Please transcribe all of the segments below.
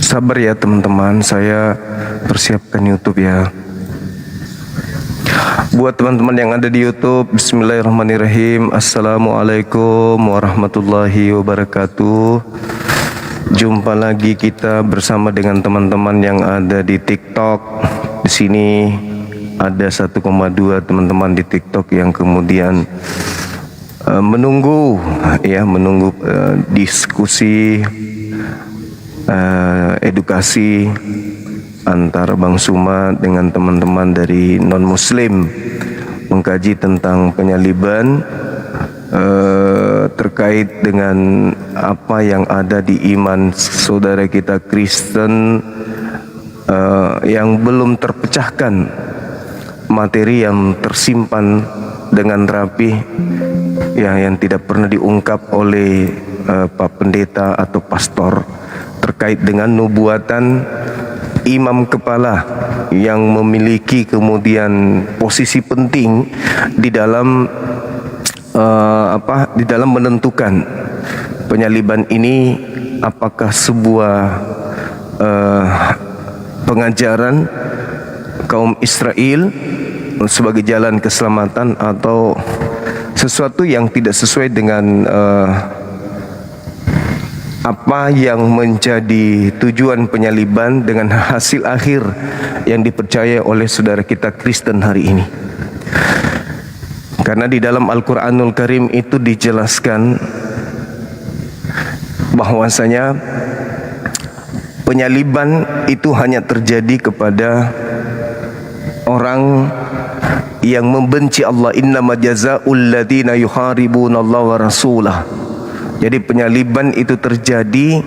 Sabar ya teman-teman, saya persiapkan YouTube ya. Buat teman-teman yang ada di YouTube, bismillahirrahmanirrahim. Assalamualaikum warahmatullahi wabarakatuh. Jumpa lagi kita bersama dengan teman-teman yang ada di TikTok. Di sini ada 1,2 teman-teman di TikTok yang kemudian menunggu diskusi edukasi antara Bang Suma dengan teman-teman dari non-muslim, mengkaji tentang penyaliban terkait dengan apa yang ada di iman saudara kita Kristen yang belum terpecahkan, materi yang tersimpan dengan rapi yang tidak pernah diungkap oleh Pak Pendeta atau pastor, terkait dengan nubuatan imam kepala yang memiliki kemudian posisi penting di dalam di dalam menentukan penyaliban ini apakah sebuah pengajaran kaum Israel sebagai jalan keselamatan atau sesuatu yang tidak sesuai dengan apa yang menjadi tujuan penyaliban dengan hasil akhir yang dipercaya oleh saudara kita Kristen hari ini. Karena di dalam Al-Quranul Karim itu dijelaskan bahwasanya penyaliban itu hanya terjadi kepada orang yang membenci Allah. Innama jazaa'ul ladzina yuharibuna Allah wa rasulah. Jadi penyaliban itu terjadi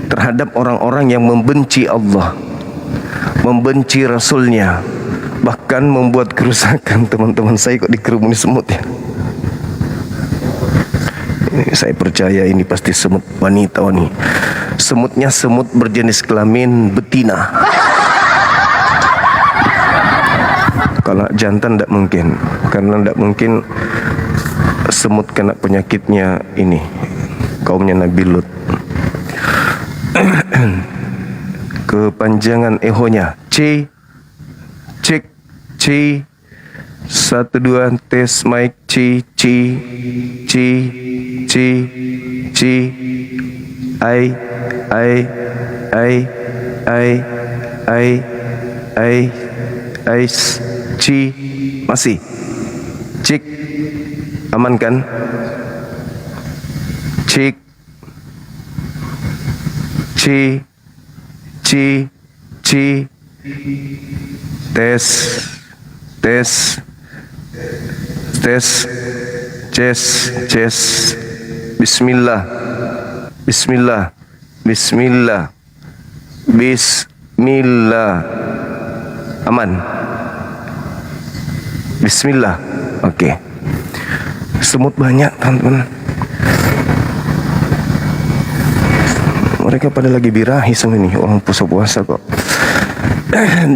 terhadap orang-orang yang membenci Allah, membenci Rasulnya, bahkan membuat kerusakan. Teman-teman saya kok dikerumuni semut ya. Saya percaya ini pasti semut wanita nih. Semutnya semut berjenis kelamin betina. Kalau jantan tidak mungkin, karena tidak mungkin semut kena penyakitnya ini, kaumnya Nabi Lut. Kepanjangan ehonya C, cek C, 1 2 tes mic C C C C C I C, masih cik, aman kan? Cik, ci, ci, ci, tes, tes, tes, ces, ces, bismillah, bismillah, bismillah, bismillah, aman, bismillah, oke. Semut banyak teman-teman. Mereka pada lagi birahi semua ini, orang puasa kok.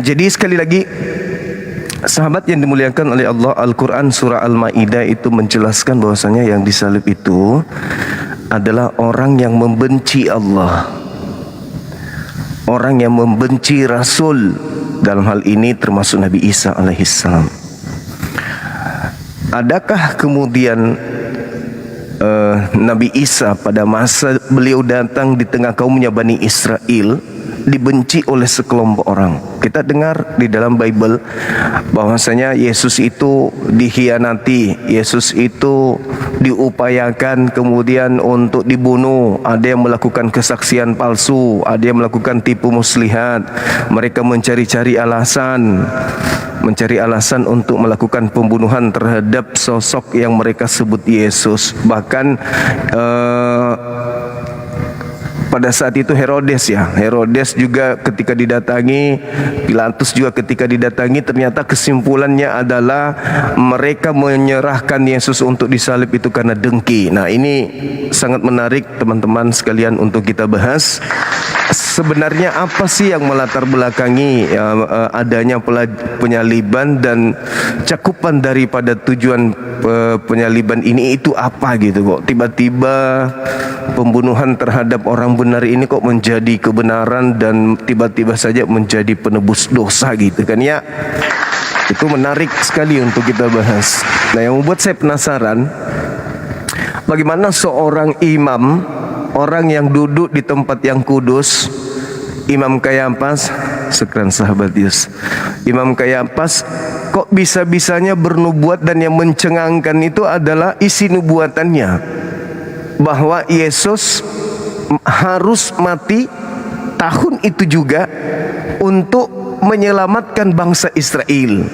Jadi sekali lagi, sahabat yang dimuliakan oleh Allah, Al-Quran surah Al-Ma'idah itu menjelaskan bahwasanya yang disalib itu adalah orang yang membenci Allah, orang yang membenci Rasul. Dalam hal ini termasuk Nabi Isa alaihissalam. Adakah kemudian Nabi Isa pada masa beliau datang di tengah kaumnya Bani Israel dibenci oleh sekelompok orang? Kita dengar di dalam Bible bahwasanya Yesus itu dikhianati, Yesus itu diupayakan kemudian untuk dibunuh, ada yang melakukan kesaksian palsu, ada yang melakukan tipu muslihat. Mereka mencari alasan untuk melakukan pembunuhan terhadap sosok yang mereka sebut Yesus. Bahkan pada saat itu Herodes juga ketika didatangi, Pilatus juga ketika didatangi, ternyata kesimpulannya adalah mereka menyerahkan Yesus untuk disalib itu karena dengki. Nah, ini sangat menarik teman-teman sekalian untuk kita bahas. sebenarnya apa sih yang melatar belakangi adanya penyaliban dan cakupan daripada tujuan penyaliban ini itu apa gitu kok tiba-tiba pembunuhan terhadap orang benar ini kok menjadi kebenaran dan tiba-tiba saja menjadi penebus dosa gitu kan ya. Itu menarik sekali untuk kita bahas. Nah, yang membuat saya penasaran, bagaimana seorang imam, orang yang duduk di tempat yang kudus, Imam Kayafas, sekian sahabat Yesus, Imam Kayafas kok bisa-bisanya bernubuat, dan yang mencengangkan itu adalah isi nubuatannya, bahwa Yesus harus mati tahun itu juga untuk menyelamatkan bangsa Israel,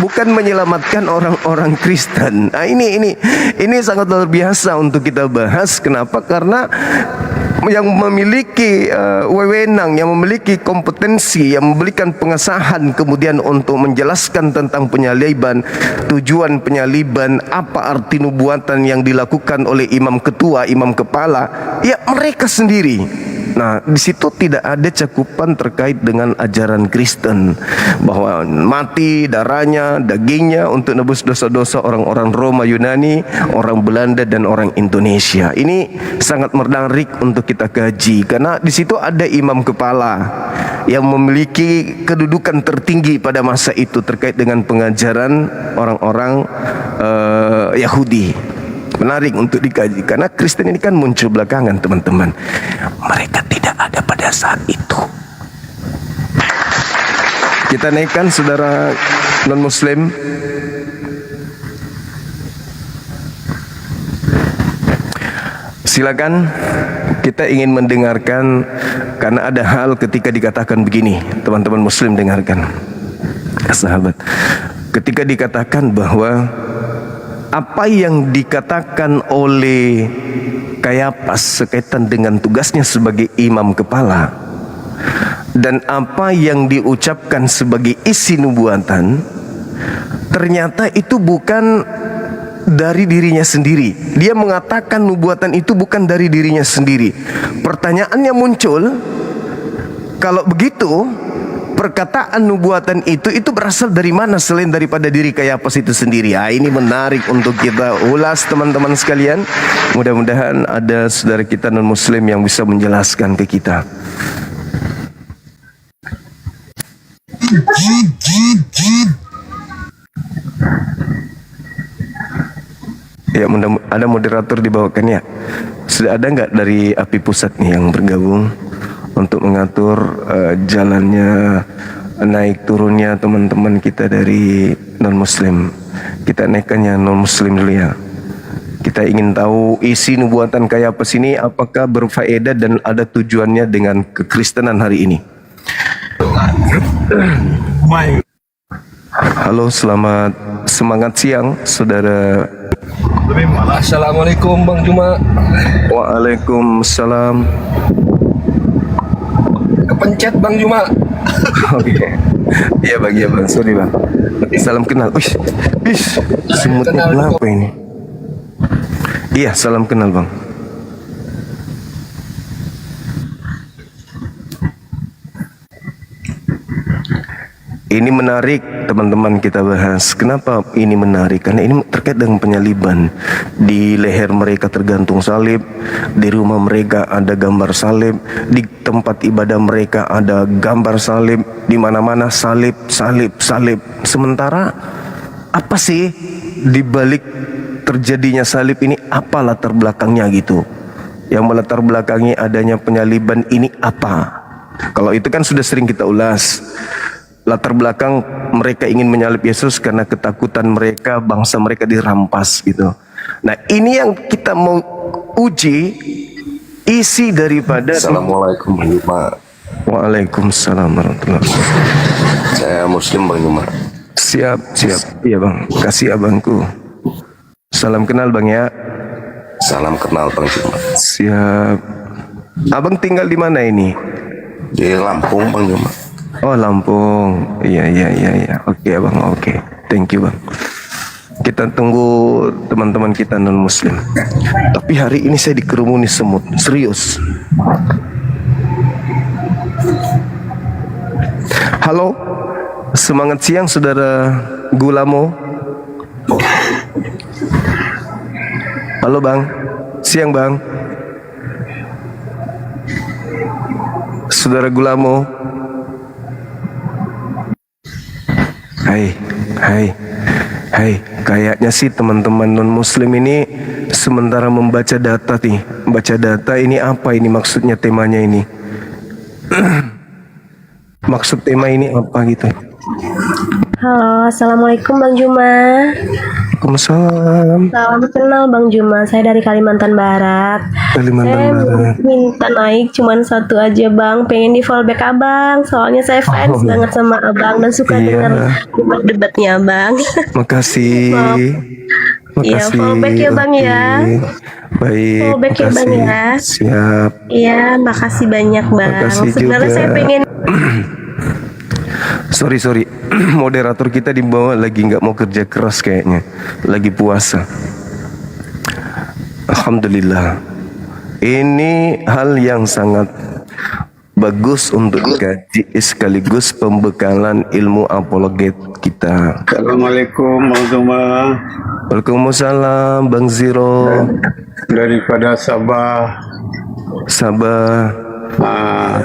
bukan menyelamatkan orang-orang Kristen. Nah, ini sangat luar biasa untuk kita bahas. Kenapa? Karena yang memiliki wewenang, yang memiliki kompetensi, yang memberikan pengesahan kemudian untuk menjelaskan tentang penyaliban, tujuan penyaliban, apa arti nubuatan yang dilakukan oleh imam ketua, imam kepala, ya mereka sendiri. Nah, di situ tidak ada cakupan terkait dengan ajaran Kristen bahwa mati darahnya, dagingnya untuk nebus dosa-dosa orang-orang Roma, Yunani, orang Belanda dan orang Indonesia. Ini sangat menarik untuk kita kaji karena di situ ada imam kepala yang memiliki kedudukan tertinggi pada masa itu terkait dengan pengajaran orang-orang Yahudi. Menarik untuk dikaji karena Kristen ini kan muncul belakangan, teman-teman. Mereka tidak ada pada saat itu. Kita naikkan saudara non-muslim. Silakan, kita ingin mendengarkan karena ada hal ketika dikatakan begini, teman-teman muslim dengarkan. Sahabat, ketika dikatakan bahwa apa yang dikatakan oleh Kayafas sekaitan dengan tugasnya sebagai imam kepala dan apa yang diucapkan sebagai isi nubuatan, ternyata itu bukan dari dirinya sendiri. Dia mengatakan nubuatan itu bukan dari dirinya sendiri. Pertanyaannya muncul, kalau begitu perkataan nubuatan itu berasal dari mana selain daripada diri Kayafas itu sendiri? Ya, ini menarik untuk kita ulas, teman-teman sekalian. Mudah-mudahan ada saudara kita non muslim yang bisa menjelaskan ke kita. Ya, ada moderator dibawakan ya. Sudah ada nggak dari API Pusat nih yang bergabung untuk mengatur jalannya naik turunnya teman-teman kita dari non-muslim? Kita naikkan yang non-muslim dulu ya. Kita ingin tahu isi nubuatan Kayafas ini apakah berfaedah dan ada tujuannya dengan kekristenan hari ini. Halo, selamat semangat siang saudara. Assalamualaikum Bang Juma. Waalaikumsalam. Kepencet Bang Juma. Oke. Iya bang, iya bang. Sorry bang. Salam kenal. Wis, semutnya kenapa ini? Iya, salam kenal bang. Ini menarik teman-teman kita bahas. Kenapa ini menarik? Karena ini terkait dengan penyaliban. Di leher mereka tergantung salib, di rumah mereka ada gambar salib, di tempat ibadah mereka ada gambar salib, di mana-mana salib, salib, salib. Sementara apa sih di balik terjadinya salib ini? Apa latar belakangnya gitu? Yang melatar belakangi adanya penyaliban ini apa? Kalau itu kan sudah sering kita ulas. Latar belakang mereka ingin menyalib Yesus karena ketakutan mereka, bangsa mereka dirampas gitu. Nah, ini yang kita mau uji isi daripada. Assalamualaikum Bang Juma. Waalaikumsalam warahmatullahi wabarakatuh. Saya Muslim Bang Juma. Siap. Iya bang, kasih abangku. Salam kenal bang ya. Salam kenal Bang Juma. Siap. Abang tinggal di mana ini? Di Lampung Bang Juma. Oh Lampung, iya. Oke bang, oke. Thank you bang. Kita tunggu teman-teman kita non muslim. Tapi hari ini saya dikerumuni semut, serius. Halo, semangat siang saudara Gulamo. Halo bang, siang bang. Saudara Gulamo. Hai, kayaknya sih teman-teman non-muslim ini sementara membaca data nih. Baca data ini apa ini maksudnya temanya ini? Maksud tema ini apa gitu? Halo, assalamualaikum Bang Juma. Waalaikumsalam. Salam kenal Bang Juma. Saya dari Kalimantan Barat. Kalimantan Saya Barat. minta naik cuman satu aja Bang. Pengen di fallback Abang. Soalnya saya fans banget sama Abang dan suka Iya. dengar debat-debatnya Abang. Makasih. Iya, fallback ya Bang ya. Baik. Fallback ya Bang makasih. ya. Siap. Iya, makasih banyak Bang. Makasih Sebenarnya juga. saya pengen Sorry. Moderator kita di bawah lagi nggak mau kerja keras kayaknya. Lagi puasa. Alhamdulillah. Ini hal yang sangat bagus untuk dikaji sekaligus pembekalan ilmu apologet kita. Assalamualaikum Bang Zuma, Waalaikumsalam Bang Ziro. daripada Sabah,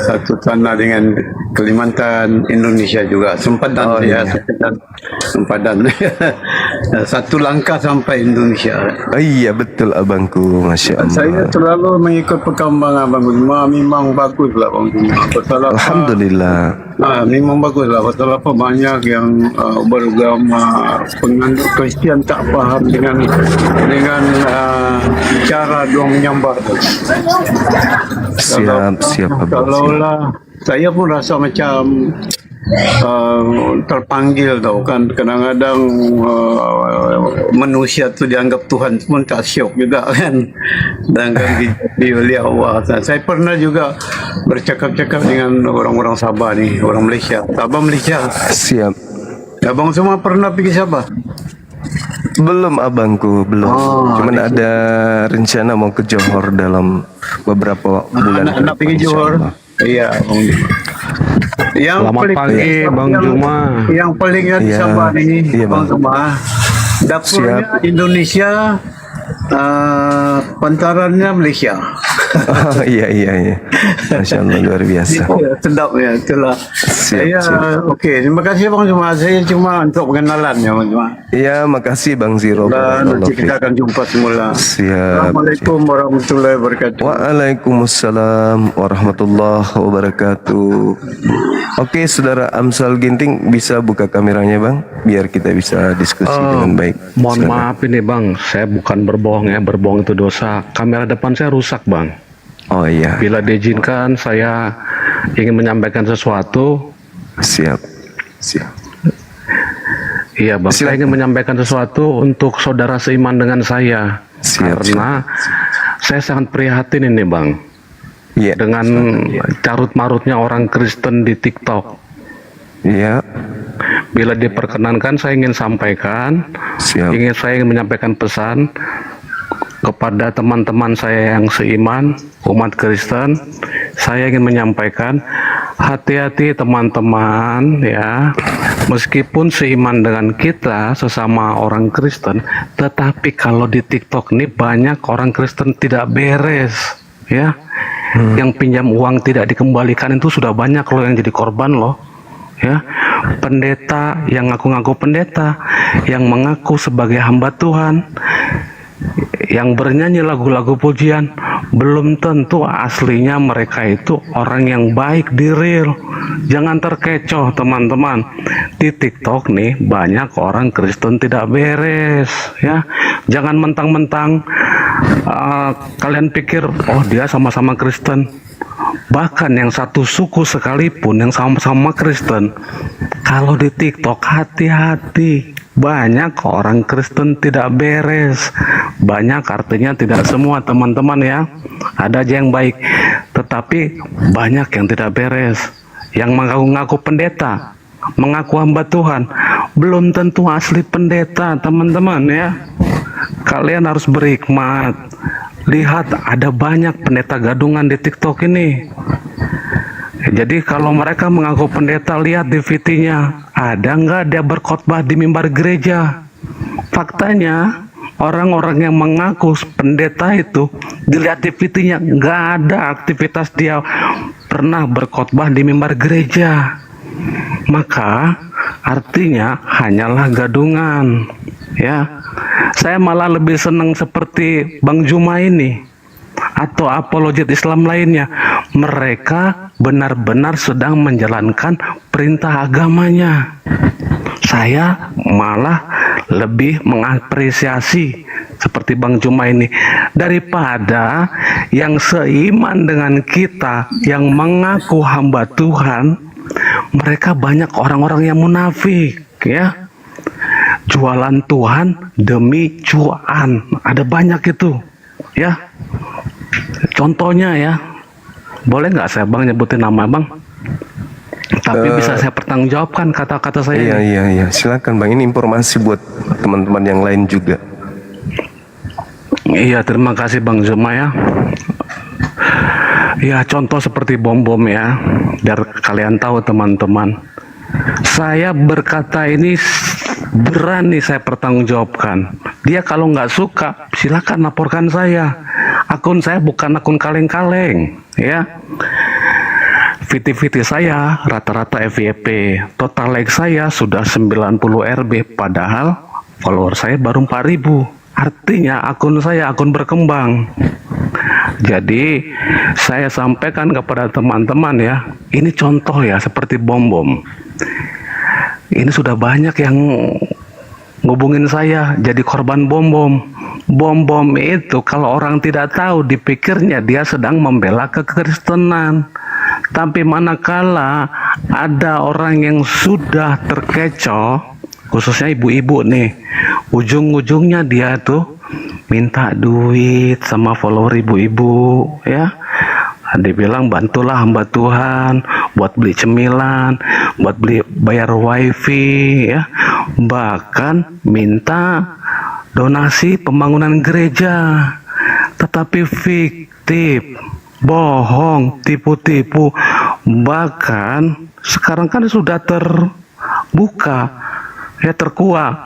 satu tanah dengan Kalimantan, Indonesia juga. Sempadan sempadan. Satu langkah sampai Indonesia. Iya betul abangku, masya Allah. Saya selalu mengikut perkembangan Bang Zuma, memang baguslah Bang Zuma. Pasal apa? Alhamdulillah. Memang baguslah. Pasal apa banyak yang beragama penganut Kristian tak faham dengan cara dong menyembah tu. Siap abang. Kalaulah saya pun rasa macam terpanggil tau kan, kadang-kadang manusia tu dianggap Tuhan pun tak syok juga kan, dan kan di oleh Allah. Saya pernah juga bercakap-cakap dengan orang-orang Sabah ni, orang Malaysia, Sabah Malaysia. Siap. Abang semua pernah pergi Sabah? Belum abangku, belum. Cuman ada rencana mau ke Johor dalam beberapa bulan. Anak pergi Johor. Iya, Bang. Yang Selamat pagi, Bang Juma. Yang palingnya di Iya, Sabah ini, iya, Bang Bang. Juma. Dapurnya Indonesia, pantarannya Malaysia. Oh, iya. Masya Allah luar biasa. Sedap ya, itulah. Siap. Okey, terima kasih Bang Juma. Saya cuma untuk pengenalan ya Bang Juma. Iya, makasih Bang Ziro. Dan nanti Barakallahu kita fiik. akan jumpa semula. Siap. Assalamualaikum warahmatullahi wabarakatuh. Waalaikumsalam warahmatullahi wabarakatuh. Oke, saudara Amsal Ginting bisa buka kameranya bang, biar kita bisa diskusi dengan baik. Mohon Silakan. maaf ini Bang, saya bukan berbohong ya, berbohong itu dosa. Kamera depan saya rusak Bang. Oh iya, Bila diizinkan saya ingin menyampaikan sesuatu. siap. Iya Bang, saya ingin menyampaikan sesuatu untuk saudara seiman dengan saya. Siap, Karena saya sangat prihatin ini Bang, Iya. dengan carut-marutnya orang Kristen di TikTok. Iya. Bila diperkenankan saya ingin sampaikan, Siap. saya ingin menyampaikan pesan kepada teman-teman saya yang seiman, umat Kristen. Saya ingin menyampaikan, hati-hati teman-teman ya, meskipun seiman dengan kita sesama orang Kristen, tetapi kalau di TikTok ini banyak orang Kristen tidak beres ya, yang pinjam uang tidak dikembalikan itu sudah banyak loh yang jadi korban loh ya. Pendeta yang ngaku-ngaku pendeta, yang mengaku sebagai hamba Tuhan, yang bernyanyi lagu-lagu pujian, belum tentu aslinya mereka itu orang yang baik di real. Jangan terkecoh teman-teman. Di TikTok nih banyak orang Kristen tidak beres ya. Jangan mentang-mentang kalian pikir oh dia sama-sama Kristen. Bahkan yang satu suku sekalipun yang sama-sama Kristen, kalau di TikTok hati-hati. Banyak orang Kristen tidak beres. Banyak artinya tidak semua teman-teman ya. Ada aja yang baik, tetapi banyak yang tidak beres. Yang mengaku-ngaku pendeta, mengaku hamba Tuhan, belum tentu asli pendeta teman-teman ya. Kalian harus berhikmat. Lihat ada banyak pendeta gadungan di TikTok ini Jadi kalau mereka mengaku pendeta, lihat di VT-nya, ada nggak dia berkhotbah di mimbar gereja? Faktanya orang-orang yang mengaku pendeta itu, dilihat di VT-nya, nggak ada aktivitas dia pernah berkhotbah di mimbar gereja. Maka artinya hanyalah gadungan. Ya, saya malah lebih senang seperti Bang Juma ini atau apologet Islam lainnya. Mereka benar-benar sedang menjalankan perintah agamanya. Saya malah lebih mengapresiasi seperti Bang Juma ini daripada yang seiman dengan kita, yang mengaku hamba Tuhan. Mereka banyak orang-orang yang munafik, ya, jualan Tuhan demi cuan. Ada banyak itu, ya. Contohnya ya, boleh nggak saya Bang nyebutin nama Bang? Tapi bisa saya pertanggungjawabkan kata-kata saya. Iya, silakan Bang. Ini informasi buat teman-teman yang lain juga. Iya, terima kasih Bang Zuma ya. Ya, contoh seperti bom-bom ya, biar kalian tahu teman-teman. Saya berkata ini berani saya pertanggungjawabkan. Dia kalau nggak suka, silakan laporkan saya. Akun saya bukan akun kaleng-kaleng, ya. VT-VT saya rata-rata FYP. Total like saya sudah 90 RB, padahal follower saya baru 4.000. Artinya akun saya akun berkembang. Jadi saya sampaikan kepada teman-teman ya, ini contoh ya seperti bom-bom. Ini sudah banyak yang ngubungin saya jadi korban bom-bom. Bom-bom itu kalau orang tidak tahu dipikirnya dia sedang membela kekristenan. Tapi manakala ada orang yang sudah terkecoh, khususnya ibu-ibu nih, ujung-ujungnya dia tuh minta duit sama follower ibu-ibu, ya. Dia bilang bantulah hamba Tuhan buat beli cemilan, buat beli bayar wifi, ya. Bahkan minta donasi pembangunan gereja, tetapi fiktif, bohong, tipu-tipu. Bahkan sekarang kan sudah terbuka, ya, terkuak.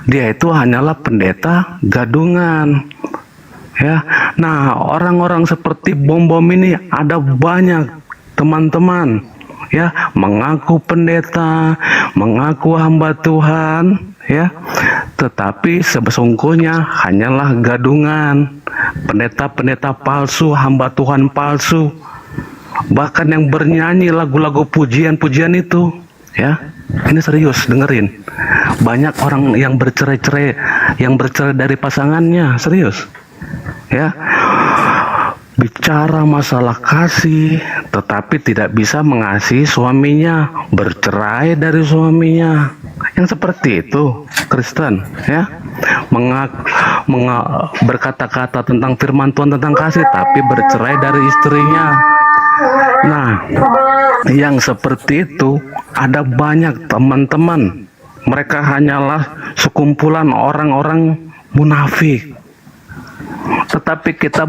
Dia itu hanyalah pendeta gadungan, ya. Nah, orang-orang seperti bom-bom ini ada banyak teman-teman, ya, mengaku pendeta, mengaku hamba Tuhan, ya, tetapi sesungguhnya hanyalah gadungan, pendeta-pendeta palsu, hamba Tuhan palsu. Bahkan yang bernyanyi lagu-lagu pujian-pujian itu, ya, ini serius, dengerin. Banyak orang yang bercerai-cerai, yang bercerai dari pasangannya, serius, ya. Bicara masalah kasih, tetapi tidak bisa mengasihi suaminya, bercerai dari suaminya. Yang seperti itu Kristen, ya, berkata-kata tentang firman Tuhan tentang kasih, tapi bercerai dari istrinya. Nah, yang seperti itu ada banyak teman-teman. Mereka hanyalah sekumpulan orang-orang munafik. Tetapi kita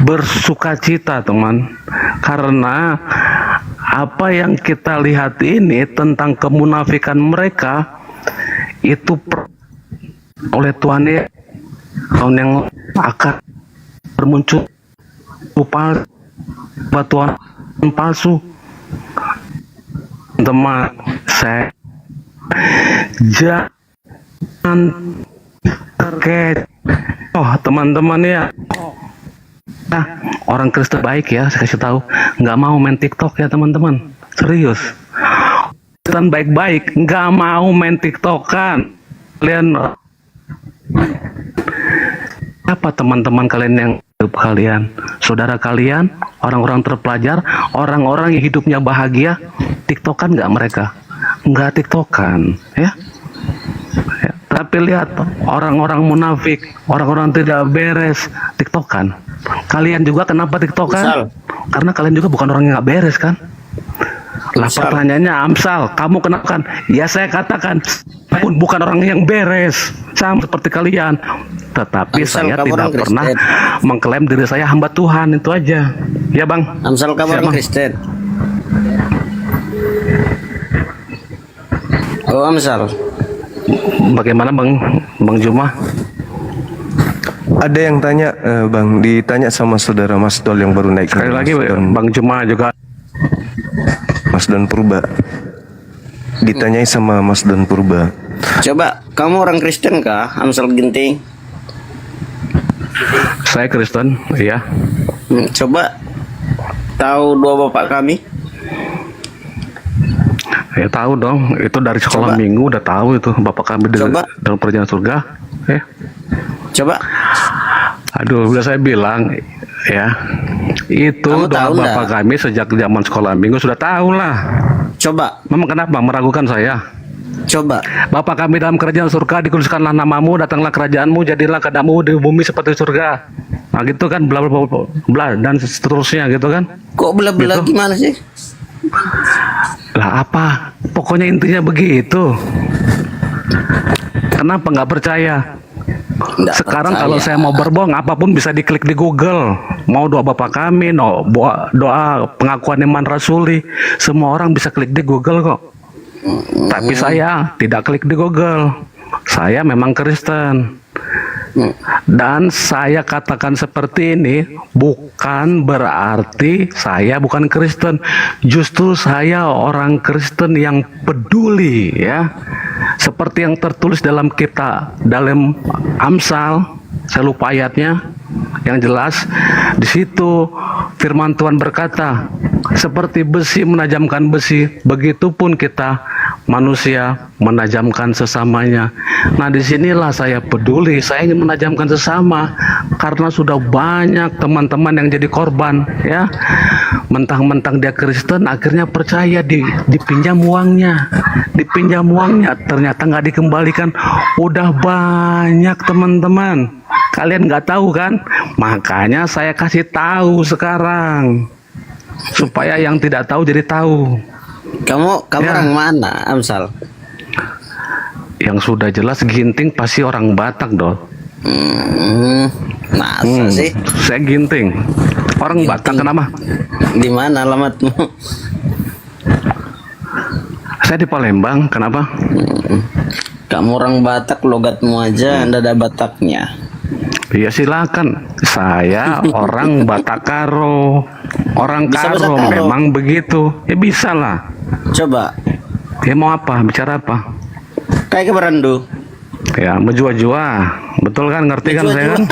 bersukacita teman, karena apa yang kita lihat ini tentang kemunafikan mereka itu oleh Tuhan ya, tahun yang akan bermuncul batuan palsu. Teman, saya jangan terkecoh teman-teman ya. Nah, orang Kristen baik ya, saya kasih tahu, nggak mau main TikTok ya teman-teman, serius. Kristen baik-baik nggak mau main TikTokan. Kalian apa teman-teman kalian yang hidup kalian, saudara kalian, orang-orang terpelajar, orang-orang yang hidupnya bahagia, TikTokan nggak mereka? Nggak TikTokan, ya. Tapi lihat orang-orang munafik, orang-orang tidak beres, TikTokan. Kalian juga kenapa TikTokan? Karena kalian juga bukan orang yang nggak beres kan? Lah pertanyaannya, Amsal, kamu kenapa kan? Ya saya katakan, pun bukan orang yang beres, sama seperti kalian. Tetapi Amsal, saya tidak pernah mengklaim diri saya hamba Tuhan, itu aja. Ya Bang. Amsal kamu orang Kristen. Oh, Amsal. Bagaimana Bang Juma? Ada yang tanya, Bang, ditanya sama saudara Mas Dol yang baru naik. Sekali lagi Bang Juma juga. Mas Don Purba. Ditanyai sama Mas Don Purba. Coba, kamu orang Kristen kah, Amsal Ginting? Saya Kristen, iya. Coba tahu dua bapak kami? Ya tahu dong, itu dari sekolah Coba. minggu udah tahu itu bapak kami Coba. dalam perjalanan surga. Coba. Aduh, udah saya bilang ya. Itu Kamu doa tahu bapak nggak? kami sejak zaman sekolah minggu sudah tahu lah. Coba. Memang kenapa meragukan saya? Coba. Bapak kami dalam kerajaan surga, dikuduskanlah namamu, datanglah kerajaanmu, jadilah kehendakmu di bumi seperti surga. Nah gitu kan, bla bla bla bla dan seterusnya gitu kan. Kok belah-belah Gitu. gimana sih? Lah apa? Pokoknya intinya begitu. Kenapa nggak percaya? Nggak Sekarang percaya. kalau saya mau berbohong, apapun bisa diklik di Google. Mau doa bapak kami, doa pengakuan iman rasuli, semua orang bisa klik di Google kok. Tapi saya tidak klik di Google. Saya memang Kristen. Dan saya katakan seperti ini bukan berarti saya bukan Kristen. Justru saya orang Kristen yang peduli ya. Seperti yang tertulis dalam dalam Amsal, saya lupa ayatnya. Yang jelas di situ firman Tuhan berkata, seperti besi menajamkan besi, begitupun kita manusia menajamkan sesamanya. Nah, disinilah saya peduli, saya ingin menajamkan sesama karena sudah banyak teman-teman yang jadi korban, ya. Mentang-mentang dia Kristen, akhirnya percaya dipinjam uangnya, ternyata nggak dikembalikan. Udah banyak teman-teman. Kalian nggak tahu kan? Makanya saya kasih tahu sekarang supaya yang tidak tahu jadi tahu. Kamu Ya. orang mana, Amsal? Yang sudah jelas Ginting pasti orang Batak dong. Masa sih? Saya Ginting. Orang Batak kenapa? Di mana alamatmu? Saya di Palembang, kenapa? Kamu orang Batak, logatmu aja ndak ada Bataknya. Ya silakan. Saya orang Batakaro. Orang Bisa bahasa Karo Karo. memang begitu. Ya bisa lah. Coba. Ya mau apa? Bicara apa? Kayak ke Berandu. Ya menjua-jua. Betul kan? Ngerti kan saya kan?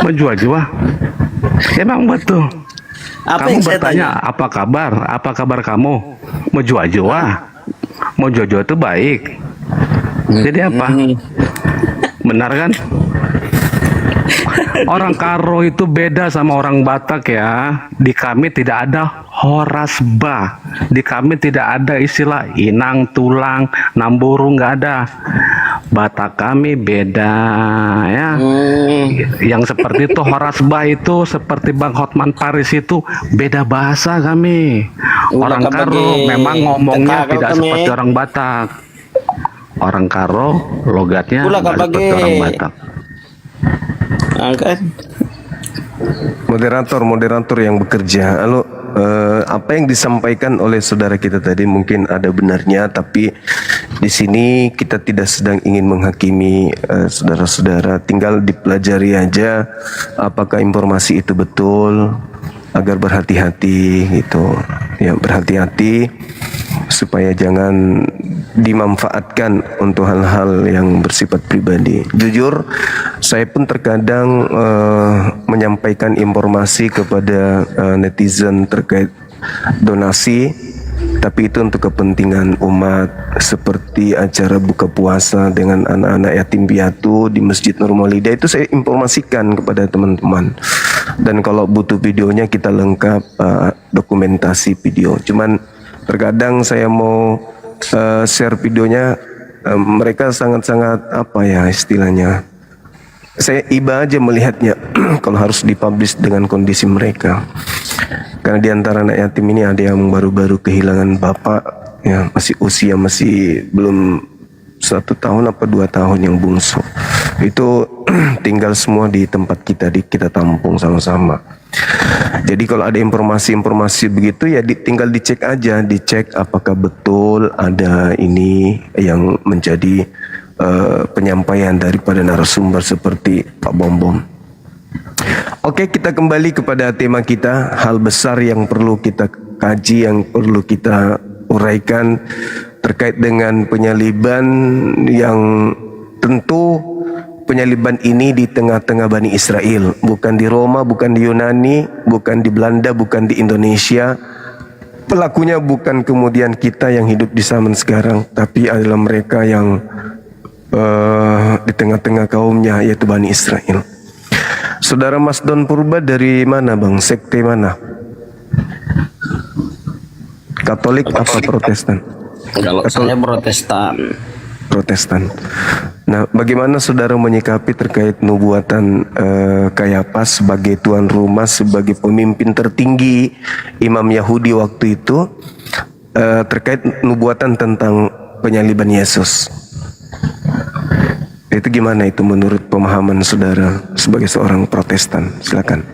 Menjua-jua. Emang betul. Apa Kamu yang saya bertanya tanya? apa kabar? Apa kabar kamu? Menjua-jua. Menjua-jua itu baik. Jadi apa? Benar kan? Orang Karo itu beda sama orang Batak ya. Di kami tidak ada horasba. Di kami tidak ada istilah inang, tulang, namburu, nggak ada. Batak kami beda ya. Yang seperti itu horasba itu seperti Bang Hotman Paris itu beda bahasa kami. Orang Ulah Karo kabagi memang ngomongnya tekakal tidak kami. seperti orang Batak. Orang Karo logatnya Ulah nggak kabagi. seperti orang Batak. Kan? Moderator yang bekerja. Lalu apa yang disampaikan oleh saudara kita tadi mungkin ada benarnya, tapi di sini kita tidak sedang ingin menghakimi saudara-saudara. Tinggal dipelajari aja apakah informasi itu betul, agar berhati-hati gitu. Ya, berhati-hati supaya jangan dimanfaatkan untuk hal-hal yang bersifat pribadi. Jujur, saya pun terkadang menyampaikan informasi kepada netizen terkait donasi, tapi itu untuk kepentingan umat, seperti acara buka puasa dengan anak-anak yatim piatu di Masjid Nur Maulida, itu saya informasikan kepada teman-teman. Dan kalau butuh videonya kita lengkap dokumentasi video. Cuman terkadang saya mau share videonya, mereka sangat-sangat apa ya istilahnya, saya iba aja melihatnya kalau harus dipublish dengan kondisi mereka. Karena di antara anak yatim ini ada yang baru-baru kehilangan bapak, ya masih usia masih belum 1 tahun apa 2 tahun yang bungsu. Itu tinggal semua di tempat kita tampung sama-sama. Jadi kalau ada informasi-informasi begitu ya tinggal dicek aja, dicek apakah betul ada ini yang menjadi penyampaian daripada narasumber seperti Pak Bom Bom. Oke, kita kembali kepada tema kita, hal besar yang perlu kita kaji, yang perlu kita uraikan terkait dengan penyaliban yang tentu penyaliban ini di tengah-tengah Bani Israel, bukan di Roma, bukan di Yunani, bukan di Belanda, bukan di Indonesia. Pelakunya bukan kemudian kita yang hidup di zaman sekarang, tapi adalah mereka yang di tengah-tengah kaumnya, yaitu Bani Israel. Saudara Mas Don Purba dari mana bang? Sekte mana? Katolik apa Protestan? Kalau saya Protestan. Protestan. Nah, bagaimana saudara menyikapi terkait nubuatan Kayafas sebagai tuan rumah, sebagai pemimpin tertinggi imam Yahudi waktu itu terkait nubuatan tentang penyaliban Yesus? Itu gimana itu menurut pemahaman saudara sebagai seorang Protestan? Silakan.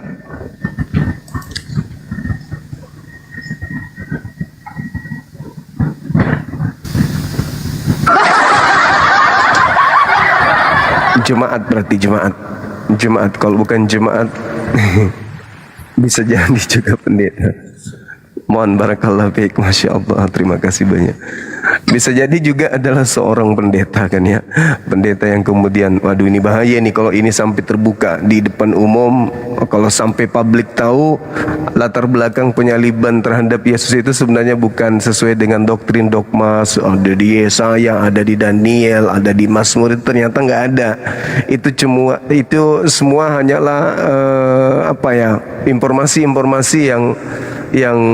Jemaat berarti jemaat kalau bukan jemaat bisa jadi juga pendeta. Mohon barakallah fiik, masya Allah, terima kasih banyak. Bisa jadi juga adalah seorang pendeta kan ya, pendeta yang kemudian waduh ini bahaya nih kalau ini sampai terbuka di depan umum, kalau sampai publik tahu latar belakang penyaliban terhadap Yesus itu sebenarnya bukan sesuai dengan doktrin dogma, ada di Yesaya, ada di Daniel, ada di Mazmur, itu ternyata nggak ada. Itu semua hanyalah informasi-informasi yang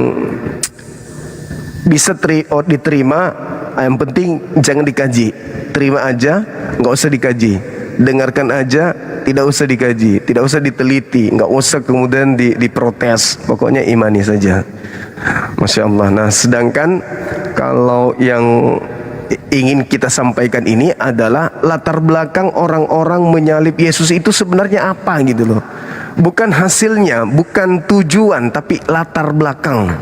bisa diterima, yang penting jangan dikaji, terima aja, nggak usah dikaji, dengarkan aja, tidak usah dikaji, tidak usah diteliti, nggak usah kemudian diprotes, pokoknya imani saja. Masya Allah. Nah, sedangkan kalau yang ingin kita sampaikan ini adalah latar belakang orang-orang menyalib Yesus itu sebenarnya apa gitu loh. Bukan hasilnya, bukan tujuan, tapi latar belakang.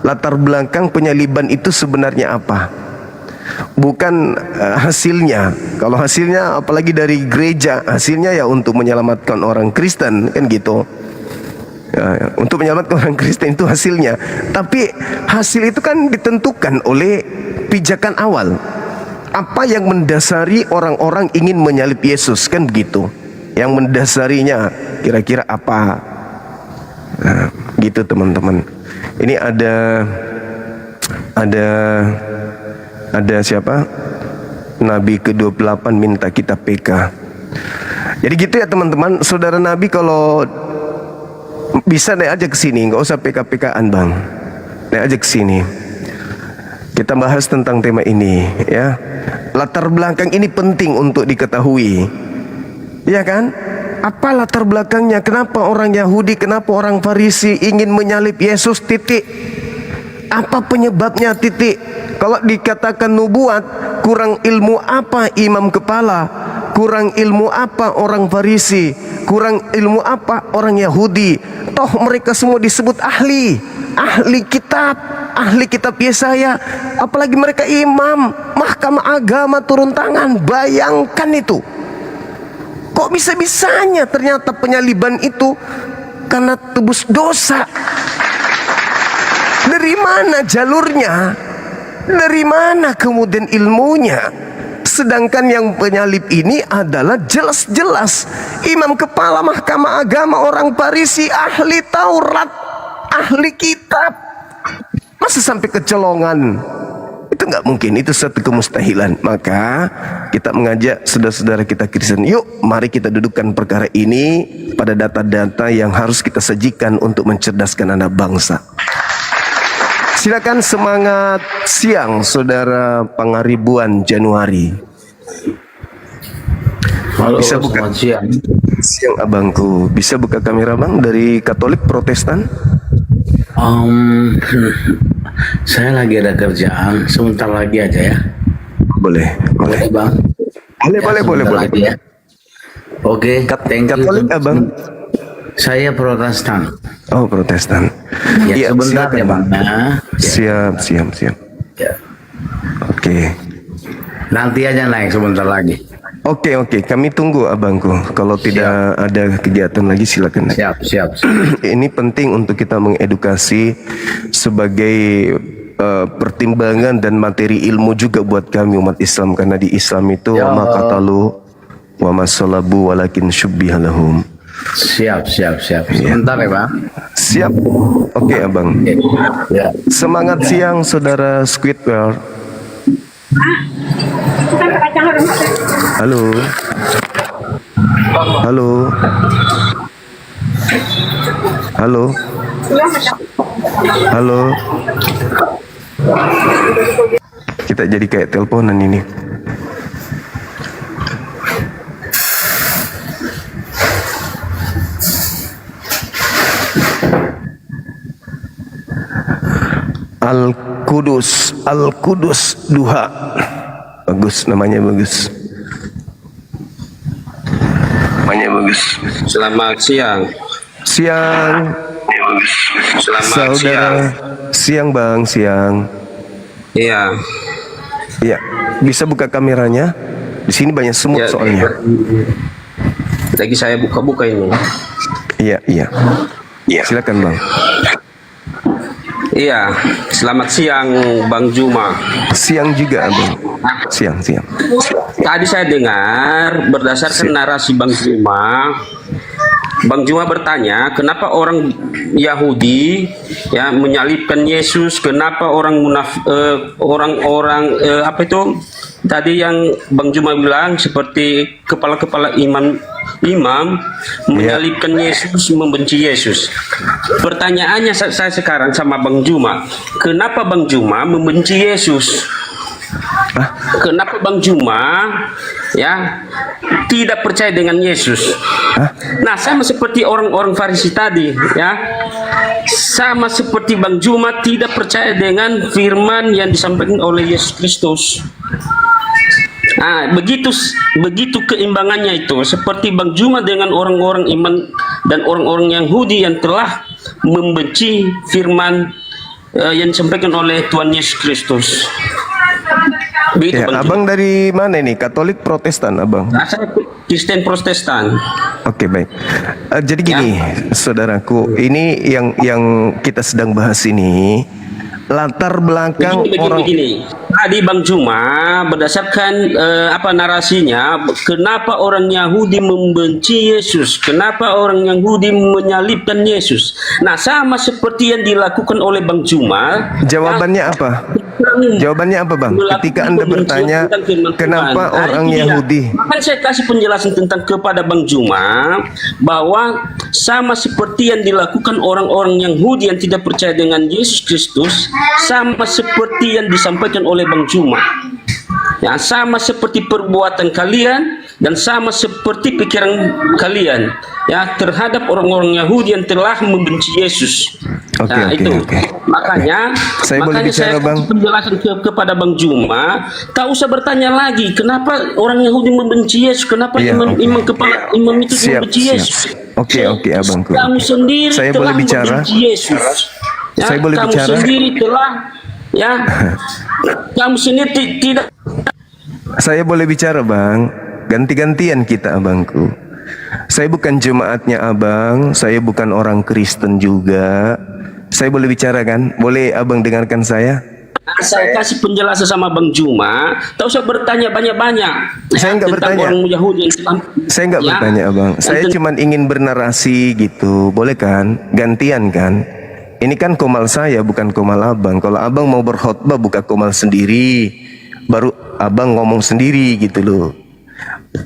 Latar belakang penyaliban itu sebenarnya apa? Bukan hasilnya. Kalau hasilnya apalagi dari gereja, hasilnya ya untuk menyelamatkan orang Kristen kan gitu. Ya, untuk menyelamatkan orang Kristen itu hasilnya. Tapi hasil itu kan ditentukan oleh pijakan awal. Apa yang mendasari orang-orang ingin menyalib Yesus kan begitu. Yang mendasarinya kira-kira apa? Nah, gitu teman-teman. Ini ada siapa? Nabi ke-28 minta kita PK. Jadi gitu ya teman-teman. Saudara Nabi kalau bisa naik aja ke sini, nggak usah PK-PK-an bang. Naik aja ke sini. Kita bahas tentang tema ini ya. Latar belakang ini penting untuk diketahui. Ya kan? Apa latar belakangnya? Kenapa orang Yahudi, kenapa orang Farisi ingin menyalib Yesus? Titik. Apa penyebabnya? Titik. Kalau dikatakan nubuat, kurang ilmu apa imam kepala? Kurang ilmu apa orang Farisi? Kurang ilmu apa orang Yahudi? Toh mereka semua disebut ahli kitab Yesaya. Apalagi mereka imam mahkamah agama turun tangan. Bayangkan itu. Kok bisa-bisanya ternyata penyaliban itu karena tebus dosa? Dari mana jalurnya? Dari mana kemudian ilmunya? Sedangkan yang penyalib ini adalah jelas-jelas imam kepala mahkamah agama orang Farisi, ahli Taurat, ahli kitab. Masa sampai kecolongan? Itu nggak mungkin, itu satu kemustahilan. Maka kita mengajak saudara-saudara kita Kristen, yuk mari kita dudukkan perkara ini pada data-data yang harus kita sajikan untuk mencerdaskan anak bangsa. Silakan semangat siang saudara Pangaribuan Januari. Halo, Bisa buka selamat siang. siang abangku. Bisa buka kamera bang dari Katolik Protestan? Saya lagi ada kerjaan, sebentar lagi aja ya. Boleh. Boleh bang? Boleh. Sebentar lagi ya. Oke, thank you. Katolik abang. Saya Protestan. Oh, Protestan. Ya, Iya, sebentar silakan, ya Bang. Nah, Siap. ya. Oke. Nanti aja naik sebentar lagi. Oke, kami tunggu abangku. Kalau tidak ada kegiatan lagi silakan naik. Siap. Ini penting untuk kita mengedukasi sebagai pertimbangan dan materi ilmu juga buat kami umat Islam, karena di Islam itu wa ma qatalu wa ma salabu walakin syubbiha lahum. Siap. Sebentar ya Bang. Siap. Oke, abang. Ya. Semangat siang saudara Squidward. Halo. Kita jadi kayak teleponan ini. Al-Qudus Duha. Bagus, namanya bagus. Selamat siang. Selamat Saudara. Siang bang, siang. Iya. Iya, bisa buka kameranya. Di sini banyak semut Ya, soalnya. Lagi saya buka-buka ini. Iya. Silakan bang. Iya. Selamat siang Bang Juma. Siang juga bang. Siang. Tadi saya dengar berdasarkan narasi Bang Juma bertanya, kenapa orang Yahudi ya menyalibkan Yesus? Kenapa orang-orang apa itu tadi yang Bang Juma bilang seperti kepala-kepala imam menyalibkan Yesus, membenci Yesus. Pertanyaannya saya sekarang sama Bang Juma, kenapa Bang Juma membenci Yesus? Kenapa Bang Juma ya tidak percaya dengan Yesus? Nah, sama seperti orang-orang Farisi tadi ya, sama seperti Bang Juma tidak percaya dengan firman yang disampaikan oleh Yesus Kristus. Nah, begitu keimbangannya itu, seperti Bang Juma dengan orang-orang iman dan orang-orang Yahudi yang telah membenci firman yang disampaikan oleh Tuhan Yesus Kristus. Begitu, Ya, abang dari mana ini? Katolik Protestan abang? Saya Kristen Protestan. Oke, baik. Jadi gini, saudaraku, ini yang kita sedang bahas ini latar belakang Begini. Tadi Bang Juma berdasarkan narasinya, kenapa orang Yahudi membenci Yesus, kenapa orang Yahudi menyalibkan Yesus. Nah, sama seperti yang dilakukan oleh Bang Juma. Jawabannya apa? Jawabannya apa bang? Ketika Anda bertanya kenapa orang Yahudi? Akan saya kasih penjelasan kepada Bang Juma bahwa sama seperti yang dilakukan orang-orang Yahudi yang tidak percaya dengan Yesus Kristus, sama seperti yang disampaikan oleh Bang Juma. Ya, sama seperti perbuatan kalian dan sama seperti pikiran kalian ya terhadap orang-orang Yahudi yang telah membenci Yesus. Oke. Makanya saya boleh bicara, saya Bang? penjelasan kepada Bang Juma, tak usah bertanya lagi kenapa orang Yahudi membenci Yesus, kenapa imam kepala imam itu membenci Yesus. Oke, abangku. Kamu sendiri Saya telah boleh bicara? membenci Yesus. Ya, Saya boleh kamu bicara? sendiri telah kamu sendiri tidak. Saya boleh bicara bang? Ganti-gantian kita abangku. Saya bukan jemaatnya abang, saya bukan orang Kristen juga. Saya boleh bicara kan? Boleh abang dengarkan saya? Saya kasih penjelasan sama Bang Juma, tak usah bertanya banyak-banyak. Saya nggak bertanya. Orang Yahudi. Saya nggak bertanya abang. Saya cuma ingin bernarasi gitu. Boleh kan? Gantian kan? Ini kan komal saya, bukan komal abang. Kalau abang mau berkhotbah buka komal sendiri, baru abang ngomong sendiri gitu loh.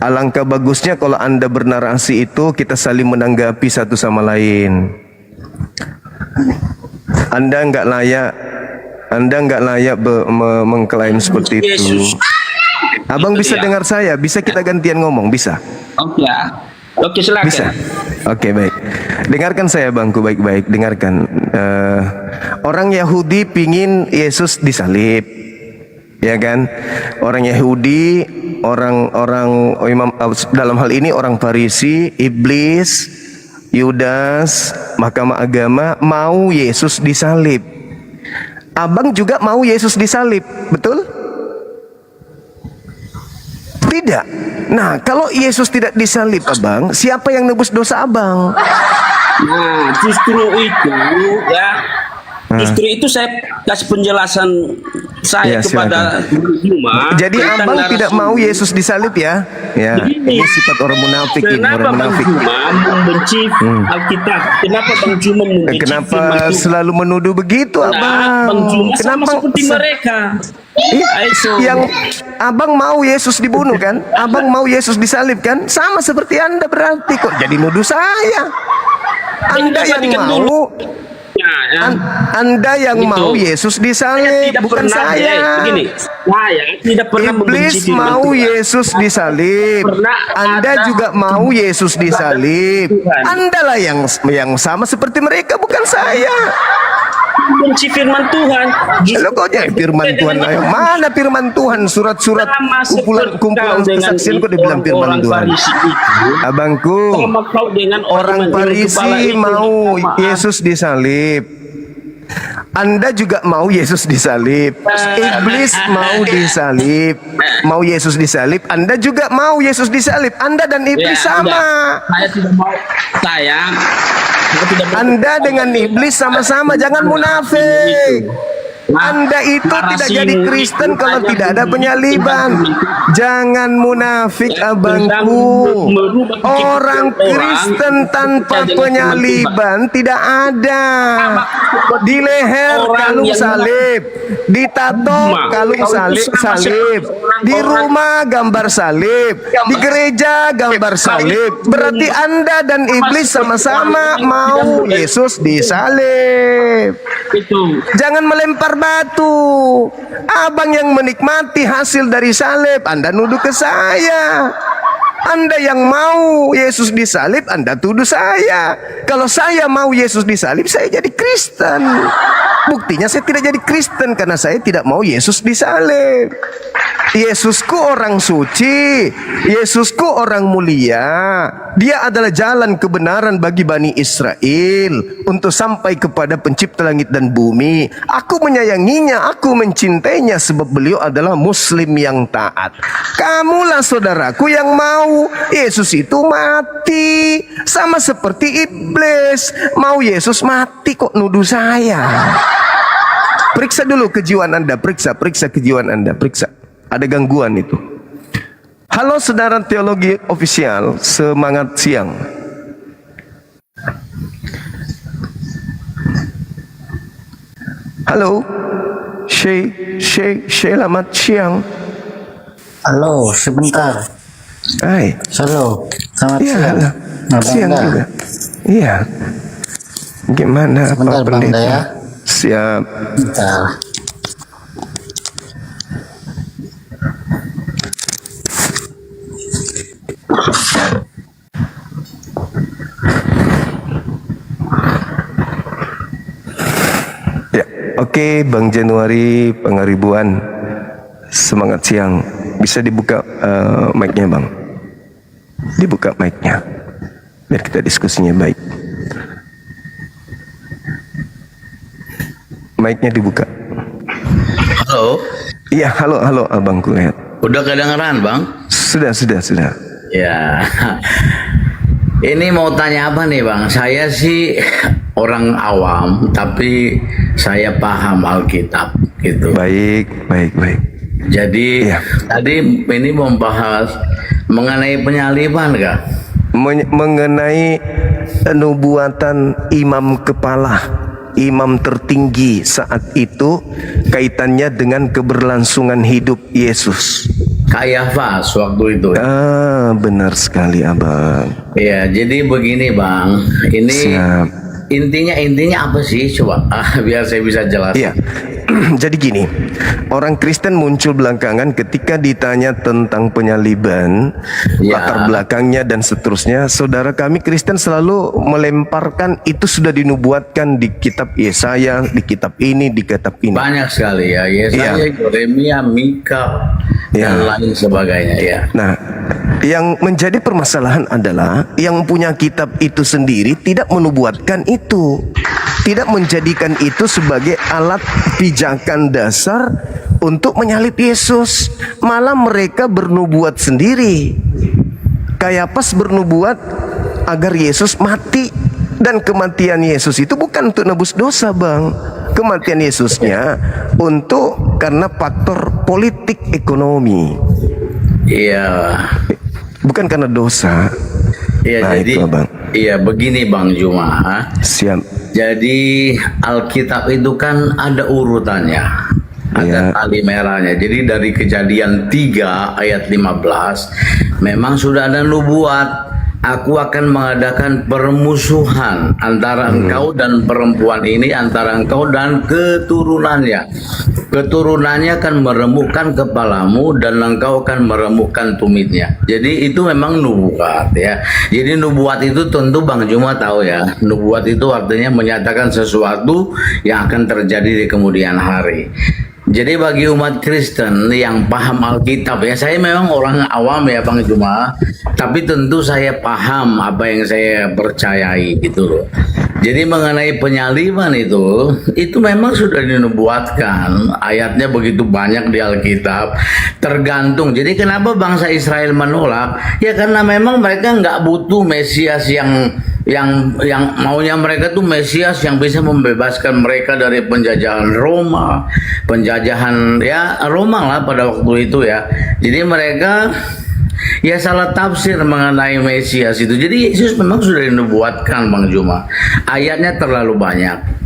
Alangkah bagusnya kalau Anda bernarasi itu kita saling menanggapi satu sama lain. Anda nggak layak mengklaim seperti itu. Abang bisa dengar saya? Bisa kita gantian ngomong? Bisa? Oke, silakan. Bisa. Oke, baik. Dengarkan saya bangku baik-baik. Dengarkan. Orang Yahudi pingin Yesus disalib, ya kan? Orang Yahudi, orang imam dalam hal ini orang Farisi, iblis Yudas, Mahkamah Agama mau Yesus disalib. Abang juga mau Yesus disalib, betul? Tidak. Nah, kalau Yesus tidak disalib, abang, siapa yang nebus dosa abang? Nah, justru itu ya. Justru itu saya kasih penjelasan saya Ya, kepada Juma. Jadi tentang abang narasi. tidak mau Yesus disalib ya? Ya, Begini, ini sifat orang munafik ini, Kenapa orang Bang munafik. Juma membenci Alkitab? Kenapa Bang Juma membenci firman Kenapa Tuhan? selalu menuduh begitu, Nah, abang? Bang Juma sama Kenapa seperti mereka. Itu. yang abang mau Yesus dibunuh kan? Abang mau Yesus disalib kan? Sama seperti Anda berarti kok jadi nuduh saya. Anda yang perhatikan mau dulu. Ya. Anda yang Gitu. mau Yesus Saya disalib, tidak bukan pernah, saya. Begini, saya tidak pernah Iblis membenci firman mau Tuhan. Yesus disalib. Pernah Anda ada juga mau Yesus disalib. Tuhan. Anda lah yang sama seperti mereka, bukan saya. Benci firman Tuhan. Lo kok jadi firman Tuhan? Ayo, mana firman Tuhan? Surat-surat Sama seperti kumpulan kau dengan kesaksian kok dibilang firman orang Tuhan. Farisi itu. Abangku, Sama kau dengan orang yang kepala Farisi itu, mau minta maaf. Yesus disalib. Anda juga mau Yesus disalib. Iblis mau disalib. Mau Yesus disalib. Anda juga mau Yesus disalib. Anda dan iblis sama. enggak. Saya tidak mau. Saya tidak mau. Anda dengan iblis sama-sama. Jangan munafik. Anda itu tidak jadi Kristen kalau tidak ada penyaliban. Jangan munafik, abangku. Orang Kristen tanpa penyaliban tidak ada. Di leher kalung salib, di tato kalung salib, di rumah gambar salib, di gereja gambar salib. Berarti Anda dan iblis sama-sama mau Yesus disalib. Itu. Jangan melempar batu. Abang yang menikmati hasil dari salib, Anda nuduh ke saya. Anda yang mau Yesus disalib, Anda tuduh saya. Kalau saya mau Yesus disalib, saya jadi Kristen. Buktinya saya tidak jadi Kristen karena saya tidak mau Yesus disalib. Yesusku orang suci, Yesusku orang mulia. Dia adalah jalan kebenaran bagi Bani Israel untuk sampai kepada pencipta langit dan bumi. Aku menyayanginya, aku mencintainya sebab beliau adalah muslim yang taat. Kamulah saudaraku yang mau Yesus itu mati. Sama seperti iblis, mau Yesus mati kok nuduh saya. Periksa dulu kejiwaan Anda, periksa kejiwaan Anda, periksa. Ada gangguan itu. Halo saudara teologi ofisial, semangat siang. Halo, selamat siang. Halo, sebentar. Hai. Halo, selamat Iya, siang. halo. Nah, Siang Bang, juga. Iya. Gimana Sebentar, Pak Bang, Pendeta? ya. Siap. Bentar. Ya, oke, Bang Januari Pangaribuan. Semangat siang. Bisa dibuka mic-nya, Bang? Dibuka mic-nya. Biar kita diskusinya baik. Mic-nya dibuka. Halo, Iya, halo Abangku lihat. udah kedengeran bang? Sudah. Ya, ini mau tanya apa nih bang? Saya sih orang awam, tapi saya paham Alkitab gitu. Baik. Jadi Iya. tadi ini membahas mengenai penyaliban kah? Mengenai nubuatan imam kepala, imam tertinggi saat itu, kaitannya dengan keberlangsungan hidup Yesus. Kayafas waktu itu. Benar sekali abang. Ya, jadi begini bang, ini Siap. intinya apa sih? Coba biar saya bisa jelasin. Iya. Jadi gini, orang Kristen muncul belakangan ketika ditanya tentang penyaliban, Ya. latar belakangnya dan seterusnya. Saudara kami Kristen selalu melemparkan itu sudah dinubuatkan di kitab Yesaya, di kitab ini, di kitab ini. Banyak sekali ya, Yesaya, Iya. Yeremia, Mika, Iya. dan lain sebagainya ya. Nah, Yang menjadi permasalahan adalah yang punya kitab itu sendiri tidak menubuatkan itu, tidak menjadikan itu sebagai alat pijakan dasar untuk menyalib Yesus. Malah mereka bernubuat sendiri. Kayapas bernubuat agar Yesus mati, dan kematian Yesus itu bukan untuk nebus dosa, Bang. Kematian Yesusnya untuk karena faktor politik ekonomi. Iya. Bukan karena dosa. Iya, Nah, jadi itu, Bang. iya begini Bang Juma. Siap. Jadi Alkitab itu kan ada urutannya. Ada Iya. tali merahnya. Jadi dari Kejadian 3 ayat 15 memang sudah ada nubuat. Aku akan mengadakan permusuhan antara engkau dan perempuan ini, antara engkau dan keturunannya. Keturunannya akan meremukkan kepalamu dan engkau akan meremukkan tumitnya. Jadi itu memang nubuat ya. Jadi nubuat itu tentu Bang Juma tahu ya. Nubuat itu artinya menyatakan sesuatu yang akan terjadi di kemudian hari. Jadi bagi umat Kristen yang paham Alkitab ya, saya memang orang awam ya Bang Juma, tapi tentu saya paham apa yang saya percayai gitu loh. Jadi mengenai penyaliban itu memang sudah dinubuatkan, ayatnya begitu banyak di Alkitab. Tergantung. Jadi kenapa bangsa Israel menolak? Ya karena memang mereka nggak butuh Mesias yang maunya mereka tuh Mesias yang bisa membebaskan mereka dari penjajahan Roma, penjajahan ya Roma lah pada waktu itu ya. Jadi mereka ya salah tafsir mengenai Mesias itu. Jadi Yesus memang sudah dinubuatkan Bang Juma. Ayatnya terlalu banyak.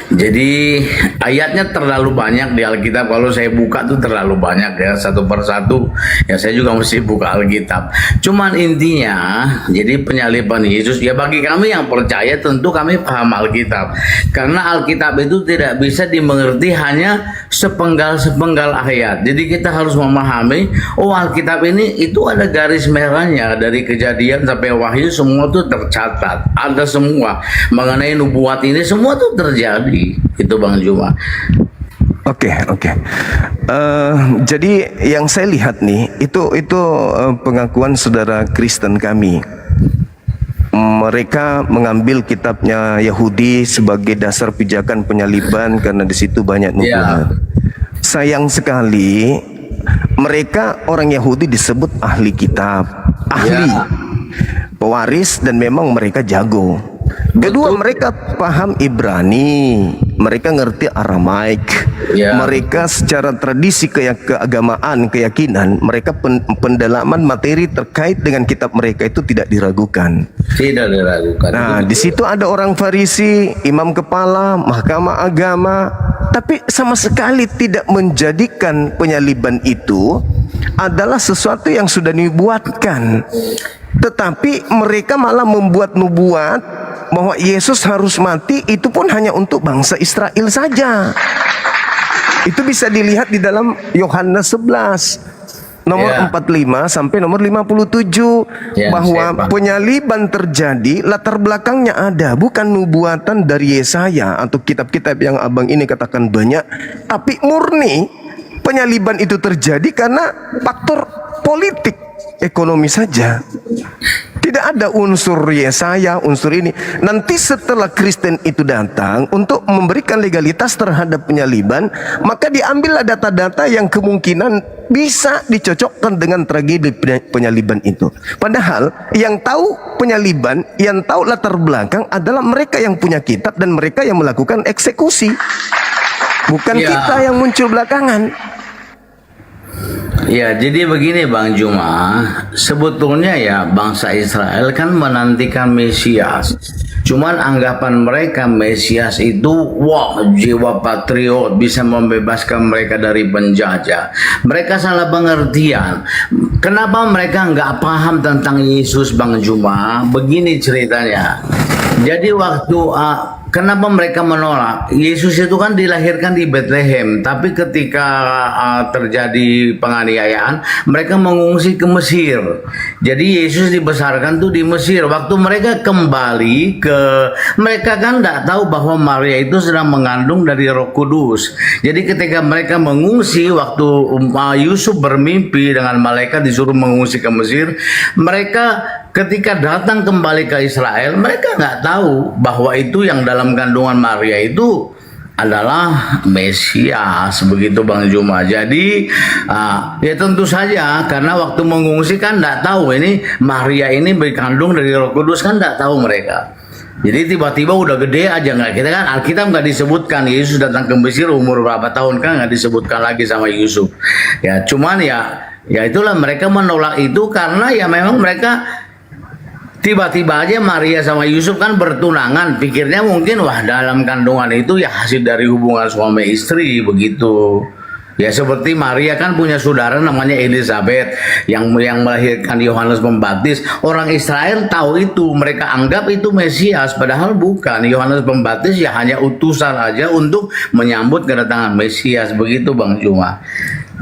Jadi ayatnya terlalu banyak di Alkitab. Kalau saya buka tuh terlalu banyak ya, satu persatu. Ya saya juga mesti buka Alkitab. Cuman intinya, jadi penyaliban Yesus ya bagi kami yang percaya tentu kami paham Alkitab. Karena Alkitab itu tidak bisa dimengerti hanya sepenggal-sepenggal ayat. Jadi kita harus memahami, oh Alkitab ini itu ada garis merahnya dari Kejadian sampai Wahyu, semua tuh tercatat. Ada semua mengenai nubuat ini, semua tuh terjadi. Itu Bang Juma. Oke. Jadi yang saya lihat nih itu pengakuan saudara Kristen kami. Mereka mengambil kitabnya Yahudi sebagai dasar pijakan penyaliban karena di situ banyak nubuat. Sayang sekali mereka orang Yahudi disebut ahli kitab, ahli, pewaris, dan memang mereka jago. Kedua, mereka paham Ibrani, mereka ngerti Aramaik, mereka secara tradisi keagamaan, keyakinan, mereka pendalaman materi terkait dengan kitab mereka itu tidak diragukan. Tidak diragukan. Nah, di situ ada orang Farisi, imam kepala, mahkamah agama, tapi sama sekali tidak menjadikan penyaliban itu adalah sesuatu yang sudah dibuatkan. Tetapi mereka malah membuat nubuat bahwa Yesus harus mati, itu pun hanya untuk bangsa Israel saja. Itu bisa dilihat di dalam Yohanes 11 nomor 45 sampai nomor 57 bahwa penyaliban terjadi, latar belakangnya ada, bukan nubuatan dari Yesaya atau kitab-kitab yang abang ini katakan banyak, tapi murni penyaliban itu terjadi karena faktor politik ekonomi saja. Tidak ada unsur Yesaya, unsur ini. Nanti setelah Kristen itu datang untuk memberikan legalitas terhadap penyaliban, maka diambillah data-data yang kemungkinan bisa dicocokkan dengan tragedi penyaliban itu. Padahal yang tahu penyaliban, yang tahu latar belakang adalah mereka yang punya kitab dan mereka yang melakukan eksekusi. Bukan kita yang muncul belakangan. Ya, jadi begini Bang Juma, sebetulnya ya bangsa Israel kan menantikan Mesias. Cuman anggapan mereka Mesias itu wah jiwa patriot, bisa membebaskan mereka dari penjajah. Mereka salah pengertian. Kenapa mereka nggak paham tentang Yesus Bang Juma? Begini ceritanya. Jadi waktu kenapa mereka menolak? Yesus itu kan dilahirkan di Bethlehem, tapi ketika terjadi penganiayaan, mereka mengungsi ke Mesir. Jadi Yesus dibesarkan tuh di Mesir. Waktu mereka kembali mereka kan tidak tahu bahwa Maria itu sedang mengandung dari Roh Kudus. Jadi ketika mereka mengungsi, waktu Yusuf bermimpi dengan malaikat disuruh mengungsi ke Mesir, mereka ketika datang kembali ke Israel, mereka nggak tahu bahwa itu yang dalam kandungan Maria itu adalah Mesias, begitu Bang Juma. Jadi ya tentu saja karena waktu mengungsi kan nggak tahu ini Maria ini berkandung dari Roh Kudus, kan nggak tahu mereka. Jadi tiba-tiba udah gede aja, nggak, kita kan Alkitab nggak disebutkan Yesus datang ke Mesir umur berapa tahun, kan nggak disebutkan lagi sama Yusuf. Ya cuman ya itulah mereka menolak itu karena ya memang mereka tiba-tiba aja Maria sama Yusuf kan bertunangan, pikirnya mungkin wah dalam kandungan itu ya hasil dari hubungan suami istri begitu. Ya seperti Maria kan punya saudara namanya Elizabeth yang melahirkan Yohanes Pembaptis. Orang Israel tahu itu, mereka anggap itu Mesias, padahal bukan. Yohanes Pembaptis ya hanya utusan aja untuk menyambut kedatangan Mesias, begitu Bang Juma.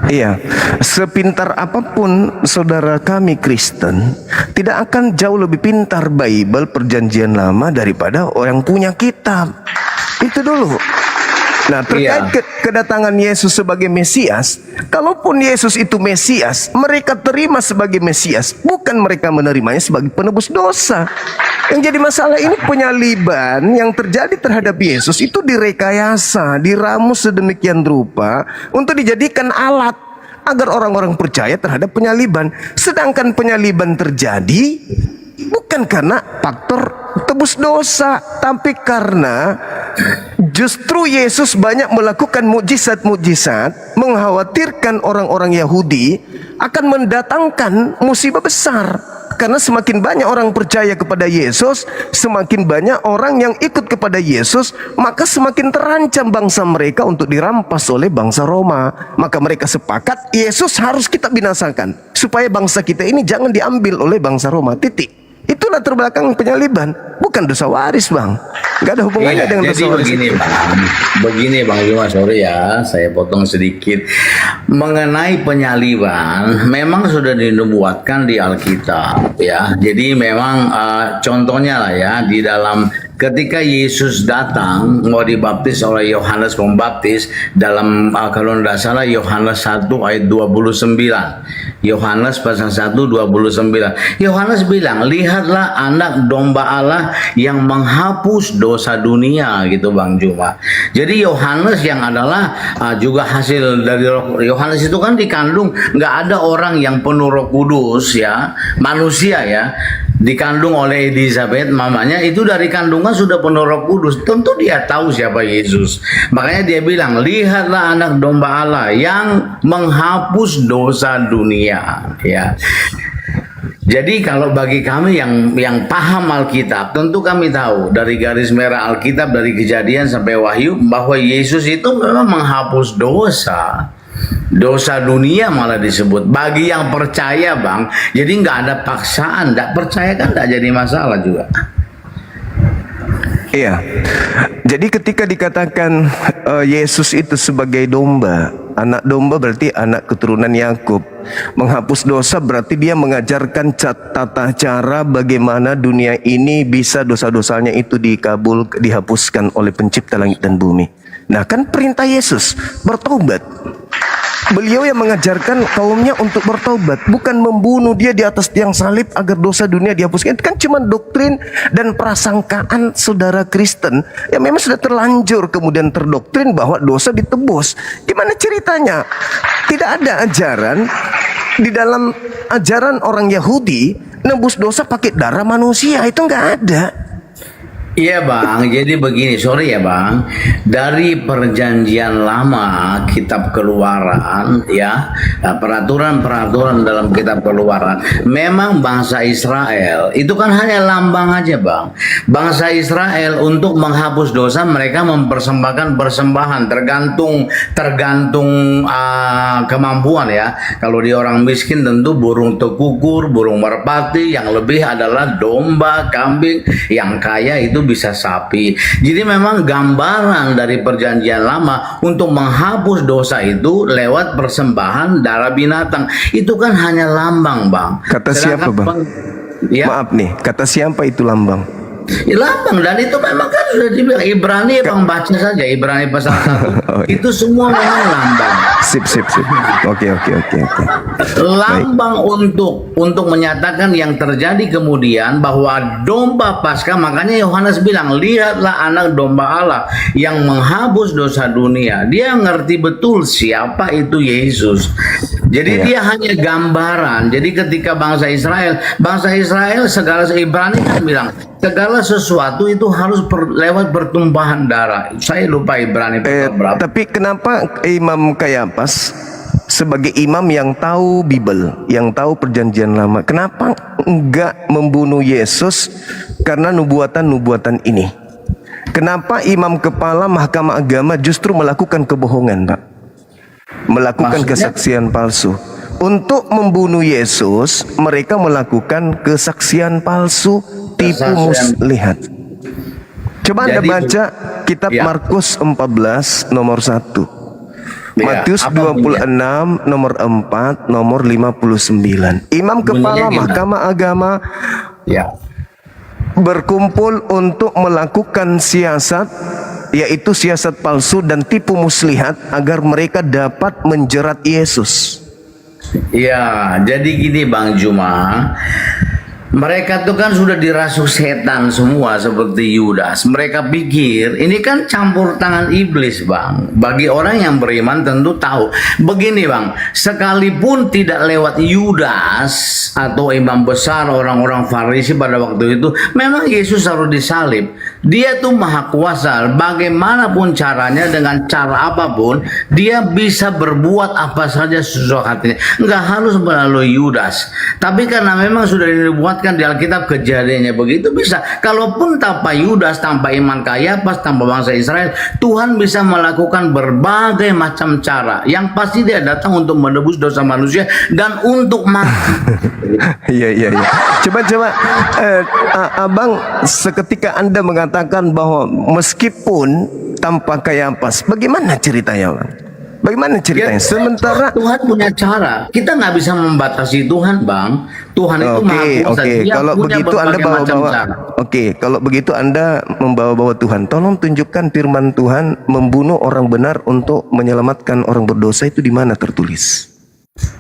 Iya, sepintar apapun saudara kami Kristen, tidak akan jauh lebih pintar Bible Perjanjian Lama daripada orang punya kitab. Itu dulu. Nah, terkait kedatangan Yesus sebagai Mesias, kalaupun Yesus itu Mesias, mereka terima sebagai Mesias, bukan mereka menerimanya sebagai penebus dosa. Yang jadi masalah ini penyaliban yang terjadi terhadap Yesus itu direkayasa, diramus sedemikian rupa untuk dijadikan alat agar orang-orang percaya terhadap penyaliban. Sedangkan penyaliban terjadi bukan karena faktor tebus dosa, tapi karena justru Yesus banyak melakukan mukjizat-mukjizat, mengkhawatirkan orang-orang Yahudi akan mendatangkan musibah besar. Karena semakin banyak orang percaya kepada Yesus, semakin banyak orang yang ikut kepada Yesus, maka semakin terancam bangsa mereka untuk dirampas oleh bangsa Roma. Maka mereka sepakat Yesus harus kita binasakan supaya bangsa kita ini jangan diambil oleh bangsa Roma. Titik. Itulah terbelakang penyaliban, bukan dosa waris, Bang. Gak ada hubungannya dengan dosa waris. Begini Bang Juma, sorry ya, saya potong sedikit. Mengenai penyaliban, memang sudah dinubuatkan di Alkitab, ya. Jadi memang contohnya lah ya, di dalam ketika Yesus datang mau dibaptis oleh Yohanes Pembaptis, dalam kalau tidak salah Yohanes 1 ayat 29. Yohanes pasal 1 29. Yohanes bilang, lihatlah anak domba Allah yang menghapus dosa dunia, gitu Bang Juma. Jadi Yohanes yang adalah juga hasil dari Yohanes itu kan dikandung, nggak ada orang yang penuh Roh Kudus ya, manusia ya, dikandung oleh Elizabeth mamanya itu dari kandungan sudah penuh Roh Kudus. Tentu dia tahu siapa Yesus. Makanya dia bilang, lihatlah anak domba Allah yang menghapus dosa dunia, ya. Jadi kalau bagi kami yang paham Alkitab, tentu kami tahu dari garis merah Alkitab dari Kejadian sampai Wahyu bahwa Yesus itu memang menghapus dosa. Dosa dunia malah disebut. Bagi yang percaya Bang, jadi nggak ada paksaan. Nggak percaya kan nggak jadi masalah juga. Iya. Jadi ketika dikatakan Yesus itu sebagai domba, anak domba berarti anak keturunan Yakub. Menghapus dosa berarti dia mengajarkan tata cara bagaimana dunia ini bisa dosa-dosanya itu dihapuskan oleh pencipta langit dan bumi. Nah kan perintah Yesus bertobat. Beliau yang mengajarkan kaumnya untuk bertobat, bukan membunuh dia di atas tiang salib agar dosa dunia dihapuskan. Itu kan cuma doktrin dan prasangkaan saudara Kristen yang memang sudah terlanjur kemudian terdoktrin bahwa dosa ditebus. Gimana ceritanya? Tidak ada ajaran di dalam ajaran orang Yahudi nebus dosa pakai darah manusia, itu nggak ada. Iya Bang, jadi begini, sorry ya Bang, dari perjanjian lama kitab keluaran ya, peraturan-peraturan dalam kitab keluaran, memang bangsa Israel itu kan hanya lambang aja Bang. Bangsa Israel untuk menghapus dosa mereka mempersembahkan persembahan tergantung kemampuan ya. Kalau dia orang miskin tentu burung tekukur, burung merpati, yang lebih adalah domba, kambing, yang kaya itu bisa sapi. Jadi memang gambaran dari perjanjian lama untuk menghapus dosa itu lewat persembahan darah binatang. Itu kan hanya lambang, Bang. Kata siapa, Bang? Ya, Maaf nih, kata siapa itu lambang? lambang, dan itu memang kan sudah dibilang Ibrani, Bang, baca saja Ibrani pasal 1. Oh, iya. Itu semua memang lambang. Sip. Oke. Lambang untuk menyatakan yang terjadi kemudian bahwa domba Paskah. Makanya Yohanes bilang, lihatlah anak domba Allah yang menghapus dosa dunia. Dia ngerti betul siapa itu Yesus. Jadi dia hanya gambaran. Jadi ketika bangsa Israel segala Ibrani kan bilang segala sesuatu itu harus lewat pertumpahan darah. Saya lupa Ibrani berapa. Tapi kenapa Imam Kayafas sebagai imam yang tahu Bible, yang tahu perjanjian lama, kenapa enggak membunuh Yesus karena nubuatan-nubuatan ini? Kenapa imam kepala Mahkamah Agama justru melakukan kebohongan, Pak? Melakukan kesaksian palsu. Untuk membunuh Yesus, mereka melakukan kesaksian palsu, tipu muslihat. Coba Anda baca kitab Markus 14 nomor 1. Matius 26 nomor 4, nomor 59. Imam kepala Mahkamah Agama berkumpul untuk melakukan siasat, yaitu siasat palsu dan tipu muslihat agar mereka dapat menjerat Yesus. Ya, jadi gini Bang Juma, mereka tuh kan sudah dirasuk setan semua seperti Yudas. Mereka pikir ini kan campur tangan iblis, Bang. Bagi orang yang beriman tentu tahu. Begini Bang, sekalipun tidak lewat Yudas atau imam besar orang-orang Farisi pada waktu itu, memang Yesus harus disalib. Dia tuh maha kuasa. Bagaimanapun caranya, dengan cara apapun, dia bisa berbuat apa saja sesuai hatinya. Nggak harus melalui Yudas. Tapi karena memang sudah dibuatkan di Alkitab kejadiannya begitu, bisa. Kalaupun tanpa Yudas, tanpa iman Kayafas, tanpa bangsa Israel, Tuhan bisa melakukan berbagai macam cara. Yang pasti dia datang untuk menebus dosa manusia dan untuk mati. Iya. Coba Abang, seketika Anda mengatakan bahwa meskipun tanpa Kayafas, bagaimana ceritanya, Bang? Bagaimana ceritanya? Sementara Tuhan punya cara. Kita nggak bisa membatasi Tuhan, Bang. Tuhan itu maha kuasa. Dia kalau punya begitu Anda berbagai macam bawa-bawa. cara. Kalau begitu Anda membawa-bawa Tuhan. Tolong tunjukkan firman Tuhan membunuh orang benar untuk menyelamatkan orang berdosa itu di mana tertulis?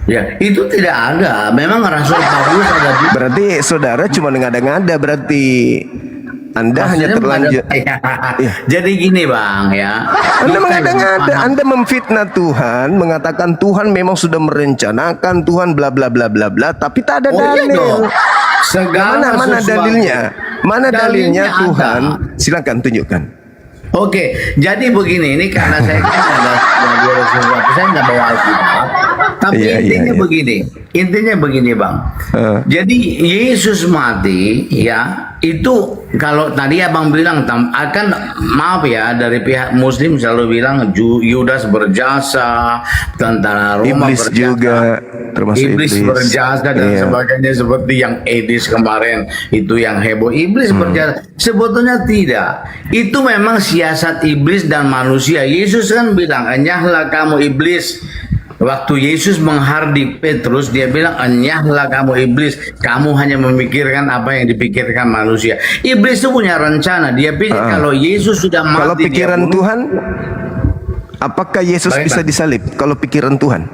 Ya, itu tidak ada. Memang Rasul Paulus ada juga. Berarti saudara cuma ngada-ngada, berarti Anda hanya terlanjur. Jadi gini Bang ya. Anda mengada-ngada, Anda memfitnah Tuhan, mengatakan Tuhan memang sudah merencanakan, Tuhan bla bla bla bla bla, tapi tak ada dalil. Mana dalilnya? Mana dalilnya Tuhan? Silakan tunjukkan. Oke, jadi begini, ini karena saya kan ada sesuatu, saya nggak bawa Alkitab. Tapi intinya begini Bang. Jadi Yesus mati ya, itu kalau tadi Abang bilang akan, maaf ya, dari pihak Muslim selalu bilang Yudas berjasa, tentara Roma iblis berjasa, juga termasuk iblis berjasa dan sebagainya, seperti yang Edis kemarin itu yang heboh, iblis berjasa. Sebetulnya tidak, itu memang siasat iblis dan manusia. Yesus kan bilang, enyahlah kamu iblis. Waktu Yesus menghardik Petrus, dia bilang, enyahlah kamu iblis, kamu hanya memikirkan apa yang dipikirkan manusia. Iblis itu punya rencana. Dia pikir kalau Yesus sudah mati, kalau pikiran Tuhan, apakah Yesus bisa disalib? Kalau pikiran Tuhan,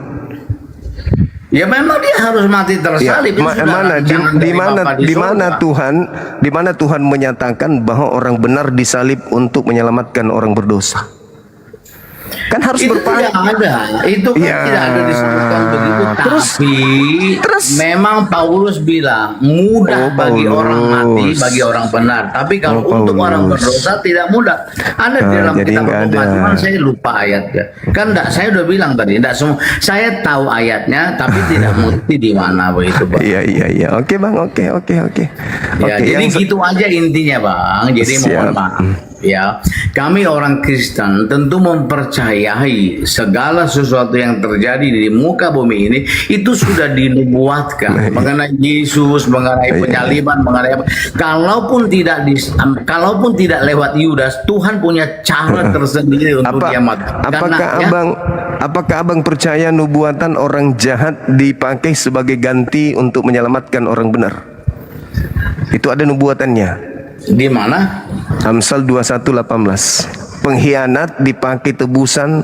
ya memang dia harus mati tersalib. Di mana Tuhan menyatakan bahwa orang benar disalib untuk menyelamatkan orang berdosa? Kan harus tidak ada. Itu kan tidak ada disebutkan begitu. Terus memang Paulus bilang mudah bagi orang mati, bagi orang benar. Tapi kalau untuk orang berdosa tidak mudah. Ada di dalam kitab Roma, saya lupa ayatnya. Kan enggak, saya udah bilang tadi, enggak semua. Saya tahu ayatnya, tapi tidak mengerti di mana begitu, Bang. Iya. Oke, Bang. Oke. Ya, jadi gitu aja intinya, Bang. Jadi mohon maaf. Ya, kami orang Kristen tentu mempercayai mempercayai segala sesuatu yang terjadi di muka bumi ini itu sudah dinubuatkan mengenai Yesus, mengenai penyaliban, mengenai apa. Kalaupun tidak lewat Yudas, Tuhan punya cara tersendiri untuk dia mati. Apakah abang percaya nubuatan orang jahat dipakai sebagai ganti untuk menyelamatkan orang benar? Itu ada nubuatannya. Di mana? Amsal 21:18. Pengkhianat dipakai tebusan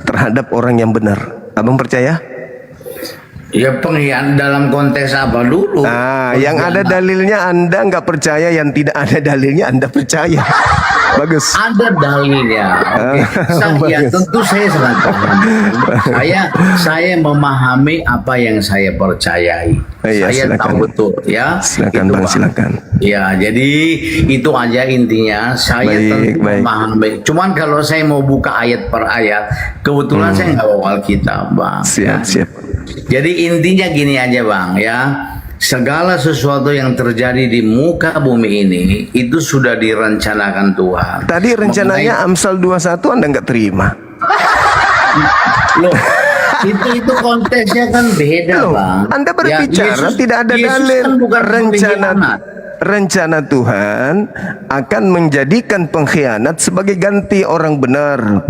terhadap orang yang benar. Abang percaya? Ya pengkhianat dalam konteks apa dulu? Yang ada dalilnya Anda nggak percaya, yang tidak ada dalilnya Anda percaya. Bagus. Ada dalilnya. Tentu saya sangat paham. Saya memahami apa yang saya percayai. Saya silakan. tahu betul ya. Silakan itu, Bang, silakan. Ya, jadi itu aja intinya. Saya tentu memahami. Cuman kalau saya mau buka ayat per ayat, kebetulan saya nggak bawa Alkitab, Bang. Siap. Jadi intinya gini aja, Bang, ya. Segala sesuatu yang terjadi di muka bumi ini itu sudah direncanakan Tuhan. Tadi rencananya Amsal 21 Anda nggak terima. Loh, itu konteksnya kan beda, Bang. Anda berbicara tidak ada Yesus dalil. kan bukan pengkhianat. Rencana Tuhan akan menjadikan pengkhianat sebagai ganti orang benar,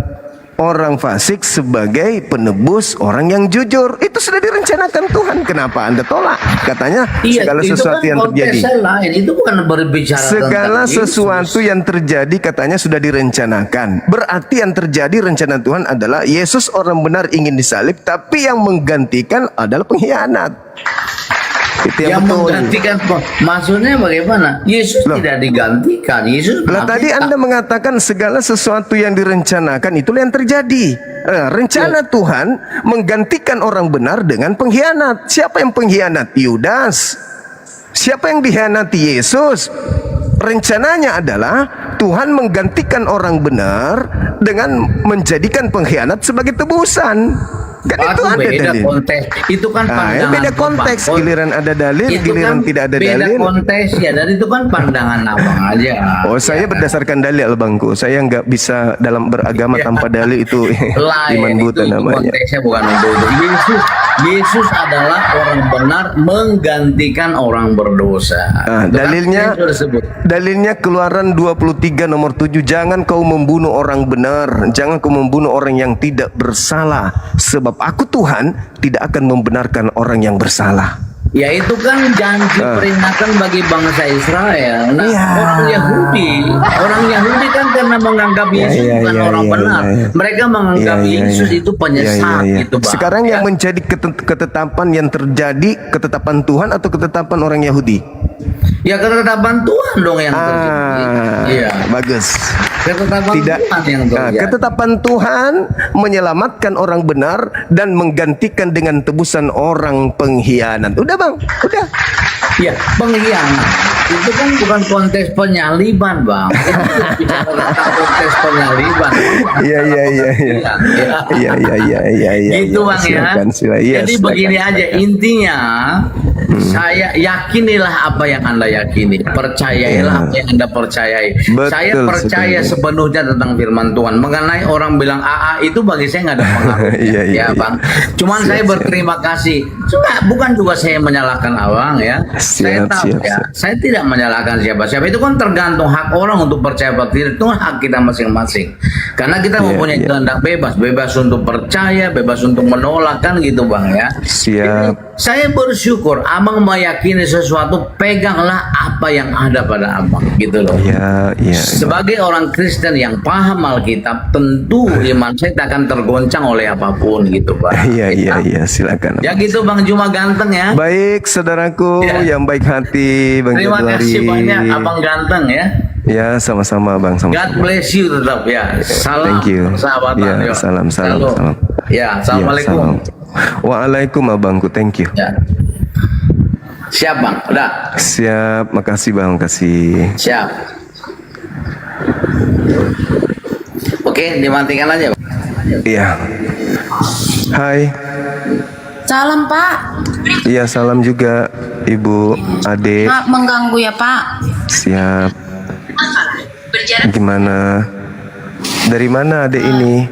orang fasik sebagai penebus orang yang jujur. Itu sudah direncanakan Tuhan. Kenapa Anda tolak? Katanya segala sesuatu kan yang terjadi. Lain. Itu bukan berbicara Segala tentang sesuatu Yesus. yang terjadi katanya sudah direncanakan. Berarti yang terjadi rencana Tuhan adalah Yesus orang benar ingin disalib, tapi yang menggantikan adalah pengkhianat. Itu yang betul. Menggantikan, maksudnya bagaimana? Yesus tidak digantikan. Yesus. Tadi Anda mengatakan segala sesuatu yang direncanakan itulah yang terjadi. Rencana Tuhan menggantikan orang benar dengan pengkhianat. Siapa yang pengkhianat? Yudas. Siapa yang dikhianati? Yesus. Rencananya adalah Tuhan menggantikan orang benar dengan menjadikan pengkhianat sebagai tebusan. Kan itu ada beda dalil. Konteks. Itu kan pandangan. Beda konteks. Giliran ada dalil, giliran kan tidak ada beda dalil. Konteks ya, dan itu kan pandangan abang aja. Saya berdasarkan dalil, Bangku. Saya nggak bisa dalam beragama tanpa dalil, itu iman buta namanya. Konteksnya bukan untuk itu. Yesus adalah orang benar menggantikan orang berdosa. Dalilnya Keluaran 23 nomor 7. Jangan kau membunuh orang benar, jangan kau membunuh orang yang tidak bersalah, sebab aku Tuhan tidak akan membenarkan orang yang bersalah. Ya itu kan janji peringatan bagi bangsa Israel. Nah, orang Yahudi kan karena menganggap Yesus bukan orang benar. Mereka menganggap Yesus itu penyesat gitu, Bang. Sekarang yang menjadi ketetapan yang terjadi, ketetapan Tuhan atau ketetapan orang Yahudi? Ya ketetapan Tuhan dong yang terjadi. Iya. Bagus. Ketetapan Tuhan yang terjadi. Ketetapan Tuhan menyelamatkan orang benar dan menggantikan dengan tebusan orang pengkhianat. Udah, Bang. Udah. Ya, pengkhianat itu kan bukan konteks penyaliban, Bang. Itu bicara tentang konteks penyaliban. Iya. Gitu, Bang, ya. Jadi begini aja intinya. Saya yakinilah apa yang Anda yakini, percayailah apa yang Anda percayai. Saya percaya sepenuhnya tentang firman Tuhan. Mengenai orang bilang AA itu bagi saya nggak ada pengaruhnya, ya Bang. Cuman saya berterima kasih. Bukan juga saya menyalahkan Abang ya. Saya tahu ya. Saya tidak menyalahkan siapa-siapa. Itu kan tergantung hak orang untuk percaya atau tidak. Itu hak kita masing-masing. Karena kita mempunyai kehendak bebas untuk percaya, bebas untuk menolak, kan gitu, Bang ya. Siap. Saya bersyukur Abang meyakini sesuatu, peganglah apa yang ada pada Abang, gitu loh. Sebagai orang Kristen yang paham Alkitab, tentu iman saya tak akan tergoncang oleh apapun, gitu, Pak. Iya, silakan. Ya gitu, Bang Juma ganteng ya. Baik, saudaraku yang baik hati, Bang Terima Januari. kasih banyak, Abang ganteng ya. Ya, sama-sama, Bang. God bless you tetap ya. Salam. Thank you. Sahabatan. Ya, salam. Ya, assalamualaikum. Waalaikum abangku, thank you. Ya. Siap, Bang. Udah. Siap, makasih Bang, makasih. Siap. Oke, dimatikan aja, Bang. Iya. Hai. Salam, Pak. Iya, salam juga Ibu, Ade. Pak, mengganggu ya, Pak. Siap. Gimana? Dari mana Ade ini?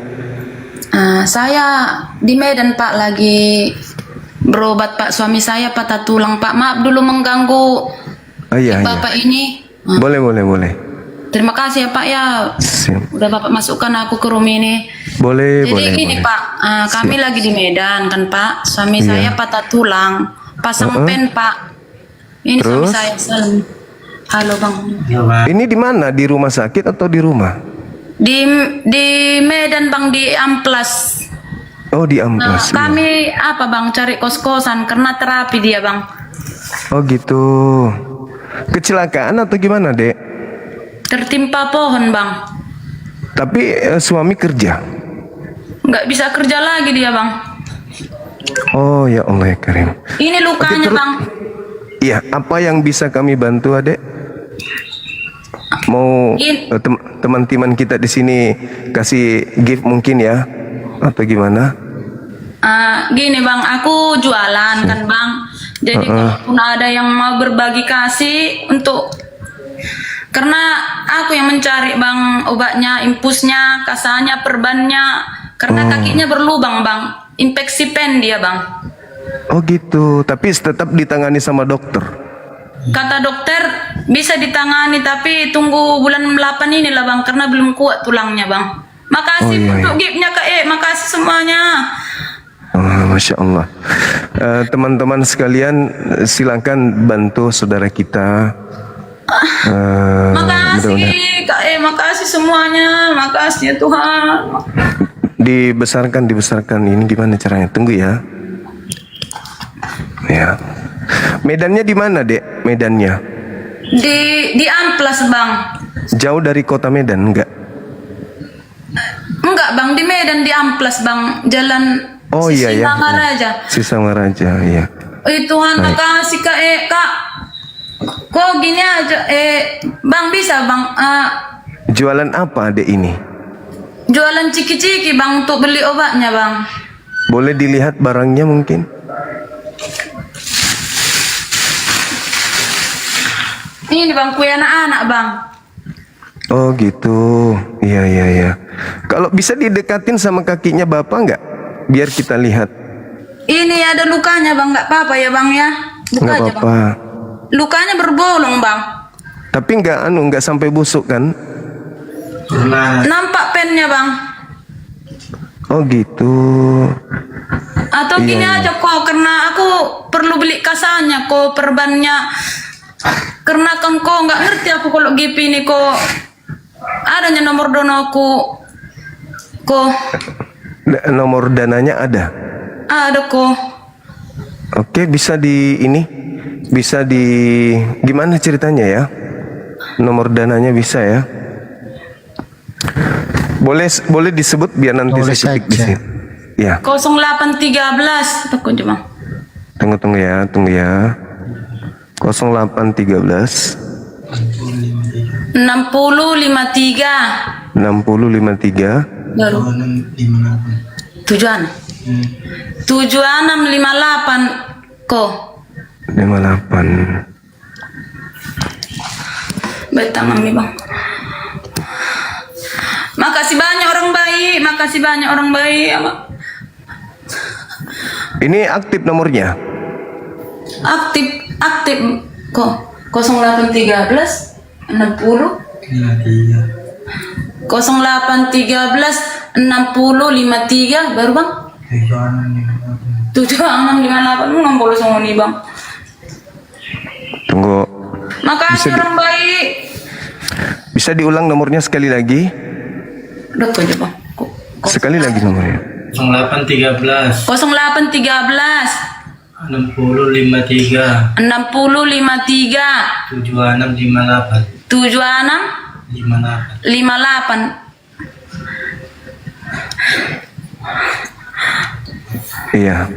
Saya di Medan Pak lagi berobat Pak. Suami saya patah tulang Pak. Maaf dulu mengganggu Oh iya, iya. Bapak ini. Boleh, boleh, boleh. Terima kasih ya Pak ya. Siap. Udah Bapak masukkan aku ke room ini. Boleh, Jadi boleh, gini boleh. Pak, kami lagi di Medan kan Pak. Suami Iya. saya patah tulang, pasang pen Pak. Ini suami Terus? saya salam. Halo Bang. Ini di mana? Di rumah sakit atau di rumah? Di Medan Bang, di Amplas. Oh, di Nah, Amplas. iya. kami apa Bang cari kos-kosan karena terapi dia Bang. Oh gitu. Kecelakaan atau gimana, Dek? Tertimpa pohon Bang. Tapi suami kerja. Nggak bisa kerja lagi dia Bang. Oh ya Allah ya Karim. Ini lukanya Bang. Iya, apa yang bisa kami bantu, Adek? Mau teman-teman kita di sini kasih gift mungkin ya? Atau gimana? Gini Bang, aku jualan kan Bang. Jadi kalaupun ada yang mau berbagi kasih untuk, karena aku yang mencari Bang obatnya, infusnya, kasanya, perbannya, karena kakinya berlubang Bang, infeksi pen dia Bang. Oh gitu, tapi tetap ditangani sama dokter. Kata dokter bisa ditangani tapi tunggu bulan 8 ini lah Bang, karena belum kuat tulangnya Bang. Makasih Oh, iya, untuk giftnya Kak makasih semuanya. Masya Allah. Teman-teman sekalian, silakan bantu saudara kita. Makasih mudah-mudahan Kak makasih semuanya, makasih ya Tuhan. dibesarkan. Ini gimana caranya? Tunggu ya. Ya. Medannya di mana, Dek? Medannya? Di Amplas Bang. Jauh dari kota Medan enggak? Enggak Bang, di Medan di Amplas Bang, jalan Oh iya ya. Sisangaraja. Sisangaraja, iya. Tuhan Baik. makasih Kak. Kok gini aja Bang bisa Bang Jualan apa, Dek ini? jualan ciki-ciki Bang untuk beli obatnya Bang. Boleh dilihat barangnya mungkin? Ini Bang kue anak-anak Bang. Oh gitu. Iya. Kalau bisa didekatin sama kakinya Bapak enggak? Biar kita lihat. Ini ada lukanya Bang, nggak apa-apa ya Bang ya. Buka Enggak aja apa-apa. Bang. Lukanya berbolong Bang. Tapi enggak sampai busuk kan? Nampak pennya Bang. Oh gitu. Atau Iya, gini aja kok, karena aku perlu beli kasanya kok, perbannya. Karena kan kok nggak ngerti aku kalau GP ini kok adanya nomor donoku kok. Nomor dananya ada. Ada kok. Oke, bisa gimana ceritanya ya? Nomor dananya bisa ya? Boleh disebut biar nanti Boleh saya ketik di saja. sini. Ya, 0813 tunggu aja Bang. tunggu ya. 0813 6053 6053 baru 7658 kok. 58. Baik tangan nih Bang. Makasih banyak orang baik. Ini aktif nomornya. Aktif kok 0813 60 0813 6053 baru Bang 7658 lu ngompol semua nih Bang. Tunggu. Makasih orang baik. Bisa diulang nomornya sekali lagi? Udah kok aja Bang. Sekali lagi nomornya. 0813 0813 6053 6053 7658 7658. Iya.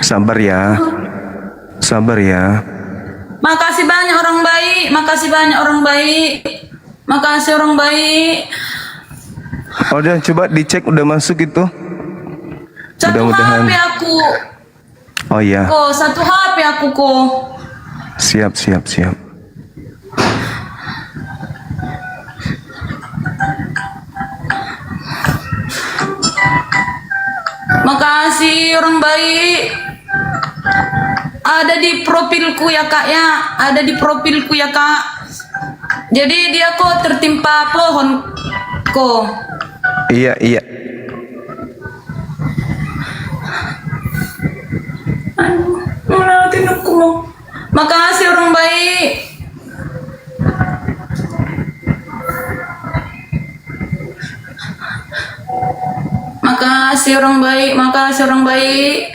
Sabar ya. Makasih banyak orang baik. Oh, udah coba dicek udah masuk itu. Satu Mudah-mudahan. HP aku. Oh iya. Satu HP aku kok. Siap. Makasih orang baik. Ada di profilku ya kak ya. Ada di profilku ya kak. Jadi dia kok tertimpa pohon kok. Iya, iya. Mana tinukku mau. Makasih orang baik. Makasih orang baik, makasih orang baik.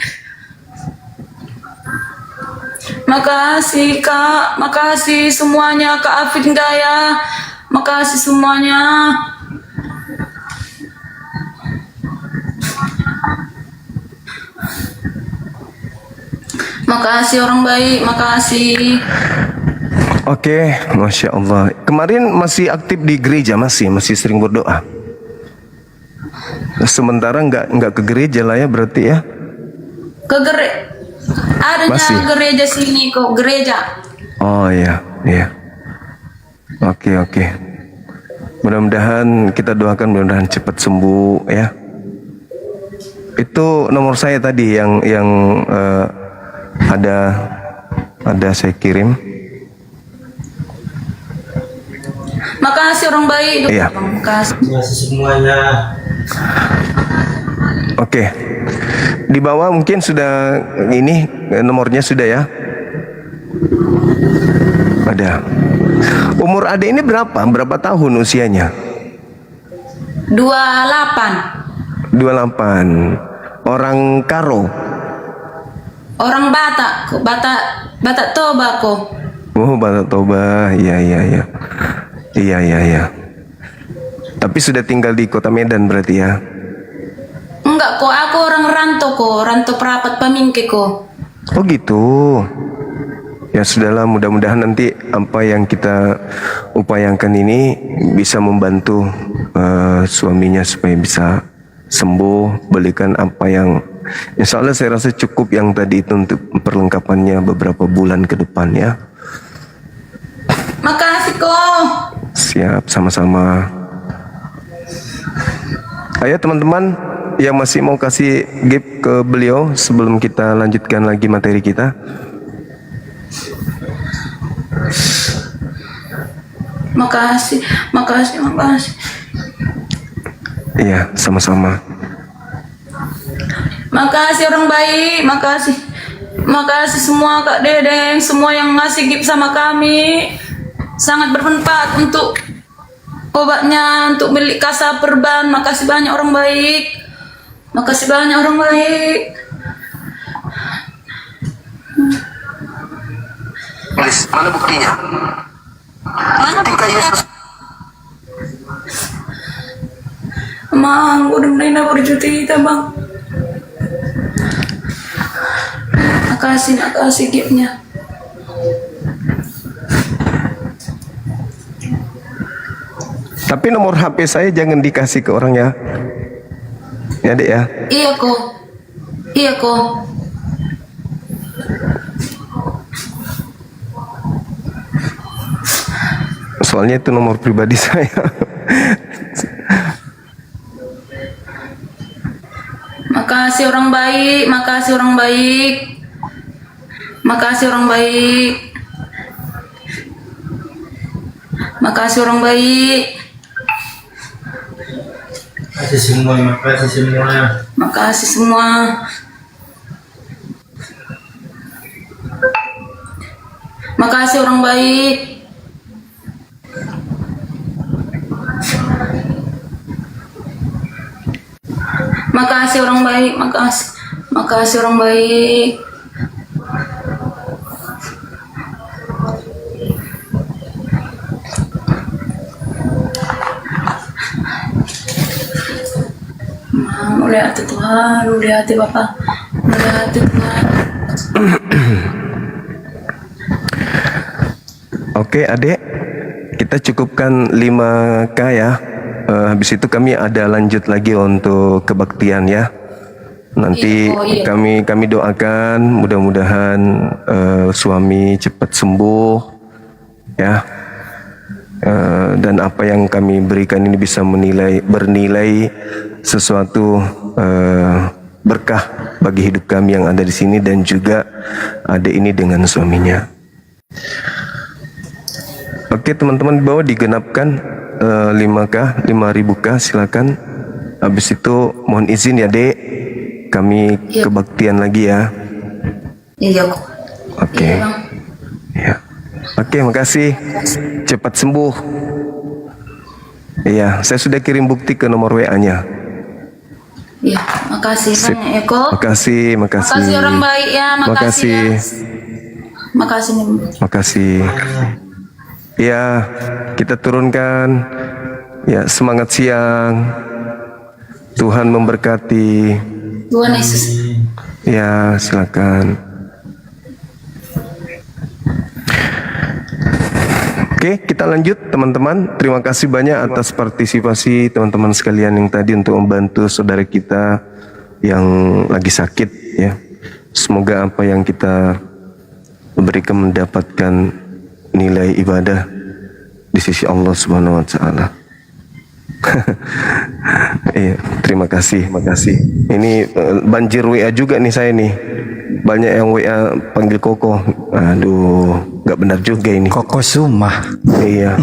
Makasih kak, makasih semuanya Kak Afid Gaya. Makasih semuanya. Makasih orang baik, makasih. Oke, Masya Allah. Kemarin masih aktif di gereja, masih sering berdoa. Sementara nggak ke gereja lah ya berarti ya? Adanya Masih? gereja sini kok, gereja. Oh iya, iya. Oke. Mudah-mudahan kita doakan mudah-mudahan cepat sembuh ya. Itu nomor saya tadi yang ada saya kirim. Makasih orang baik. Iya. Makasih. Masih semuanya. Oke. Di bawah mungkin sudah ini nomornya sudah ya. Ada. Umur adik ini berapa? Berapa tahun usianya? 28. 28. Orang Karo. Orang Batak, Batak Toba kok. Oh, Batak Toba. Iya. Iya. Tapi sudah tinggal di Kota Medan berarti ya? Enggak kok, aku orang rantau kok, rantau perapat Pamingke kok. Oh gitu. Ya sudahlah, mudah-mudahan nanti apa yang kita upayakan ini bisa membantu suaminya supaya bisa sembuh, belikan apa yang insya Allah saya rasa cukup yang tadi itu untuk perlengkapannya beberapa bulan ke depan ya. Makasih kok. Siap, sama-sama. Ayo teman-teman yang masih mau kasih gift ke beliau sebelum kita lanjutkan lagi materi kita. Makasih. Iya, sama-sama. Makasih orang baik, makasih. Makasih semua Kak Dedeng, semua yang ngasih gift sama kami. Sangat bermanfaat untuk obatnya, untuk milik Kasa Perban. Makasih banyak orang baik. Makasih banyak orang baik. Please, mana buktinya? Ketika Yesus Mang, udah mulai berjuta kita bang. Makasih giftnya. Tapi nomor HP saya jangan dikasih ke orang ya. Ya Dek ya. Iya kok. Soalnya itu nomor pribadi saya. Makasih orang baik, makasih orang baik. Makasih orang baik. Makasih orang baik. Makasih semua, makasih semua. Makasih semua. Makasih orang baik. Makasih orang baik, makasih orang baik. Lihat Tuhan, lihat Bapak, lihat Tuhan. Oke Adek, kita cukupkan 5K ya. Habis itu kami ada lanjut lagi untuk kebaktian ya. Nanti Iya. kami doakan mudah-mudahan suami cepat sembuh ya. Dan apa yang kami berikan ini bisa bernilai sesuatu berkah bagi hidup kami yang ada di sini dan juga adik ini dengan suaminya. Oke teman-teman, di bawah digenapkan 5K, 5.000K, silakan. Habis itu mohon izin ya Dek, kami kebaktian lagi ya. Iya kok. Oke. Ya. Oke, makasih. Cepat sembuh. Iya, saya sudah kirim bukti ke nomor WA-nya. Iya, makasih Sip. banyak ya kok. Makasih, makasih. Makasih orang baik ya, makasih. Ya. Makasih nih. Makasih. Ya, kita turunkan. Ya, semangat siang. Tuhan memberkati. Tuhan Yesus. Ya, silakan. Oke, kita lanjut teman-teman. Terima kasih banyak atas partisipasi teman-teman sekalian yang tadi untuk membantu saudara kita yang lagi sakit ya. Semoga apa yang kita berikan mendapatkan nilai ibadah di sisi Allah Subhanahu wa taala. Iya, terima kasih, makasih. Ini banjir WA juga nih saya nih. Banyak yang WA panggil Koko. Aduh, nggak benar juga ini. Koko Sumah. Iya.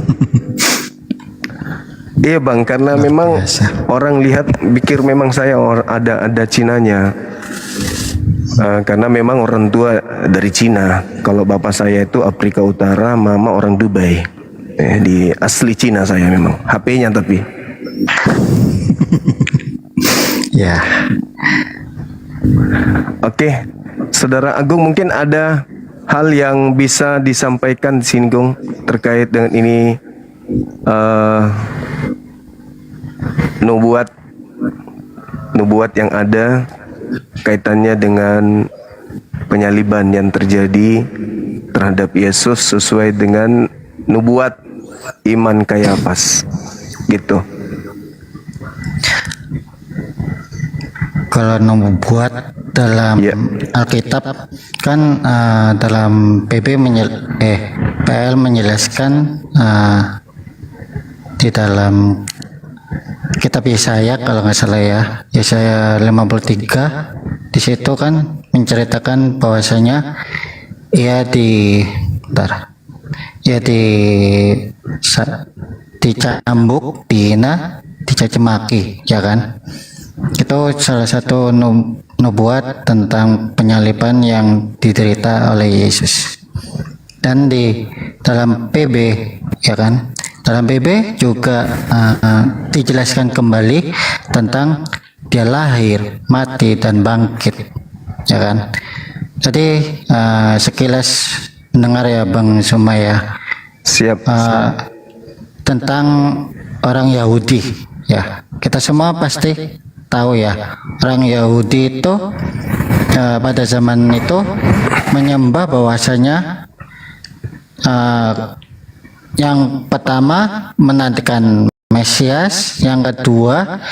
Iya bang, karena memang orang lihat pikir memang saya ada Cinanya. Karena memang orang tua dari Cina. Kalau bapak saya itu Afrika Utara, mama orang Dubai. Di asli Cina saya memang. HP-nya tapi. Ya. Oke, Saudara Agung mungkin ada hal yang bisa disampaikan di sini Gung terkait dengan ini nubuat yang ada kaitannya dengan penyaliban yang terjadi terhadap Yesus sesuai dengan nubuat iman Kayafas gitu. Kalau nubuat dalam Alkitab kan dalam PL menjelaskan di dalam kitab Yesaya kalau nggak salah ya, Yesaya 53 di situ kan menceritakan bahwasanya dicambuk, dihina, dicaci maki, ya kan? Itu salah satu nubuat tentang penyaliban yang diderita oleh Yesus. Dan di dalam PB, ya kan? Dalam PB juga dijelaskan kembali tentang dia lahir, mati dan bangkit, ya kan? Jadi sekilas mendengar ya Bang Sumaya. Siap. Tentang orang Yahudi, ya. Kita semua pasti tahu ya, orang Yahudi itu pada zaman itu menyembah bahwasanya yang pertama menantikan Mesias, yang kedua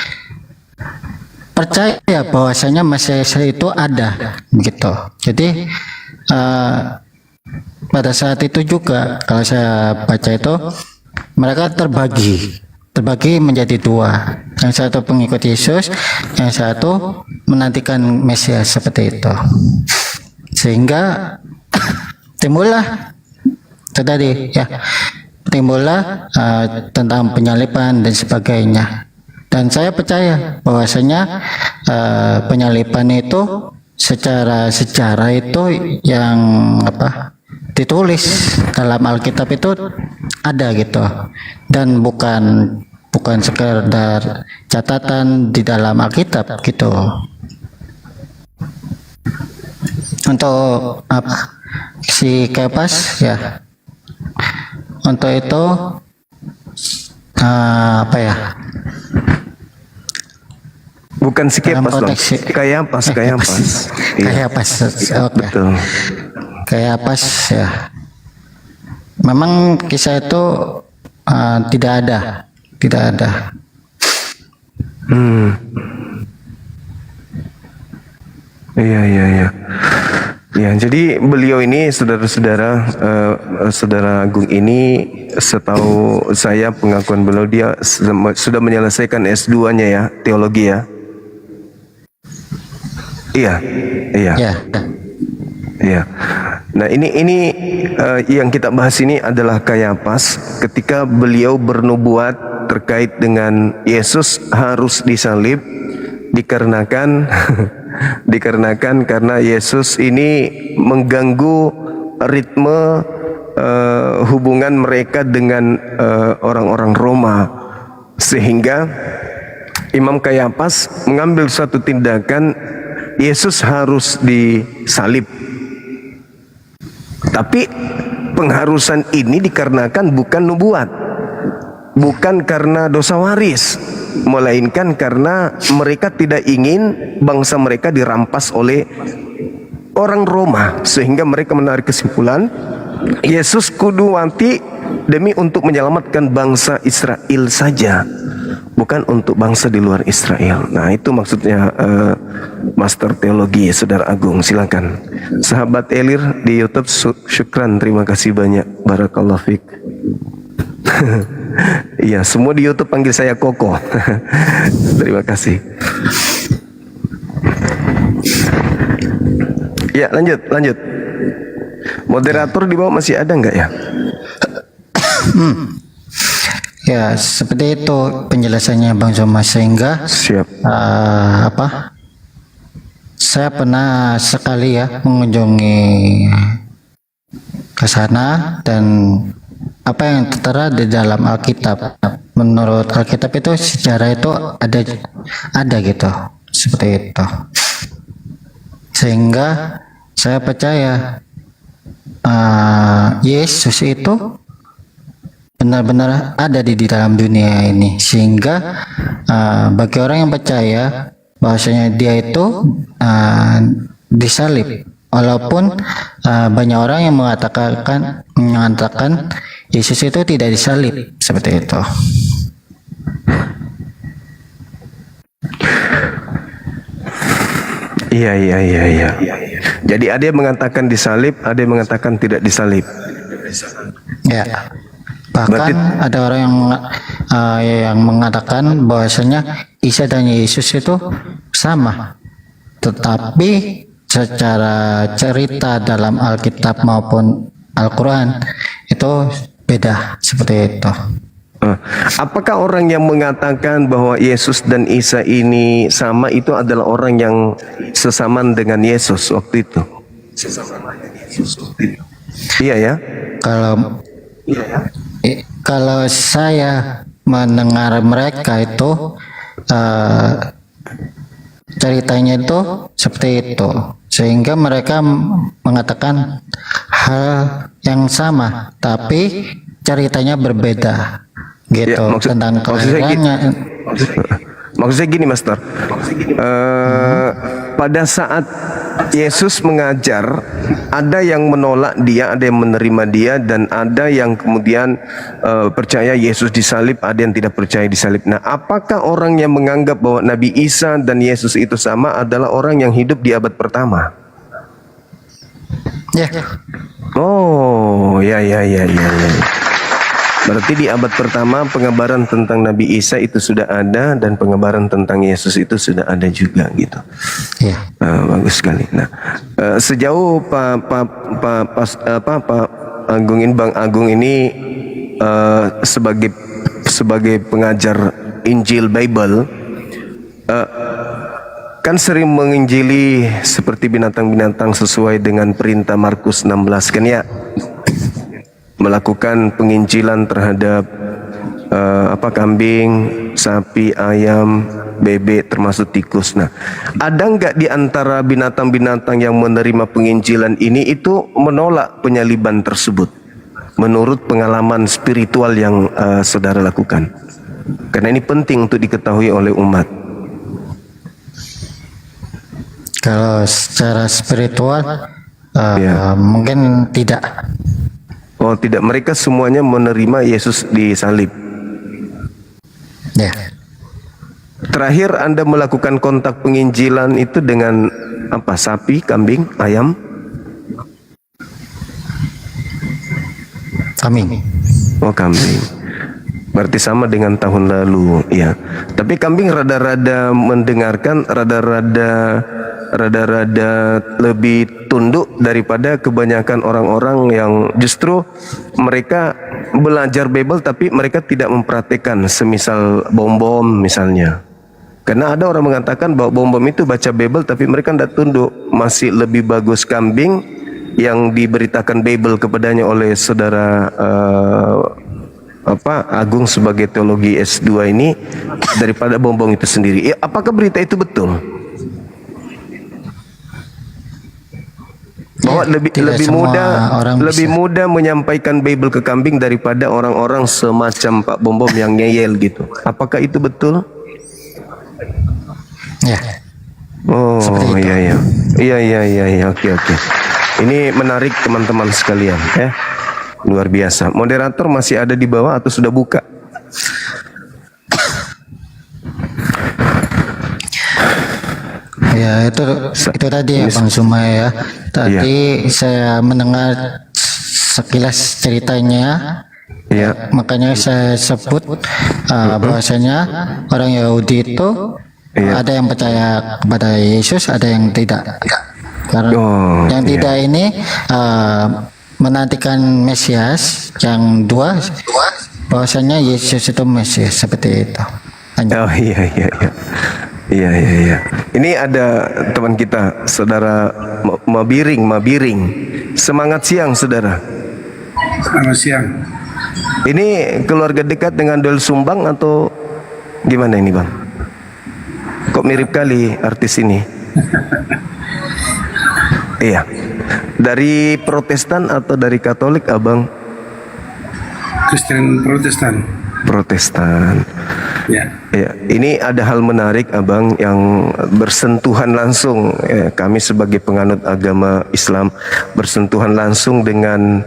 percaya bahwasanya Mesias itu ada, gitu. Jadi pada saat itu juga kalau saya baca itu mereka terbagi menjadi dua. Yang satu pengikut Yesus, yang satu menantikan Mesias seperti itu. Sehingga timbullah tentang penyaliban dan sebagainya. Dan saya percaya bahwasanya penyaliban itu secara sejarah itu yang ditulis dalam Alkitab itu ada gitu, dan bukan sekedar catatan di dalam Alkitab gitu. Untuk si Kayafas ya, untuk itu bukan si Kayafas dong. Kayafas. Kayafas. Oke. Betul. Kayafas ya. Memang kisah itu tidak ada. Iya. Ya, jadi beliau ini saudara-saudara, saudara Agung ini, setahu saya pengakuan beliau dia sudah menyelesaikan S2-nya ya, teologi ya. Iya, iya. Ya. Iya. Nah, ini yang kita bahas ini adalah Kayafas ketika beliau bernubuat terkait dengan Yesus harus disalib dikarenakan karena Yesus ini mengganggu ritme hubungan mereka dengan orang-orang Roma, sehingga Imam Kayafas mengambil suatu tindakan Yesus harus disalib. Tapi pengharusan ini dikarenakan bukan nubuat, bukan karena dosa waris, melainkan karena mereka tidak ingin bangsa mereka dirampas oleh orang Roma, sehingga mereka menarik kesimpulan Yesus kudu mati demi untuk menyelamatkan bangsa Israel saja, bukan untuk bangsa di luar Israel. Nah, itu maksudnya Master Teologi, Saudara Agung. Silakan sahabat Elir di YouTube. Syukran, terima kasih banyak. Barakallahu fiik. Iya, semua di YouTube panggil saya Koko. Terima kasih. Ya, lanjut. Moderator di bawah masih ada nggak ya? Ya, seperti itu penjelasannya Bang Zoma, sehingga siap. Saya pernah sekali ya mengunjungi ke sana, dan apa yang tertera di dalam Alkitab, menurut Alkitab itu sejarah itu ada gitu, seperti itu. Sehingga saya percaya Yesus itu benar-benar ada di dalam dunia ini, sehingga bagi orang yang percaya bahwasanya dia itu disalib, walaupun banyak orang yang mengatakan Yesus itu tidak disalib, seperti itu. Iya. Jadi ada yang mengatakan disalib, ada yang mengatakan tidak disalib. Ya. Bahkan ada orang yang mengatakan bahwasanya Isa dan Yesus itu sama, tetapi secara cerita dalam Alkitab maupun Al-Quran itu beda, seperti itu. Apakah orang yang mengatakan bahwa Yesus dan Isa ini sama itu adalah orang yang sesaman dengan Yesus waktu itu? Iya ya. Kalau saya mendengar mereka itu ceritanya itu seperti itu, sehingga mereka mengatakan hal yang sama tapi ceritanya berbeda gitu, ya, tentang kelahirannya. Maksudnya gini, Master. Pada saat Yesus mengajar, ada yang menolak dia, ada yang menerima dia, dan ada yang kemudian percaya Yesus disalib, ada yang tidak percaya disalib. Nah, apakah orang yang menganggap bahwa Nabi Isa dan Yesus itu sama adalah orang yang hidup di abad pertama? Ya. Oh, ya. Berarti di abad pertama pengabaran tentang Nabi Isa itu sudah ada, dan pengabaran tentang Yesus itu sudah ada juga gitu. Ya. Bagus sekali. Nah, sejauh Pak Bang Agung ini sebagai pengajar Injil Bible, kan sering menginjili seperti binatang-binatang sesuai dengan perintah Markus 16 kan ya? Melakukan penginjilan terhadap kambing, sapi, ayam, bebek, termasuk tikus. Nah, ada nggak di antara binatang-binatang yang menerima penginjilan ini itu menolak penyaliban tersebut menurut pengalaman spiritual yang saudara lakukan? Karena ini penting untuk diketahui oleh umat. Kalau secara spiritual mungkin tidak. Oh, tidak, mereka semuanya menerima Yesus disalib. Ya. Terakhir Anda melakukan kontak penginjilan itu dengan apa? Sapi, kambing, ayam? Kambing. Oh, kambing. Berarti sama dengan tahun lalu, ya. Tapi kambing rada-rada mendengarkan, rada-rada rada-rada lebih tunduk daripada kebanyakan orang-orang yang justru mereka belajar Bible tapi mereka tidak mempraktikkan, semisal bom-bom misalnya. Karena ada orang mengatakan bahwa bom-bom itu baca Bible tapi mereka tidak tunduk. Masih lebih bagus kambing yang diberitakan Bible kepadanya oleh saudara Agung sebagai teologi S2 ini daripada bom-bom itu sendiri. Apakah berita itu betul? Bahwa lebih mudah menyampaikan Bible ke kambing daripada orang-orang semacam Pak Bom-bom yang ngeyel gitu. Apakah itu betul? Ya. Oh, iya. Oke. Ini menarik teman-teman sekalian, ya. Luar biasa. Moderator masih ada di bawah atau sudah buka? Ya, itu tadi ya Bang Zuma ya. Tadi saya mendengar sekilas ceritanya. Ya. Makanya saya sebut bahwasanya orang Yahudi itu ada yang percaya kepada Yesus, ada yang tidak. Karena yang tidak ini menantikan Mesias, yang dua bahwasanya Yesus itu Mesias, seperti itu. Oh iya. Ini ada teman kita, saudara Mabiring. Semangat siang, saudara. Selamat siang. Ini keluarga dekat dengan Doel Sumbang atau gimana ini, Bang? Kok mirip kali artis ini? Iya. Dari Protestan atau dari Katolik, Abang? Kristen Protestan. Ya. Ini ada hal menarik, Abang, yang bersentuhan langsung. Kami sebagai penganut agama Islam bersentuhan langsung dengan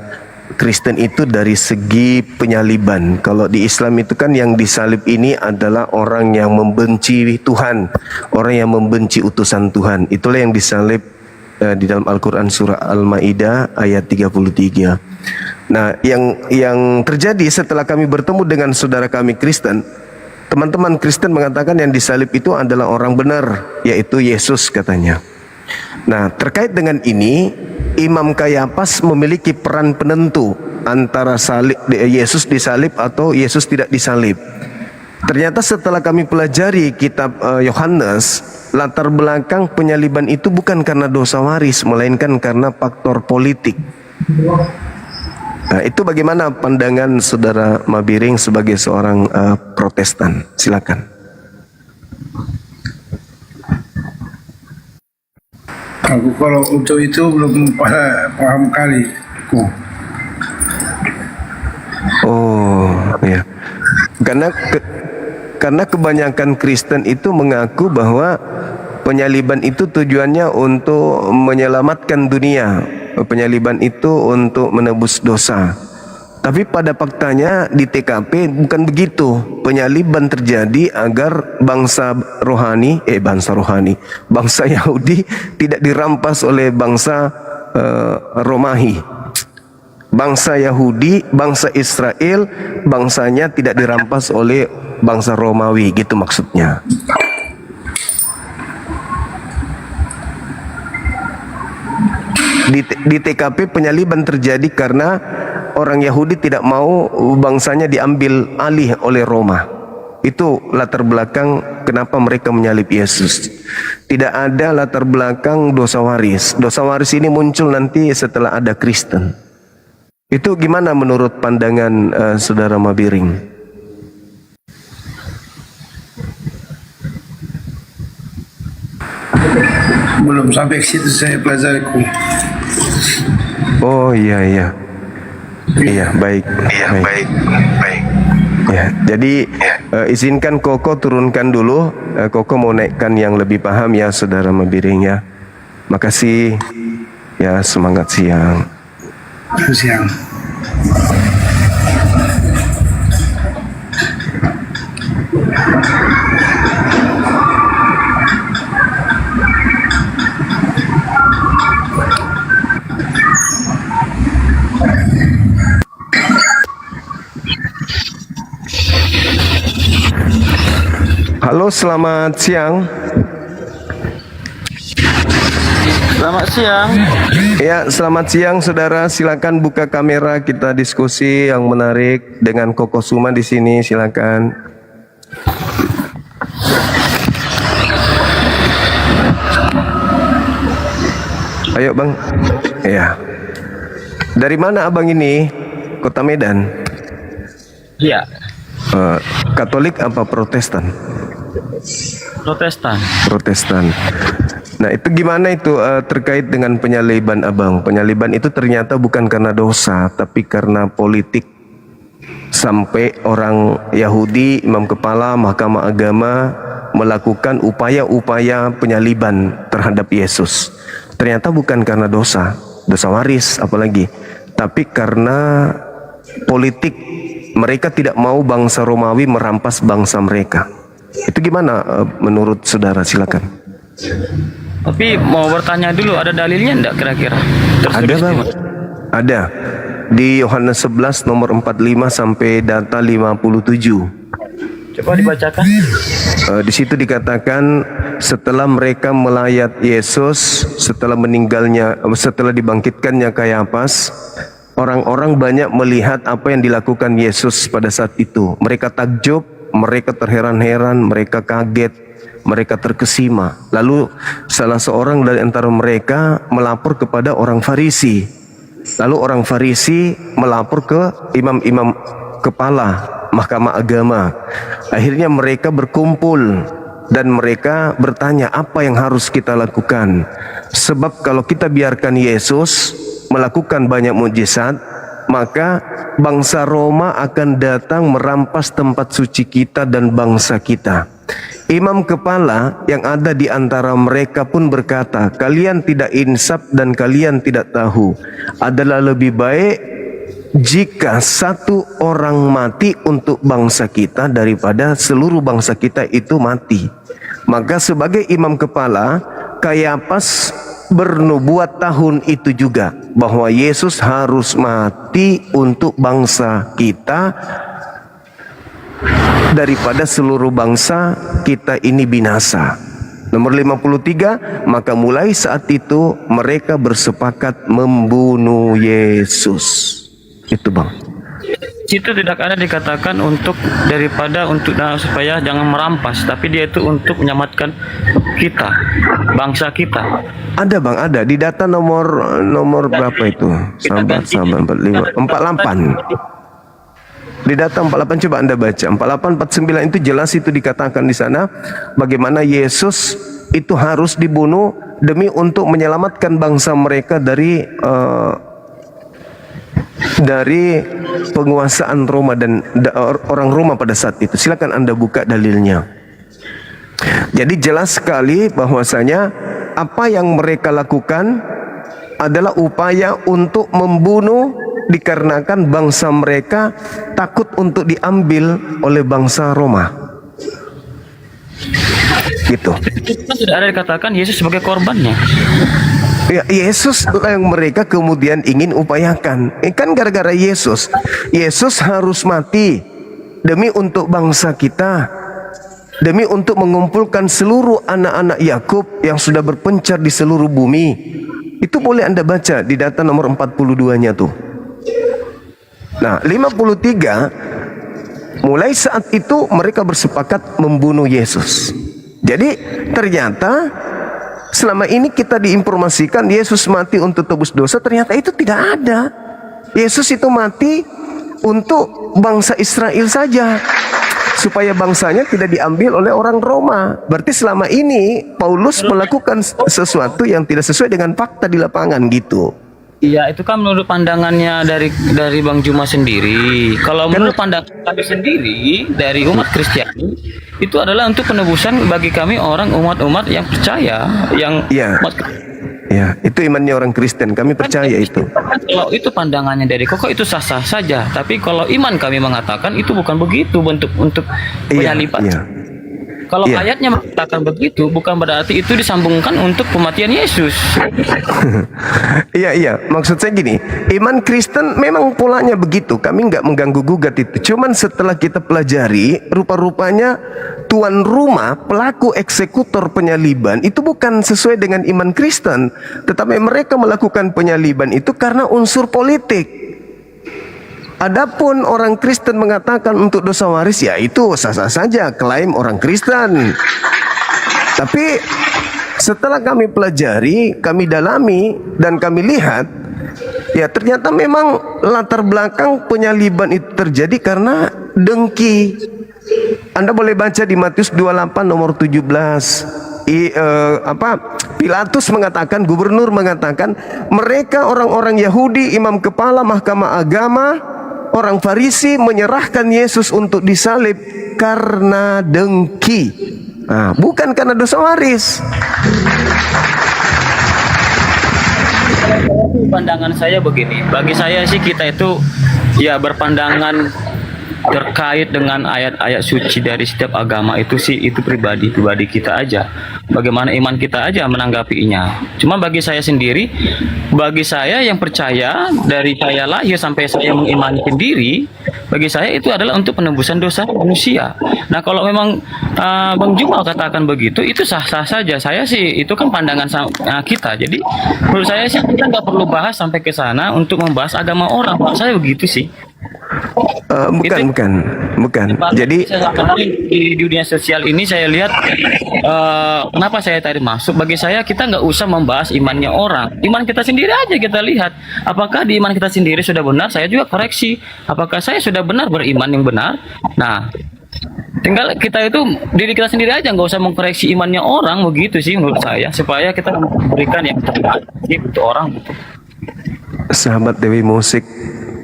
Kristen itu dari segi penyaliban. Kalau di Islam itu kan yang disalib ini adalah orang yang membenci Tuhan, orang yang membenci utusan Tuhan. Itulah yang disalib di dalam Al-Quran surah Al-Ma'idah ayat 33. Nah, yang terjadi setelah kami bertemu dengan saudara kami Kristen, teman-teman Kristen mengatakan yang disalib itu adalah orang benar, yaitu Yesus katanya. Nah, terkait dengan ini, Imam Kayafas memiliki peran penentu antara Yesus disalib atau Yesus tidak disalib. Ternyata setelah kami pelajari kitab Yohanes, latar belakang penyaliban itu bukan karena dosa waris, melainkan karena faktor politik. Nah, itu bagaimana pandangan saudara Mabiring sebagai seorang Protestan? Silakan. Aku kalau untuk itu belum paham kali. Oh, ya. Karena kebanyakan Kristen itu mengaku bahwa penyaliban itu tujuannya untuk menyelamatkan dunia. Penyaliban itu untuk menebus dosa. Tapi pada faktanya di TKP bukan begitu. Penyaliban terjadi agar bangsa Yahudi tidak dirampas oleh bangsa Romawi. Bangsa Yahudi, bangsa Israel, bangsanya tidak dirampas oleh bangsa Romawi, gitu maksudnya. Di TKP penyaliban terjadi karena orang Yahudi tidak mau bangsanya diambil alih oleh Roma. Itu latar belakang kenapa mereka menyalib Yesus. Tidak ada latar belakang dosa waris. Dosa waris ini muncul nanti setelah ada Kristen. Itu gimana menurut pandangan saudara Mabiring? Belum sampai ke situ saya pelajari. Oh iya, baik. Ya, jadi izinkan Koko turunkan dulu. Koko mau naikkan yang lebih paham ya, saudara Mabiring ya. Makasih. Ya, semangat siang. Siang. Halo, selamat siang. Selamat siang. Ya, selamat siang saudara. Silakan buka kamera, kita diskusi yang menarik dengan Koko Suma di sini. Silakan. Ayo bang. Ya. Dari mana abang ini? Kota Medan. Iya. Katolik apa Protestan? Protestan. Protestan. Nah itu gimana itu terkait dengan penyaliban abang? Penyaliban itu ternyata bukan karena dosa, tapi karena politik. Sampai orang Yahudi, imam kepala, mahkamah agama melakukan upaya-upaya penyaliban terhadap Yesus. Ternyata bukan karena dosa waris apalagi, tapi karena politik. Mereka tidak mau bangsa Romawi merampas bangsa mereka. Itu gimana menurut saudara? Silakan. Tapi mau bertanya dulu, ada dalilnya enggak kira-kira? Ada bang. Ada. Di Yohanes 11 nomor 45 sampai data 57. Coba dibacakan. Di situ dikatakan setelah mereka melayat Yesus, setelah meninggalnya, setelah dibangkitkannya Kayafas, orang-orang banyak melihat apa yang dilakukan Yesus pada saat itu. Mereka takjub, mereka terheran-heran, mereka kaget, mereka terkesima. Lalu salah seorang dari antara mereka melapor kepada orang Farisi. Lalu orang Farisi melapor ke imam-imam kepala mahkamah agama. Akhirnya mereka berkumpul dan mereka bertanya, apa yang harus kita lakukan? Sebab kalau kita biarkan Yesus melakukan banyak mujizat, maka bangsa Roma akan datang merampas tempat suci kita dan bangsa kita. Imam kepala yang ada di antara mereka pun berkata, kalian tidak insaf dan kalian tidak tahu. Adalah lebih baik jika satu orang mati untuk bangsa kita daripada seluruh bangsa kita itu mati. Maka sebagai imam kepala, Kayafas bernubuat tahun itu juga bahwa Yesus harus mati untuk bangsa kita daripada seluruh bangsa kita ini binasa. Nomor 53, maka mulai saat itu mereka bersepakat membunuh Yesus. Itu bang. Situ tidak ada dikatakan untuk supaya jangan merampas, tapi dia itu untuk menyelamatkan kita, bangsa kita. Ada bang, ada di data nomor berapa itu? Sabar 45 48. Di data 48 coba Anda baca. 48 49 itu jelas itu dikatakan di sana bagaimana Yesus itu harus dibunuh demi untuk menyelamatkan bangsa mereka dari penguasaan Roma dan orang Roma pada saat itu. Silakan Anda buka dalilnya. Jadi jelas sekali bahwasanya apa yang mereka lakukan adalah upaya untuk membunuh, dikarenakan bangsa mereka takut untuk diambil oleh bangsa Roma. Gitu. Itu tidak ada dikatakan Yesus sebagai korbannya. Ya, Yesus yang mereka kemudian ingin upayakan. Kan gara-gara Yesus harus mati demi untuk bangsa kita, demi untuk mengumpulkan seluruh anak-anak Yakub yang sudah berpencar di seluruh bumi. Itu boleh Anda baca di data nomor 42-nya tuh. Nah, 53, mulai saat itu mereka bersepakat membunuh Yesus. Jadi ternyata selama ini kita diinformasikan Yesus mati untuk tebus dosa, ternyata itu tidak ada. Yesus itu mati untuk bangsa Israel saja, supaya bangsanya tidak diambil oleh orang Roma. Berarti selama ini Paulus melakukan sesuatu yang tidak sesuai dengan fakta di lapangan gitu. Iya, itu kan menurut pandangannya dari Bang Juma sendiri. Kalau menurut pandangan kami sendiri dari umat Kristiani, itu adalah untuk penebusan bagi kami umat-umat yang percaya, yang umat. Ya, itu imannya orang Kristen. Kami percaya itu. Kalau itu pandangannya dari Koko itu sah-sah saja. Tapi kalau iman kami mengatakan itu bukan begitu bentuk untuk penyaliban. Iya. Kalau Iya. ayatnya mengatakan begitu, bukan berarti itu disambungkan untuk kematian Yesus. Iya, maksud saya gini, iman Kristen memang polanya begitu, kami nggak mengganggu gugat itu. Cuman setelah kita pelajari, rupa-rupanya tuan rumah, pelaku eksekutor penyaliban itu bukan sesuai dengan iman Kristen, tetapi mereka melakukan penyaliban itu karena unsur politik. Adapun orang Kristen mengatakan untuk dosa waris, ya itu sah-sah saja klaim orang Kristen. Tapi setelah kami pelajari, kami dalami, dan kami lihat, ya ternyata memang latar belakang penyaliban itu terjadi karena dengki. Anda boleh baca di Matius 28 nomor 17. Pilatus mengatakan, gubernur mengatakan, mereka orang-orang Yahudi, imam kepala mahkamah agama, orang Farisi menyerahkan Yesus untuk disalib karena dengki. Nah, bukan karena dosa waris. Pandangan saya begini, bagi saya sih kita itu ya berpandangan terkait dengan ayat-ayat suci dari setiap agama itu sih, itu pribadi kita aja, bagaimana iman kita aja menanggapinya. Cuma bagi saya sendiri, bagi saya yang percaya dari saya lahir sampai saya mengimani sendiri, bagi saya itu adalah untuk penebusan dosa manusia. Nah kalau memang Bang Juma katakan begitu, itu sah-sah saja. Saya sih itu kan pandangan kita. Jadi menurut saya sih kita nggak perlu bahas sampai ke sana untuk membahas agama orang. Menurut saya begitu sih. Bukan. Jadi di dunia sosial ini saya lihat, kenapa saya tadi masuk, bagi saya kita nggak usah membahas imannya orang, iman kita sendiri aja kita lihat. Apakah di iman kita sendiri sudah benar, saya juga koreksi. Apakah saya sudah benar beriman yang benar? Nah, tinggal kita itu diri kita sendiri aja, nggak usah mengkoreksi imannya orang, begitu sih menurut saya, supaya kita memberikan yang terbaik untuk orang. sahabat Dewi Musik,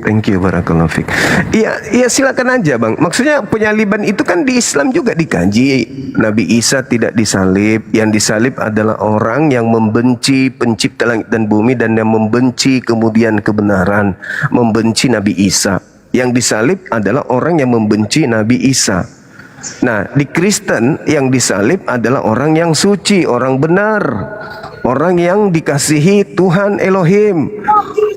thank you, barakallahu fiik. Iya silakan aja bang. Maksudnya penyaliban itu kan di Islam juga dikaji. Nabi Isa tidak disalib. Yang disalib adalah orang yang membenci pencipta langit dan bumi dan yang membenci kemudian kebenaran, membenci Nabi Isa. Yang disalib adalah orang yang membenci Nabi Isa. Nah, di Kristen yang disalib adalah orang yang suci, orang benar, orang yang dikasihi Tuhan Elohim,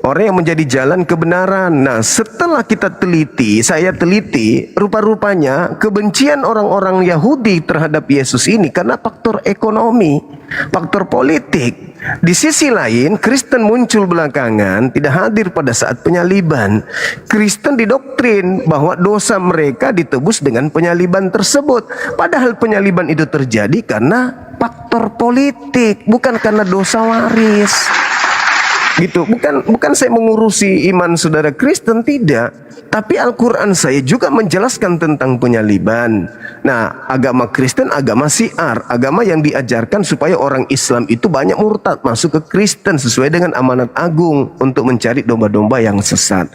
orang yang menjadi jalan kebenaran. Nah, setelah kita teliti, saya teliti, rupa-rupanya kebencian orang-orang Yahudi terhadap Yesus ini karena faktor ekonomi, faktor politik. Di sisi lain, Kristen muncul belakangan, tidak hadir pada saat penyaliban. Kristen didoktrin bahwa dosa mereka ditebus dengan penyaliban tersebut. Padahal penyaliban itu terjadi karena faktor politik, bukan karena dosa waris. Gitu, bukan saya mengurusi iman saudara Kristen, tidak. Tapi Al-Quran saya juga menjelaskan tentang penyaliban. Nah, agama Kristen agama syiar, agama yang diajarkan supaya orang Islam itu banyak murtad masuk ke Kristen sesuai dengan amanat agung untuk mencari domba-domba yang sesat.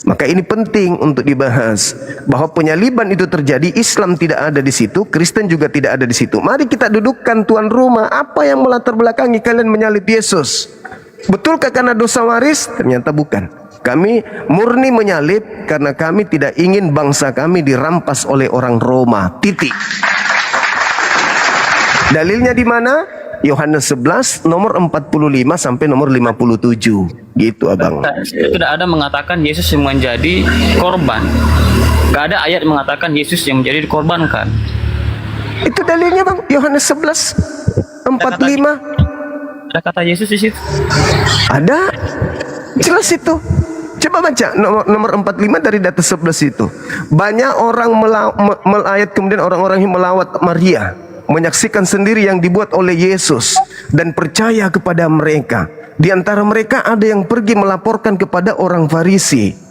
Maka ini penting untuk dibahas bahwa penyaliban itu terjadi, Islam tidak ada di situ, Kristen juga tidak ada di situ. Mari kita dudukkan tuan rumah, apa yang melatar belakangi kalian menyalib Yesus? Betulkah karena dosa waris? Ternyata bukan. Kami murni menyalib karena kami tidak ingin bangsa kami dirampas oleh orang Roma. Titik. Dalilnya di mana? Yohanes 11 nomor 45 sampai nomor 57. Gitu abang. Tidak ada mengatakan Yesus yang menjadi korban. Gak ada ayat mengatakan Yesus yang menjadi dikorbankan. Itu dalilnya bang. Yohanes 11 45. Ada kata Yesus di situ? Ada, jelas itu. Coba baca nomor 45 dari data 11 itu. Banyak orang melayat, kemudian orang-orang yang melawat Maria, menyaksikan sendiri yang dibuat oleh Yesus dan percaya kepada mereka. Di antara mereka ada yang pergi melaporkan kepada orang Farisi.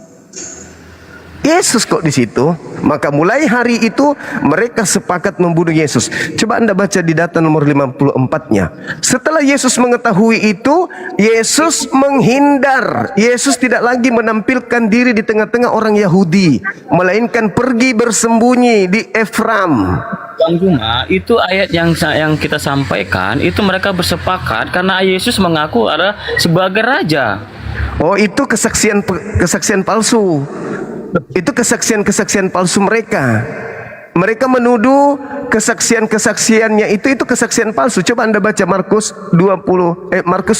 Yesus kok di situ. Maka mulai hari itu mereka sepakat membunuh Yesus. Coba Anda baca di data nomor 54-nya. Setelah Yesus mengetahui itu, Yesus menghindar. Yesus tidak lagi menampilkan diri di tengah-tengah orang Yahudi, melainkan pergi bersembunyi di Efraim. Bang Juma, itu ayat yang kita sampaikan, itu mereka bersepakat karena Yesus mengaku adalah sebagai raja. Oh, itu kesaksian palsu. Itu kesaksian palsu mereka. Mereka menuduh kesaksian-kesaksiannya itu kesaksian palsu. Coba Anda baca Markus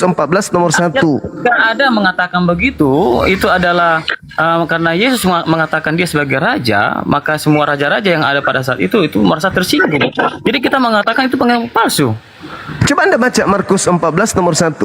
14 nomor 1. Tidak ada mengatakan begitu. Itu adalah karena Yesus mengatakan dia sebagai raja, maka semua raja-raja yang ada pada saat itu merasa tersinggung. Jadi kita mengatakan itu pengakuan palsu. Coba Anda baca Markus 14 nomor 1.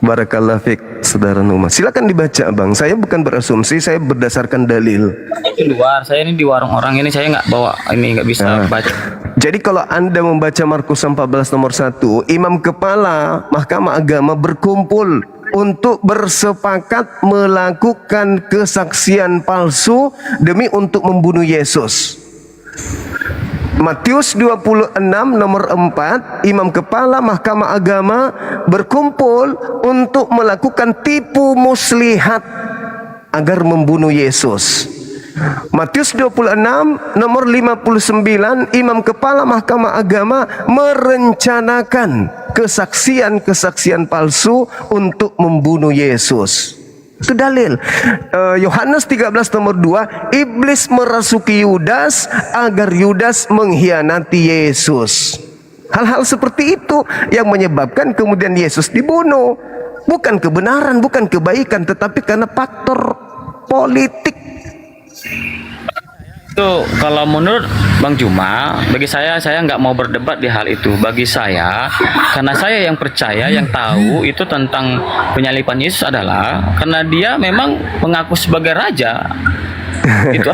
Barakallah fiik, saudara Numa. Silakan dibaca, Bang. Saya bukan berasumsi, saya berdasarkan dalil. Di luar, saya ini di warung orang ini, saya nggak bawa ini, nggak bisa baca. Jadi kalau Anda membaca Markus 14 nomor 1, imam kepala Mahkamah Agama berkumpul untuk bersepakat melakukan kesaksian palsu demi untuk membunuh Yesus. Matius 26 nomor 4, imam kepala Mahkamah Agama berkumpul untuk melakukan tipu muslihat agar membunuh Yesus. Matius 26 nomor 59, imam kepala Mahkamah Agama merencanakan kesaksian-kesaksian palsu untuk membunuh Yesus. Itu dalil. Yohanes 13 nomor 2, iblis merasuki Yudas agar Yudas mengkhianati Yesus. Hal-hal seperti itu yang menyebabkan kemudian Yesus dibunuh. Bukan kebenaran, bukan kebaikan, tetapi karena faktor politik. Itu kalau menurut Bang Juma, bagi saya nggak mau berdebat di hal itu. Bagi saya, karena saya yang percaya, yang tahu itu tentang penyaliban Yesus adalah karena dia memang mengaku sebagai raja. Itu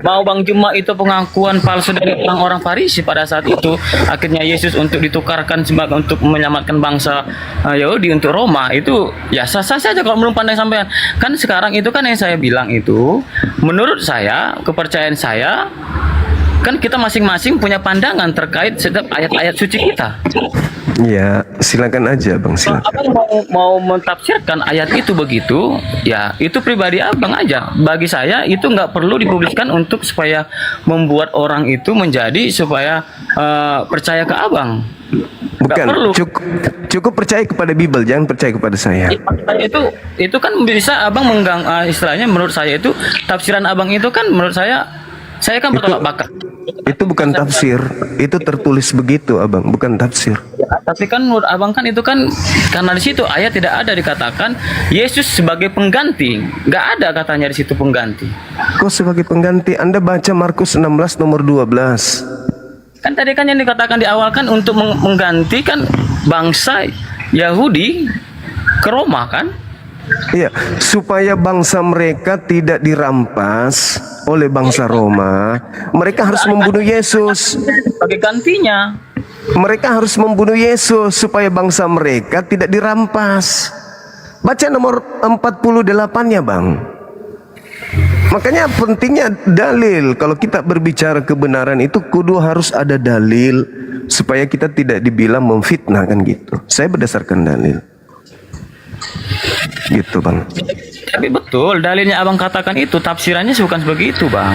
mau Bang Juma itu pengakuan palsu dari orang-orang Farisi pada saat itu, akhirnya Yesus untuk ditukarkan sebagai untuk menyelamatkan bangsa Yahudi untuk Roma, itu ya sah-sah saja kalau menurut pandang sampean. Kan sekarang itu kan yang saya bilang itu, menurut saya, kepercayaan saya, kan kita masing-masing punya pandangan terkait setiap ayat-ayat suci kita. Ya, silakan aja Bang, silakan. Abang mau mentafsirkan ayat itu begitu, ya itu pribadi abang aja. Bagi saya itu nggak perlu dipublikkan untuk supaya membuat orang itu menjadi supaya percaya ke abang. Bukan, cukup percaya kepada Bible, jangan percaya kepada saya. Itu kan bisa abang istilahnya menurut saya itu tafsiran abang itu kan menurut saya kan bertolak belakang. Itu bukan tafsir, itu tertulis begitu abang, bukan tafsir. Ya, tapi kan menurut abang kan itu kan karena di situ ayat tidak ada dikatakan Yesus sebagai pengganti, nggak ada katanya di situ pengganti. Kok sebagai pengganti? Anda baca Markus 16 nomor 12. Kan tadi kan yang dikatakan di awal kan untuk menggantikan bangsa Yahudi ke Roma kan? Iya, supaya bangsa mereka tidak dirampas oleh bangsa Roma, mereka harus membunuh Yesus. Sebagai gantinya. Mereka harus membunuh Yesus supaya bangsa mereka tidak dirampas. Baca nomor 48-nya, Bang. Makanya pentingnya dalil. Kalau kita berbicara kebenaran itu kudu harus ada dalil supaya kita tidak dibilang memfitnah kan gitu. Saya berdasarkan dalil. Gitu Bang. Tapi betul dalilnya abang katakan itu tafsirannya bukan begitu Bang.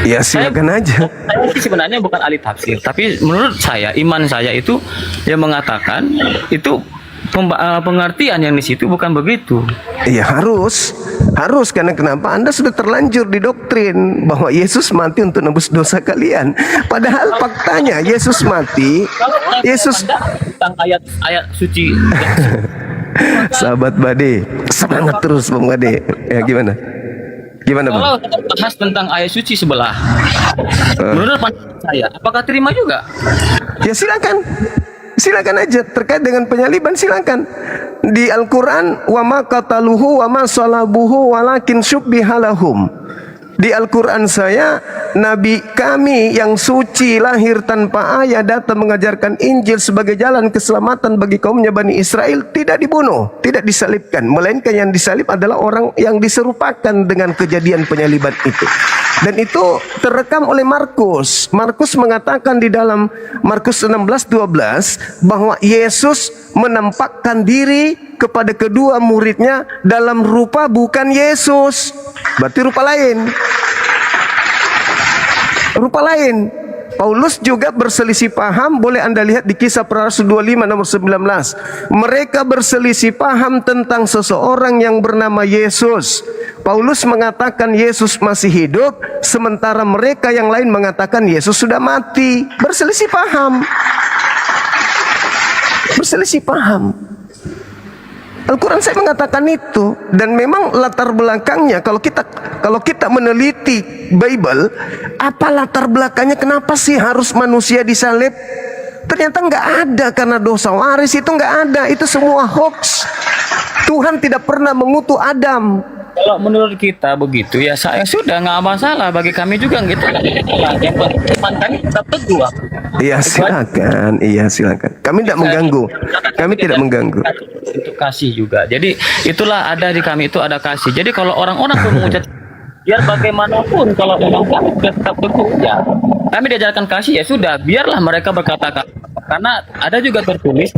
Ya silakan aja. Saya sih sebenarnya bukan ahli tafsir, tapi menurut saya iman saya itu yang mengatakan itu pengertian yang di situ bukan begitu. Iya harus karena kenapa? Anda sudah terlanjur didoktrin bahwa Yesus mati untuk nebus dosa kalian. Padahal faktanya Yesus mati. Yesus tentang ayat suci. Sahabat Bade, semangat terus Bang Bade. Ya gimana? Gimana Bang? Kalau kita bahas tentang ayat suci sebelah, menurut pandangan saya, apakah terima juga? Ya silakan aja terkait dengan penyaliban silakan. Di Al-Qur'an wa ma qataluhu wa ma salabuhu walakin syubbiha lahum. Di Al-Quran saya, Nabi kami yang suci lahir tanpa ayah datang mengajarkan Injil sebagai jalan keselamatan bagi kaumnya Bani Israel, tidak dibunuh, tidak disalibkan, melainkan yang disalib adalah orang yang diserupakan dengan kejadian penyaliban itu. Dan itu terekam oleh Markus. Markus mengatakan di dalam Markus 16:12 bahwa Yesus menampakkan diri kepada kedua muridnya dalam rupa bukan Yesus, berarti rupa lain. Paulus juga berselisih paham, boleh Anda lihat di Kisah Para Rasul 25 nomor 19. Mereka berselisih paham tentang seseorang yang bernama Yesus. Paulus mengatakan Yesus masih hidup, sementara mereka yang lain mengatakan Yesus sudah mati. Berselisih paham. Berselisih paham. Al-Quran saya mengatakan itu, dan memang latar belakangnya kalau kita meneliti Bible, apa latar belakangnya, kenapa sih harus manusia disalib? Ternyata nggak ada, karena dosa waris itu nggak ada, itu semua hoax. Tuhan tidak pernah mengutuk Adam. Kalau menurut kita begitu ya, saya sudah nggak masalah, bagi kami juga gitu. Yang penting iman kami tetap teguh. Iya silakan, iya silakan. Kami tidak mengganggu, kami tidak mengganggu. Untuk kasih juga. Jadi itulah ada di kami itu ada kasih. Jadi kalau orang-orang pun mengucap, biar bagaimanapun kalau memang kami sudah tetap teguh ya, kami diajarkan kasih ya sudah, biarlah mereka berkata-kata. Karena ada juga tertulis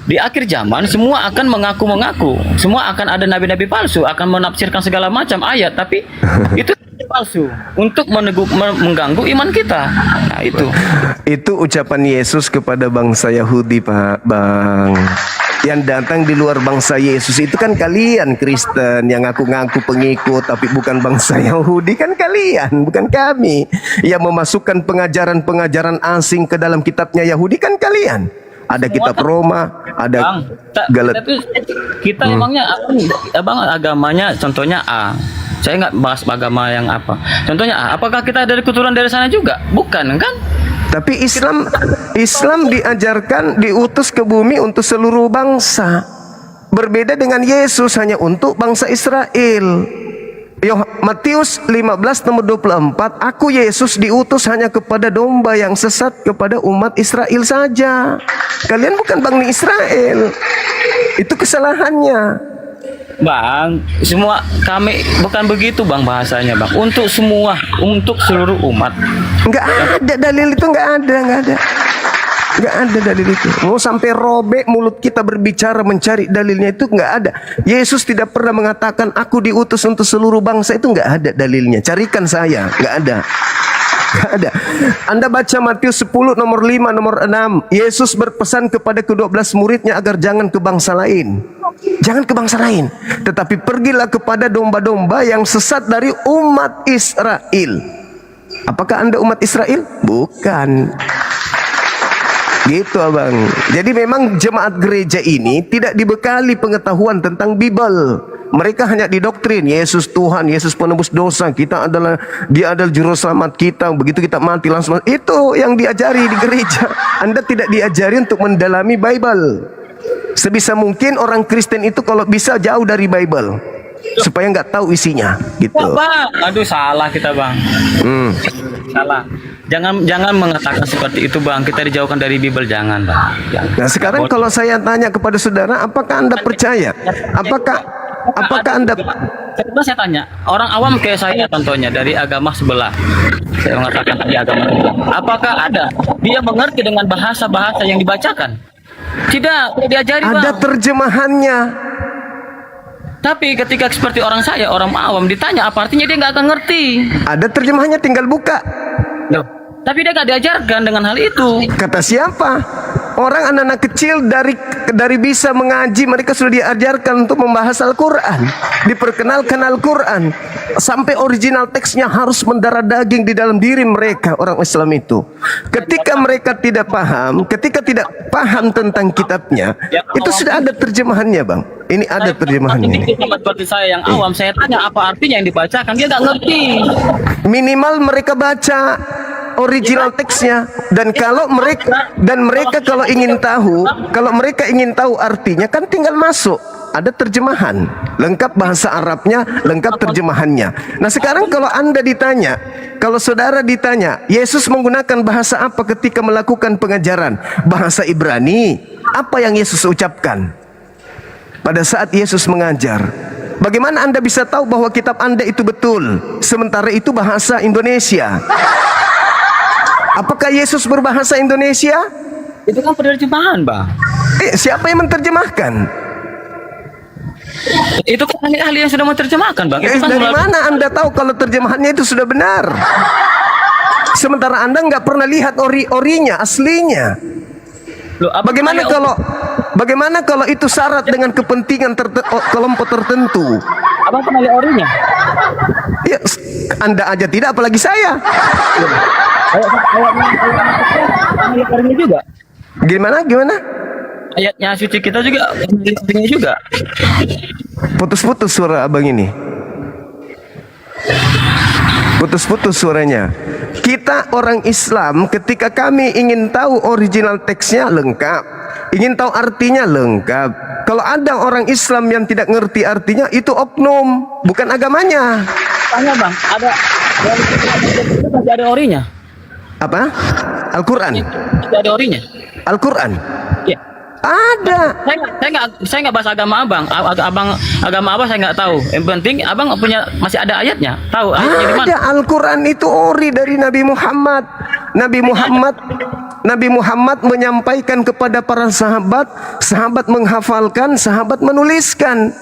di akhir zaman semua akan mengaku-mengaku, semua akan ada nabi-nabi palsu, akan menafsirkan segala macam ayat, tapi itu palsu untuk mengganggu iman kita. Nah, itu ucapan Yesus kepada bangsa Yahudi, Pak Bang. Yang datang di luar bangsa Yesus itu kan kalian Kristen yang ngaku-ngaku pengikut tapi bukan bangsa Yahudi, kan kalian, bukan kami. Yang memasukkan pengajaran-pengajaran asing ke dalam kitabnya Yahudi kan kalian. Ada kitab Roma, ada Galat. Kita emangnya abang agamanya contohnya A. Saya nggak bahas agama yang apa. Contohnya A. Apakah kita dari keturunan dari sana juga? Bukan kan? Tapi Islam diajarkan diutus ke bumi untuk seluruh bangsa. Berbeda dengan Yesus hanya untuk bangsa Israel. Matius 15 nomor 24, aku Yesus diutus hanya kepada domba yang sesat, kepada umat Israel saja. Kalian bukan Bani Israel. Itu kesalahannya. Bang, semua kami bukan begitu Bang bahasanya Bang. Untuk semua, untuk seluruh umat. Enggak ada dalil itu, enggak ada. Enggak ada dalil itu. Mau sampai robek mulut kita berbicara mencari dalilnya itu enggak ada. Yesus tidak pernah mengatakan aku diutus untuk seluruh bangsa, itu enggak ada dalilnya. Carikan saya, enggak ada. Enggak ada. Anda baca Matius 10 nomor 5 nomor 6. Yesus berpesan kepada ke-12 muridnya agar jangan ke bangsa lain. Jangan ke bangsa lain, tetapi pergilah kepada domba-domba yang sesat dari umat Israel. Apakah Anda umat Israel? Bukan. Gitu abang. Jadi memang jemaat gereja ini tidak dibekali pengetahuan tentang Bible. Mereka hanya didoktrin Yesus Tuhan, Yesus penebus dosa, Dia adalah juru selamat kita. Begitu kita mati langsung. Itu yang diajari di gereja. Anda tidak diajari untuk mendalami Bible. Sebisa mungkin orang Kristen itu kalau bisa jauh dari Bible, supaya nggak tahu isinya, gitu. Bang, aduh salah kita Bang. Salah. Jangan mengatakan seperti itu Bang. Kita dijauhkan dari Bible, jangan Bang. Jangan. Nah sekarang kalau saya tanya kepada saudara, apakah Anda percaya? Apakah Anda? Saya tanya, orang awam kayak saya contohnya dari agama sebelah. Saya mengatakan di agama sebelah. Apakah ada dia mengerti dengan bahasa-bahasa yang dibacakan? Tidak diajari Bang. Ada terjemahannya. Tapi ketika seperti orang saya, orang awam ditanya apa artinya, dia nggak akan ngerti. Ada terjemahannya, tinggal buka. Loh, tapi dia nggak diajarkan dengan hal itu. Kata siapa? Orang anak-anak kecil dari bisa mengaji, mereka sudah diajarkan untuk membahas Al-Quran, diperkenalkan Al-Quran, sampai original teksnya harus mendarah daging di dalam diri mereka, orang Islam itu. Ketika mereka tidak paham, ketika tidak paham tentang kitabnya, itu sudah ada terjemahannya Bang. Ini ada terjemahannya. Seperti saya yang awam, saya tanya apa artinya yang dibacakan, dia nggak ngerti. Minimal mereka baca original teksnya, dan kalau mereka kalau mereka ingin tahu artinya kan tinggal masuk, ada terjemahan lengkap bahasa Arabnya, lengkap terjemahannya. Nah sekarang kalau Anda ditanya, kalau saudara ditanya Yesus menggunakan bahasa apa ketika melakukan pengajaran? Bahasa Ibrani. Apa yang Yesus ucapkan pada saat Yesus mengajar? Bagaimana Anda bisa tahu bahwa kitab Anda itu betul sementara itu bahasa Indonesia? Apakah Yesus berbahasa Indonesia? Itu kan penerjemahan, Bang. Siapa yang menerjemahkan? Itu kan ahli-ahli yang sudah menerjemahkan, Bang. Itu kan dari mana Anda tahu kalau terjemahannya itu sudah benar? Sementara Anda nggak pernah lihat ori-orinya, aslinya. Loh, abang Bagaimana kalau itu syarat dengan kepentingan kelompok tertentu? Abang pernah lihat orinya? Ya, Anda aja tidak, apalagi saya. Lihat orinya juga. Gimana? Ayatnya suci kita juga, orinya juga. Putus-putus suara abang ini. Putus-putus suaranya. Kita orang Islam ketika kami ingin tahu original teksnya lengkap, ingin tahu artinya lengkap. Kalau ada orang Islam yang tidak ngerti artinya, itu oknum, bukan agamanya. Tanya bang, ada orinya? Apa? Al-Quran? Ada orinya? Al-Quran? Iya. Ada. Saya nggak bahas agama abang. Agama abang saya nggak tahu. Yang penting abang masih ada ayatnya. Tahu ayatnya di mana? Ada. Al-Quran itu ori dari Nabi Muhammad. Nabi Muhammad menyampaikan kepada para sahabat, sahabat menghafalkan, sahabat menuliskan.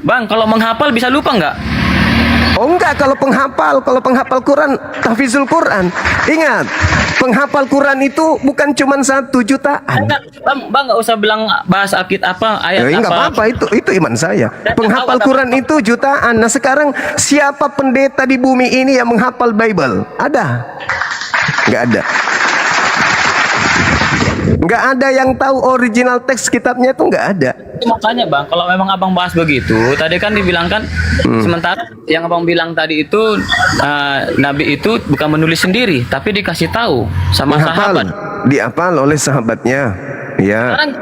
Bang, kalau menghafal bisa lupa nggak? Oh enggak, kalau penghafal Quran, tahfizul Quran. Ingat, penghafal Quran itu bukan cuma 1 jutaan. Bang nggak usah bilang bahas akid apa, ayat apa. Enggak apa-apa, itu iman saya. Penghafal Quran itu jutaan. Nah sekarang siapa pendeta di bumi ini yang menghafal Bible? Ada? Enggak ada. Enggak ada yang tahu original teks kitabnya, itu enggak ada. Makanya bang, kalau memang abang bahas begitu, tadi kan dibilangkan sementara yang abang bilang tadi itu Nabi itu bukan menulis sendiri, tapi dikasih tahu sama sahabat. Dihafal oleh sahabatnya. Ya. Sekarang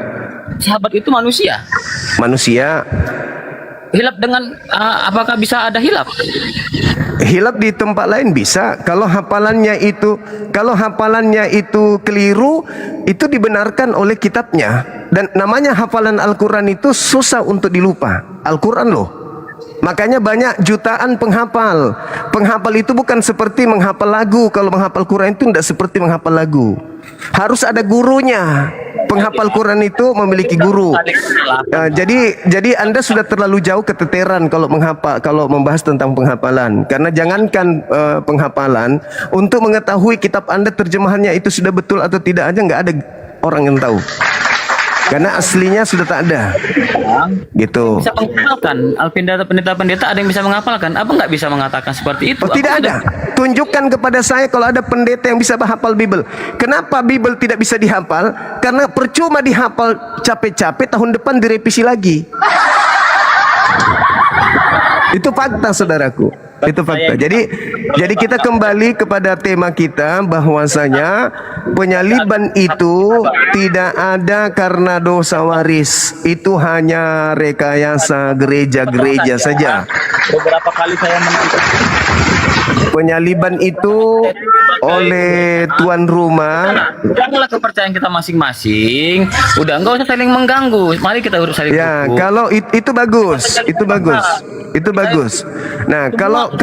sahabat itu manusia. Hilaf dengan apakah bisa ada hilaf? Hilaf di tempat lain bisa. Kalau hafalannya itu keliru, itu dibenarkan oleh kitabnya. Dan namanya hafalan Al-Quran itu susah untuk dilupa. Al-Quran loh. Makanya banyak jutaan penghafal. Penghafal itu bukan seperti menghafal lagu. Kalau menghafal Quran itu tidak seperti menghafal lagu. Harus ada gurunya. Penghafal Quran itu memiliki guru. Jadi Anda sudah terlalu jauh keteteran kalau membahas tentang penghafalan. Karena jangankan penghafalan, untuk mengetahui kitab Anda terjemahannya itu sudah betul atau tidak aja nggak ada orang yang tahu. Karena aslinya sudah tak ada. Gitu. Bisa menghafalkan. Pendeta ada yang bisa menghafalkan. Abang nggak bisa mengatakan seperti itu. Oh, tidak ada. Tunjukkan kepada saya kalau ada pendeta yang bisa menghafal Bible. Kenapa Bible tidak bisa dihafal? Karena percuma dihafal capek-capek, tahun depan direvisi lagi. Itu fakta, saudaraku. Itu fakta. Jadi kita kembali kepada tema kita, bahwasanya penyaliban itu tidak ada karena dosa waris. Itu hanya rekayasa gereja-gereja saja. Beberapa kali saya menonton penyaliban itu oleh tuan rumah. Janganlah kepercayaan kita masing-masing. Udah, enggak usah saling mengganggu. Mari kita urus saling. Ya, kalau itu bagus, itu bagus. Itu bagus. Nah, kalau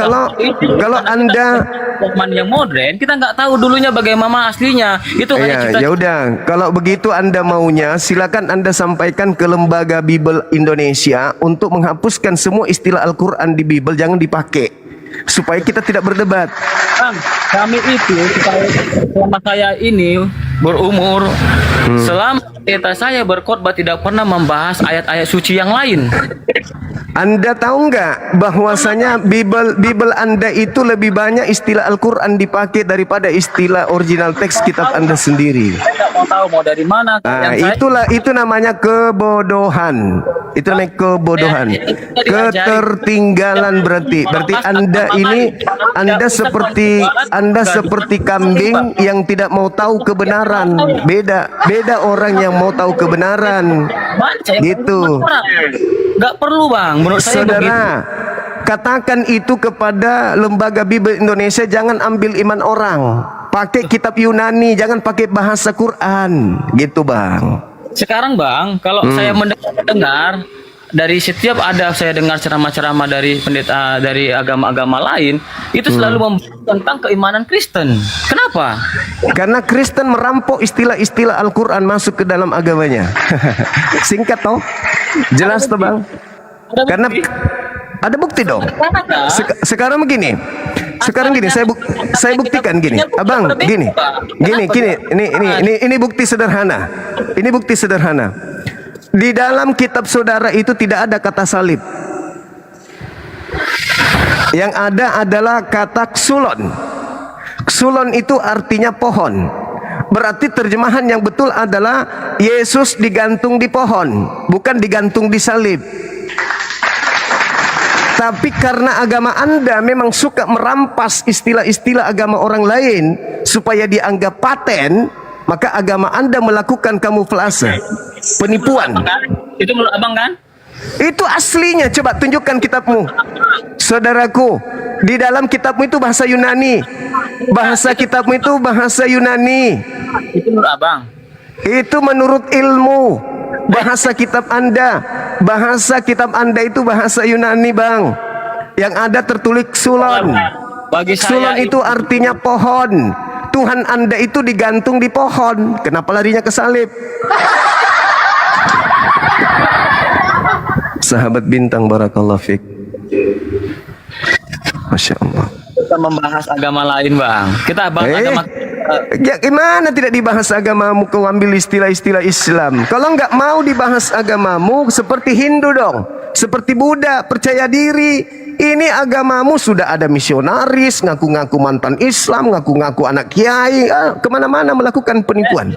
Anda zaman yang modern, kita nggak tahu dulunya bagaimana aslinya. Itu ya udah. Kalau begitu Anda maunya, silakan Anda sampaikan ke Lembaga Bible Indonesia untuk menghapuskan semua istilah Al-Quran di Bible, jangan dipakai, supaya kita tidak berdebat. Bang, kami itu selama saya ini berumur, selama pendeta saya berkhotbah tidak pernah membahas ayat-ayat suci yang lain. Anda tahu nggak bahwasanya Bible Anda itu lebih banyak istilah Al-Quran dipakai daripada istilah original teks kitab Anda sendiri. Saya nggak mau tahu mau dari mana. Nah, itu namanya kebodohan. Itu namanya kebodohan. Ketertinggalan berarti Anda seperti kambing yang tidak mau tahu kebenaran. Beda orang yang mau tahu kebenaran. Gitu. Nggak perlu bang, menurut saya. Saudara, katakan itu kepada Lembaga Bible Indonesia, jangan ambil iman orang. Pakai kitab Yunani, jangan pakai bahasa Quran. Gitu bang. Sekarang bang, kalau saya mendengar dari setiap saya dengar ceramah-ceramah dari pendeta dari agama-agama lain, itu selalu membahas tentang keimanan Kristen. Kenapa? Karena Kristen merampok istilah-istilah Al-Quran masuk ke dalam agamanya. Singkat toh? Jelas toh bang? Karena ada bukti dong. Sekarang begini, sekarang gini, saya buktikan gini, abang, gini, ini bukti sederhana, ini bukti sederhana. Di dalam kitab saudara itu tidak ada kata salib. Yang ada adalah kata ksulon. Ksulon itu artinya pohon. Berarti terjemahan yang betul adalah Yesus digantung di pohon, bukan digantung di salib. Tapi karena agama Anda memang suka merampas istilah-istilah agama orang lain supaya dianggap paten, maka agama Anda melakukan kamuflase, penipuan. Itu menurut abang kan? Itu aslinya, coba tunjukkan kitabmu. Saudaraku, di dalam kitabmu itu bahasa Yunani. Bahasa kitabmu itu bahasa Yunani. Itu menurut abang. Itu menurut ilmu. Bahasa kitab Anda, bahasa kitab Anda itu bahasa Yunani, Bang. Yang ada tertulis ksulon. Bagi Ksulon saya itu artinya pohon. Tuhan Anda itu digantung di pohon. Kenapa larinya ke salib? Sahabat bintang, barakallahu fiik. Masya Allah. kita membahas agama lain, Bang. Kita bahas agama. Ya gimana tidak dibahas agamamu, kau ambil istilah-istilah Islam. Kalau nggak mau dibahas agamamu, seperti Hindu dong, seperti Buddha, percaya diri. Ini agamamu sudah ada misionaris, ngaku-ngaku mantan Islam, ngaku-ngaku anak kiai, kemana-mana melakukan penipuan.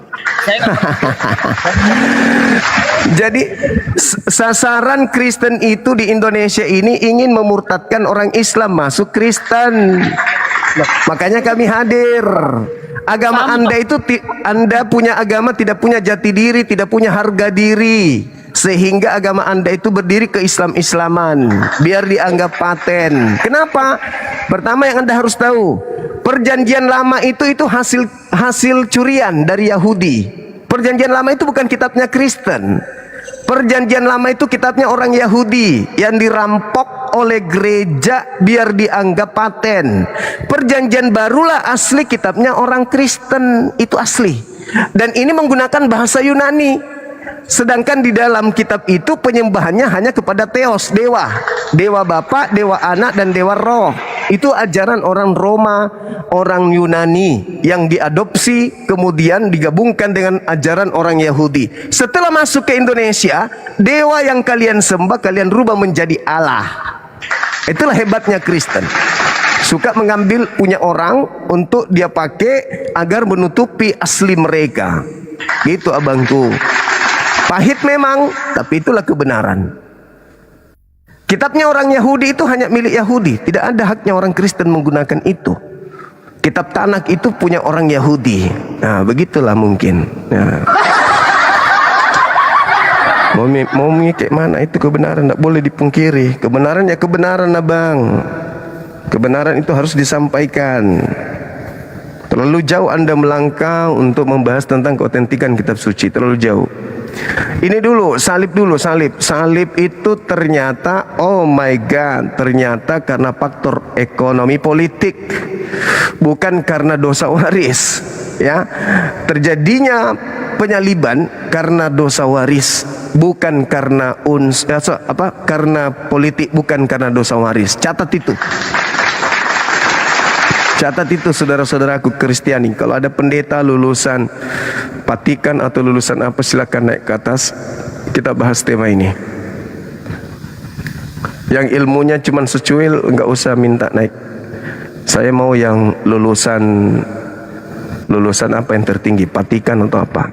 Jadi sasaran Kristen itu di Indonesia ini ingin memurtadkan orang Islam masuk Kristen. Makanya kami hadir. Agama Anda itu, Anda punya agama tidak punya jati diri, tidak punya harga diri, sehingga agama Anda itu berdiri ke Islam-Islaman, biar dianggap paten. Kenapa? Pertama yang Anda harus tahu, perjanjian lama itu hasil curian dari Yahudi. Perjanjian lama itu bukan kitabnya Kristen. Perjanjian lama itu kitabnya orang Yahudi yang dirampok oleh gereja biar dianggap paten. Perjanjian barulah asli kitabnya orang Kristen, itu asli. Dan ini menggunakan bahasa Yunani. Sedangkan di dalam kitab itu penyembahannya hanya kepada Theos, dewa. Dewa Bapa, Dewa Anak, dan Dewa Roh. Itu ajaran orang Roma, orang Yunani yang diadopsi kemudian digabungkan dengan ajaran orang Yahudi. Setelah masuk ke Indonesia, dewa yang kalian sembah kalian rubah menjadi Allah. Itulah hebatnya Kristen. Suka mengambil punya orang untuk dia pakai agar menutupi asli mereka. Gitu abangku. Pahit memang, tapi itulah kebenaran. Kitabnya orang Yahudi itu hanya milik Yahudi. Tidak ada haknya orang Kristen menggunakan itu. Kitab Tanakh itu punya orang Yahudi. Nah, begitulah mungkin. Nah. Mau kayak mana itu kebenaran, tidak boleh dipungkiri. Kebenaran ya kebenaran, abang. Kebenaran itu harus disampaikan. Terlalu jauh Anda melangkah untuk membahas tentang keotentikan kitab suci. Terlalu jauh. Ini dulu, salib dulu, salib. Salib itu ternyata, oh my God, ternyata karena faktor ekonomi politik, bukan karena dosa waris. Ya, terjadinya penyaliban karena dosa waris, bukan karena karena politik, bukan karena dosa waris. Catat itu. Catat itu saudara-saudaraku Kristiani. Kalau ada pendeta lulusan Vatikan atau lulusan apa, silakan naik ke atas. Kita bahas tema ini. Yang ilmunya cuma secuil, nggak usah minta naik. Saya mau yang lulusan apa yang tertinggi, Vatikan atau apa.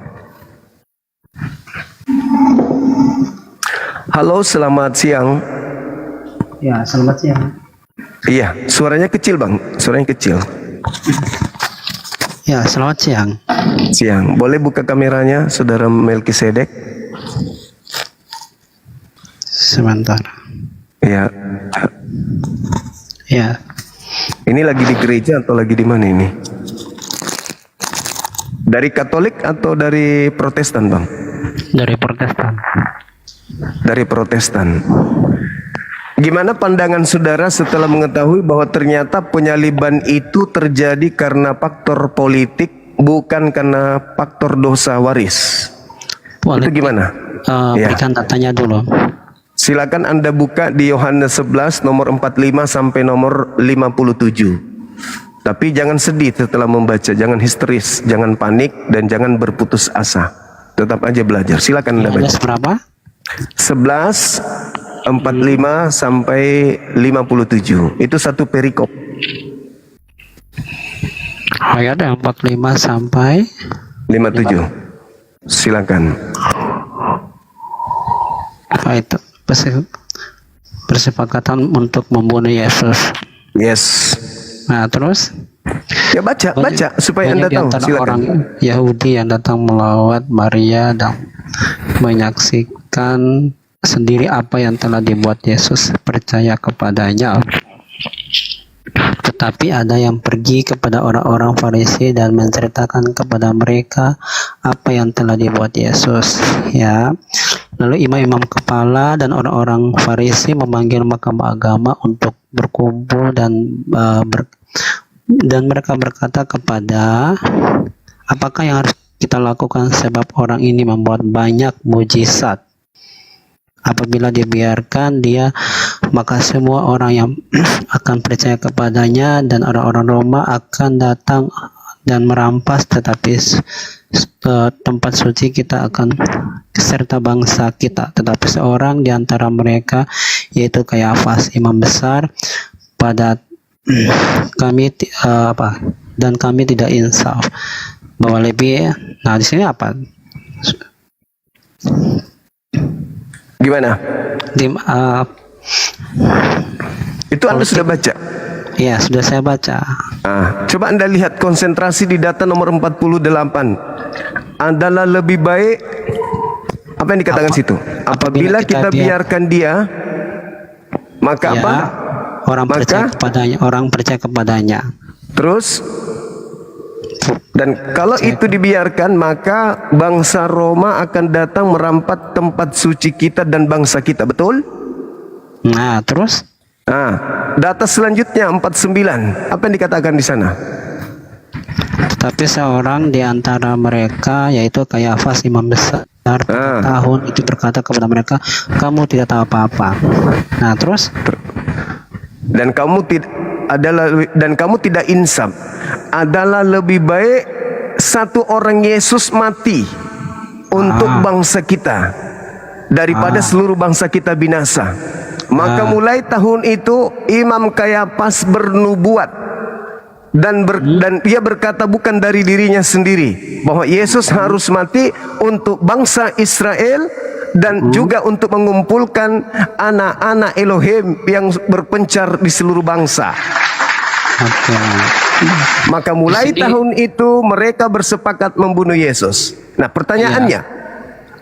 Halo, selamat siang. Ya, selamat siang. Iya, suaranya kecil bang, suaranya kecil. Ya, selamat siang. Siang, boleh buka kameranya, saudara Melkisedek? Sebentar. Ya. Ya. Ini lagi di gereja atau lagi di mana ini? Dari Katolik atau dari Protestan bang? Dari Protestan. Dari Protestan. Gimana pandangan saudara setelah mengetahui bahwa ternyata penyaliban itu terjadi karena faktor politik, bukan karena faktor dosa waris? Itu gimana? Berikan datanya dulu. Silakan Anda buka di Yohanes 11 nomor 45 sampai nomor 57. Tapi jangan sedih setelah membaca, jangan histeris, jangan panik, dan jangan berputus asa. Tetap aja belajar. Silakan Anda baca. Berapa? 11 45 sampai 57. Itu satu perikop. Ayat 45 sampai 57. Silakan. apa itu? Persepakatan untuk membunuh Yesus. Yes. Nah, terus? Ya baca supaya Anda Banyak di tahu. antara Silakan. orang Yahudi yang datang melawat Maria dan menyaksikan sendiri apa yang telah dibuat Yesus, percaya kepadanya. Tetapi ada yang pergi kepada orang-orang Farisi dan menceritakan kepada mereka apa yang telah dibuat Yesus. Ya, lalu imam-imam kepala dan orang-orang Farisi memanggil mahkamah agama untuk berkumpul dan mereka berkata kepada, apakah yang harus kita lakukan sebab orang ini membuat banyak mujizat? Apabila dibiarkan dia, maka semua orang yang akan percaya kepadanya dan orang-orang Roma akan datang dan merampas, tetapi tempat suci kita akan serta bangsa kita. Tetapi seorang di antara mereka, yaitu Kayafas, imam besar, pada kami dan kami tidak insaf bahwa lebih. Nah, di sini apa? Gimana? Itu Anda sudah baca? Ya, sudah saya baca. Coba Anda lihat konsentrasi di data nomor 48. Adalah lebih baik, apa yang dikatakan situ? Apabila kita biarkan dia, maka ya, apa? Orang percaya kepadanya. Terus? Dan kalau itu dibiarkan, maka bangsa Roma akan datang merampas tempat suci kita dan bangsa kita, betul? Nah, terus? Data selanjutnya 49. Apa yang dikatakan di sana? Tetapi seorang di antara mereka, yaitu Kayafas, imam besar, tahun itu berkata kepada mereka, kamu tidak tahu apa-apa. Nah, terus? Dan kamu tidak insaf. Adalah lebih baik satu orang Yesus mati untuk bangsa kita daripada seluruh bangsa kita binasa. Maka mulai tahun itu Imam Kayafas bernubuat dan dia berkata bukan dari dirinya sendiri bahwa Yesus harus mati untuk bangsa Israel dan juga untuk mengumpulkan anak-anak Elohim yang berpencar di seluruh bangsa. Maka mulai tahun itu mereka bersepakat membunuh Yesus. Nah, pertanyaannya,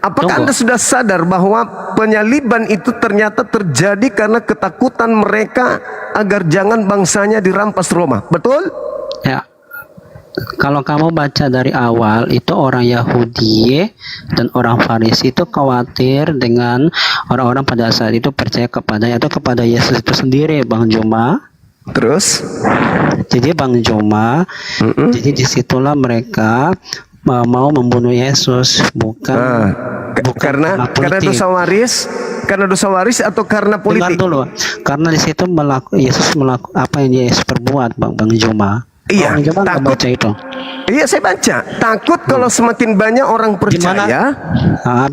apakah Anda sudah sadar bahwa penyaliban itu ternyata terjadi karena ketakutan mereka agar jangan bangsanya dirampas Roma? Betul? Ya. Kalau kamu baca dari awal, itu orang Yahudi dan orang Farisi itu khawatir dengan orang-orang pada saat itu percaya kepadanya atau kepada Yesus itu sendiri, Bang Juma. Terus? Jadi Bang Juma, jadi disitulah mereka mau membunuh Yesus, bukan karena dosa waris atau karena politik? Dengar dulu, karena di situ Yesus melakukan apa yang Yesus perbuat, Bang Juma. Iya, takut baca itu. Iya, saya baca. Takut kalau semakin banyak orang percaya.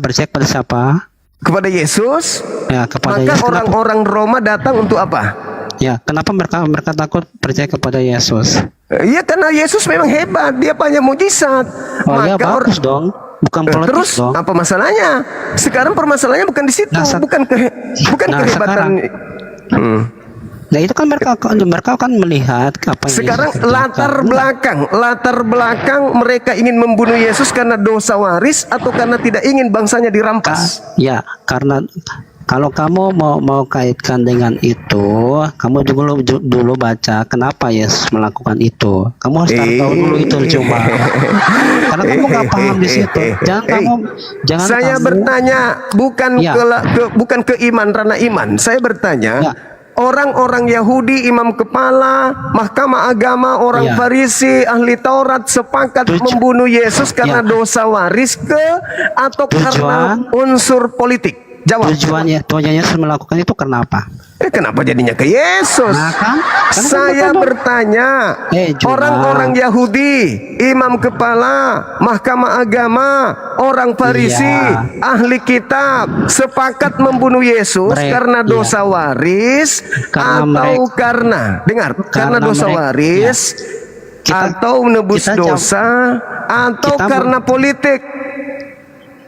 Percaya kepada siapa? Kepada Yesus. Ya, kepada maka Yesus. Orang-orang Roma datang untuk apa? Ya, kenapa mereka takut percaya kepada Yesus? Iya, karena Yesus memang hebat, dia banyak mujizat. Ya, bagus dong. Bukan politik. Terus dong. apa masalahnya? Sekarang permasalahannya bukan di situ, bukan kehebatan. Nah, itu kan mereka kan melihat apa yang sekarang latar belakang mereka ingin membunuh Yesus karena dosa waris atau karena tidak ingin bangsanya dirampas? Ya, karena kalau kamu mau kaitkan dengan itu, kamu dulu baca kenapa Yesus melakukan itu. Kamu harus tahu dulu itu cuma. Karena kamu nggak paham di situ. Jangan. Saya bertanya bukan ke iman, ranah iman. Saya bertanya. Orang-orang Yahudi, imam kepala, mahkamah agama, orang Farisi, ahli Taurat sepakat membunuh Yesus karena dosa waris atau karena unsur politik? Jawab. Tujuannya Yesus melakukan itu kenapa? Kenapa jadinya ke Yesus? Nah, kan Saya bertanya, orang-orang Yahudi, imam kepala, mahkamah agama, orang Farisi, ahli kitab, sepakat membunuh Yesus karena dosa waris, karena dosa waris, atau menebus dosa, atau karena politik.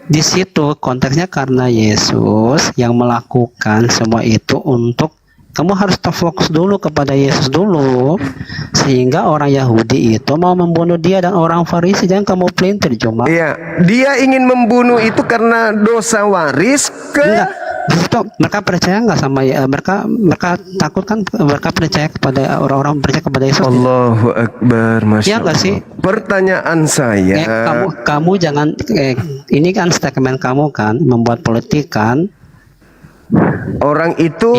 Di situ konteksnya karena Yesus yang melakukan semua itu untuk kamu harus terfokus dulu kepada Yesus dulu, sehingga orang Yahudi itu mau membunuh dia dan orang Farisi jangan kamu pelintir cuma. Iya, dia ingin membunuh itu karena dosa waris mereka percaya nggak sama mereka takut kan, mereka percaya kepada orang-orang percaya kepada Yesus. Allahu Akbar, Masya Allah. Iya sih? Pertanyaan saya, kamu jangan ini kan statement kamu kan membuat politik kan. Orang itu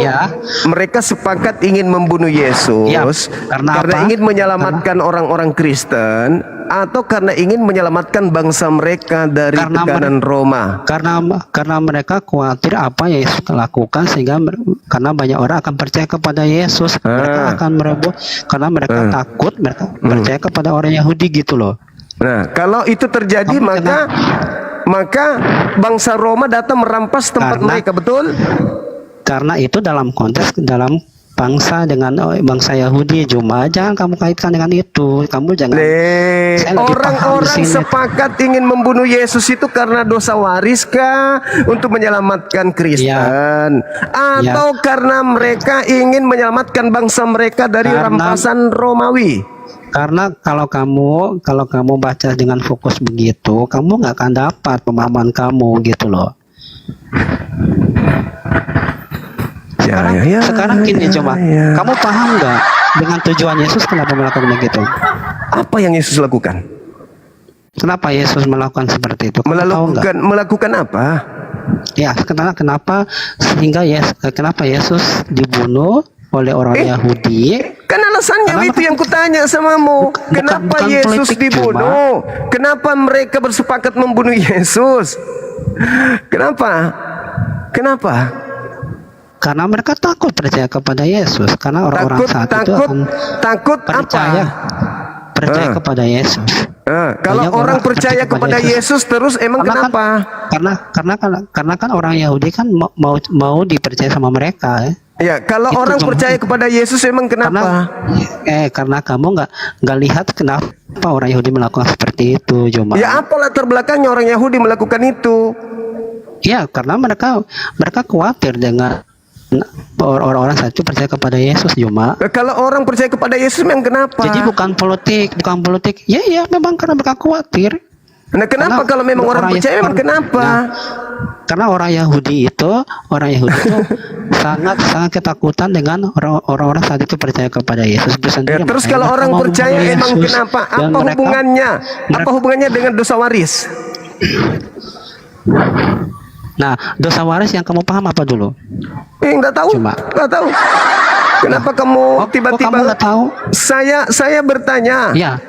mereka sepakat ingin membunuh Yesus karena ingin menyelamatkan orang-orang Kristen, atau karena ingin menyelamatkan bangsa mereka dari tekanan Roma. Karena mereka khawatir apa yang Yesus lakukan, sehingga karena banyak orang akan percaya kepada Yesus, mereka akan merebut karena mereka takut, mereka percaya kepada orang Yahudi gitu loh. Nah, kalau itu terjadi maka bangsa Roma datang merampas tempat mereka, betul? Karena itu dalam konteks dalam bangsa dengan bangsa Yahudi, cuma jangan kamu kaitkan dengan itu. Kamu jangan. Orang-orang sepakat ingin membunuh Yesus itu karena dosa waris kah, untuk menyelamatkan Kristen, atau karena mereka ingin menyelamatkan bangsa mereka dari rampasan Romawi? Karena kalau kamu baca dengan fokus begitu, kamu nggak akan dapat pemahaman kamu gitu loh. Sekarang gini coba, kamu paham nggak dengan tujuan Yesus kenapa melakukan begitu? Apa yang Yesus lakukan? Kenapa Yesus melakukan seperti itu? Melakukan apa? Ya, kenapa kenapa Yesus dibunuh oleh orang Yahudi? Kan alasannya itu yang kutanya samamu. Kenapa Yesus dibunuh? Kenapa mereka bersepakat membunuh Yesus? Kenapa? Karena mereka takut percaya kepada Yesus. Karena orang-orang saat itu akan percaya kepada Yesus. Kalau orang percaya kepada Yesus terus emang kenapa? Karena kan orang Yahudi kan mau dipercaya sama mereka. Ya, kalau orang percaya kepada Yesus emang kenapa? Karena kamu nggak lihat kenapa orang Yahudi melakukan seperti itu, cuma. Ya, apa latar belakangnya orang Yahudi melakukan itu? Ya, karena mereka khawatir dengan orang-orang saat itu percaya kepada Yesus, cuma. Kalau orang percaya kepada Yesus memang kenapa? Jadi bukan politik. Ya, memang karena mereka khawatir. Nah, kenapa kalau memang orang percaya memang kenapa? Karena orang Yahudi itu sangat ketakutan dengan orang-orang saat itu percaya kepada Yesus itu sendiri. Terus kalau orang percaya emang kenapa? Apa hubungannya dengan dosa waris? Nah, dosa waris yang kamu paham apa dulu? Nggak tahu. Kenapa kamu tiba-tiba nggak tahu? Saya bertanya. Ya.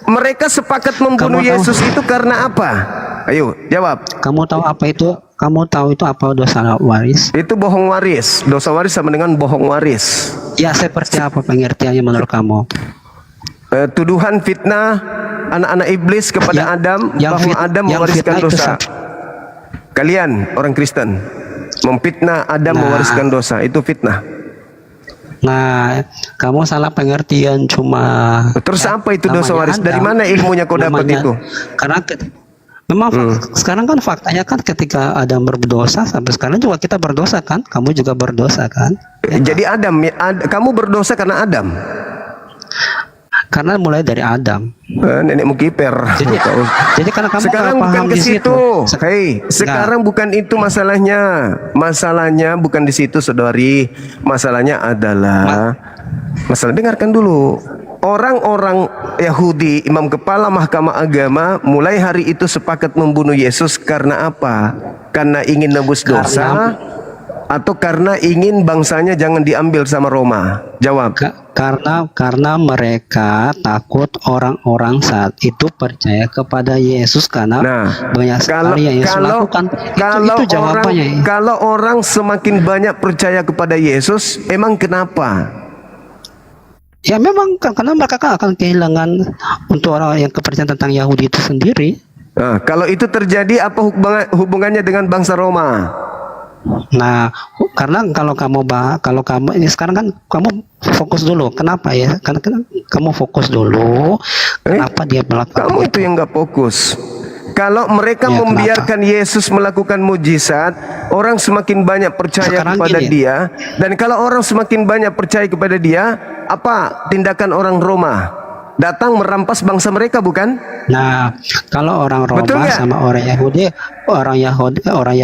Mereka sepakat membunuh Yesus itu karena apa? Ayo, jawab. Kamu tahu apa itu? Kamu tahu itu apa dosa waris? Itu bohong waris. Dosa waris sama dengan bohong waris. Ya, seperti apa pengertiannya menurut kamu? Tuduhan fitnah anak-anak iblis kepada Adam bahwa Adam mewariskan dosa. Kalian orang Kristen memfitnah Adam mewariskan dosa, itu fitnah. Nah, kamu salah pengertian cuma. Terus apa itu dosa waris? Dari mana ilmunya kau dapat itu? Karena memang sekarang kan faktanya kan ketika Adam berdosa, sampai sekarang juga kita berdosa kan? Kamu juga berdosa kan? Jadi kamu berdosa karena Adam? Karena mulai dari Adam. Nenekmu kiper. Jadi karena kamu sekarang bukan ke situ. Sekarang bukan itu masalahnya. Masalahnya bukan di situ, saudari. Masalahnya adalah dengarkan dulu. Orang-orang Yahudi, imam kepala mahkamah agama, mulai hari itu sepakat membunuh Yesus karena apa? Karena ingin nebus dosa, atau karena ingin bangsanya jangan diambil sama Roma? Jawab. Karena mereka takut orang-orang saat itu percaya kepada Yesus karena banyak sekali yang Yesus lakukan. Itu jawabannya. Kalau orang semakin banyak percaya kepada Yesus, emang kenapa? Ya memang karena mereka akan kehilangan untuk orang yang kepercayaan tentang Yahudi itu sendiri. Nah, kalau itu terjadi, apa hubungannya dengan bangsa Roma? Nah, karena kalau kamu ini sekarang kan kamu fokus dulu. Kenapa ya? Karena kamu fokus dulu. Kenapa dia melakukan? Kamu itu yang nggak fokus. Kalau mereka membiarkan Yesus melakukan mujizat, orang semakin banyak percaya kepada dia. Dan kalau orang semakin banyak percaya kepada dia, apa tindakan orang Roma? Datang merampas bangsa mereka, bukan? Nah, kalau orang Roma sama orang Yahudi, orang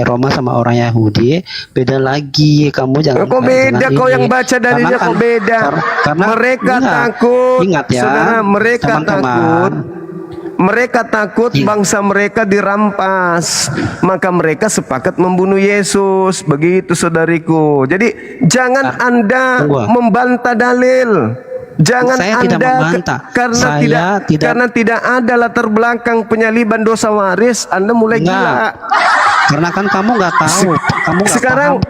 Roma sama orang Yahudi beda lagi. Kamu jangan. Kok beda? Kau yang baca dalilnya kok beda? Karena mereka takut. Ingat ya, saudara, mereka takut bangsa mereka dirampas, maka mereka sepakat membunuh Yesus. Begitu, saudariku. Jadi jangan Anda membantah dalil. Jangan saya Anda tidak membantah. Karena tidak ada latar belakang penyaliban dosa waris, Anda mulai gila. Karena kan kamu nggak tahu. Sekarang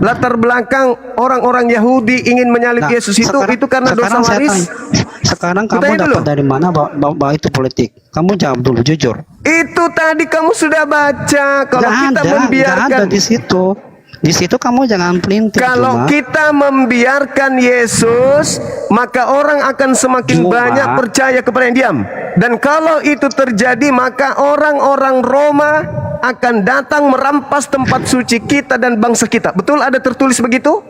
latar belakang orang-orang Yahudi ingin menyalib Yesus itu karena dosa waris. Sekarang kamu dapat dari mana bahwa itu politik? Kamu jawab dulu jujur. Itu tadi kamu sudah baca. Kalau kita membiarkan, nggak ada di situ. Di situ kamu jangan pelintir. Kalau kita membiarkan Yesus, maka orang akan semakin banyak percaya kepada yang diam. Dan kalau itu terjadi, maka orang-orang Roma akan datang merampas tempat suci kita dan bangsa kita. Betul ada tertulis begitu?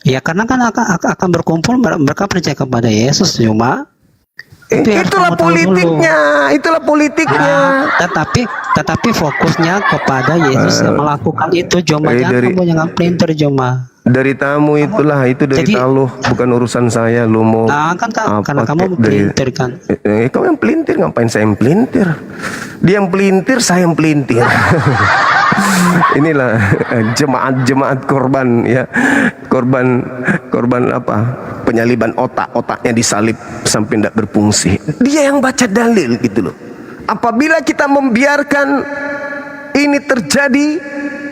Ya karena kan akan berkumpul mereka percaya kepada Yesus cuma. Itulah politiknya. Tetapi fokusnya kepada Yesus yang melakukan itu. Cuma jangan pelintir cuma. Dari tamu itulah, itu dari taluh, bukan urusan saya. Lu mau karena kamu pelintir kan. Kau yang pelintir, ngapain saya yang pelintir? Dia yang pelintir, saya yang pelintir. Inilah jemaat korban ya, korban apa, penyaliban otaknya disalib sampai tidak berfungsi. Dia yang baca dalil gitu loh. Apabila kita membiarkan ini terjadi,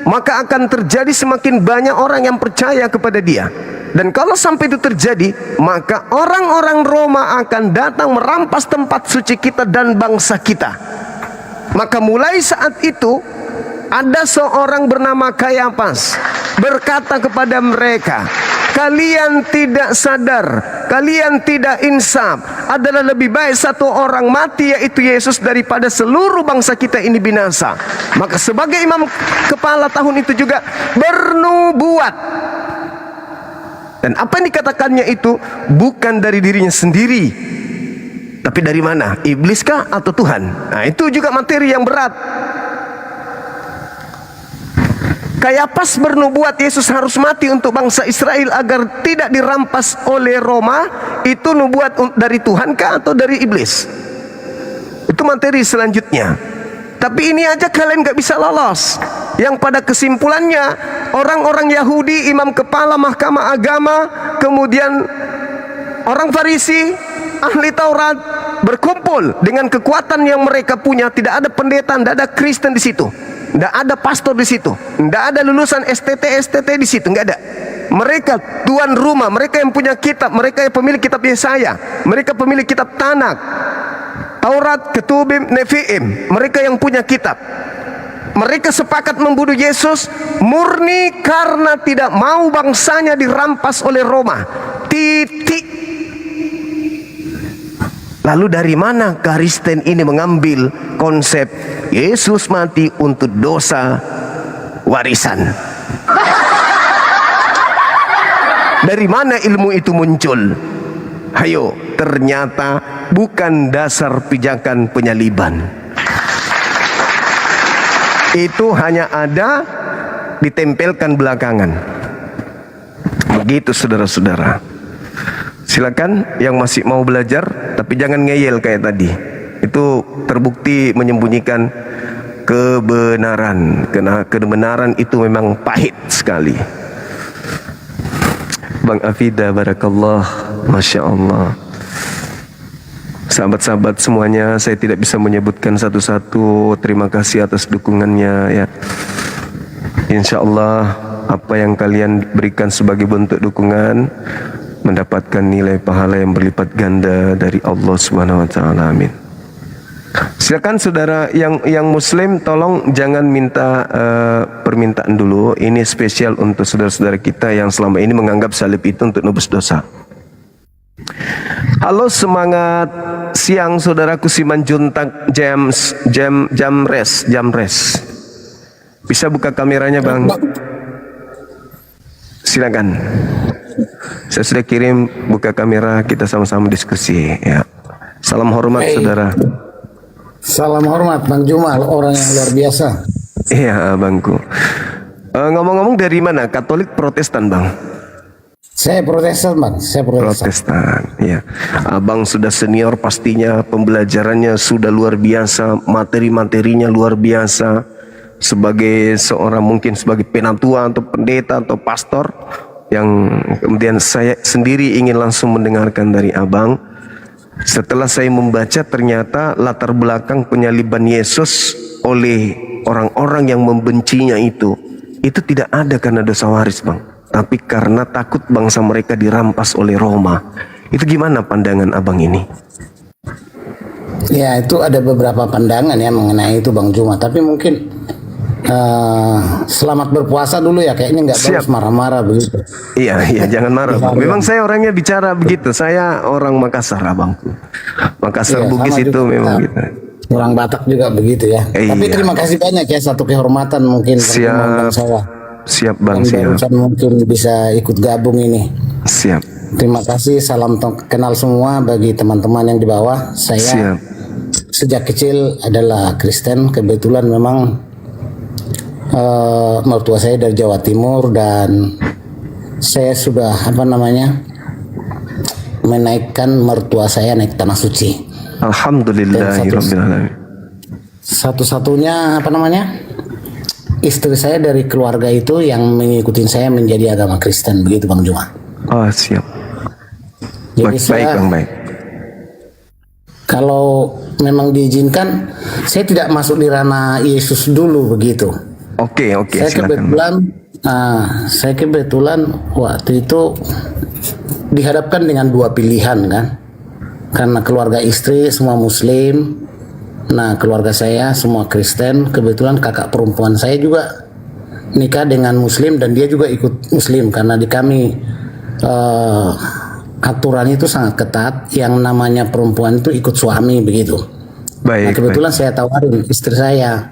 maka akan terjadi semakin banyak orang yang percaya kepada dia. Dan kalau sampai itu terjadi, maka orang-orang Roma akan datang merampas tempat suci kita dan bangsa kita. Maka mulai saat itu ada seorang bernama Kayafas berkata kepada mereka, kalian tidak sadar, kalian tidak insaf. Adalah lebih baik satu orang mati, yaitu Yesus, daripada seluruh bangsa kita ini binasa. Maka sebagai imam kepala tahun itu juga bernubuat. Dan apa yang dikatakannya itu bukan dari dirinya sendiri, tapi dari mana? Iblis kah atau Tuhan? Nah, itu juga materi yang berat. Kayafas bernubuat Yesus harus mati untuk bangsa Israel agar tidak dirampas oleh Roma. Itu nubuat dari Tuhan kah atau dari iblis? Itu materi selanjutnya. Tapi ini aja kalian gak bisa lolos. Yang pada kesimpulannya orang-orang Yahudi, imam kepala mahkamah agama, kemudian orang Farisi, ahli Taurat berkumpul dengan kekuatan yang mereka punya. Tidak ada pendeta, tidak ada Kristen di situ. Tidak ada pastor di situ, tidak ada lulusan STT di situ, nggak ada. Mereka tuan rumah, mereka yang punya kitab, mereka yang pemilik kitab Yesaya, mereka pemilik kitab Tanak, Taurat, Ketubim, Nefiim, mereka yang punya kitab. Mereka sepakat membunuh Yesus murni karena tidak mau bangsanya dirampas oleh Roma. Titik. Lalu dari mana Kristen ini mengambil konsep Yesus mati untuk dosa warisan? Dari mana ilmu itu muncul? Hayo, ternyata bukan dasar pijakan penyaliban. Itu hanya ada ditempelkan belakangan. Begitu saudara-saudara. Silakan yang masih mau belajar, tapi jangan ngeyel kayak tadi. Itu terbukti menyembunyikan kebenaran. Karena kebenaran itu memang pahit sekali. Bang Afida, barakallah, Masya Allah. Sahabat-sahabat semuanya, saya tidak bisa menyebutkan satu-satu. Terima kasih atas dukungannya ya. Insya Allah apa yang kalian berikan sebagai bentuk dukungan mendapatkan nilai pahala yang berlipat ganda dari Allah Subhanahu wa taala. Amin. Silakan saudara yang muslim, tolong jangan minta permintaan dulu. Ini spesial untuk saudara-saudara kita yang selama ini menganggap salib itu untuk nebus dosa. Halo, semangat siang saudaraku Simanjuntak Jamres. Bisa buka kameranya Bang? Silakan. Saya sudah kirim, buka kamera, kita sama-sama diskusi ya. Salam hormat saudara. Salam hormat Bang Jumal, orang yang luar biasa. Iya Bangku. Ngomong-ngomong dari mana? Katolik Protestan Bang? Saya Protestan Bang, saya Protestan. Ya. Abang sudah senior pastinya, pembelajarannya sudah luar biasa, materi-materinya luar biasa. Sebagai seorang mungkin sebagai penatua atau pendeta atau pastor, yang kemudian saya sendiri ingin langsung mendengarkan dari Abang. Setelah saya membaca, ternyata latar belakang penyaliban Yesus oleh orang-orang yang membencinya itu tidak ada karena dosa waris Bang, tapi karena takut bangsa mereka dirampas oleh Roma. Itu gimana pandangan Abang ini? Ya, itu ada beberapa pandangan ya mengenai itu Bang Juma, tapi mungkin selamat berpuasa dulu ya, kayaknya nggak bagus marah-marah begitu. Iya, jangan marah Bang. Memang saya orangnya bicara begitu. Saya orang Makassar Abangku. Makassar Bugis itu memang gitu. Orang Batak juga begitu ya. Tapi terima kasih banyak ya, satu kehormatan mungkin. Siap Bang, siap. Mungkin bisa ikut gabung ini. Siap. Terima kasih, salam kenal semua bagi teman-teman yang di bawah. Saya sejak kecil adalah Kristen, kebetulan memang mertua saya dari Jawa Timur dan saya sudah menaikkan mertua saya naik tanah suci. Alhamdulillahirobbilalamin. Satu-satunya istri saya dari keluarga itu yang mengikuti saya menjadi agama Kristen, begitu Bang Juma. Oh siap. Jadi saya, Bang, baik. Kalau memang diizinkan, saya tidak masuk di ranah Yesus dulu begitu. Oke, saya kebetulan waktu itu dihadapkan dengan dua pilihan kan, karena keluarga istri semua Muslim, nah keluarga saya semua Kristen. Kebetulan kakak perempuan saya juga nikah dengan Muslim dan dia juga ikut Muslim, karena di kami aturan itu sangat ketat, yang namanya perempuan itu ikut suami begitu. Nah, kebetulan saya tawarin istri saya.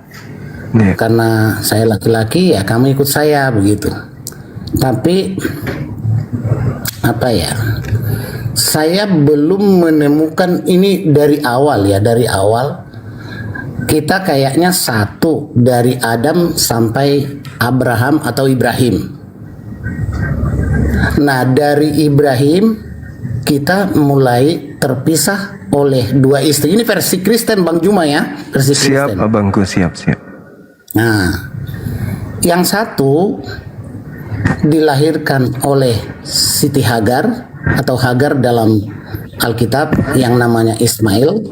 Karena saya laki-laki ya kamu ikut saya begitu. Tapi saya belum menemukan ini dari awal ya, dari awal kita kayaknya satu dari Adam sampai Abraham atau Ibrahim. Nah, dari Ibrahim kita mulai terpisah oleh dua istri. Ini versi Kristen Bang Juma ya, versi Kristen. Siap Abangku, siap. Nah, yang satu dilahirkan oleh Siti Hagar atau Hagar dalam Alkitab yang namanya Ismail,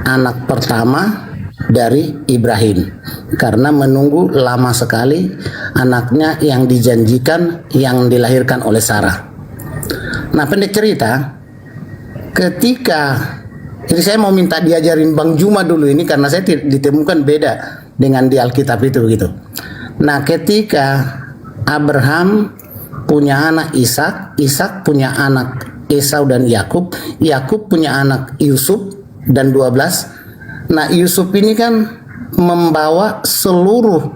anak pertama dari Ibrahim, karena menunggu lama sekali anaknya yang dijanjikan yang dilahirkan oleh Sarah. Nah, pendek cerita, ini saya mau minta diajarin Bang Juma dulu ini karena saya ditemukan beda dengan di Alkitab itu begitu. Nah, ketika Abraham punya anak Ishak, Ishak punya anak Esau dan Yakub, Yakub punya anak Yusuf dan 12. Nah, Yusuf ini kan membawa seluruh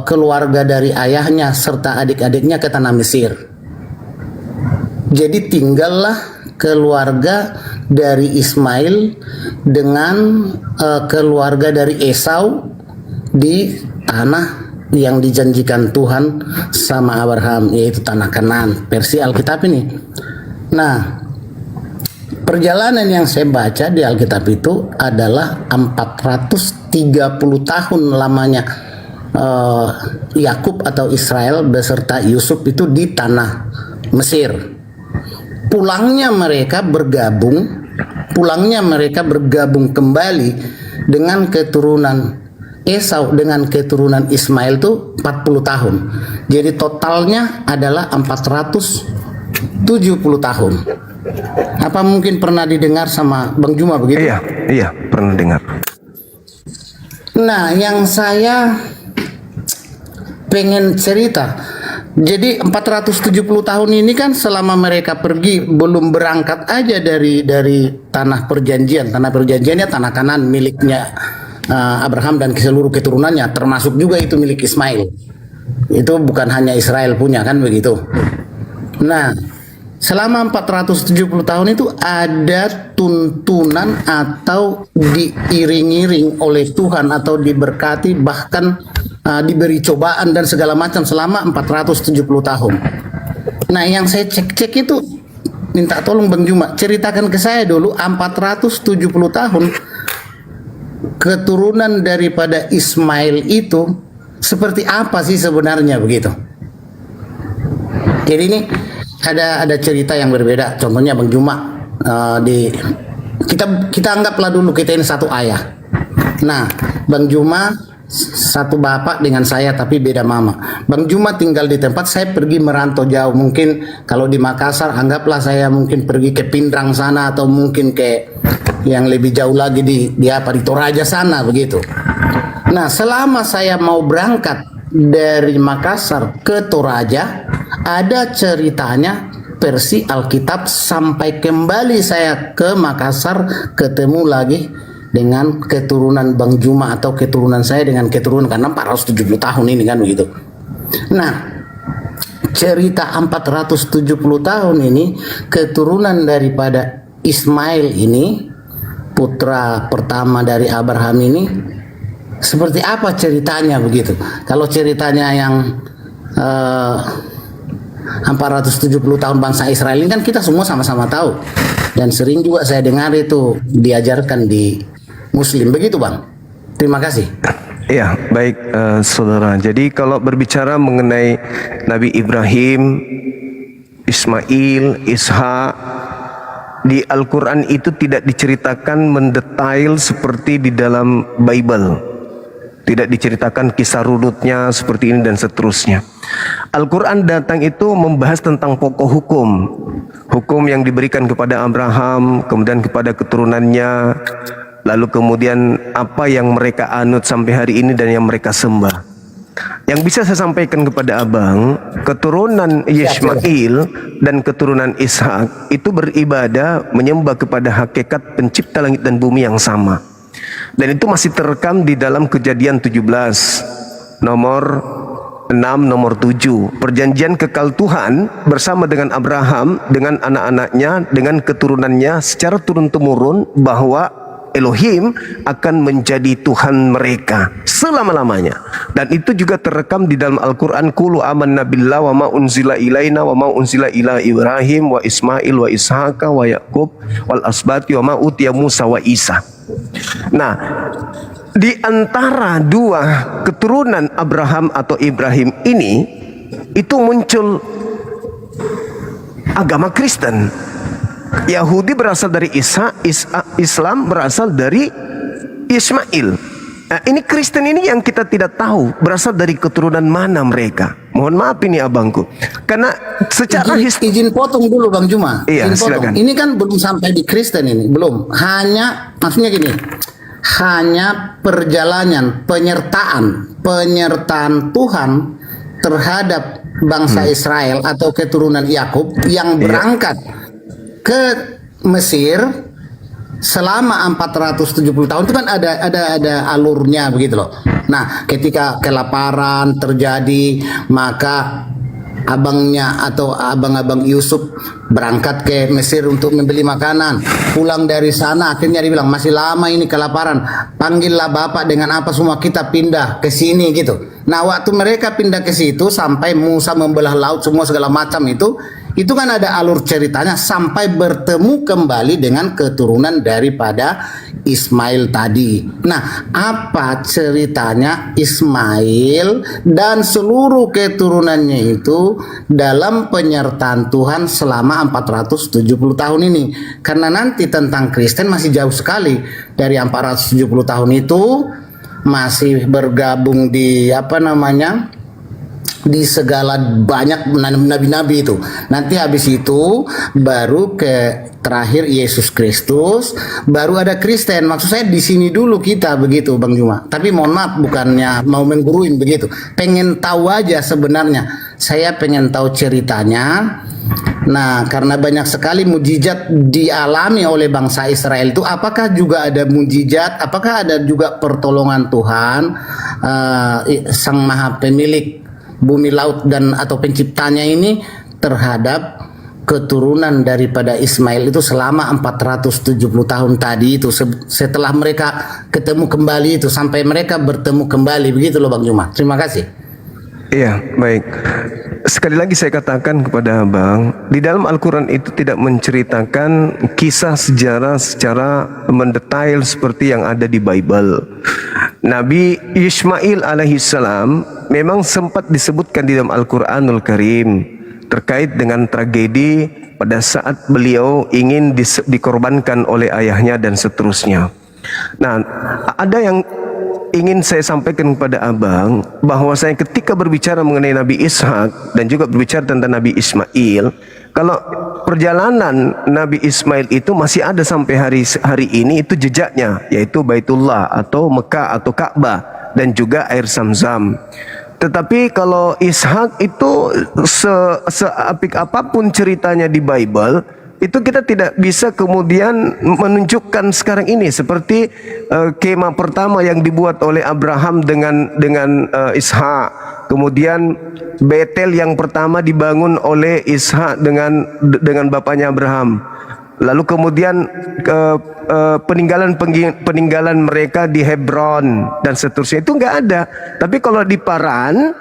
keluarga dari ayahnya serta adik-adiknya ke tanah Mesir. Jadi tinggallah keluarga dari Ismail dengan keluarga dari Esau di tanah yang dijanjikan Tuhan sama Abraham, yaitu tanah Kanaan, versi Alkitab ini. Nah, perjalanan yang saya baca di Alkitab itu adalah 430 tahun lamanya Yakub atau Israel beserta Yusuf itu di tanah Mesir. Pulangnya mereka bergabung kembali dengan keturunan Esau dengan keturunan Ismail itu 40 tahun. Jadi totalnya adalah 470 tahun. Apa mungkin pernah didengar sama Bang Juma begitu? Iya, pernah dengar. Nah, yang saya pengen cerita, jadi 470 tahun ini kan selama mereka pergi belum berangkat aja dari tanah perjanjian. Tanah perjanjiannya tanah Kanaan miliknya Abraham dan seluruh keturunannya, termasuk juga itu milik Ismail. Itu bukan hanya Israel punya, kan begitu. Nah, selama 470 tahun itu ada tuntunan atau diiring-iring oleh Tuhan atau diberkati, bahkan diberi cobaan dan segala macam selama 470 tahun. Nah, yang saya cek-cek itu, minta tolong Bang Juma ceritakan ke saya dulu 470 tahun keturunan daripada Ismail itu seperti apa sih sebenarnya begitu. Jadi ini ada cerita yang berbeda. Contohnya Bang Juma kita anggaplah dulu kita ini satu ayah. Nah, Bang Juma satu bapak dengan saya tapi beda mama. Bang Juma tinggal di tempat, saya pergi merantau jauh. Mungkin kalau di Makassar anggaplah saya mungkin pergi ke Pindrang sana, atau mungkin ke yang lebih jauh lagi di Toraja sana begitu. Nah, selama saya mau berangkat dari Makassar ke Toraja, ada ceritanya versi Alkitab sampai kembali saya ke Makassar ketemu lagi dengan keturunan Bang Juma atau keturunan saya dengan keturunan, karena 470 tahun ini kan begitu. Nah, cerita 470 tahun ini keturunan daripada Ismail ini, putra pertama dari Abraham ini, seperti apa ceritanya begitu. Kalau ceritanya yang 470 tahun bangsa Israel ini kan kita semua sama-sama tahu, dan sering juga saya dengar itu diajarkan di Muslim begitu, Bang. Terima kasih. Iya, baik saudara. Jadi kalau berbicara mengenai Nabi Ibrahim, Ismail, Ishak, di Al-Quran itu tidak diceritakan mendetail seperti di dalam Bible. Tidak diceritakan kisah runutnya seperti ini dan seterusnya. Al-Quran datang itu membahas tentang pokok hukum. Hukum yang diberikan kepada Abraham, kemudian kepada keturunannya, lalu kemudian apa yang mereka anut sampai hari ini dan yang mereka sembah. Yang bisa saya sampaikan kepada abang, keturunan Ismail dan keturunan Ishak itu beribadah menyembah kepada hakikat pencipta langit dan bumi yang sama. Dan itu masih terekam di dalam Kejadian 17 nomor 6 nomor 7. Perjanjian kekal Tuhan bersama dengan Abraham, dengan anak-anaknya, dengan keturunannya secara turun-temurun, bahwa Elohim akan menjadi Tuhan mereka selama-lamanya. Dan itu juga terekam di dalam Al-Quran. Qulu amanna billah wa ma unzila ilaina wa ma unzila ila Ibrahim wa Ismail wa Ishaqa wa Yaqub wal asbati wa ma utiya Musa wa Isa. Nah, di antara dua keturunan Abraham atau Ibrahim ini, itu muncul agama Kristen. Yahudi berasal dari Isa, Islam berasal dari Ismail. Nah, ini Kristen ini yang kita tidak tahu berasal dari keturunan mana mereka. Mohon maaf ini abangku, karena secara izin potong dulu Bang Juma. Iya, silakan. Ini kan belum sampai di Kristen ini, belum. Hanya maksudnya gini, hanya perjalanan penyertaan Tuhan terhadap bangsa Israel atau keturunan Yakub yang berangkat ke Mesir selama 470 tahun itu kan ada alurnya begitu loh. Nah, ketika kelaparan terjadi, maka abangnya atau abang-abang Yusuf berangkat ke Mesir untuk membeli makanan. Pulang dari sana akhirnya dia bilang, masih lama ini kelaparan, panggillah bapak dengan apa semua, kita pindah ke sini gitu. Nah, waktu mereka pindah ke situ sampai Musa membelah laut semua segala macam Itu kan ada alur ceritanya sampai bertemu kembali dengan keturunan daripada Ismail tadi. Nah, apa ceritanya Ismail dan seluruh keturunannya itu dalam penyertaan Tuhan selama 470 tahun ini? Karena nanti tentang Kristen masih jauh sekali. Dari 470 tahun itu masih bergabung di di segala banyak nabi-nabi itu. Nanti habis itu baru ke terakhir Yesus Kristus, baru ada Kristen. Maksud saya di sini dulu kita begitu, Bang Juma. Tapi mohon maaf, bukannya mau mengguruin begitu. Pengen tahu aja sebenarnya. Saya pengen tahu ceritanya. Nah, karena banyak sekali mujizat dialami oleh bangsa Israel itu, apakah juga ada mujizat? Apakah ada juga pertolongan Tuhan, Sang Maha Pemilik bumi, laut, dan atau penciptanya ini terhadap keturunan daripada Ismail itu selama 470 tahun tadi itu, setelah mereka ketemu kembali itu, sampai mereka bertemu kembali, begitu loh Bang Juma. Terima kasih. Iya, baik. Sekali lagi saya katakan kepada Abang, di dalam Al-Quran itu tidak menceritakan kisah sejarah secara mendetail seperti yang ada di Bible. Nabi Ismail alaihissalam memang sempat disebutkan di dalam Al-Quranul Karim terkait dengan tragedi pada saat beliau ingin dikorbankan oleh ayahnya dan seterusnya. Nah, ada yang ingin saya sampaikan kepada Abang, bahwa saya ketika berbicara mengenai Nabi Ishak dan juga berbicara tentang Nabi Ismail, kalau perjalanan Nabi Ismail itu masih ada sampai hari ini, itu jejaknya, yaitu Baitullah atau Mekah atau Ka'bah dan juga air Zamzam. Tetapi kalau Ishak itu seapik apapun ceritanya di Bible, itu kita tidak bisa kemudian menunjukkan sekarang ini seperti kemah pertama yang dibuat oleh Abraham dengan Ishak, kemudian Betel yang pertama dibangun oleh Ishak dengan bapaknya Abraham, lalu kemudian peninggalan mereka di Hebron dan seterusnya, itu nggak ada. Tapi kalau di Paran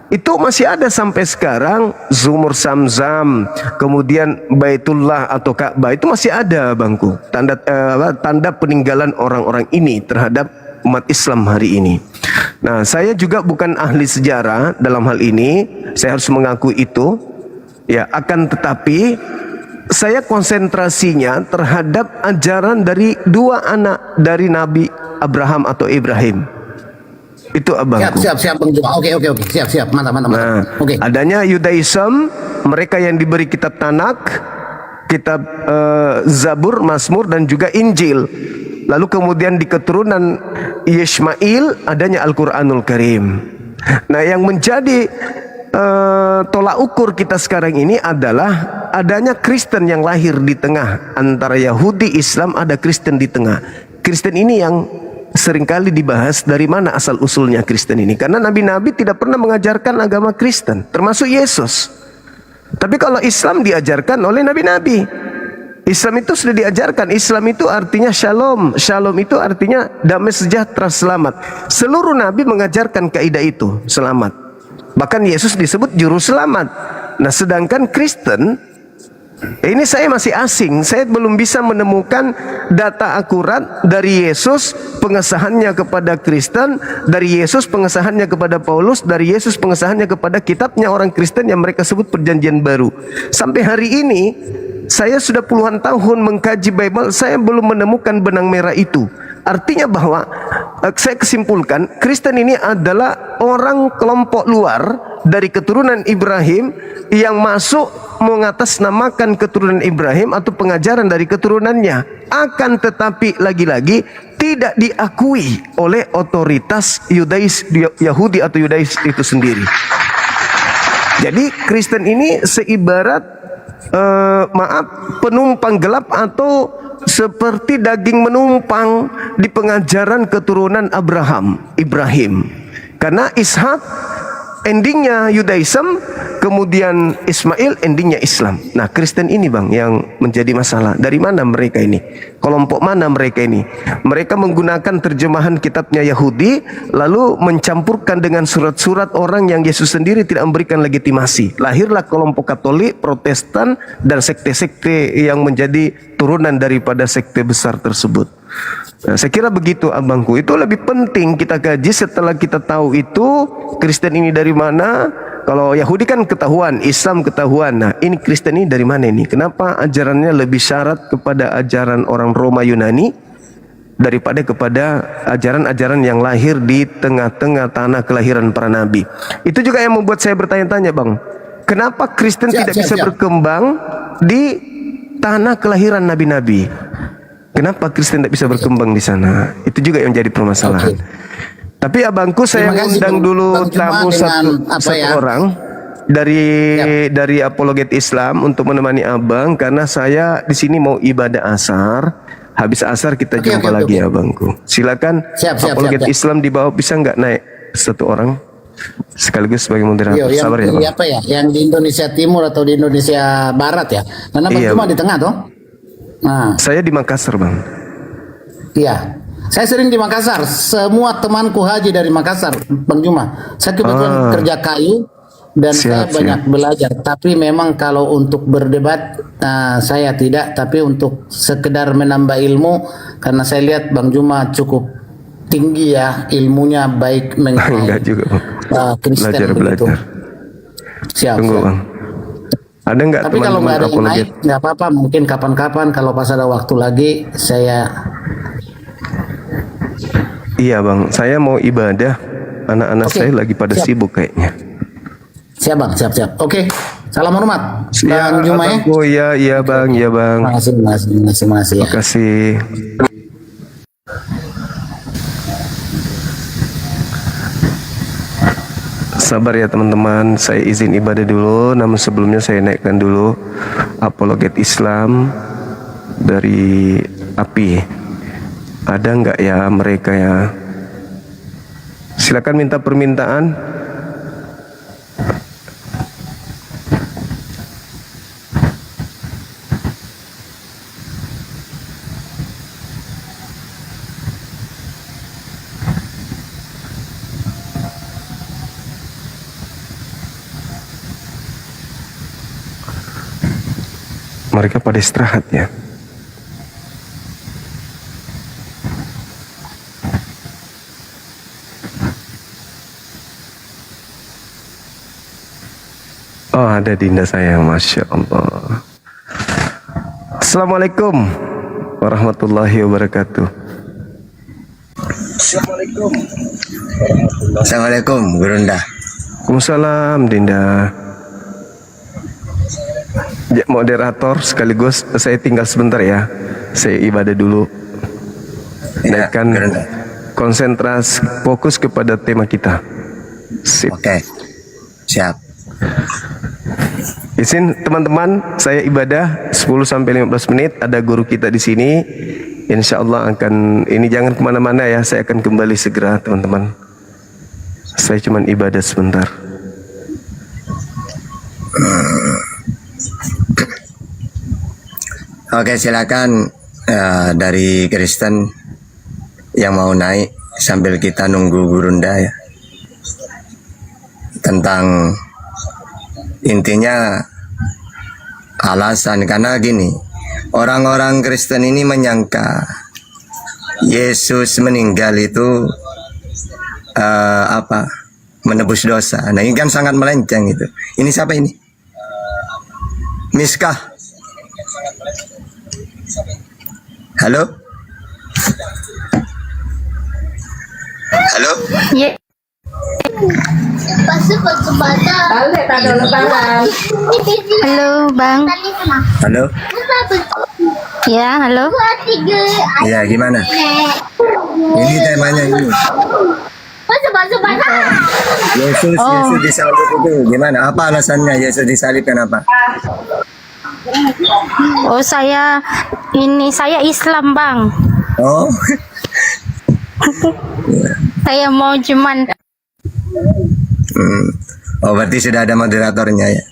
itu masih ada sampai sekarang, Sumur Zamzam, kemudian Baitullah atau Ka'bah, itu masih ada, Bangku, tanda peninggalan orang-orang ini terhadap umat Islam hari ini. Nah, saya juga bukan ahli sejarah dalam hal ini, saya harus mengakui itu, ya. Akan tetapi saya konsentrasinya terhadap ajaran dari dua anak dari Nabi Abraham atau Ibrahim. Itu Abangku. Siap Bang Juma. Oke. Siap. Mantap. Nah, Oke. adanya Yudaism, mereka yang diberi kitab Tanak, kitab Zabur, Mazmur dan juga Injil. Lalu kemudian di keturunan Ismail adanya Al-Quranul Karim. Nah, yang menjadi tolak ukur kita sekarang ini adalah adanya Kristen yang lahir di tengah antara Yahudi, Islam, ada Kristen di tengah. Kristen ini yang seringkali dibahas, dari mana asal usulnya Kristen ini, karena nabi-nabi tidak pernah mengajarkan agama Kristen, termasuk Yesus. Tapi kalau Islam diajarkan oleh nabi-nabi. Islam itu sudah diajarkan. Islam itu artinya shalom. Shalom itu artinya damai sejahtera, selamat. Seluruh nabi mengajarkan kaidah itu, selamat. Bahkan Yesus disebut juru selamat. Nah, sedangkan Kristen, ini saya masih asing. Saya belum bisa menemukan data akurat dari Yesus pengesahannya kepada Kristen, dari Yesus pengesahannya kepada Paulus, dari Yesus pengesahannya kepada kitabnya orang Kristen yang mereka sebut Perjanjian Baru. Sampai hari ini saya sudah puluhan tahun mengkaji Bible, saya belum menemukan benang merah itu. Artinya bahwa saya kesimpulkan Kristen ini adalah orang kelompok luar dari keturunan Ibrahim yang masuk mengatasnamakan keturunan Ibrahim atau pengajaran dari keturunannya, akan tetapi lagi-lagi tidak diakui oleh otoritas Yahudi atau Yudais itu sendiri. Jadi Kristen ini seibarat penumpang gelap atau seperti daging menumpang di pengajaran keturunan Ibrahim. Karena Ishak endingnya Yudaism, kemudian Ismail, endingnya Islam. Nah, Kristen ini bang yang menjadi masalah. Dari mana mereka ini? Kelompok mana mereka ini? Mereka menggunakan terjemahan kitabnya Yahudi, lalu mencampurkan dengan surat-surat orang yang Yesus sendiri tidak memberikan legitimasi. Lahirlah kelompok Katolik, Protestan, dan sekte-sekte yang menjadi turunan daripada sekte besar tersebut. Nah, saya kira begitu abangku. Itu lebih penting kita kaji setelah kita tahu itu Kristen ini dari mana. Kalau Yahudi kan ketahuan, Islam ketahuan. Nah, ini Kristen ini dari mana ini? Kenapa ajarannya lebih syarat kepada ajaran orang Roma Yunani daripada kepada ajaran-ajaran yang lahir di tengah-tengah tanah kelahiran para nabi? Itu juga yang membuat saya bertanya-tanya, Bang. Kenapa Kristen tidak bisa berkembang di tanah kelahiran nabi-nabi? Kenapa Kristen tidak bisa berkembang di sana? Itu juga yang jadi permasalahan. Tapi abangku, saya undang dulu tamu satu orang dari apologet Islam untuk menemani abang, karena saya di sini mau ibadah asar. Habis asar kita jumpa lagi abangku. Silakan apologet Islam di bawah, bisa nggak naik satu orang sekaligus sebagai moderator? Sabar ya, Bang. Apa ya? Yang di Indonesia Timur atau di Indonesia Barat ya? Karena Bang Juma di tengah toh. Nah, saya di Makassar, Bang. Iya, saya sering di Makassar. Semua temanku haji dari Makassar, Bang Juma. Saya kebetulan kerja kayu dan saya banyak belajar. Tapi memang kalau untuk berdebat saya tidak. Tapi untuk sekedar menambah ilmu, karena saya lihat Bang Juma cukup tinggi ya ilmunya, baik mengenai Kristen begitu. Siap. Tunggu, Bang. Ada nggak? Tapi kalau nggak ada yang naik, nggak apa-apa. Mungkin kapan-kapan kalau pas ada waktu lagi saya. Iya bang, saya mau ibadah. Anak-anak saya lagi pada sibuk kayaknya. Siap bang, siap. Oke, salam hormat. Bang Juma ya. Oh iya bang, iya bang. Makasih. Makasih. Sabar ya teman-teman, saya izin ibadah dulu. Namun sebelumnya saya naikkan dulu apologet Islam dari API. Ada nggak ya mereka ya? Silakan minta permintaan. Mereka pada istirahat ya. Oh, ada Dinda sayang, Masya Allah. Assalamualaikum warahmatullahi wabarakatuh. Assalamualaikum, Gurunda. Waalaikumsalam, Dinda. Ya, moderator sekaligus saya tinggal sebentar ya. Saya ibadah dulu. Naikkan konsentrasi, fokus kepada tema kita. Sip. Oke. Siap. Izin teman-teman, saya ibadah 10-15 menit. Ada guru kita di sini. Insya Allah akan, ini jangan kemana-mana ya. Saya akan kembali segera teman-teman. Saya cuma ibadah sebentar. Oke, silakan dari Kristen yang mau naik sambil kita nunggu Gurunda ya. Tentang intinya alasan, karena gini, orang-orang Kristen ini menyangka Yesus meninggal itu menebus dosa. Nah, ini kan sangat melenceng itu. Ini siapa ini? Miskah. Halo? Halo? Ya. Halo, Bang. Halo? Ya, halo. Ya, gimana? Ini temanya ini. Yesus disalib itu gimana? Apa alasannya Yesus disalib, kenapa? Oh, saya Islam, Bang. Oh. Saya mau cuman Oh, berarti sudah ada moderatornya ya.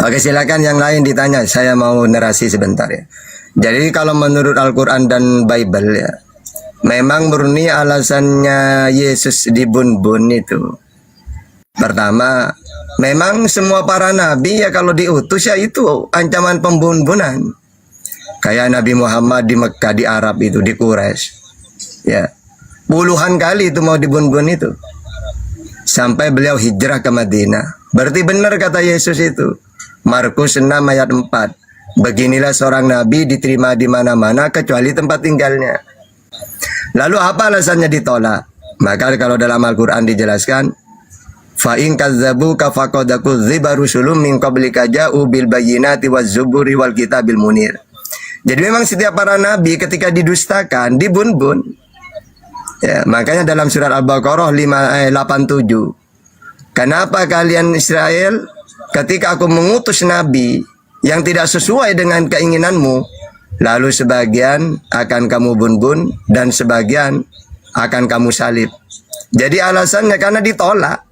Oke, silakan yang lain ditanya. Saya mau narasi sebentar ya. Jadi kalau menurut Al-Quran dan Bible ya, memang murni alasannya Yesus dibun-bun itu. Pertama, memang semua para nabi ya kalau diutus ya itu ancaman pembun-bunan. Kayak Nabi Muhammad di Mekah, di Arab itu, di Quraisy. Ya, puluhan kali itu mau dibun-bun itu. Sampai beliau hijrah ke Madinah. Berarti benar kata Yesus itu. Markus 6 ayat 4. Beginilah seorang nabi diterima di mana-mana kecuali tempat tinggalnya. Lalu apa alasannya ditolak? Maka kalau dalam Al-Quran dijelaskan, fa in kadzdzabuka faqad kudziba rusulun min qablika ja'u bil bayyinati waz zuburi wal kitabil munir. Jadi memang setiap para nabi ketika didustakan, dibun-bun. Ya, makanya dalam surat Al-Baqarah 87. Kenapa kalian Israel ketika aku mengutus nabi yang tidak sesuai dengan keinginanmu, lalu sebagian akan kamu bun-bun dan sebagian akan kamu salib. Jadi alasannya karena ditolak.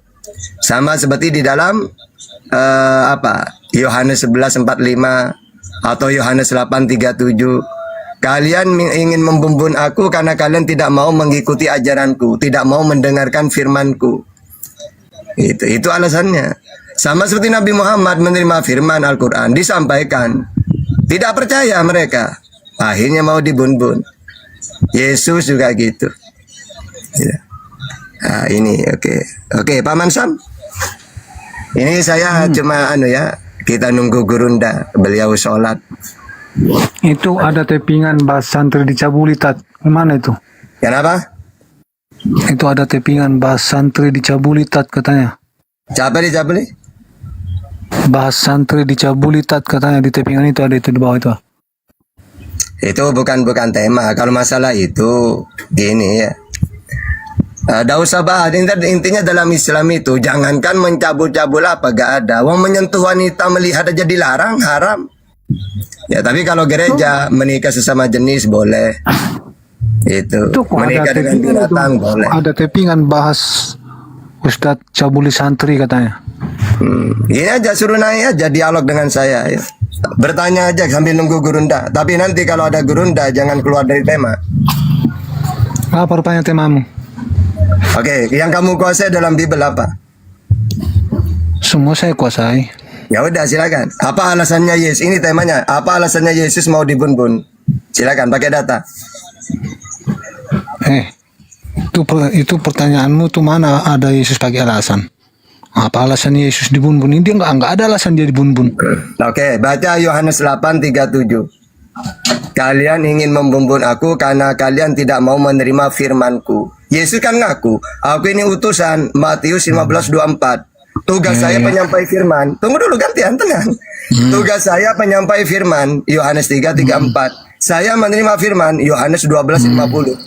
Sama seperti di dalam Yohanes 11:45 atau Yohanes 8:37. Kalian ingin membumbun aku karena kalian tidak mau mengikuti ajaranku, tidak mau mendengarkan firmanku. Itu alasannya. Sama seperti Nabi Muhammad menerima firman Al-Quran, disampaikan. Tidak percaya mereka. Akhirnya mau dibun-bun. Yesus juga gitu. Ya. Nah, ini oke, Pak Mansam. Ini saya cuma kita nunggu Gurunda, beliau sholat. Itu ada tepingan bahas santri dicabuli, Tat. Mana itu? Kenapa? Itu ada tepingan bahas santri dicabuli, Tat, katanya. Siapa dicabuli? Bahas santri dicabuli, Tat, katanya di tepingan itu ada itu di bawah itu. Itu bukan tema. Kalau masalah itu gini ya. Tidak usah bahas. Intinya dalam Islam itu jangankan mencabul-cabul apa, gak ada. Wong menyentuh wanita melihat aja dilarang, haram. Ya, tapi kalau gereja menikah sesama jenis boleh. Itu menikah dengan binatang boleh. Ada tepingan bahas Ustadz cabuli santri katanya. Ini aja suruh naik aja dialog dengan saya. Ya. Bertanya aja sambil nunggu Gurunda. Tapi nanti kalau ada Gurunda jangan keluar dari tema. Apa rupanya temamu? Oke, yang kamu kuasai dalam Bible apa? Semua saya kuasai. Ya udah silakan. Apa alasannya Yesus? Ini temanya. Apa alasannya Yesus mau dibun-bun? Silakan pakai data. Itu pertanyaanmu tuh mana ada Yesus pakai alasan? Apa alasan Yesus dibun-bun? Dia enggak ada alasan dia dibun-bun. Oke, baca Yohanes 8:37. Kalian ingin membumbun aku karena kalian tidak mau menerima firmanku. Yesus kan ngaku, aku ini utusan. Matius 15:24. Tugas saya penyampai firman. Tunggu dulu, gantian, tenang. Tugas saya penyampai firman. Yohanes 3:34. Saya menerima firman. Yohanes 12:50.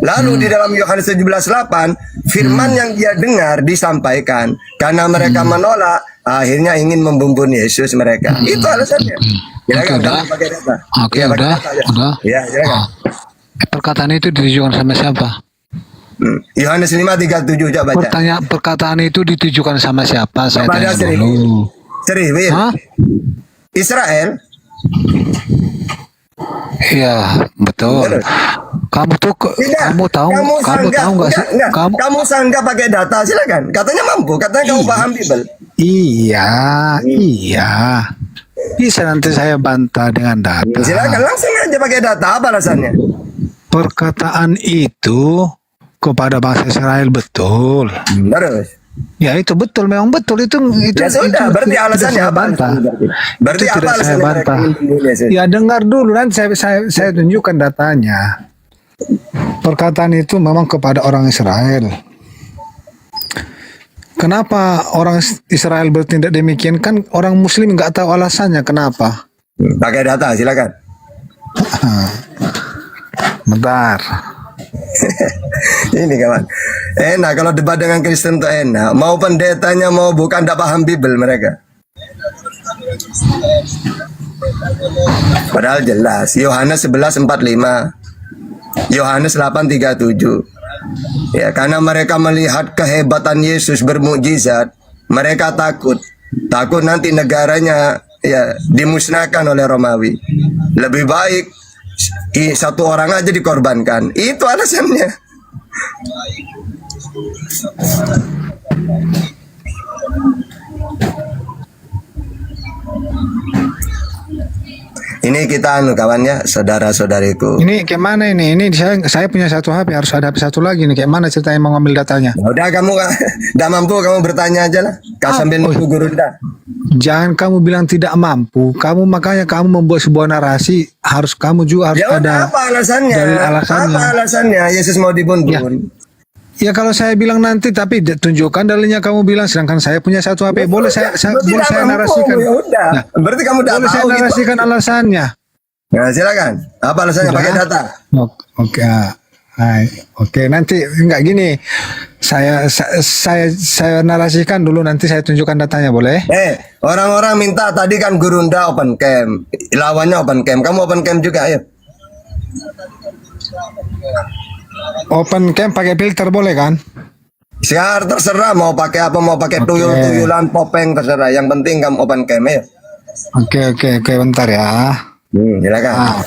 Lalu di dalam Yohanes 17:8, firman yang dia dengar disampaikan. Karena mereka menolak, akhirnya ingin membumbun Yesus mereka. Itu alasannya. Udah. Ya, Perkataan itu ditujukan sama siapa? Yohanes 5:37 coba baca. Perkataan itu ditujukan sama siapa? Saya tanya dulu. Serius? Israel? Iya, betul. Kamu tahu nggak sih? Kamu sanggah pakai data, silakan. Katanya mampu, katanya kamu paham Bible. Iya. Bisa nanti saya bantah dengan data. Silakan langsung aja pakai data. Apa alasannya? Perkataan itu kepada bangsa Israel betul. Terus? Ya itu betul, memang betul itu. Ya sudah, berarti alasannya apa? Berarti itu apa tidak saya alasannya? bantah. Ya dengar dulu, nanti saya tunjukkan datanya. Perkataan itu memang kepada orang Israel. Kenapa orang Israel bertindak demikian? Kan orang Muslim nggak tahu alasannya kenapa. Pakai data, silakan. Bentar. Ini kawan, enak kalau debat dengan Kristen tuh enak. Mau pendetanya mau bukan, tidak paham Bible mereka. Padahal jelas. Yohanes 11:45, Yohanes 8:37. Ya, karena mereka melihat kehebatan Yesus bermukjizat, mereka takut nanti negaranya ya dimusnahkan oleh Romawi. Lebih baik satu orang aja dikorbankan. Itu alasannya. Ini kita kawannya, saudara-saudariku. Ini kayak mana ini? Ini saya punya satu HP, harus ada HP satu lagi nih. Kayak mana ceritanya mau ngambil datanya? Udah kamu udah mampu, kamu bertanya aja lah. Sambil nunggu guru dah. Jangan kamu bilang tidak mampu. Makanya kamu membuat sebuah narasi, harus kamu juga harus ada. Apa alasannya? Apa alasannya Yesus mau dibun-bun? Ya kalau saya bilang nanti, tapi tunjukkan dalilnya kamu bilang, sedangkan saya punya satu HP. Boleh saya narasikan? Ya udah. Nah, berarti kamu udah boleh tahu saya narasikan gitu. Alasannya? Nah, silakan. Apa alasannya? Pakai data. Oke, nanti enggak gini. Saya narasikan dulu, nanti saya tunjukkan datanya, boleh? Orang-orang minta tadi kan Gurunda open cam, lawannya open cam. Kamu open cam juga, ayo. Open cam pakai filter boleh kan? Siar terserah mau pakai apa, mau pakai tuyul-tuyulan, popeng terserah. Yang penting kamu open cam ya. Oke, bentar ya. Silakan.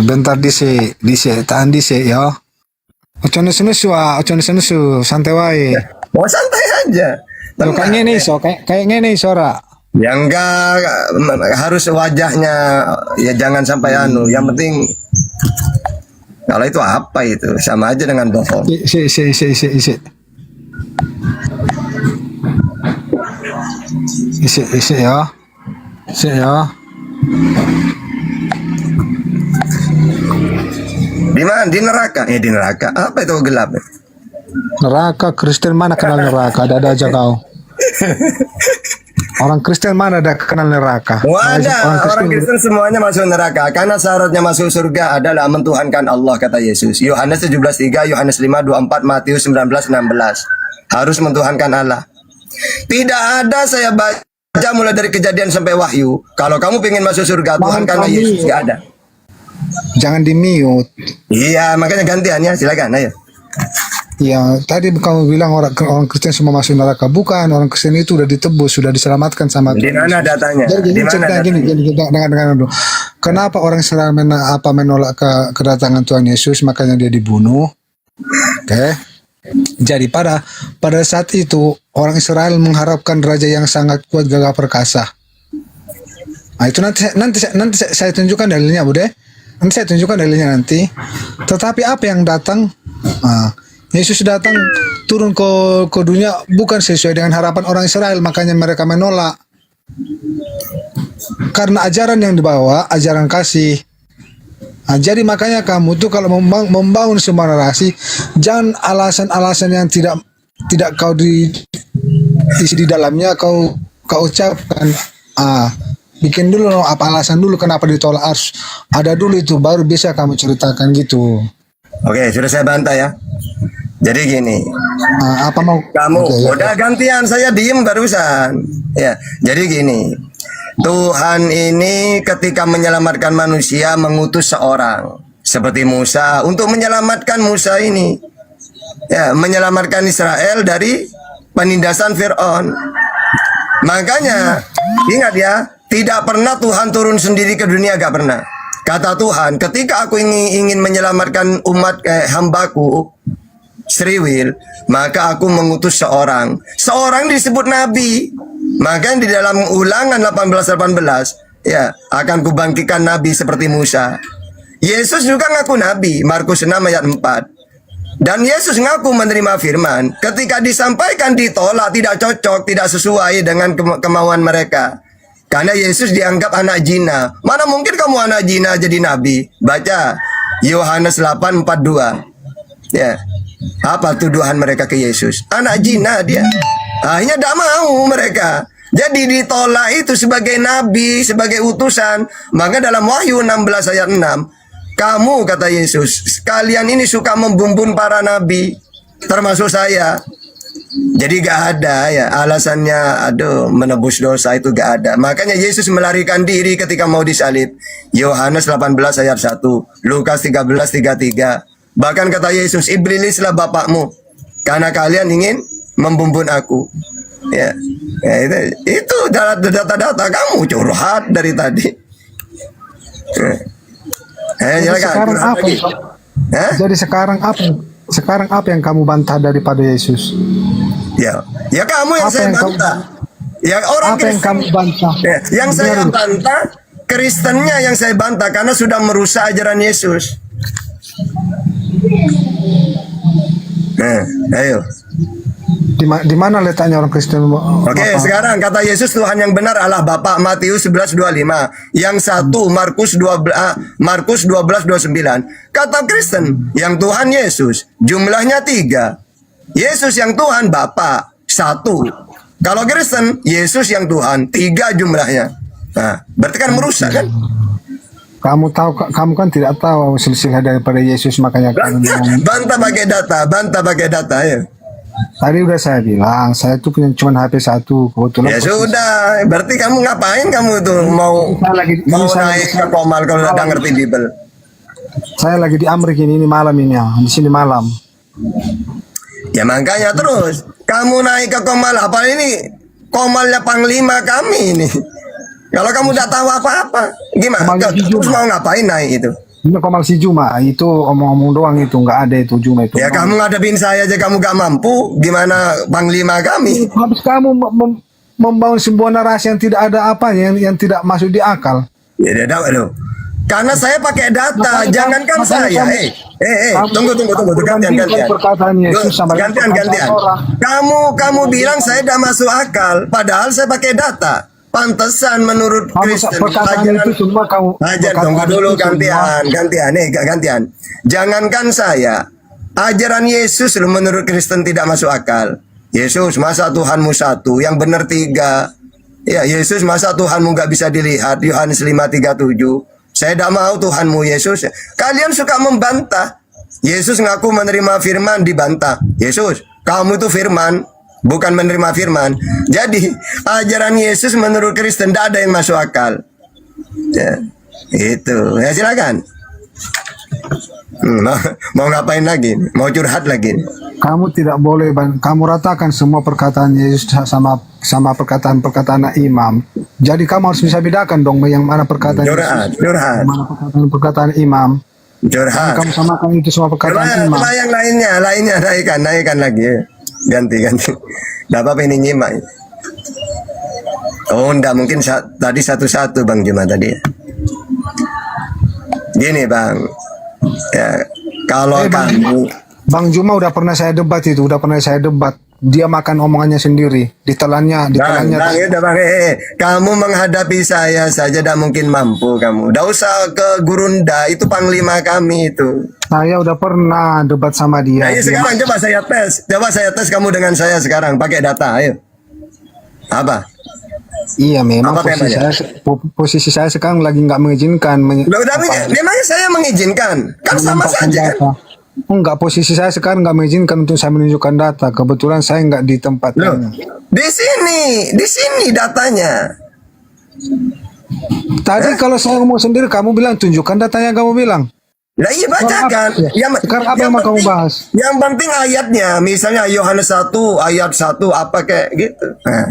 Bentar disi, tahan disi ya. Ojo nesu, santai wae. Mau santai aja. Kayak ngene sora. Ya enggak, harus wajahnya ya, jangan sampai yang penting kalau itu apa itu sama aja dengan bohong. Isi ya. Di mana? Di neraka. Di neraka. Apa itu gelap? Neraka Kristen mana kenal neraka? Ada aja kau. Orang Kristen mana ada kenal neraka? Orang Kristen semuanya masuk neraka karena syaratnya masuk surga adalah mentuhankan Allah, kata Yesus. Yohanes 17:3, Yohanes 5:24, Matius 19:16. Harus mentuhankan Allah. Tidak ada saya baca mulai dari Kejadian sampai Wahyu. Kalau kamu pengen masuk surga, tuhankanlah Yesus. Tidak ada. Jangan di mute. Iya, makanya gantiannya, silakan, ayo. Ya, tadi kamu bilang orang Kristen semua masuk neraka. Bukan, orang Kristen itu sudah ditebus, sudah diselamatkan sama Tuhan. Di mana datanya? Jadi dengar dulu. Kenapa orang Israel menolak kedatangan Tuhan Yesus, makanya dia dibunuh? Oke. Jadi pada saat itu orang Israel mengharapkan raja yang sangat kuat, gagah perkasa. Nah, itu nanti saya tunjukkan dalilnya, Bude. Nanti saya tunjukkan dalilnya nanti. Tetapi apa yang datang? Yesus datang turun ke dunia bukan sesuai dengan harapan orang Israel, makanya mereka menolak. Karena ajaran yang dibawa, ajaran kasih. Jadi makanya kamu tuh kalau membangun sebuah narasi, jangan alasan-alasan yang tidak kau isi di dalamnya kau ucapkan. Bikin dulu apa alasan dulu kenapa ditolak, harus ada dulu itu baru bisa kamu ceritakan gitu. Oke, sudah saya bantah ya. Jadi gini, apa mau kamu udah gantian, saya diem barusan. Ya, jadi gini, Tuhan ini ketika menyelamatkan manusia mengutus seorang seperti Musa untuk menyelamatkan Musa ini, ya, menyelamatkan Israel dari penindasan Fir'aun. Makanya ingat ya, tidak pernah Tuhan turun sendiri ke dunia, gak pernah. Kata Tuhan, ketika aku ingin menyelamatkan umat hambaku Sriwil, maka aku mengutus seorang disebut nabi. Maka di dalam Ulangan 18:18 ya, akan kubangkitkan nabi seperti Musa. Yesus juga ngaku nabi, Markus 6 ayat 4. Dan Yesus ngaku menerima firman, ketika disampaikan ditolak, tidak cocok, tidak sesuai dengan kemauan mereka. Karena Yesus dianggap anak jina. Mana mungkin kamu anak jina jadi nabi? Baca Yohanes 8:42. Ya. Apa tuduhan mereka ke Yesus? Anak jina dia. Akhirnya tidak mau mereka. Jadi ditolak itu sebagai nabi, sebagai utusan. Maka dalam Wahyu 16 ayat 6, kamu, kata Yesus, kalian ini suka membumbun para nabi, termasuk saya. Jadi gak ada ya alasannya, menebus dosa itu gak ada. Makanya Yesus melarikan diri ketika mau disalib. Yohanes 18 ayat 1, Lukas 13:33. Bahkan kata Yesus, iblislah bapakmu karena kalian ingin membumbun aku. Ya, itu data-data kamu curhat dari tadi. Sekarang apa? Jadi sekarang apa yang kamu bantah daripada Yesus? Ya kamu yang saya bantah. Ya orang apa yang kamu bantah? Yang saya bantah Kristennya yang saya bantah karena sudah merusak ajaran Yesus. Ayo. Di mana letaknya orang Kristen? Oke, sekarang kata Yesus Tuhan yang benar Allah Bapa, Matius 11:25. Yang satu Markus 12:29. Kata Kristen yang Tuhan Yesus jumlahnya 3. Yesus yang Tuhan Bapa 1. Kalau Kristen Yesus yang Tuhan 3 jumlahnya. Nah, berarti kan merusak kan? Kamu kan tidak tahu silsilah daripada Yesus, makanya bantah pakai data ya. Tadi udah saya bilang, saya tuh punya cuma HP 1 kebetulan. Ya sudah, berarti kamu ngapain kamu tuh mau naik ke Komal kalau udah ngerti Bible? Saya lagi di Amrik ini malam ini ya, di sini malam. Ya makanya terus kamu naik ke Komal, apa ini Komalnya Panglima kami ini. Kalau kamu tidak tahu apa-apa, gimana? Terus mau ngapain naik itu? Ini Komal si Juma, itu omong-omong doang itu, nggak ada itu Juma itu. Ya kamu ngadepin saya aja kamu gak mampu, gimana Panglima kami? Habis kamu membangun sebuah narasi yang tidak ada apanya, yang tidak masuk di akal. Ya tidak loh. Karena saya pakai data, jangankan saya. Tunggu, gantian. Kamu bilang saya tidak masuk akal, padahal saya pakai data. Pantesan menurut Kristen tunggu dulu gantian. Jangankan saya, ajaran Yesus menurut Kristen tidak masuk akal. Yesus masa Tuhanmu 1, yang benar 3. Ya Yesus masa Tuhanmu nggak bisa dilihat, Yohanes 5:37. Saya tidak mau Tuhanmu Yesus. Kalian suka membantah. Yesus ngaku menerima firman, dibantah. Yesus, kamu itu firman, bukan menerima firman. Jadi ajaran Yesus menurut Kristen tidak ada yang masuk akal. Ya, itu. Ya silakan. Mau ngapain lagi? Mau curhat lagi? Kamu tidak boleh, kamu ratakan semua perkataan Yesus sama perkataan imam. Jadi kamu harus bisa bedakan dong yang mana perkataan Yesus, mana perkataan imam. Kamu samakan itu semua perkataan imam. Yang lainnya naikkan lagi. Ganti. Gak apa-apa ini nyimak. Oh enggak, mungkin tadi satu-satu Bang Juma tadi. Gini Bang, ya kalau kamu Bang Juma udah pernah saya debat. Dia makan omongannya sendiri, ditelannya. Kamu menghadapi saya saja tidak mungkin mampu kamu. Tidak usah ke Gurunda, itu Panglima kami itu. Saya udah pernah debat sama dia. Nah, sekarang coba saya tes kamu dengan saya sekarang pakai data, ayo. Apa? Iya memang posisi saya sekarang lagi nggak mengizinkan. Memangnya saya mengizinkan? Kan sama saja kan? Enggak, posisi saya sekarang nggak mengizinkan untuk saya menunjukkan data. Kebetulan saya nggak di tempat ini. Di sini datanya. Tadi kalau saya ngomong sendiri, kamu bilang tunjukkan datanya, kamu bilang. Nah iya bacakan. Sekarang apa yang mau kamu bahas? Yang penting ayatnya, misalnya Yohanes 1 ayat 1 apa kayak gitu. Nah.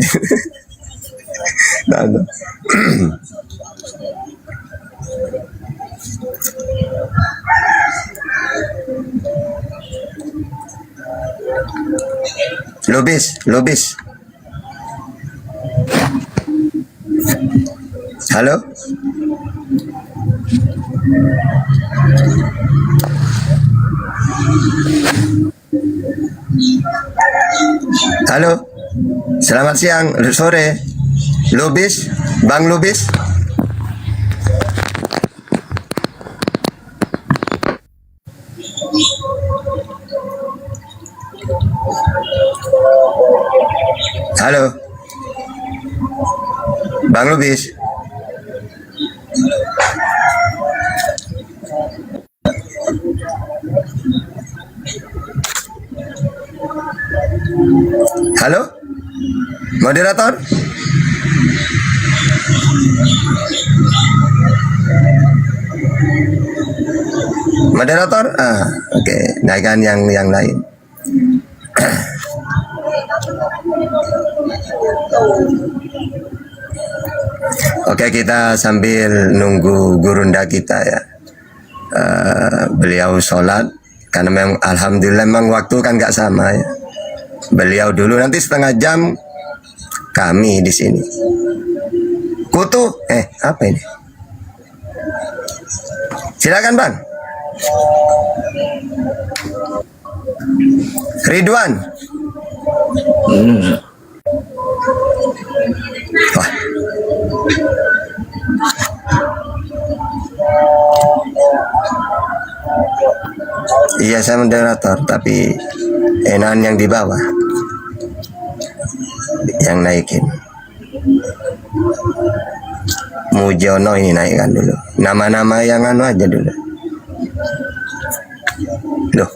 Lobis. Halo? Halo? Selamat siang, sore. Lobis? Bang Lobis? Halo? Bang Lubis? Halo? Moderator? Moderator, oke, naikkan yang lain. Oke, kita sambil nunggu gurunda kita ya. Beliau sholat karena memang alhamdulillah memang waktu kan nggak sama ya. Beliau dulu, nanti setengah jam kami di sini. Kutu, apa ini? Silakan Bang. Ridwan. Wah. Iya, saya moderator, tapi enakan yang di bawah yang naikin. Mujono ini naikkan dulu. Nama-nama yang anu aja dulu. Loh.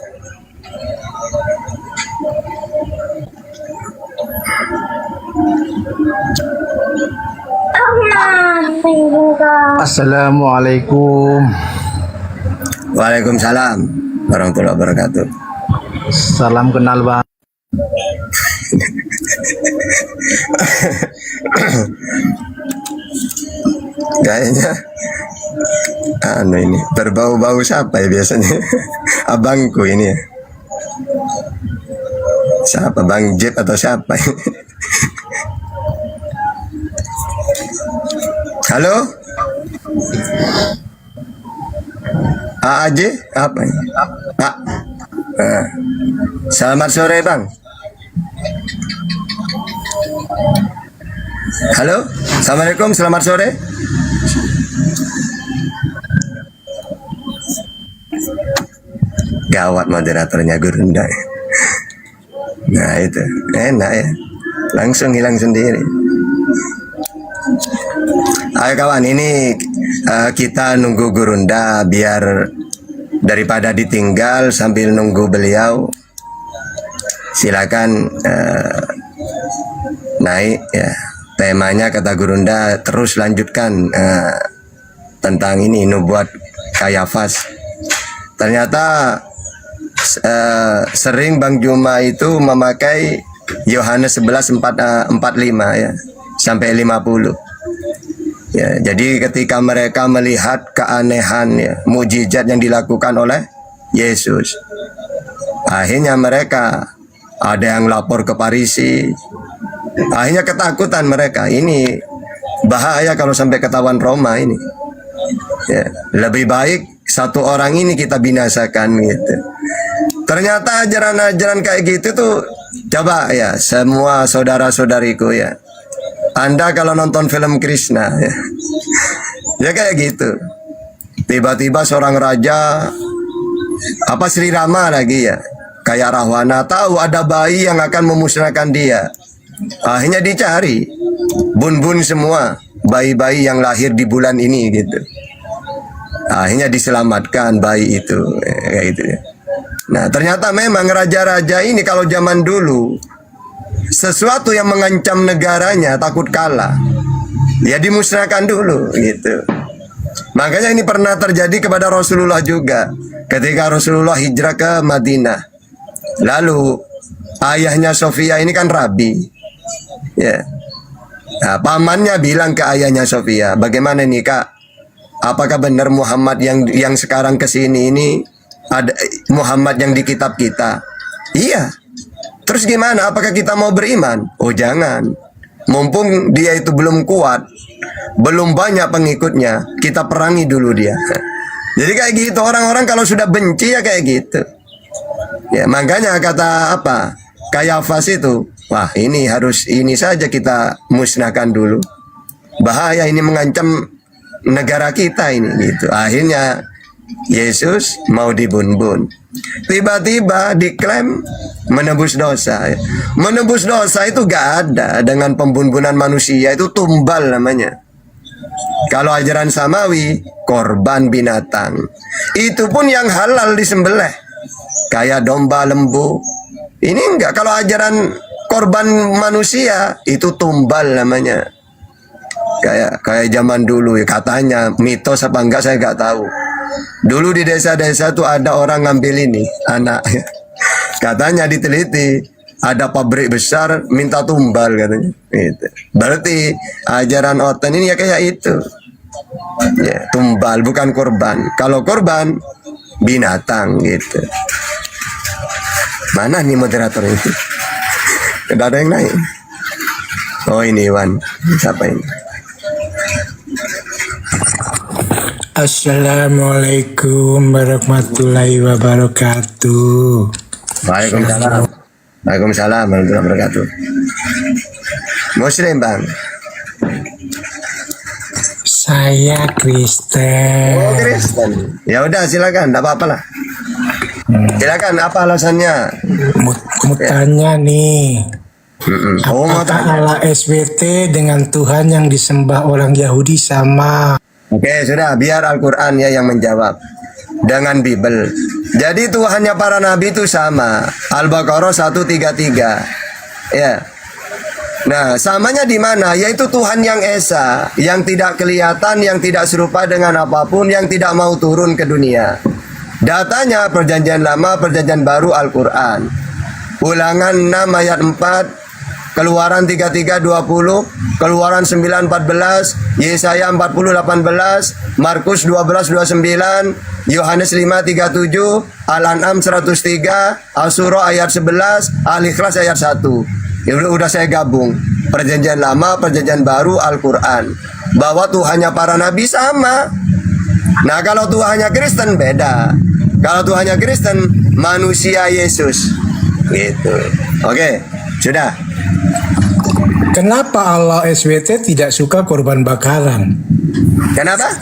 Assalamualaikum. Waalaikumsalam warahmatullahi wabarakatuh. Salam kenal Bang. Kayaknya anu ini berbau-bau siapa ya biasanya? Abangku ini ya. Siapa, Bang Jep atau siapa? Halo? AAJ? Apa ini? Pak. Selamat sore Bang. Halo? Assalamualaikum, selamat sore. Gawat moderatornya Gurunda. Nah itu, enak ya. Langsung hilang sendiri. Ayo kawan, ini kita nunggu Gurunda biar daripada ditinggal sambil nunggu beliau. Silakan naik ya. Temanya kata Gurunda terus lanjutkan tentang ini nubuat Kayafas. Ternyata sering Bang Juma itu memakai Yohanes 11:45 ya sampai 50. Ya, jadi ketika mereka melihat keanehan ya, mujizat yang dilakukan oleh Yesus, akhirnya mereka ada yang lapor ke Parisi. Akhirnya ketakutan mereka, ini bahaya kalau sampai ketahuan Roma ini. Ya, lebih baik satu orang ini kita binasakan gitu. Ternyata ajaran-ajaran kayak gitu tuh, coba ya semua saudara-saudariku ya, Anda kalau nonton film Krishna ya, ya kayak gitu. Tiba-tiba seorang raja, apa Sri Rama lagi ya, kayak Rahwana, tahu ada bayi yang akan memusnahkan dia. Akhirnya dicari bun-bun semua bayi-bayi yang lahir di bulan ini gitu. Akhirnya diselamatkan bayi itu kayak gitu ya. Nah ternyata memang raja-raja ini kalau zaman dulu sesuatu yang mengancam negaranya takut kalah, ya dimusnahkan dulu gitu. Makanya ini pernah terjadi kepada Rasulullah juga ketika Rasulullah hijrah ke Madinah. Lalu ayahnya Sofia ini kan rabi ya. Nah, pamannya bilang ke ayahnya Sofia, bagaimana nih Kak, apakah benar Muhammad yang sekarang kesini ini ada Muhammad yang di kitab kita? Iya. Terus gimana? Apakah kita mau beriman? Oh jangan. Mumpung dia itu belum kuat, belum banyak pengikutnya, kita perangi dulu dia. Jadi kayak gitu, orang-orang kalau sudah benci ya kayak gitu. Ya makanya kata apa? Kayafas itu, wah ini harus ini saja kita musnahkan dulu. Bahaya, ini mengancam negara kita ini gitu. Akhirnya Yesus mau dibun-bun. Tiba-tiba diklaim menebus dosa. Menebus dosa itu gak ada dengan pembun-bunan manusia, itu tumbal namanya. Kalau ajaran samawi, korban binatang. Itu pun yang halal disembelih, kayak domba, lembu. Ini enggak, kalau ajaran korban manusia itu tumbal namanya. kayak zaman dulu ya, katanya mitos apa enggak saya nggak tahu. Dulu di desa-desa tuh ada orang ngambil ini anak, katanya diteliti ada pabrik besar minta tumbal katanya. Gitu. Berarti ajaran Oten ini ya kayak itu. Ya, tumbal bukan korban. Kalau korban binatang gitu. Mana nih moderator itu? Tidak ada yang naik. Oh ini Iwan. Siapa ini? Assalamualaikum warahmatullahi wabarakatuh. Waalaikumsalam. Waalaikumsalam warahmatullahi wabarakatuh. Muslim bang. Saya Kristen. Oh Kristen. Ya udah silakan, tidak apa-apa lah. Silakan, apa alasannya? Mau tanya nih. Oh, mau Apakah tanya. Allah SWT dengan Tuhan yang disembah orang Yahudi sama? Oke, sudah biar Al-Quran ya yang menjawab dengan Bible. Jadi Tuhannya para nabi itu sama. Al-Baqarah 133. Ya. Nah, samanya di mana? Yaitu Tuhan yang esa, yang tidak kelihatan, yang tidak serupa dengan apapun, yang tidak mau turun ke dunia. Datanya Perjanjian Lama, Perjanjian Baru, Al-Quran. Ulangan 6 ayat 4, Keluaran 33:20, Keluaran 9:14, Yesaya 40:18, Markus 12:29, Yohanes 5:37, Al-An'am 103, Al-Surah ayat 11, Al-Ikhlas ayat 1. Ya udah saya gabung. Perjanjian Lama, Perjanjian Baru, Al-Quran. Bahwa Tuhannya para nabi sama. Nah, kalau Tuhannya Kristen beda. Kalau Tuhannya Kristen manusia Yesus. Gitu. Oke, sudah. Kenapa Allah SWT tidak suka korban bakaran? Kenapa?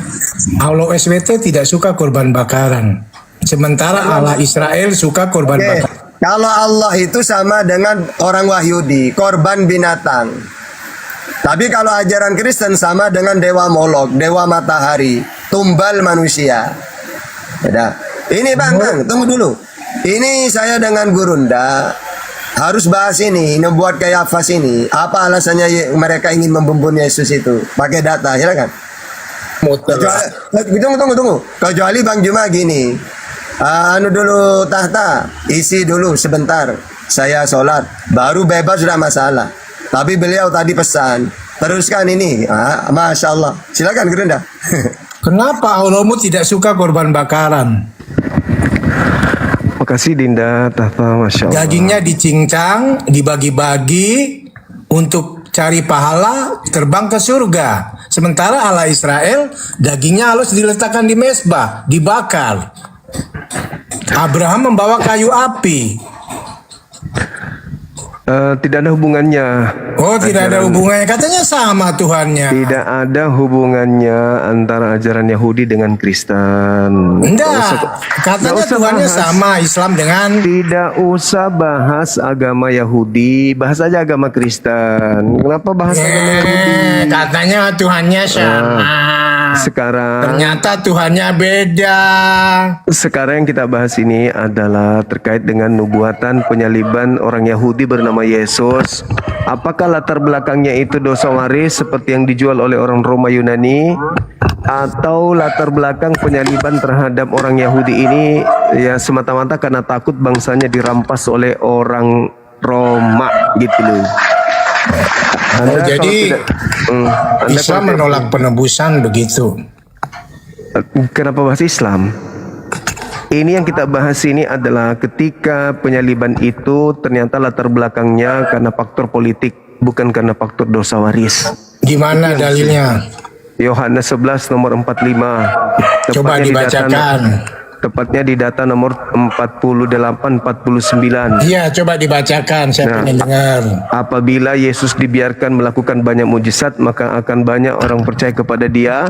Allah SWT tidak suka korban bakaran. Sementara Allah Israel suka korban bakaran. Kalau Allah itu sama dengan orang Wahyudi, korban binatang. Tapi kalau ajaran Kristen sama dengan dewa Molok, dewa matahari, tumbal manusia. Beda. Ini bang, tunggu dulu. Ini saya dengan Gurunda harus bahas ini buat kayak Fas ini. Apa alasannya mereka ingin membunuh Yesus itu? Pakai data, ya kan? Tunggu. Kecuali Bang Juma gini. Dulu tahta, isi dulu sebentar. Saya sholat, baru bebas sudah masalah. Tapi beliau tadi pesan, teruskan ini. Masya Allah. Silakan Gurunda. Kenapa Allahmu tidak suka korban bakaran? Makasih Dinda Tahta, Masya Allah. Dagingnya dicincang, dibagi-bagi untuk cari pahala, terbang ke surga. Sementara Allah Israel, dagingnya harus diletakkan di mezbah, dibakar. Abraham membawa kayu api. Tidak ada hubungannya. Oh, tidak ada hubungannya. Katanya sama Tuhannya. Tidak ada hubungannya antara ajaran Yahudi dengan Kristen. Enggak. Katanya Tuhannya sama Islam dengan. Tidak usah bahas agama Yahudi, bahas aja agama Kristen. Kenapa bahas agama Yahudi? Katanya Tuhannya sama. Sekarang ternyata Tuhannya beda. Sekarang yang kita bahas ini adalah terkait dengan nubuatan penyaliban orang Yahudi bernama Yesus. Apakah latar belakangnya itu dosa waris seperti yang dijual oleh orang Roma Yunani, atau latar belakang penyaliban terhadap orang Yahudi ini ya semata-mata karena takut bangsanya dirampas oleh orang Roma gitu loh. Jadi Islam menolak penebusan begitu. Kenapa bahas Islam? Ini yang kita bahas ini adalah ketika penyaliban itu ternyata latar belakangnya karena faktor politik, bukan karena faktor dosa waris. Gimana dalilnya? Yohanes 11 nomor 45. Coba dibacakan. Tepatnya di data nomor 48-49. Iya, coba dibacakan, saya pengen dengar. Apabila Yesus dibiarkan melakukan banyak mujizat, maka akan banyak orang percaya kepada dia.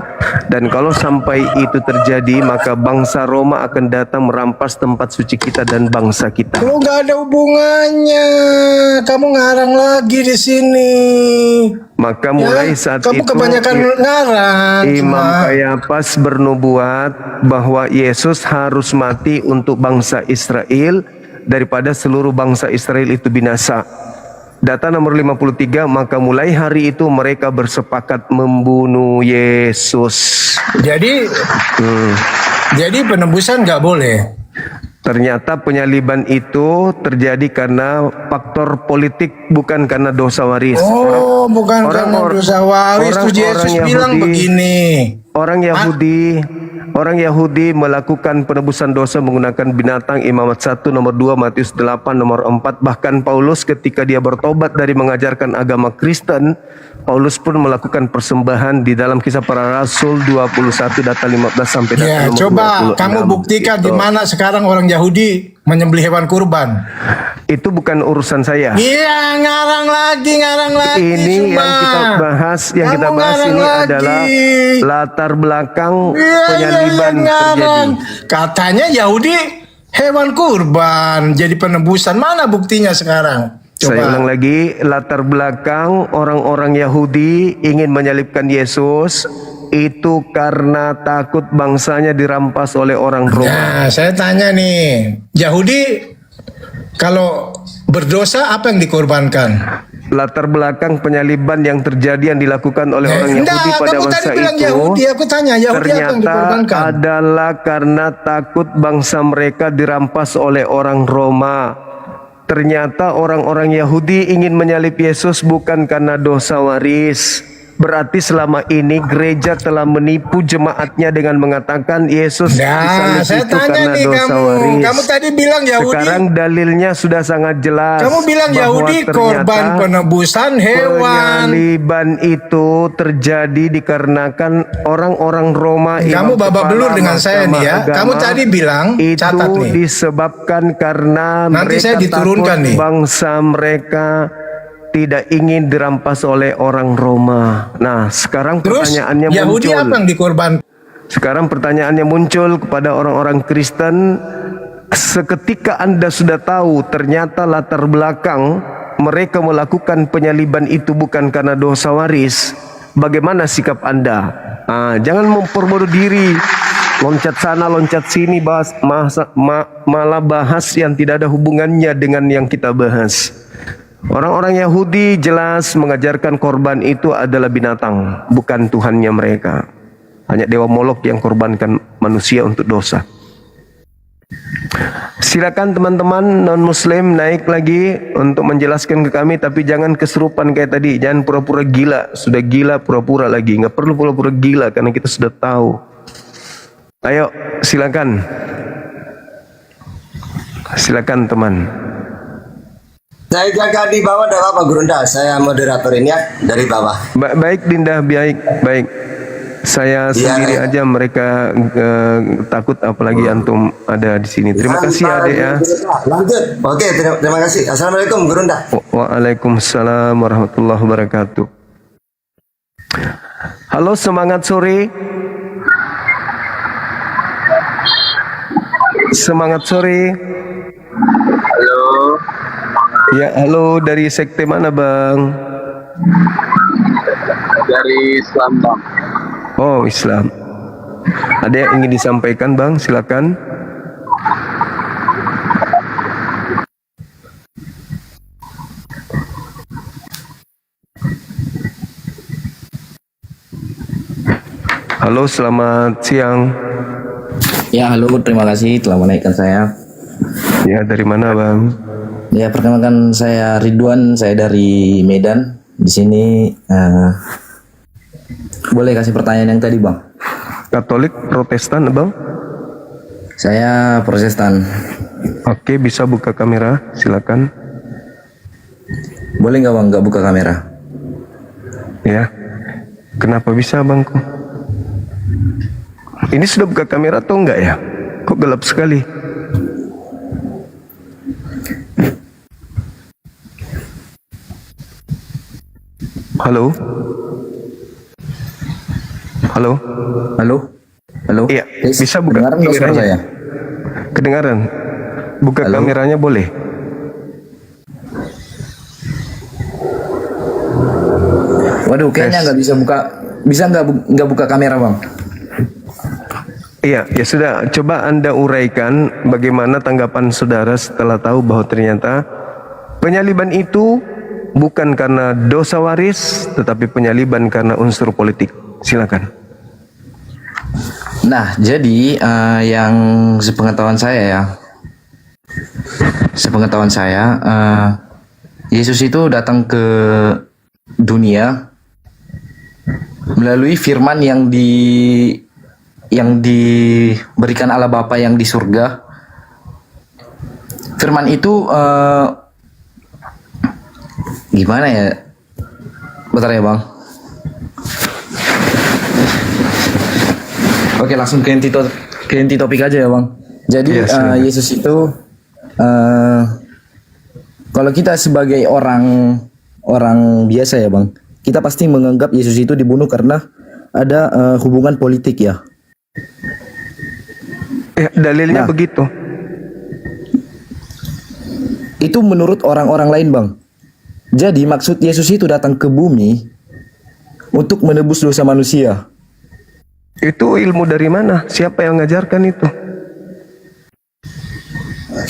Dan kalau sampai itu terjadi, maka bangsa Roma akan datang merampas tempat suci kita dan bangsa kita. Lu nggak ada hubungannya. Kamu ngarang lagi di sini. Maka mulai saat kamu itu kebanyakan ngarang. Imam Kayafas bernubuat bahwa Yesus harus mati untuk bangsa Israel daripada seluruh bangsa Israel itu binasa. Data nomor 53, maka mulai hari itu mereka bersepakat membunuh Yesus. Jadi penebusan nggak boleh. Ternyata penyaliban itu terjadi karena faktor politik, bukan karena dosa waris. Oh, bukan karena dosa waris. Tuh Yesus bilang begini. Orang Yahudi melakukan penebusan dosa menggunakan binatang. Imamat 1 nomor 2, Matius 8 nomor 4. Bahkan Paulus ketika dia bertobat dari mengajarkan agama Kristen, Paulus pun melakukan persembahan di dalam Kisah Para Rasul 21 data 15 sampai data Ya, nomor coba 26. kamu buktikan di mana sekarang orang Yahudi menyembelih hewan kurban. Itu bukan urusan saya. Iya, ngarang lagi. Ini cuma. yang kita bahas, ini adalah latar belakang penyaliban terjadi. Katanya Yahudi hewan kurban jadi penebusan. Mana buktinya sekarang? Coba. Saya ulang lagi, latar belakang orang-orang Yahudi ingin menyalibkan Yesus itu karena takut bangsanya dirampas oleh orang Roma. Nah, saya tanya nih, Yahudi kalau berdosa apa yang dikorbankan? Latar belakang penyaliban yang terjadi yang dilakukan oleh orang Yahudi pada masa itu Yahudi, aku tanya Yahudi apa yang ternyata dikorbankan? adalah karena takut bangsa mereka dirampas oleh orang Roma. Ternyata orang-orang Yahudi ingin menyalib Yesus bukan karena dosa waris. Berarti selama ini gereja telah menipu jemaatnya dengan mengatakan Yesus disalib saya itu tanya karena nih dosa waris. kamu tadi bilang Yahudi. Sekarang dalilnya sudah sangat jelas. Kamu bilang bahwa Yahudi korban penebusan hewan. Penyaliban itu terjadi dikarenakan orang-orang Roma. Kamu babak belur dengan saya nih ya. Kamu tadi bilang, itu catat nih. disebabkan karena Nanti mereka saya diturunkan takut nih. bangsa mereka tidak ingin dirampas oleh orang Roma. Nah, sekarang Terus pertanyaannya Yahudi muncul. apa yang dikorban? Sekarang pertanyaannya muncul kepada orang-orang Kristen. Seketika Anda sudah tahu ternyata latar belakang mereka melakukan penyaliban itu bukan karena dosa waris, bagaimana sikap Anda? Jangan memperbodoh diri, loncat sana loncat sini, malah bahas yang tidak ada hubungannya dengan yang kita bahas. Orang-orang Yahudi jelas mengajarkan korban itu adalah binatang, bukan Tuhannya mereka. Hanya dewa Molok yang korbankan manusia untuk dosa. Silakan teman-teman non-muslim naik lagi untuk menjelaskan ke kami, tapi jangan kesurupan kayak tadi. Jangan pura-pura gila. Sudah gila pura-pura lagi. Nggak perlu pura-pura gila karena kita sudah tahu. Ayo silakan. Silakan teman. Saya jaga di bawah, ada apa Gurunda? Saya moderator ini ya, dari bawah. Baik Dinda, baik. Saya sendiri aja, mereka takut apalagi antum ada di sini. Terima kasih adek ya. Lanjut. Oke, terima kasih. Assalamualaikum Gurunda. Waalaikumsalam warahmatullahi wabarakatuh. Halo, semangat sore. Semangat sore. Halo. Ya, halo, dari sekte mana Bang? Dari Islam Bang. Oh, Islam. Ada yang ingin disampaikan Bang? Silakan. Halo, selamat siang. Ya, halo, terima kasih telah menaikkan saya. Ya, dari mana Bang? Ya, perkenalkan saya Ridwan, saya dari Medan. Di sini boleh kasih pertanyaan yang tadi, Bang? Katolik, Protestan, Bang? Saya Protestan. Oke, bisa buka kamera, silakan. Boleh nggak Bang, nggak buka kamera? Ya, kenapa bisa Bangku? Ini sudah buka kamera atau enggak ya? Kok gelap sekali? Halo? Halo? Halo? Halo? Iya, bisa buka kameranya. Kedengaran? Buka kameranya boleh? Waduh, kayaknya nggak bisa buka. Bisa nggak buka kamera Bang? Iya, ya sudah. Coba Anda uraikan bagaimana tanggapan saudara setelah tahu bahwa ternyata penyaliban itu bukan karena dosa waris, tetapi penyaliban karena unsur politik. Silakan. Nah, jadi yang sepengetahuan saya Yesus itu datang ke dunia melalui firman yang diberikan Allah Bapa yang di surga. Firman itu gimana ya? Bentar ya, Bang. Oke, langsung ke inti topik aja ya, Bang. Jadi Yesus itu kalau kita sebagai orang biasa ya, Bang, kita pasti menganggap Yesus itu dibunuh karena ada hubungan politik ya. Dalilnya begitu. Itu menurut orang-orang lain, Bang. Jadi maksud Yesus itu datang ke bumi untuk menebus dosa manusia. Itu ilmu dari mana? Siapa yang ngajarkan itu?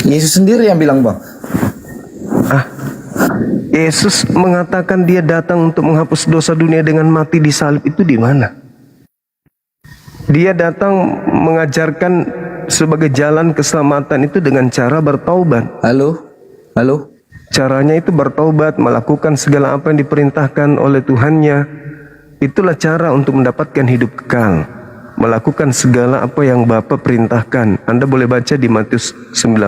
Yesus sendiri yang bilang, Bang. Yesus mengatakan dia datang untuk menghapus dosa dunia dengan mati di salib, itu di mana? Dia datang mengajarkan sebagai jalan keselamatan itu dengan cara bertaubat. Halo? Caranya itu bertaubat, melakukan segala apa yang diperintahkan oleh Tuhannya. Itulah cara untuk mendapatkan hidup kekal. Melakukan segala apa yang Bapa perintahkan. Anda boleh baca di Matius 19,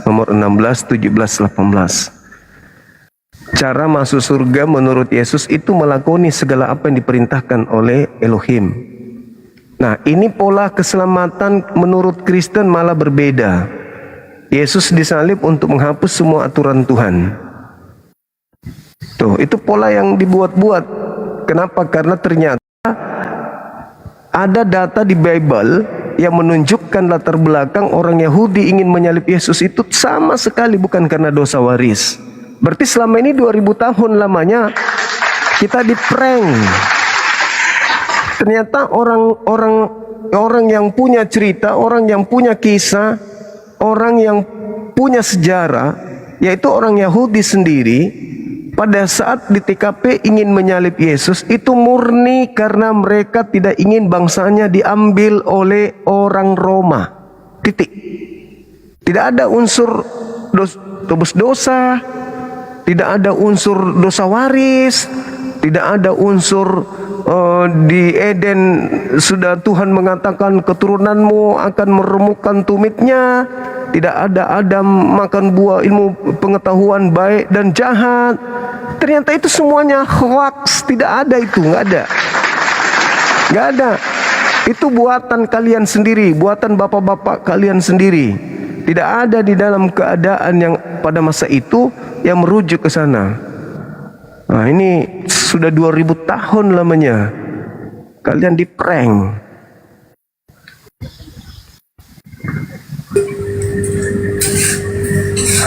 nomor 16, 17, 18. Cara masuk surga menurut Yesus itu melakoni segala apa yang diperintahkan oleh Elohim. Nah, ini pola keselamatan menurut Kristen malah berbeda. Yesus disalib untuk menghapus semua aturan Tuhan. Tuh, itu pola yang dibuat-buat. Kenapa? Karena ternyata ada data di Bible yang menunjukkan latar belakang orang Yahudi ingin menyalib Yesus itu sama sekali bukan karena dosa waris. Berarti selama ini 2000 tahun lamanya kita di-prank. Ternyata orang yang punya cerita, orang yang punya kisah, orang yang punya sejarah, yaitu orang Yahudi sendiri, pada saat di TKP ingin menyalib Yesus itu murni karena mereka tidak ingin bangsanya diambil oleh orang Roma. Titik. Tidak ada unsur tebus dosa, tidak ada unsur dosa waris, tidak ada unsur di Eden sudah Tuhan mengatakan keturunanmu akan meremukkan tumitnya. Tidak ada Adam makan buah ilmu pengetahuan baik dan jahat. Ternyata itu semuanya hoax. Tidak ada itu, nggak ada. Nggak ada. Itu buatan kalian sendiri, buatan bapak-bapak kalian sendiri. Tidak ada di dalam keadaan yang pada masa itu yang merujuk ke sana. Nah, ini sudah 2000 tahun lamanya kalian di-prank.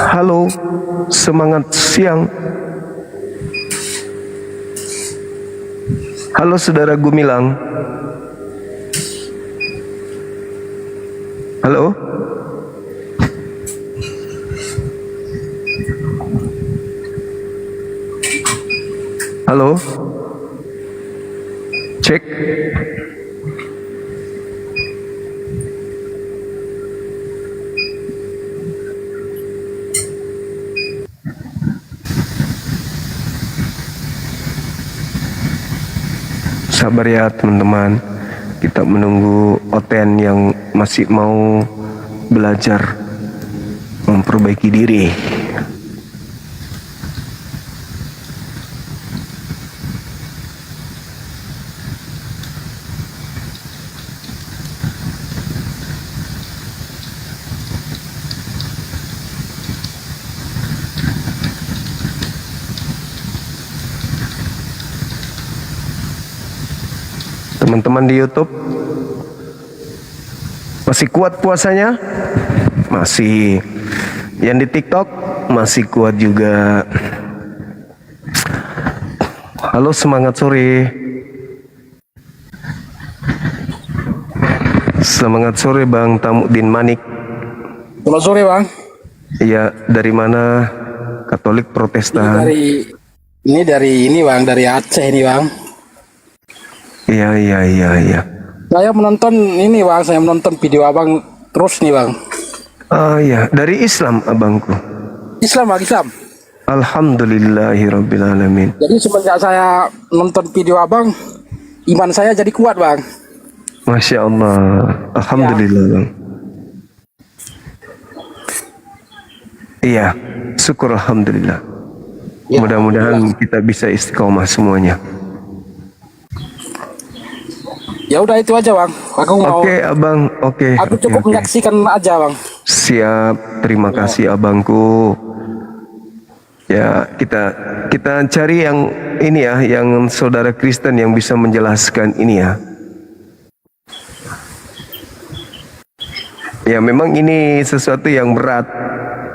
Halo, semangat siang. Halo saudara Gumilang. Halo. Halo. Cek. Sabar ya teman-teman. Kita menunggu Oten yang masih mau belajar memperbaiki diri. Teman-teman di YouTube masih kuat puasanya? Masih. Yang di TikTok masih kuat juga. Halo, semangat sore. Semangat sore Bang Tamudin Manik. Selamat sore Bang. Iya, dari mana? Katolik Protestan? Ini dari ini bang, dari Aceh ini bang. Iya. Saya menonton ini bang, saya menonton video abang terus nih bang. Oh iya, dari Islam abangku. Islam bang, Islam. Alhamdulillahirabbil alamin. Jadi semenjak saya nonton video abang, iman saya jadi kuat bang. Masya Allah. Alhamdulillah bang. Iya, syukur alhamdulillah. Mudah-mudahan kita bisa istiqomah semuanya. Ya udah itu aja bang. Aku mau. Oke abang, oke. Aku cukup menyaksikan aja bang. Siap, terima kasih abangku. Ya kita cari yang ini ya, yang saudara Kristen yang bisa menjelaskan ini ya. Ya memang ini sesuatu yang berat,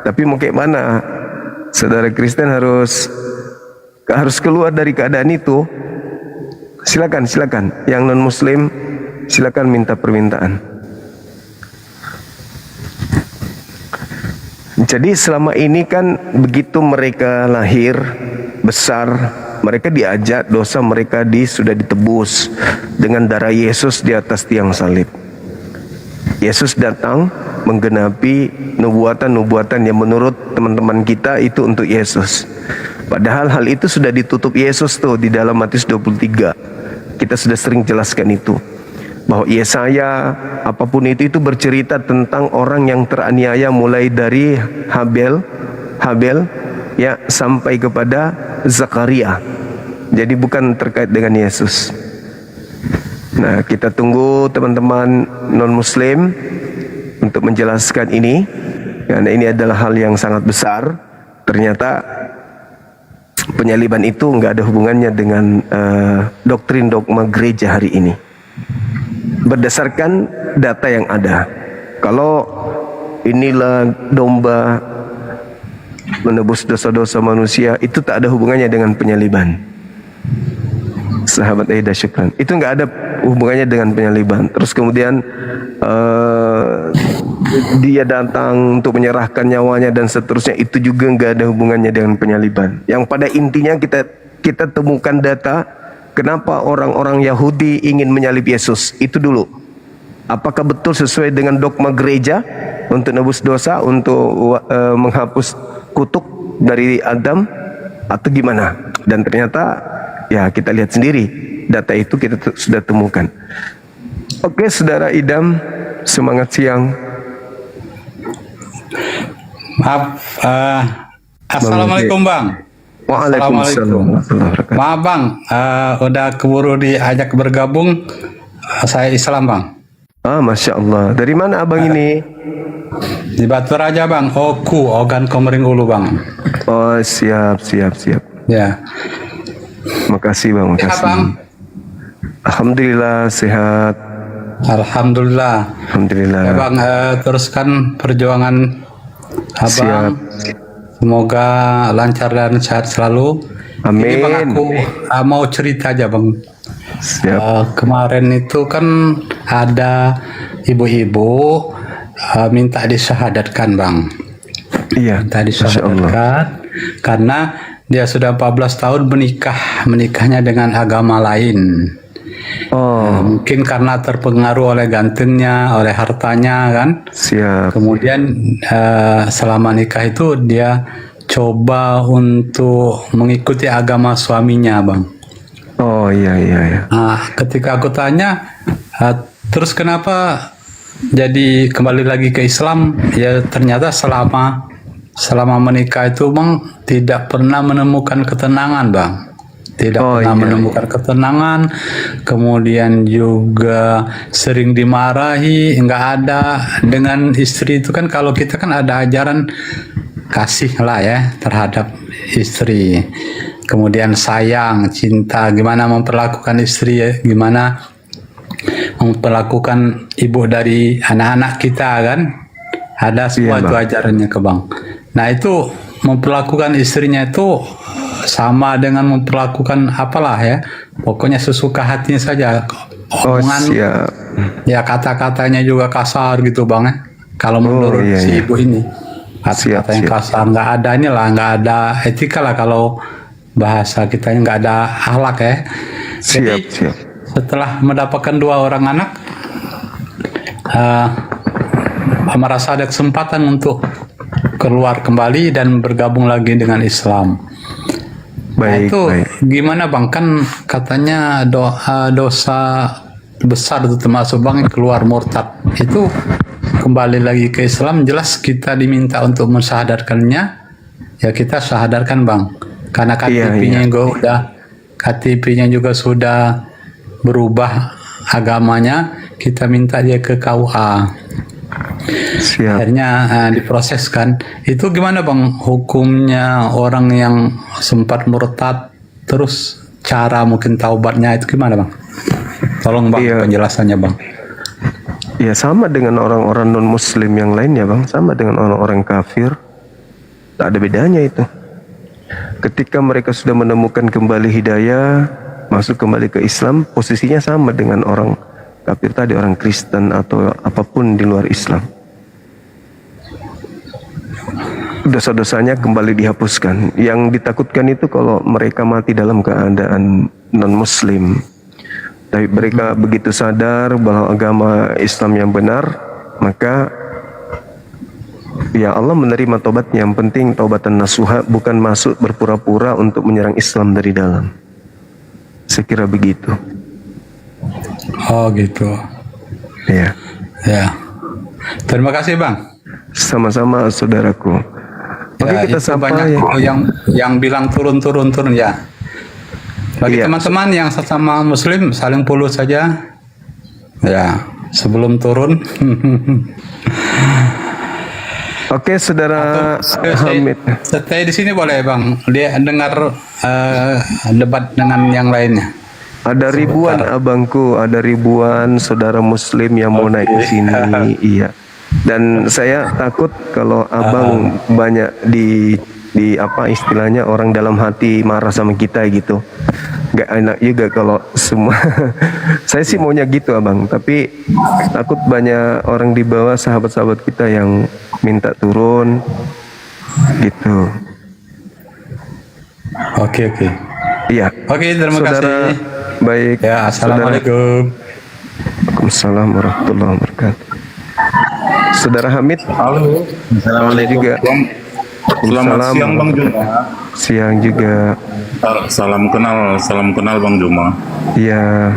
tapi mau kayak mana? Saudara Kristen harus keluar dari keadaan itu. Silakan. Yang non Muslim silakan minta permintaan. Jadi selama ini kan begitu mereka lahir besar, mereka diajak dosa mereka sudah ditebus dengan darah Yesus di atas tiang salib. Yesus datang menggenapi nubuatan-nubuatan yang menurut teman-teman kita itu untuk Yesus. Padahal hal itu sudah ditutup Yesus tuh di dalam Matius 23. Kita sudah sering jelaskan itu. Bahwa Yesaya apapun itu bercerita tentang orang yang teraniaya mulai dari Habel ya sampai kepada Zakaria. Jadi bukan terkait dengan Yesus. Nah, kita tunggu teman-teman non-muslim untuk menjelaskan ini, karena ini adalah hal yang sangat besar. Ternyata penyaliban itu nggak ada hubungannya dengan doktrin dogma gereja hari ini. Berdasarkan data yang ada, kalau inilah domba menebus dosa-dosa manusia, itu tak ada hubungannya dengan penyaliban. Sahabat Aida syukran, itu nggak ada hubungannya dengan penyaliban. Terus kemudian dia datang untuk menyerahkan nyawanya dan seterusnya, itu juga nggak ada hubungannya dengan penyaliban. Yang pada intinya kita temukan data kenapa orang-orang Yahudi ingin menyalib Yesus. Itu dulu. Apakah betul sesuai dengan dogma gereja untuk nebus dosa, untuk menghapus kutuk dari Adam, atau gimana? Dan ternyata ya kita lihat sendiri, data itu kita sudah temukan. Oke, saudara Idam, semangat siang. Maaf, assalamualaikum bang. Waalaikumsalam. Maaf bang, udah keburu diajak bergabung. Saya Islam bang. Masya Allah. Dari mana abang ini? Di Batu Raja bang. Ogan Komering Ulu bang. Oh siap. Ya. Makasih bang, makasih. Sehat bang. Alhamdulillah sehat. Alhamdulillah. Ya bang, teruskan perjuangan abang. Siap. Semoga lancar dan sehat selalu. Amin. Ini bang, aku mau cerita aja bang. Kemarin itu kan ada ibu-ibu minta disyahadatkan bang. Iya. Minta disyahadatkan karena dia sudah 14 tahun menikahnya dengan agama lain. Mungkin karena terpengaruh oleh gantengnya, oleh hartanya kan. Siap. Kemudian selama nikah itu dia coba untuk mengikuti agama suaminya bang. Oh iya. Ketika aku tanya, terus kenapa jadi kembali lagi ke Islam? Ya ternyata selama menikah itu bang tidak pernah menemukan ketenangan bang. Tidak pernah menemukan ketenangan, kemudian juga sering dimarahi, nggak ada dengan istri itu kan. Kalau kita kan ada ajaran kasih lah ya terhadap istri, kemudian sayang, cinta, gimana memperlakukan istri ya, gimana memperlakukan ibu dari anak-anak kita kan, ada semua itu ajarannya ke bang. Nah itu memperlakukan istrinya itu sama dengan memperlakukan apalah ya, pokoknya sesuka hatinya saja. Omongan, ya kata-katanya juga kasar gitu bang ya. Kalau menurut ibu ini kata-kata yang kasar, nggak ada inilah, nggak ada etika lah kalau bahasa kita yang nggak ada akhlak ya. Jadi setelah mendapatkan 2 orang anak, merasa ada kesempatan untuk keluar kembali dan bergabung lagi dengan Islam. Baik, itu gimana Bang? Kan katanya dosa besar itu termasuk Bang keluar murtad. Itu kembali lagi ke Islam, jelas kita diminta untuk mensyahadatkannya. Ya kita syahadatkan Bang. Karena KTP-nya KTP-nya juga sudah berubah agamanya, kita minta dia ke KUA. Akhirnya diproseskan. Itu gimana Bang hukumnya orang yang sempat murtad, terus cara mungkin taubatnya itu gimana Bang? Tolong Bang penjelasannya Bang. Ya sama dengan orang-orang non muslim yang lainnya Bang, sama dengan orang-orang kafir. Tak ada bedanya itu. Ketika mereka sudah menemukan kembali hidayah, masuk kembali ke Islam, posisinya sama dengan orang kafir tadi, orang Kristen atau apapun di luar Islam. Dosa-dosanya kembali dihapuskan. Yang ditakutkan itu kalau mereka mati dalam keadaan non-muslim. Tapi mereka begitu sadar bahwa agama Islam yang benar, maka ya Allah menerima taubatnya. Yang penting taubatan nasuha, bukan masuk berpura-pura untuk menyerang Islam dari dalam. Saya kira begitu. Oh gitu. Ya. Ya. Terima kasih Bang. Sama-sama saudaraku. Oke, Ya, kita itu sapa banyak yang bilang turun ya. Bagi teman-teman yang sesama Muslim saling peluk saja. Ya, sebelum turun. Oke, saudara Hamid. Stay di sini boleh Bang. Dia dengar debat dengan yang lainnya. Ada ribuan abangku, ada ribuan saudara Muslim yang mau naik ke sini. Iya. Dan saya takut kalau abang banyak di apa istilahnya orang dalam hati marah sama kita gitu. Gak enak juga kalau semua. Saya sih maunya gitu abang, tapi takut banyak orang di bawah sahabat-sahabat kita yang minta turun gitu. Oke. Iya. Oke, terima kasih. Baik. Ya, assalamualaikum. Waalaikumsalam warahmatullahi wabarakatuh. Saudara Hamid. Halo. Assalamualaikum. Selamat siang Bang Juma. Siang juga. Salam kenal Bang Juma. Iya.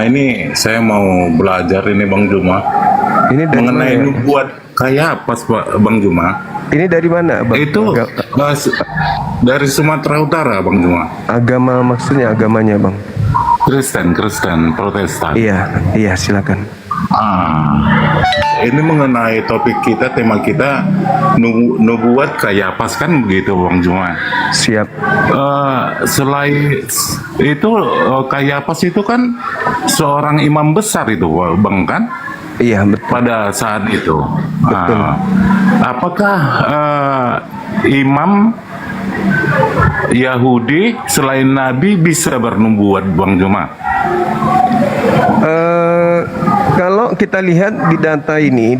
Ini saya mau belajar ini Bang Juma. Ini dari mengenai mana? nubuat kayak apa Bang Juma? Ini dari mana Bang? Itu dari Sumatera Utara Bang Juma. Agama maksudnya agamanya Bang? Kristen, Protestan. Iya silakan. Ini mengenai topik kita, tema kita nubuat kayak apa kan begitu Bang Juma. Siap. Selain itu kayak apa itu kan seorang imam besar itu Bang kan? Iya betul. Pada saat itu. Betul. Apakah imam Yahudi selain Nabi bisa bernubuat Bang Juma? Kalau kita lihat di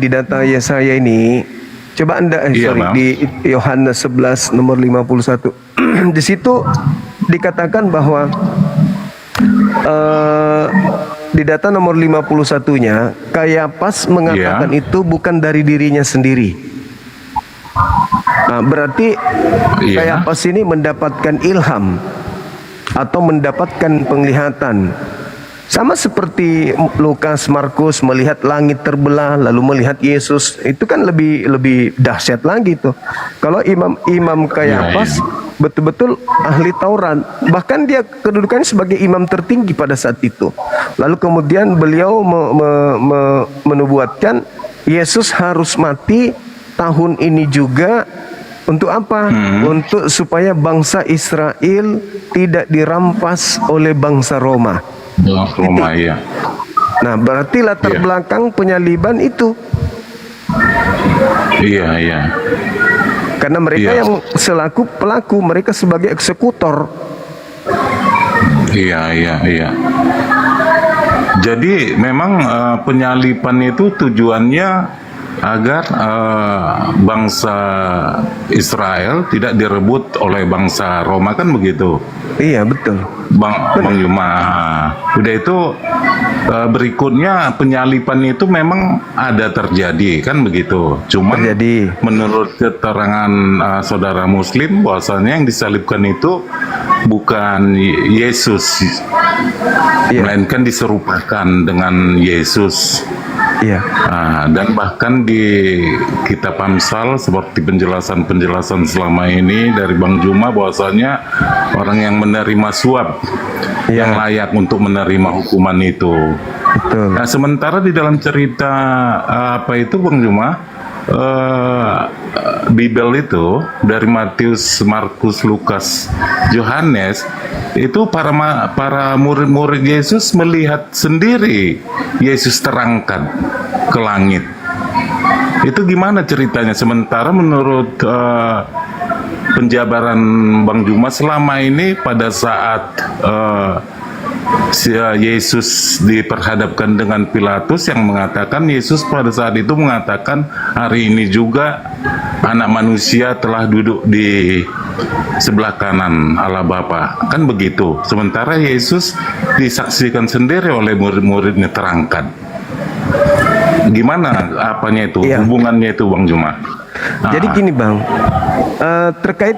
data Yesaya ini, coba Anda di Yohanes 11 nomor 51. Di situ dikatakan bahwa di data nomor 51-nya, Kayapas mengatakan itu bukan dari dirinya sendiri. Nah, berarti Kayapas ini mendapatkan ilham atau mendapatkan penglihatan. Sama seperti Lukas, Markus melihat langit terbelah lalu melihat Yesus, itu kan lebih dahsyat lagi tuh. Kalau imam Kayapas betul-betul ahli Taurat, bahkan dia kedudukannya sebagai imam tertinggi pada saat itu. Lalu kemudian beliau menubuatkan Yesus harus mati tahun ini juga. Untuk apa? Untuk supaya bangsa Israel tidak dirampas oleh bangsa Roma. Roma, iya. Nah, berarti latar belakang penyaliban itu. Iya. Karena mereka yang selaku pelaku, mereka sebagai eksekutor. Iya. Jadi memang penyaliban itu tujuannya agar bangsa Israel tidak direbut oleh bangsa Roma, kan begitu? Iya, betul. Bang Yuma. Udah itu berikutnya penyalipan itu memang ada terjadi, kan begitu. Cuma menurut keterangan saudara Muslim bahwasanya yang disalibkan itu bukan Yesus, melainkan diserupakan dengan Yesus. Iya. Dan bahkan di kitab Amsal seperti penjelasan-penjelasan selama ini dari Bang Juma bahwasanya orang yang menerima suap yang layak untuk menerima hukuman itu. Betul. Nah, sementara di dalam cerita apa itu Bang Juma, Bible itu dari Matius, Markus, Lukas, Yohanes itu para murid-murid Yesus melihat sendiri Yesus terangkat ke langit. Itu gimana ceritanya? Sementara menurut penjabaran Bang Juma selama ini pada saat Yesus diperhadapkan dengan Pilatus yang mengatakan, Yesus pada saat itu mengatakan hari ini juga anak manusia telah duduk di sebelah kanan Allah Bapa, kan begitu. Sementara Yesus disaksikan sendiri oleh murid-muridnya terangkat. Gimana apanya itu, hubungannya itu Bang Juma? Jadi gini Bang, terkait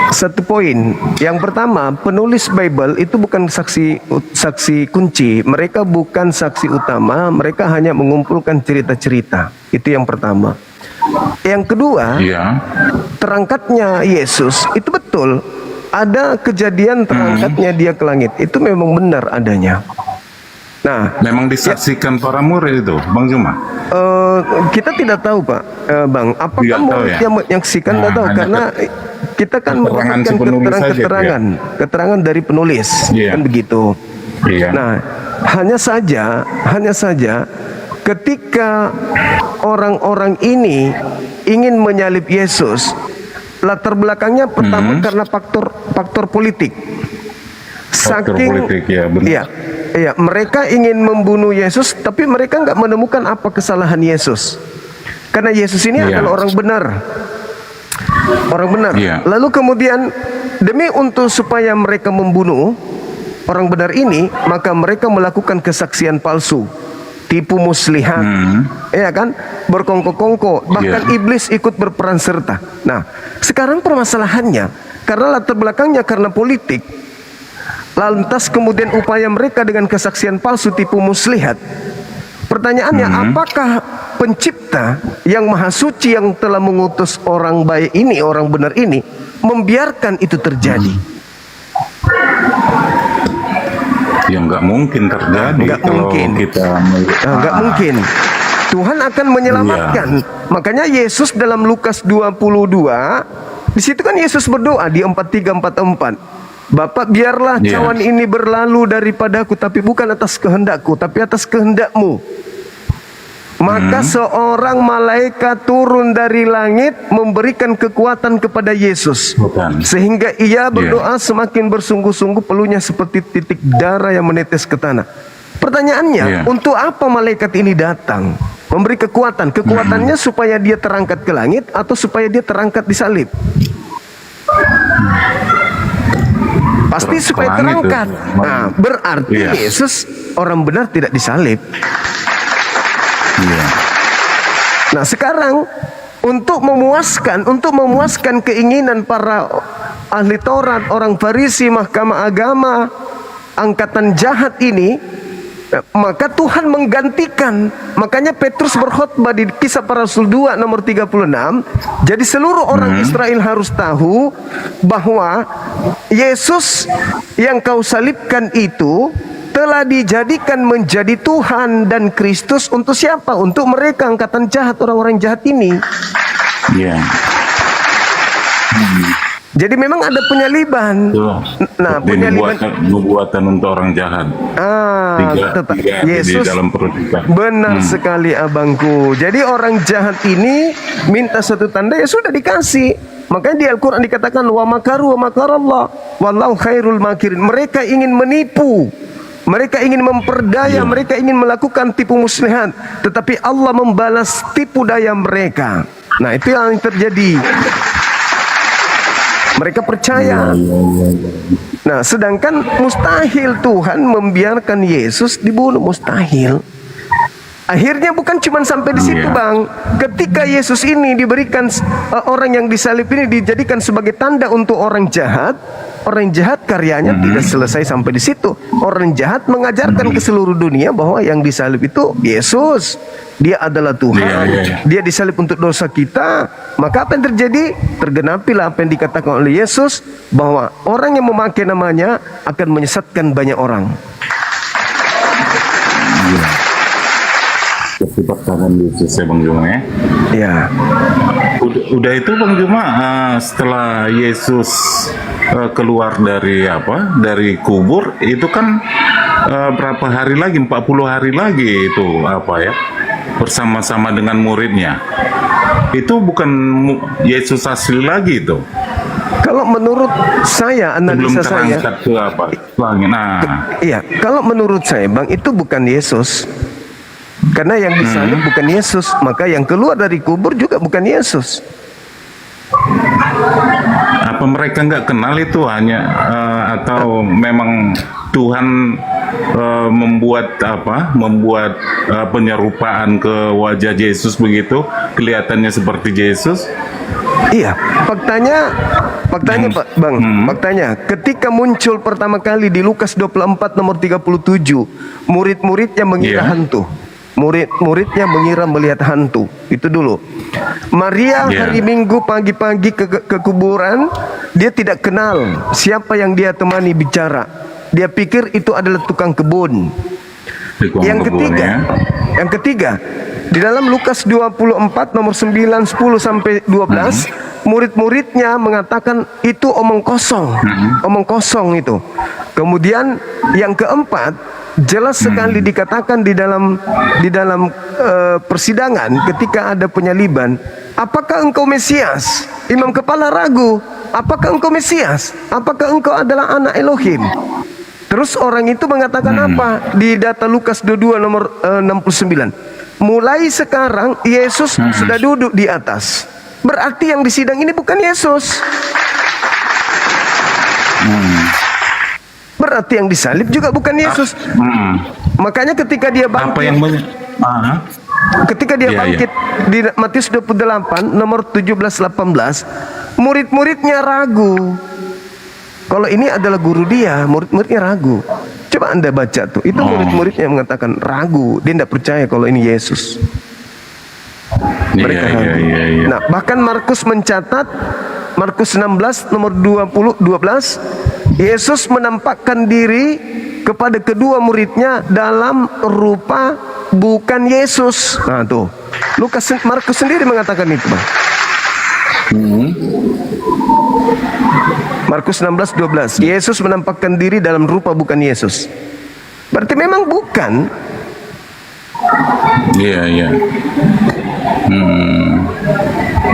satu poin. Yang pertama, penulis Bible itu bukan saksi kunci. Mereka bukan saksi utama. Mereka hanya mengumpulkan cerita-cerita. Itu yang pertama. Yang kedua, terangkatnya Yesus itu betul. Ada kejadian terangkatnya dia ke langit. Itu memang benar adanya. Nah, memang disaksikan para murid itu, Bang Juma. Kita tidak tahu Pak, Bang. Apakah murid yang menyaksikan? Tidak tahu karena kita kan mendapatkan keterangan dari penulis, kan begitu. Nah, hanya saja ketika orang-orang ini ingin menyalib Yesus, latar belakangnya pertama karena faktor politik. Iya, mereka ingin membunuh Yesus, tapi mereka nggak menemukan apa kesalahan Yesus. Karena Yesus ini adalah orang benar. Lalu kemudian demi supaya mereka membunuh orang benar ini, maka mereka melakukan kesaksian palsu, tipu muslihat, ya kan, berkongko-kongko, bahkan iblis ikut berperan serta. Nah, sekarang permasalahannya karena latar belakangnya karena politik. Lantas kemudian upaya mereka dengan kesaksian palsu tipu muslihat. Pertanyaannya, apakah pencipta yang maha suci yang telah mengutus orang baik ini, orang benar ini, membiarkan itu terjadi? Ya nggak mungkin terjadi. Nggak mungkin. Nggak mungkin. Tuhan akan menyelamatkan. Makanya Yesus dalam Lukas 22, di situ kan Yesus berdoa di 43-44. Bapak, biarlah cawan ini berlalu daripadaku, tapi bukan atas kehendakku, tapi atas kehendakmu. Maka seorang malaikat turun dari langit memberikan kekuatan kepada Yesus. Sehingga ia berdoa semakin bersungguh-sungguh, peluhnya seperti titik darah yang menetes ke tanah. Pertanyaannya, untuk apa malaikat ini datang? Memberi kekuatan. Kekuatannya supaya dia terangkat ke langit atau supaya dia terangkat di salib? Pasti supaya terangkat. Nah, berarti Yesus orang benar tidak disalib. Nah, sekarang untuk memuaskan keinginan para ahli Taurat, orang Farisi, mahkamah agama, angkatan jahat ini, maka Tuhan menggantikan. Makanya Petrus berkhotbah di Kisah Para Rasul 2 nomor 36. Jadi seluruh orang Israel harus tahu bahwa Yesus yang kau salibkan itu telah dijadikan menjadi Tuhan dan Kristus untuk siapa? Untuk mereka angkatan jahat, orang-orang jahat ini. Jadi memang ada penyaliban. Nah, penyaliban nubuatan untuk orang jahat. Tiga Yesus di dalam perut kita. Benar sekali abangku. Jadi orang jahat ini minta satu tanda, ya sudah dikasih. Makanya di Al-Quran dikatakan wa makaru wa makarallah wallahu khairul makirin. Mereka ingin menipu, Mereka ingin memperdaya, mereka ingin melakukan tipu muslihat, tetapi Allah membalas tipu daya mereka. Nah, itu yang terjadi. Mereka percaya. Nah, sedangkan mustahil Tuhan membiarkan Yesus dibunuh, mustahil. Akhirnya bukan cuma sampai di situ, Bang. Ketika Yesus ini diberikan orang yang disalib ini dijadikan sebagai tanda untuk orang jahat karyanya tidak selesai sampai di situ. Orang jahat mengajarkan ke seluruh dunia bahwa yang disalib itu Yesus. Dia adalah Tuhan. Dia disalib untuk dosa kita. Maka apa yang terjadi? Tergenapilah apa yang dikatakan oleh Yesus, bahwa orang yang memakai namanya akan menyesatkan banyak orang. Pertanyaan Yesus ya Bang Juma ya. Ya. Udah itu Bang Juma, setelah Yesus keluar dari kubur itu kan berapa hari lagi, 40 hari lagi itu bersama-sama dengan muridnya. Itu bukan Yesus asli lagi itu. Kalau menurut saya, analisa saya, ke langit. Iya, kalau menurut saya, Bang, itu bukan Yesus. Karena yang disalib bukan Yesus, maka yang keluar dari kubur juga bukan Yesus. Apa mereka nggak kenal itu hanya atau memang Tuhan membuat penyerupaan ke wajah Yesus begitu, kelihatannya seperti Yesus? Iya, faktanya Pak Bang, faktanya ketika muncul pertama kali di Lukas 24 nomor 37, murid-muridnya mengira hantu. Murid-muridnya mengira melihat hantu. Itu dulu. Maria hari Minggu pagi-pagi ke kuburan, dia tidak kenal siapa yang dia temani bicara. Dia pikir itu adalah tukang kebun. Yang ketiga, di dalam Lukas 24 nomor 9, 10 sampai 12, murid-muridnya mengatakan itu omong kosong. Omong kosong itu. Kemudian yang keempat, jelas sekali dikatakan di dalam persidangan ketika ada penyaliban, apakah engkau Mesias? Imam kepala ragu, apakah engkau Mesias? Apakah engkau adalah anak Elohim? Terus orang itu mengatakan apa? Di data Lukas 22 nomor 69. Mulai sekarang Yesus sudah duduk di atas. Berarti yang disidang ini bukan Yesus. Berarti yang disalib juga bukan Yesus. Makanya ketika dia bangkit, bangkit di Matius 28 nomor 17-18, murid-muridnya ragu. Kalau ini adalah guru dia, murid-muridnya ragu. Coba Anda baca tuh, itu murid-muridnya mengatakan ragu, dia tidak percaya kalau ini Yesus. Mereka ragu. Nah, bahkan Markus mencatat, Markus 16 nomor 12, Yesus menampakkan diri kepada kedua muridnya dalam rupa bukan Yesus. Nah tuh, Markus sendiri mengatakan itu, Bang. Markus 16:12, Yesus menampakkan diri dalam rupa bukan Yesus. Berarti memang bukan. Iya.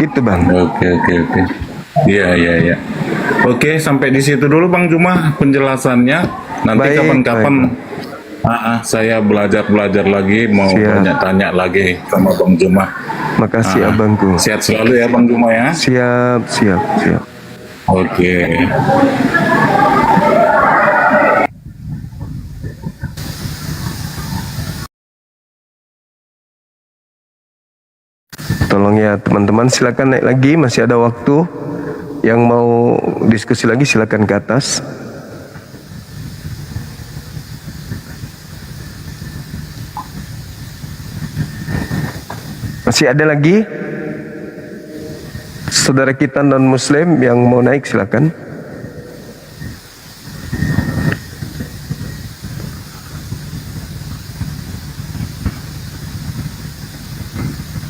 Gitu, Bang. Oke. Iya. Oke, sampai di situ dulu Bang Juma penjelasannya. Nanti kapan-kapan saya belajar lagi, mau banyak tanya lagi sama Bang Juma. Makasih abangku. Sehat selalu ya Bang Juma ya. Siap. Oke. Tolong ya teman-teman, silakan naik lagi, masih ada waktu. Yang mau diskusi lagi silakan ke atas. Masih ada lagi saudara kita non muslim yang mau naik, silakan.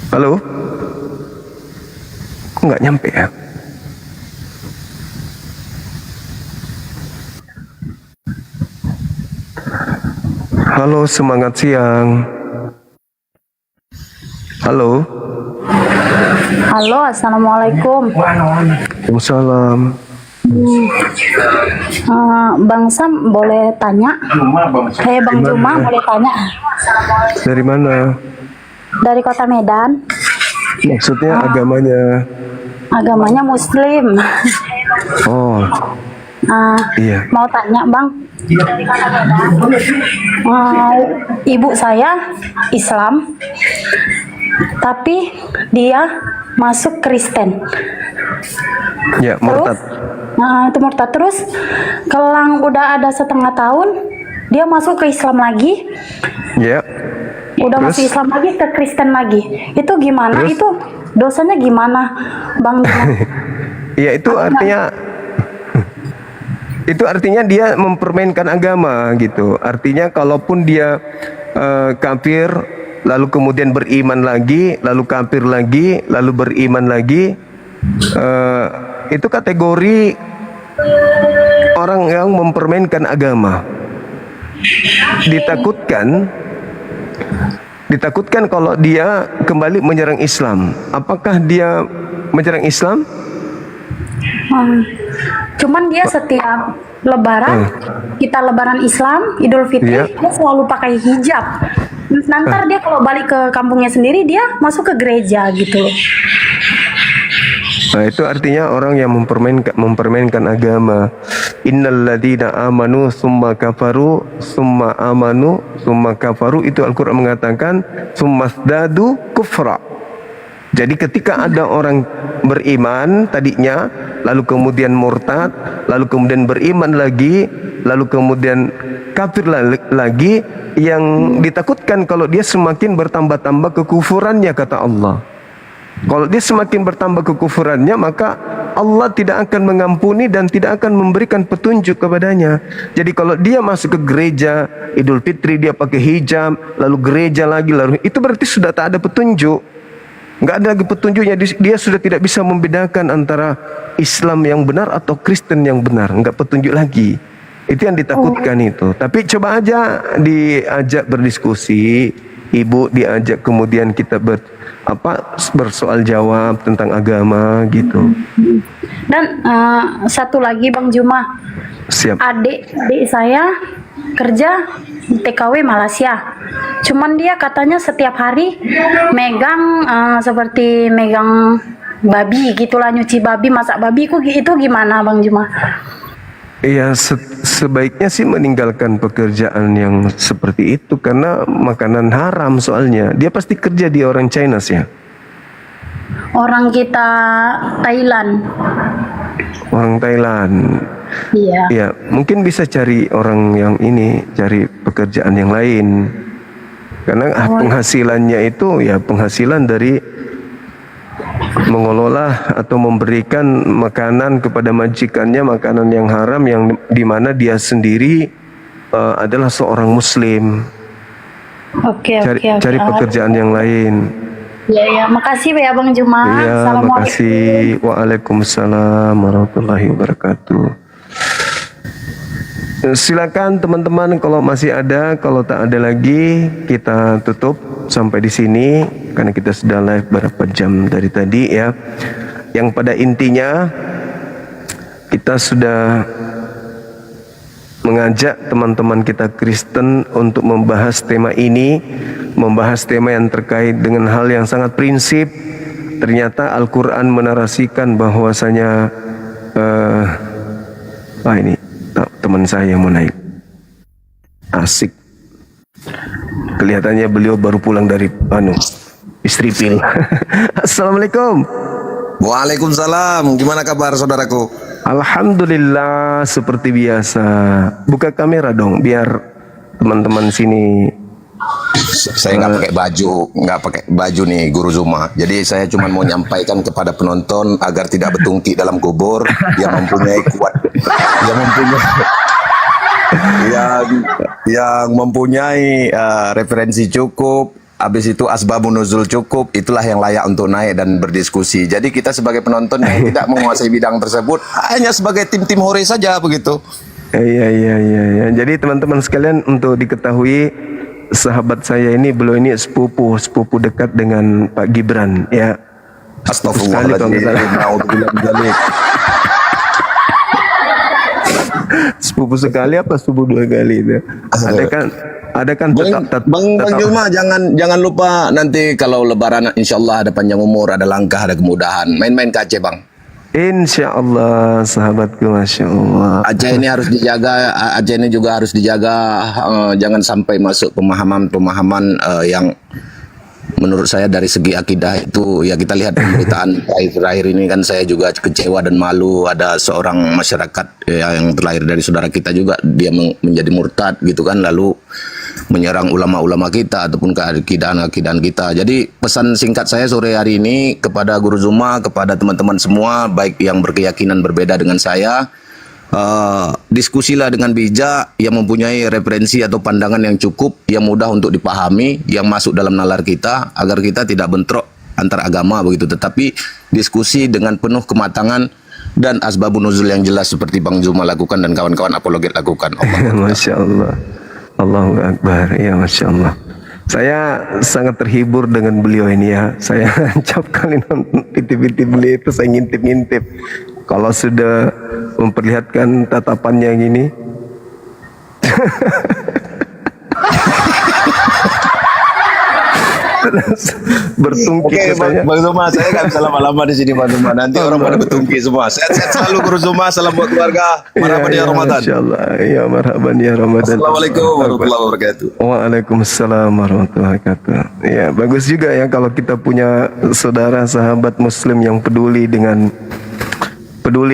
Halo? Kok nggak nyampe ya? Halo, semangat siang. Halo. Halo, assalamualaikum. Waalaikumsalam. Bang Sam boleh tanya? Bang Juma boleh tanya? Dari mana? Dari kota Medan. Maksudnya agamanya? Agamanya Muslim. Oh. Iya. Mau tanya Bang? Ibu saya Islam, tapi dia masuk Kristen. Ya, murtad. Itu murtad. Terus kelang udah ada setengah tahun, dia masuk ke Islam lagi. Ya. Udah Terus? masuk Islam lagi, ke Kristen lagi. Itu gimana? Terus? Itu dosanya gimana, Bang? Ya, itu artinya dia mempermainkan agama gitu. Artinya kalaupun dia kafir, lalu kemudian beriman lagi, lalu kafir lagi, lalu beriman lagi, itu kategori orang yang mempermainkan agama. Ditakutkan kalau dia kembali menyerang Islam. Apakah dia menyerang Islam? Cuman dia setiap Lebaran, kita Lebaran Islam, Idul Fitri, dia selalu pakai hijab. Nanti dia kalau balik ke kampungnya sendiri, dia masuk ke gereja gitu. Nah, itu artinya orang yang mempermainkan agama. Innal ladzina amanu summa kafaru summa amanu summa kafaru, itu Al-Qur'an mengatakan summasdadu kufra. Jadi ketika ada orang beriman tadinya, lalu kemudian murtad, lalu kemudian beriman lagi, lalu kemudian kafir lagi, yang ditakutkan kalau dia semakin bertambah-tambah kekufurannya, kata Allah. Kalau dia semakin bertambah kekufurannya, maka Allah tidak akan mengampuni dan tidak akan memberikan petunjuk kepadanya. Jadi kalau dia masuk ke gereja Idul Fitri, dia pakai hijab, lalu gereja lagi, lalu itu berarti sudah tak ada petunjuk. Nggak ada lagi petunjuknya. Dia sudah tidak bisa membedakan antara Islam yang benar atau Kristen yang benar. Nggak petunjuk lagi. Itu yang ditakutkan itu. Tapi coba aja diajak berdiskusi, ibu diajak, kemudian kita bersoal jawab tentang agama gitu. Dan satu lagi Bang Juma, Siap. adik saya kerja TKW Malaysia. Cuman dia katanya setiap hari megang seperti megang babi gitulah, nyuci babi, masak babi. Itu gimana Bang Juma? Iya, sebaiknya sih meninggalkan pekerjaan yang seperti itu karena makanan haram soalnya. Dia pasti kerja di orang China sih ya. Orang kita Thailand. Orang Thailand. Iya. Ya, mungkin bisa cari orang yang ini, cari pekerjaan yang lain. Karena penghasilannya itu ya penghasilan dari mengelola atau memberikan makanan kepada majikannya, makanan yang haram yang dimana dia sendiri adalah seorang Muslim. Cari pekerjaan yang lain. Ya, makasih ya Bang Juma. Ya, makasih. Waalaikumsalam warahmatullahi wabarakatuh. Silakan teman-teman kalau masih ada, kalau tak ada lagi kita tutup sampai di sini karena kita sudah live berapa jam dari tadi ya. Yang pada intinya kita sudah mengajak teman-teman kita Kristen untuk membahas tema ini, membahas tema yang terkait dengan hal yang sangat prinsip. Ternyata Al-Quran menarasikan bahwasanya ini teman saya mau naik, asik. Kelihatannya beliau baru pulang dari istri pil. Assalamualaikum. Waalaikumsalam. Gimana kabar saudaraku? Alhamdulillah seperti biasa. Buka kamera dong biar teman-teman sini. Saya nggak pakai baju nih Guru Zuma. Jadi saya cuma mau nyampaikan kepada penonton agar tidak bertungki dalam kubur, yang mempunyai yang mempunyai referensi cukup, habis itu asbabun nuzul cukup, itulah yang layak untuk naik dan berdiskusi. Jadi kita sebagai penonton yang tidak menguasai bidang tersebut hanya sebagai tim-tim hore saja begitu. Iya. Jadi teman-teman sekalian untuk diketahui, sahabat saya ini beliau ini sepupu dekat dengan Pak Gibran ya. Astagfirullahaladzim. Sepupu sekali apa sepupu dua kali itu? Ada kan Bang Juma, jangan lupa nanti kalau lebaran insyaallah ada panjang umur, ada langkah, ada kemudahan. Main-main ke Aceh, Bang. Insya Allah, sahabatku, Masya Allah. Aceh ini harus dijaga, Aceh ini juga harus dijaga, jangan sampai masuk pemahaman-pemahaman yang menurut saya dari segi akidah itu, ya kita lihat pemberitaan terakhir ini kan saya juga kecewa dan malu. Ada seorang masyarakat yang terlahir dari saudara kita juga, dia menjadi murtad gitu kan, lalu menyerang ulama-ulama kita ataupun keakidahan kita. Jadi pesan singkat saya sore hari ini kepada Guru Zuma, kepada teman-teman semua baik yang berkeyakinan berbeda dengan saya, diskusilah dengan bijak, yang mempunyai referensi atau pandangan yang cukup, yang mudah untuk dipahami, yang masuk dalam nalar kita, agar kita tidak bentrok antar agama begitu, tetapi diskusi dengan penuh kematangan dan asbabun nuzul yang jelas seperti Bang Zuma lakukan dan kawan-kawan apologet lakukan. Masya Allah, Allahu Akbar, ya Masya Allah. Saya sangat terhibur dengan beliau ini ya. Saya cap kali nonton titip-titip beliau itu, saya ngintip-ngintip. Kalau sudah memperlihatkan tatapannya gini, bertungki katanya. Bang Zuma, saya nggak bisa lama-lama di sini, Bang Zuma. Nanti orang pada bertungki semua. Sehat-sehat selalu Guru Zuma. Salam buat keluarga. Marhaban ya Ramadan. Insyaallah. Ya marhaban ya Ramadan. Assalamualaikum warahmatullahi wabarakatuh. Waalaikumsalam warahmatullahi wabarakatuh. Ya, bagus juga ya kalau kita punya saudara sahabat muslim yang peduli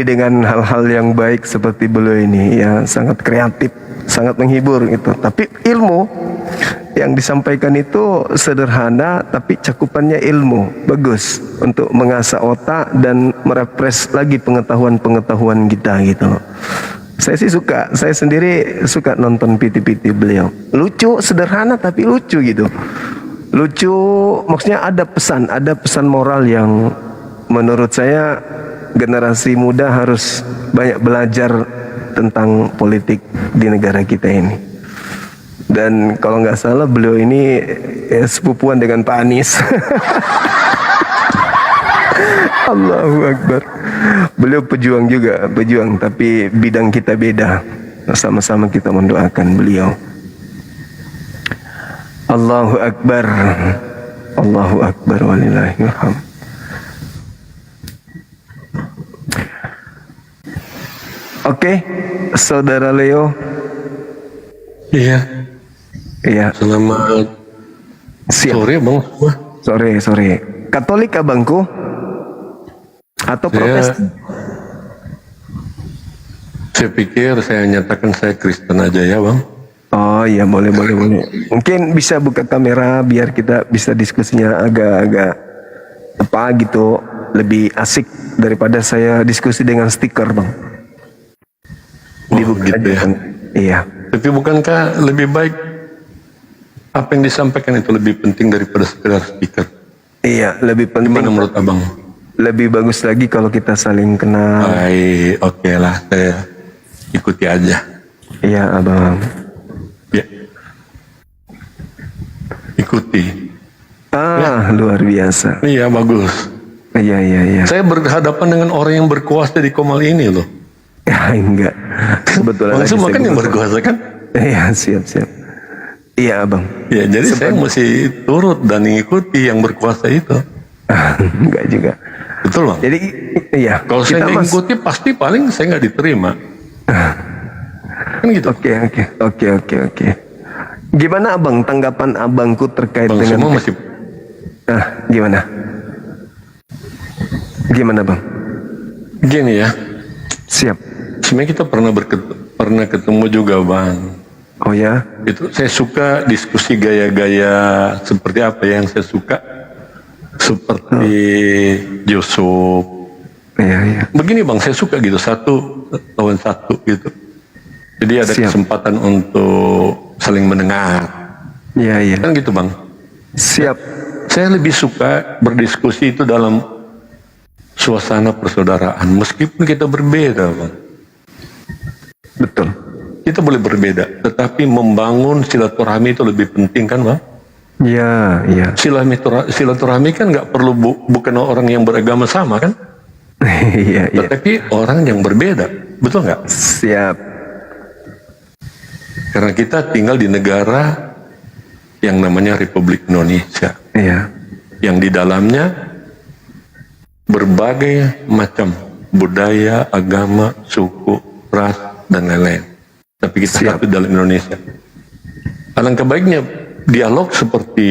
dengan hal-hal yang baik seperti beliau ini ya, sangat kreatif, sangat menghibur gitu. Tapi ilmu yang disampaikan itu sederhana tapi cakupannya ilmu, bagus untuk mengasah otak dan merefresh lagi pengetahuan-pengetahuan kita gitu loh. Saya sih suka, saya sendiri suka nonton PT-PT beliau. Lucu, sederhana tapi lucu gitu. Lucu, maksudnya ada pesan moral yang menurut saya generasi muda harus banyak belajar tentang politik di negara kita ini. Dan kalau nggak salah beliau ini sepupuan dengan Pak Anies. Allahu Akbar. Beliau pejuang juga, tapi bidang kita beda. Sama-sama kita mendoakan beliau. Allahu Akbar. Allahu Akbar walillahil hamd. Oke, Saudara Leo. Iya. Selamat sore, Bang. Sore. Katolik abangku? Atau Protestan? Saya pikir saya nyatakan saya Kristen aja ya, Bang. Oh iya, boleh. Mungkin bisa buka kamera biar kita bisa diskusinya agak apa gitu, lebih asik daripada saya diskusi dengan stiker, Bang. Dibuka gitu ya. Iya. Tapi bukankah lebih baik apa yang disampaikan itu lebih penting daripada sekedar stiker? Iya, lebih penting. Gimana menurut Abang? Lebih bagus lagi kalau kita saling kenal. Baik, oke lah, saya ikuti aja. Iya, Abang. Ya. Ikuti. Ya. Luar biasa. Iya, bagus. Iya. Saya berhadapan dengan orang yang berkuasa di Komal ini loh. Ya, enggak. Kebetulan langsung makan yang berkuasa kan? Iya, siap. Iya, Abang. Ya, jadi saya mesti turut dan mengikuti yang berkuasa itu. Enggak juga. Betul, Bang? Jadi, iya. Kalau saya nggak ikuti, pasti paling saya nggak diterima. Kan gitu. Oke. Gimana Abang, tanggapan Abangku terkait Bang, dengan... semua masih... Gimana? Gimana, Bang? Gini ya. Siap. Sebenarnya kita pernah ketemu juga, Bang. Oh ya? Itu saya suka diskusi gaya-gaya seperti apa yang saya suka. Seperti Yusuf. Iya. Begini, Bang, saya suka gitu, satu lawan satu gitu. Jadi ada kesempatan untuk saling mendengar. Iya. Kan gitu, Bang. Siap. Saya lebih suka berdiskusi itu dalam suasana persaudaraan, meskipun kita berbeda, Bang. Betul. Kita boleh berbeda, tetapi membangun silaturahmi itu lebih penting kan, Bang? Iya. Silaturahmi kan nggak perlu bukan orang yang beragama sama kan? Iya. Tetapi orang yang berbeda, betul nggak? Siap. Karena kita tinggal di negara yang namanya Republik Indonesia. Iya. Yang di dalamnya berbagai macam budaya, agama, suku, ras, dan lain-lain. Tapi kita satu dalam Indonesia. Alangkah baiknya dialog seperti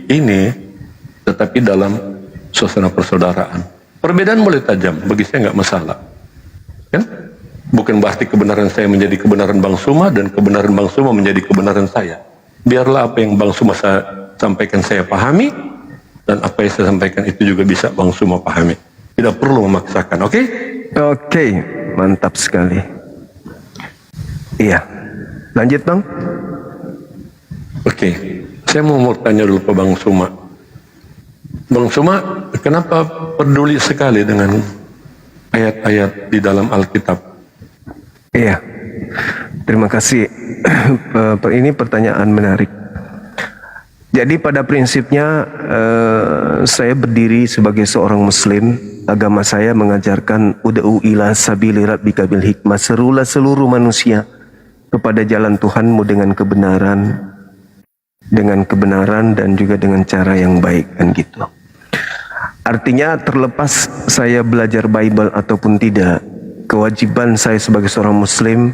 ini, tetapi dalam suasana persaudaraan. Perbedaan boleh tajam, bagi saya nggak masalah. Kan? Bukan berarti kebenaran saya menjadi kebenaran Bang Suma dan kebenaran Bang Suma menjadi kebenaran saya. Biarlah apa yang Bang Suma sampaikan saya pahami, dan apa yang saya sampaikan itu juga bisa Bang Suma pahami. Tidak perlu memaksakan, oke? Oke, mantap sekali. Iya, lanjut Bang. Oke, saya mau tanya dulu ke Bang Suma. Bang Suma, kenapa peduli sekali dengan ayat-ayat di dalam Alkitab? Iya, terima kasih. Ini pertanyaan menarik. Jadi pada prinsipnya saya berdiri sebagai seorang Muslim. Agama saya mengajarkan ud'u ila sabili rabbika bil hikmah, serulah seluruh manusia kepada jalan Tuhanmu dengan kebenaran dan juga dengan cara yang baik, kan gitu. Artinya terlepas saya belajar Bible ataupun tidak, kewajiban saya sebagai seorang Muslim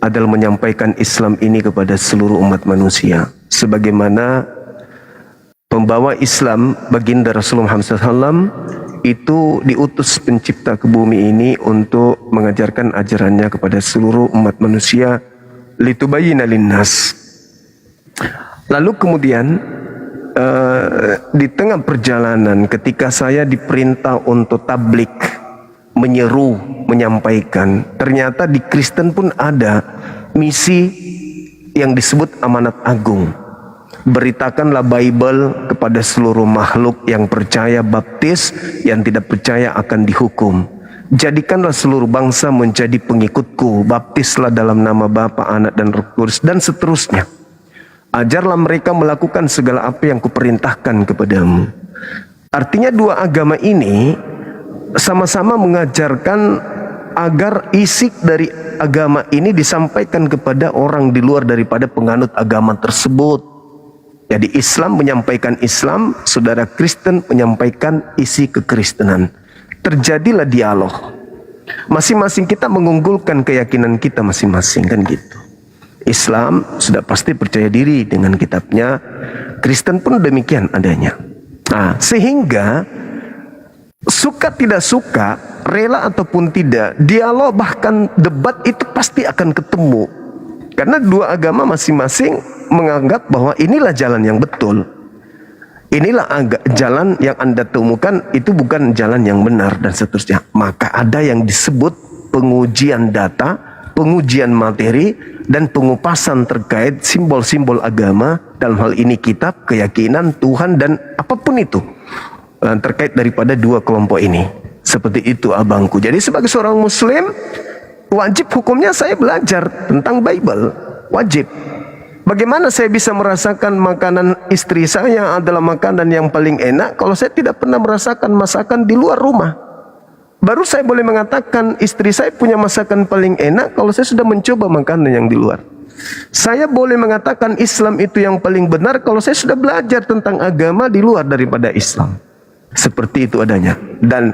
adalah menyampaikan Islam ini kepada seluruh umat manusia. Sebagaimana pembawa Islam baginda Rasulullah SAW itu diutus pencipta ke bumi ini untuk mengajarkan ajarannya kepada seluruh umat manusia, litubayyina linnas. Lalu kemudian di tengah perjalanan ketika saya diperintah untuk tablik, menyeru, menyampaikan, ternyata di Kristen pun ada misi yang disebut amanat agung. Beritakanlah Bible kepada seluruh makhluk, yang percaya baptis, yang tidak percaya akan dihukum. Jadikanlah seluruh bangsa menjadi pengikutku, baptislah dalam nama Bapa, Anak, dan Roh Kudus, dan seterusnya. Ajarlah mereka melakukan segala apa yang kuperintahkan kepadamu. Artinya dua agama ini sama-sama mengajarkan agar isi dari agama ini disampaikan kepada orang di luar daripada penganut agama tersebut. Jadi Islam menyampaikan Islam, saudara Kristen menyampaikan isi kekristenan. Terjadilah dialog. Masing-masing kita mengunggulkan keyakinan kita masing-masing, kan gitu. Islam sudah pasti percaya diri dengan kitabnya, Kristen pun demikian adanya. Nah, sehingga suka tidak suka, rela ataupun tidak, dialog bahkan debat itu pasti akan ketemu. Karena dua agama masing-masing menganggap bahwa inilah jalan yang betul. Inilah jalan yang Anda temukan itu bukan jalan yang benar, dan seterusnya. Maka ada yang disebut pengujian data, pengujian materi, dan pengupasan terkait simbol-simbol agama, dalam hal ini kitab, keyakinan, Tuhan, dan apapun itu terkait daripada dua kelompok ini. Seperti itu abangku. Jadi sebagai seorang Muslim, wajib hukumnya saya belajar tentang Bible. Wajib. Bagaimana saya bisa merasakan makanan istri saya adalah makanan yang paling enak kalau saya tidak pernah merasakan masakan di luar rumah? Baru saya boleh mengatakan istri saya punya masakan paling enak kalau saya sudah mencoba makanan yang di luar. Saya boleh mengatakan Islam itu yang paling benar kalau saya sudah belajar tentang agama di luar daripada Islam. Seperti itu adanya. Dan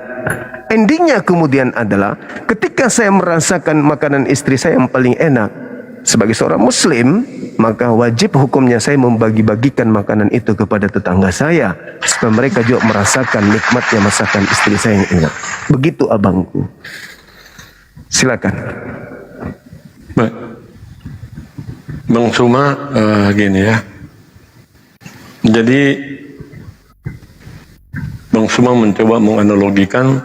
endingnya kemudian adalah ketika saya merasakan makanan istri saya yang paling enak, sebagai seorang Muslim, maka wajib hukumnya saya membagi-bagikan makanan itu kepada tetangga saya, supaya mereka juga merasakan nikmatnya masakan istri saya yang enak. Begitu abangku. Silakan. Baik. Bang Suma, gini ya. Jadi Bang Suma mencoba menganalogikan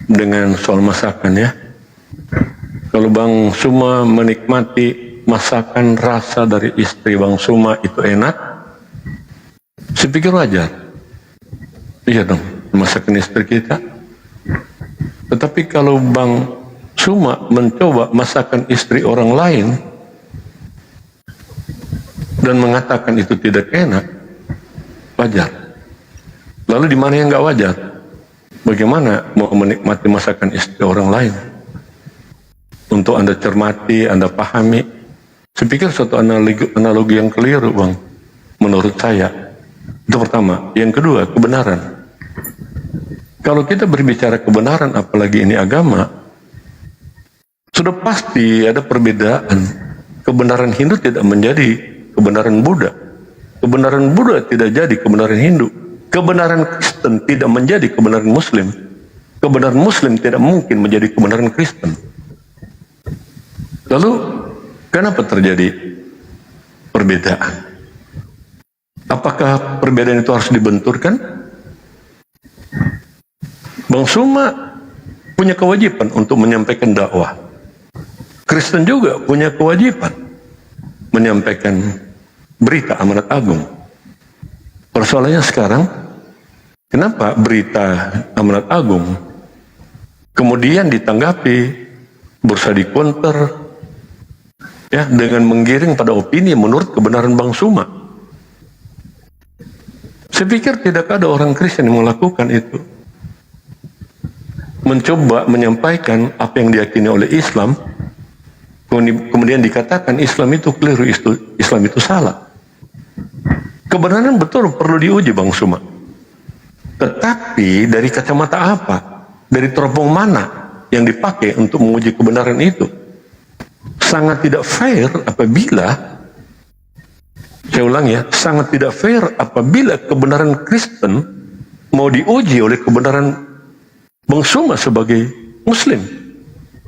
dengan soal masakan ya. Kalau Bang Suma menikmati masakan rasa dari istri Bang Suma itu enak, saya pikir wajar. Iya dong, masakan istri kita. Tetapi kalau Bang Suma mencoba masakan istri orang lain dan mengatakan itu tidak enak, wajar. Lalu di mana yang nggak wajar? Bagaimana mau menikmati masakan istri orang lain? Untuk Anda cermati, Anda pahami, Saya pikir suatu analogi yang keliru, Bang. Menurut saya. Itu pertama. Yang kedua, kebenaran. Kalau kita berbicara kebenaran, apalagi ini agama, sudah pasti ada perbedaan. Kebenaran Hindu tidak menjadi kebenaran Buddha. Kebenaran Buddha tidak jadi kebenaran Hindu. Kebenaran Kristen tidak menjadi kebenaran Muslim. Kebenaran Muslim tidak mungkin menjadi kebenaran Kristen. Lalu, kenapa terjadi perbedaan? Apakah perbedaan itu harus dibenturkan? Bang Suma punya kewajiban untuk menyampaikan dakwah. Kristen juga punya kewajiban menyampaikan berita amanat agung. Persoalannya sekarang, kenapa berita amanat agung kemudian ditanggapi, berusaha dikonter, ya, dengan menggiring pada opini menurut kebenaran Bang Suma. Saya pikir tidak ada orang Kristen yang melakukan itu. Mencoba menyampaikan apa yang diyakini oleh Islam, kemudian dikatakan Islam itu keliru, Islam itu salah. Kebenaran betul perlu diuji, Bang Suma. Tetapi dari kacamata apa? Dari teropong mana yang dipakai untuk menguji kebenaran itu? Sangat tidak fair apabila, saya ulang ya, sangat tidak fair apabila kebenaran Kristen mau diuji oleh kebenaran Bang Suma sebagai Muslim.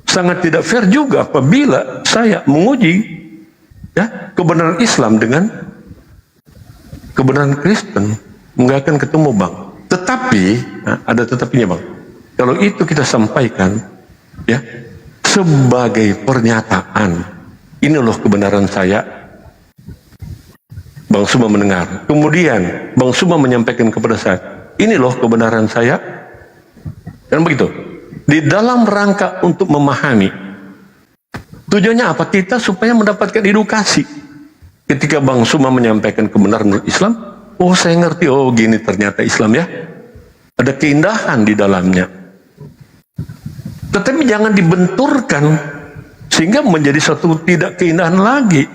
Sangat tidak fair juga apabila saya menguji, ya, kebenaran Islam dengan kebenaran Kristen. Nggak akan ketemu, Bang. Tetapi, nah, ada tetapinya, Bang. Kalau itu kita sampaikan, ya, sebagai pernyataan, ini loh kebenaran saya, Bang Suma mendengar. Kemudian Bang Suma menyampaikan kepada saya, ini loh kebenaran saya. Dan begitu. Di dalam rangka untuk memahami. Tujuannya apa? Kita supaya mendapatkan edukasi. Ketika Bang Suma menyampaikan kebenaran menurut Islam, oh saya ngerti, oh gini ternyata Islam ya. Ada keindahan di dalamnya. Tetapi jangan dibenturkan sehingga menjadi satu tidak keindahan lagi,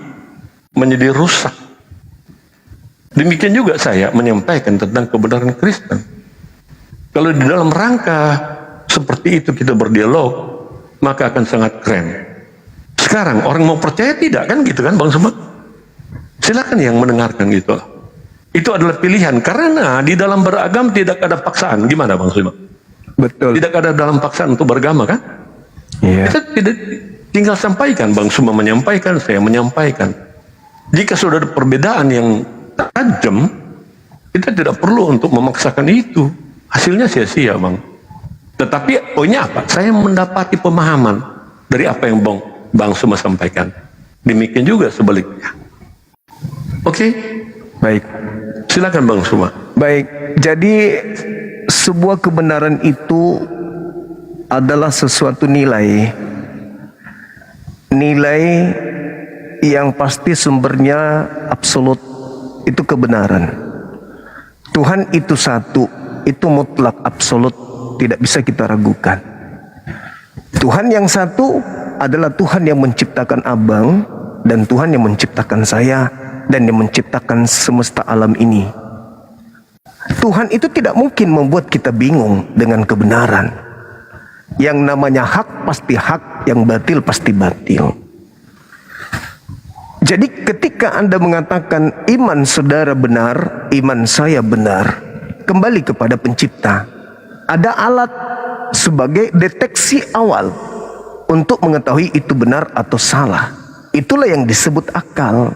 menjadi rusak. Demikian juga saya menyampaikan tentang kebenaran Kristen. Kalau di dalam rangka seperti itu kita berdialog, maka akan sangat keren. Sekarang orang mau percaya tidak, kan gitu kan, Bang Suma? Silakan yang mendengarkan gitu. Itu adalah pilihan, karena di dalam beragam tidak ada paksaan. Gimana, Bang Suma? Betul. Tidak ada dalam paksaan untuk beragama, kan? Iya. Kita tidak tinggal sampaikan, Bang Suma menyampaikan, saya menyampaikan. Jika sudah ada perbedaan yang tajam, kita tidak perlu untuk memaksakan itu. Hasilnya sia-sia, Bang. Tetapi poinnya apa? Saya mendapati pemahaman dari apa yang Bang Suma sampaikan. Demikian juga sebaliknya. Oke? Baik. Silakan Bang Suma. Baik. Jadi sebuah kebenaran itu adalah sesuatu nilai. Nilai yang pasti sumbernya absolut, itu kebenaran. Tuhan itu satu, itu mutlak absolut, tidak bisa kita ragukan. Tuhan yang satu adalah Tuhan yang menciptakan abang, dan Tuhan yang menciptakan saya, dan yang menciptakan semesta alam ini. Tuhan itu tidak mungkin membuat kita bingung dengan kebenaran. Yang namanya hak pasti hak, yang batil pasti batil. Jadi ketika Anda mengatakan iman saudara benar, iman saya benar, kembali kepada pencipta. Ada alat sebagai deteksi awal untuk mengetahui itu benar atau salah. Itulah yang disebut akal.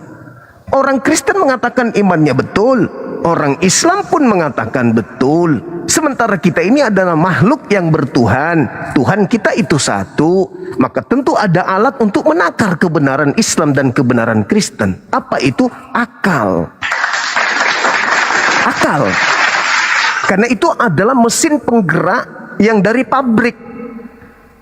Orang Kristen mengatakan imannya betul, orang Islam pun mengatakan betul. Sementara kita ini adalah makhluk yang bertuhan. Tuhan kita itu satu. Maka tentu ada alat untuk menakar kebenaran Islam dan kebenaran Kristen. Apa itu? Akal. Akal. Karena itu adalah mesin penggerak yang dari pabrik.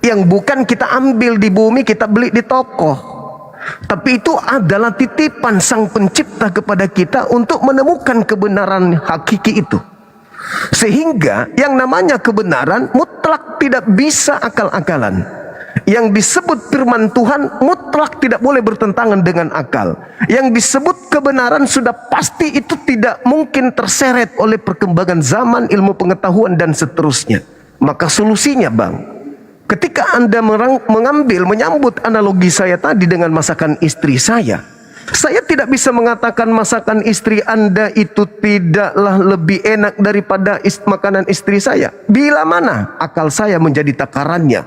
Yang bukan kita ambil di bumi, kita beli di toko. Tapi itu adalah titipan Sang Pencipta kepada kita untuk menemukan kebenaran hakiki itu. Sehingga yang namanya kebenaran mutlak tidak bisa akal-akalan. Yang disebut firman Tuhan mutlak tidak boleh bertentangan dengan akal. Yang disebut kebenaran sudah pasti itu tidak mungkin terseret oleh perkembangan zaman, ilmu pengetahuan dan seterusnya. Maka solusinya Bang, ketika Anda menyambut analogi saya tadi dengan masakan istri saya tidak bisa mengatakan masakan istri Anda itu tidaklah lebih enak daripada makanan istri saya. Bila mana akal saya menjadi takarannya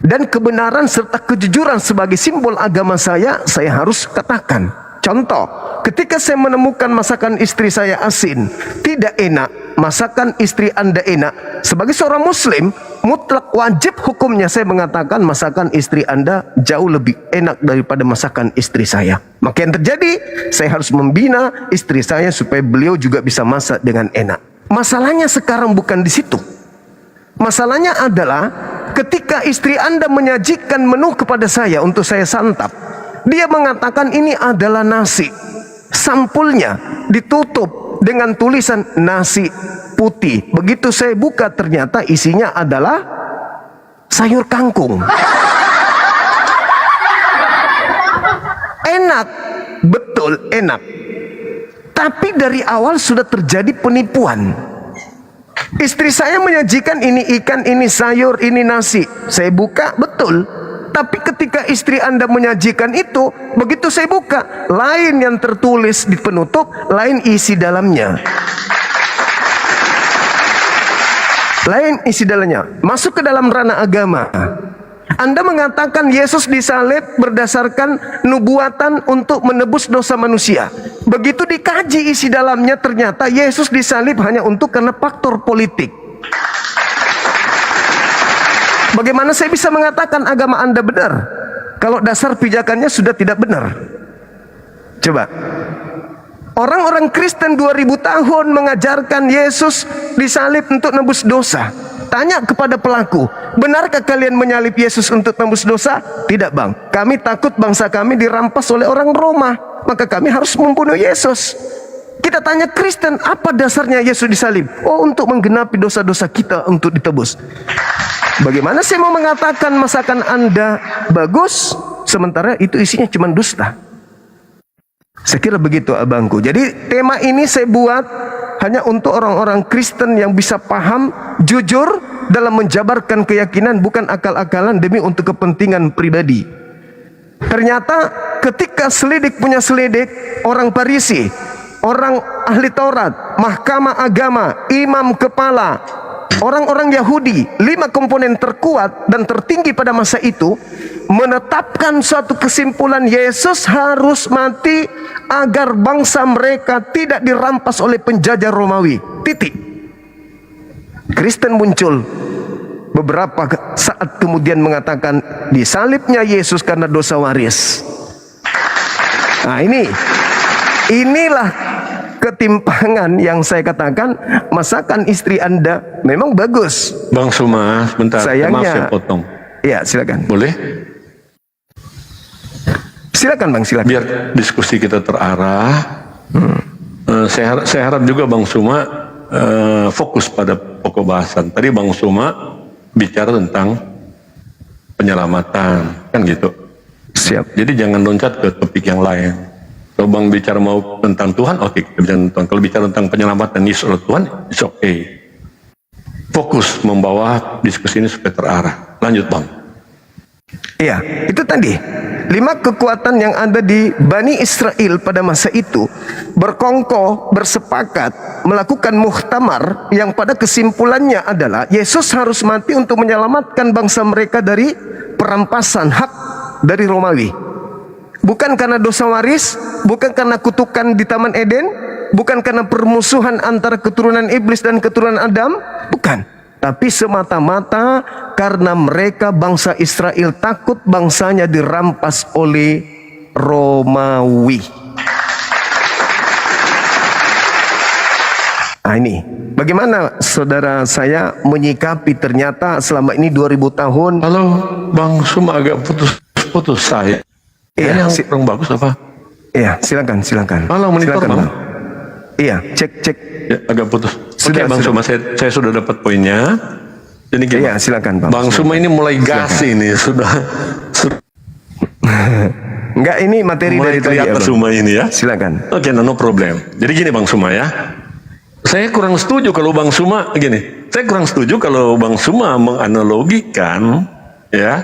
dan kebenaran serta kejujuran sebagai simbol agama saya harus katakan. Contoh, ketika saya menemukan masakan istri saya asin, tidak enak, masakan istri Anda enak, sebagai seorang muslim, mutlak wajib hukumnya saya mengatakan masakan istri Anda jauh lebih enak daripada masakan istri saya. Maka yang terjadi, saya harus membina istri saya supaya beliau juga bisa masak dengan enak. Masalahnya sekarang bukan di situ. Masalahnya adalah ketika istri Anda menyajikan menu kepada saya untuk saya santap, dia mengatakan ini adalah nasi. Sampulnya ditutup dengan tulisan nasi putih. Begitu saya buka ternyata isinya adalah sayur kangkung. Enak, betul enak. Tapi dari awal sudah terjadi penipuan. Istri saya menyajikan ini ikan, ini sayur, ini nasi. Saya buka, betul. Tapi ketika istri Anda menyajikan itu, begitu saya buka, lain yang tertulis di penutup, lain isi dalamnya. Lain isi dalamnya. Masuk ke dalam ranah agama. Anda mengatakan Yesus disalib berdasarkan nubuatan untuk menebus dosa manusia. Begitu dikaji isi dalamnya, ternyata Yesus disalib hanya untuk karena faktor politik. Bagaimana saya bisa mengatakan agama Anda benar kalau dasar pijakannya sudah tidak benar? Coba. Orang-orang Kristen 2000 tahun mengajarkan Yesus disalib untuk nebus dosa. Tanya kepada pelaku, benarkah kalian menyalib Yesus untuk tembus dosa? Tidak Bang, kami takut bangsa kami dirampas oleh orang Roma, maka kami harus membunuh Yesus. Kita tanya Kristen, apa dasarnya Yesus disalib? Oh, untuk menggenapi dosa-dosa kita untuk ditebus. Bagaimana saya mau mengatakan masakan Anda bagus, sementara itu isinya cuma dusta? Saya kira begitu abangku. Jadi tema ini saya buat hanya untuk orang-orang Kristen yang bisa paham, jujur dalam menjabarkan keyakinan, bukan akal-akalan demi untuk kepentingan pribadi. Ternyata ketika selidik punya selidik, orang Farisi, orang ahli Taurat, mahkamah agama, imam kepala, orang-orang Yahudi, 5 komponen terkuat dan tertinggi pada masa itu menetapkan suatu kesimpulan, Yesus harus mati agar bangsa mereka tidak dirampas oleh penjajah Romawi. Titik. Kristen muncul beberapa saat kemudian mengatakan disalibnya Yesus karena dosa waris. Nah, inilah ketimpangan yang saya katakan. Masakan istri Anda memang bagus, Bang Suma, sebentar. Sayangnya, maaf saya potong. Ya, silakan. Boleh? Silakan Bang, silakan. Biar diskusi kita terarah. Saya harap juga Bang Suma fokus pada pokok bahasan. Tadi Bang Suma bicara tentang penyelamatan, kan gitu. Siap. Jadi jangan loncat ke topik yang lain. Kalau Bang bicara mau tentang Tuhan, oke, kita bicara tentang Tuhan. Kalau bicara tentang penyelamatan Yesus oleh Tuhan, it's okay. Fokus membawa diskusi ini supaya terarah. Lanjut Bang. Iya, itu tadi 5 kekuatan yang ada di Bani Israel pada masa itu berkongkoh, bersepakat melakukan muhtamar yang pada kesimpulannya adalah Yesus harus mati untuk menyelamatkan bangsa mereka dari perampasan hak dari Romawi. Bukan karena dosa waris, bukan karena kutukan di Taman Eden, bukan karena permusuhan antara keturunan iblis dan keturunan Adam, bukan. Tapi semata-mata karena mereka bangsa Israel takut bangsanya dirampas oleh Romawi. Nah ini, bagaimana saudara saya menyikapi ternyata selama ini 2000 tahun. Halo, Bang Suma agak putus-putus saya. Iya, kurang bagus apa? Iya, silakan. Halo, monitor silakan, Bang. Iya, cek. Ya, agak putus. Sudah, Oke, Bang Suma, saya sudah dapat poinnya. Jadi gini, Iya, silakan Bang. Bang Suma ini mulai gas ini sudah Enggak, ini materi mulai dari tadi ya, kelihatan Bang. Suma ini ya. Silakan. Oke, no problem. Jadi gini Bang Suma ya. Saya kurang setuju kalau Bang Suma gini. Saya kurang setuju kalau Bang Suma menganalogikan ya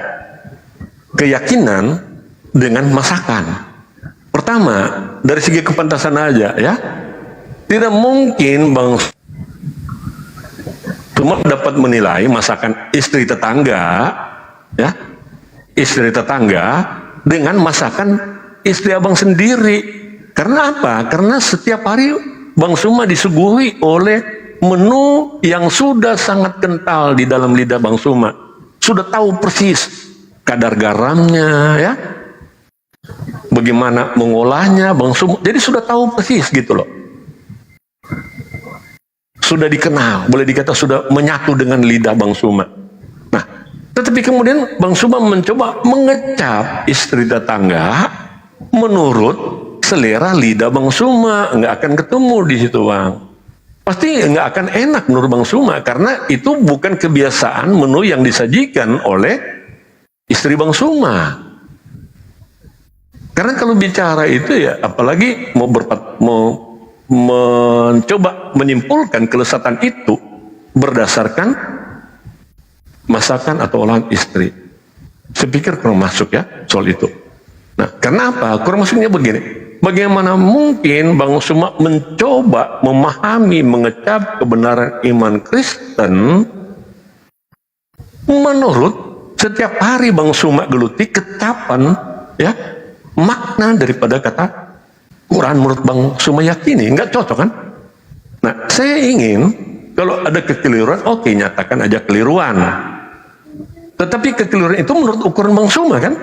keyakinan dengan masakan. Pertama, dari segi kepantasan aja ya. Tidak mungkin Bang Suma dapat menilai masakan istri tetangga ya. Istri tetangga dengan masakan istri abang sendiri. Karena apa? Karena setiap hari Bang Suma disuguhi oleh menu yang sudah sangat kental di dalam lidah Bang Suma. Sudah tahu persis kadar garamnya ya. Bagaimana mengolahnya Bang Suma. Jadi sudah tahu persis gitu loh. Sudah dikenal, boleh dikata sudah menyatu dengan lidah Bang Suma. Nah, tetapi kemudian Bang Suma mencoba mengecap istri tetangga menurut selera lidah Bang Suma. Nggak akan ketemu di situ Bang. Pasti nggak akan enak menurut Bang Suma karena itu bukan kebiasaan menu yang disajikan oleh istri Bang Suma. Karena kalau bicara itu ya, apalagi mau mencoba menyimpulkan kelezatan itu berdasarkan masakan atau olahan istri. Saya pikir kurang masuk ya soal itu. Nah, karena apa? Kurang masuknya begini. Bagaimana mungkin Bang Suma mencoba memahami, mengecap kebenaran iman Kristen menurut setiap hari Bang Suma geluti kecapan ya makna daripada kata Quran menurut Bang Suma yakini, nggak cocok kan? Nah, saya ingin kalau ada kekeliruan, oke, nyatakan aja keliruan. Tetapi kekeliruan itu menurut ukuran Bang Suma kan?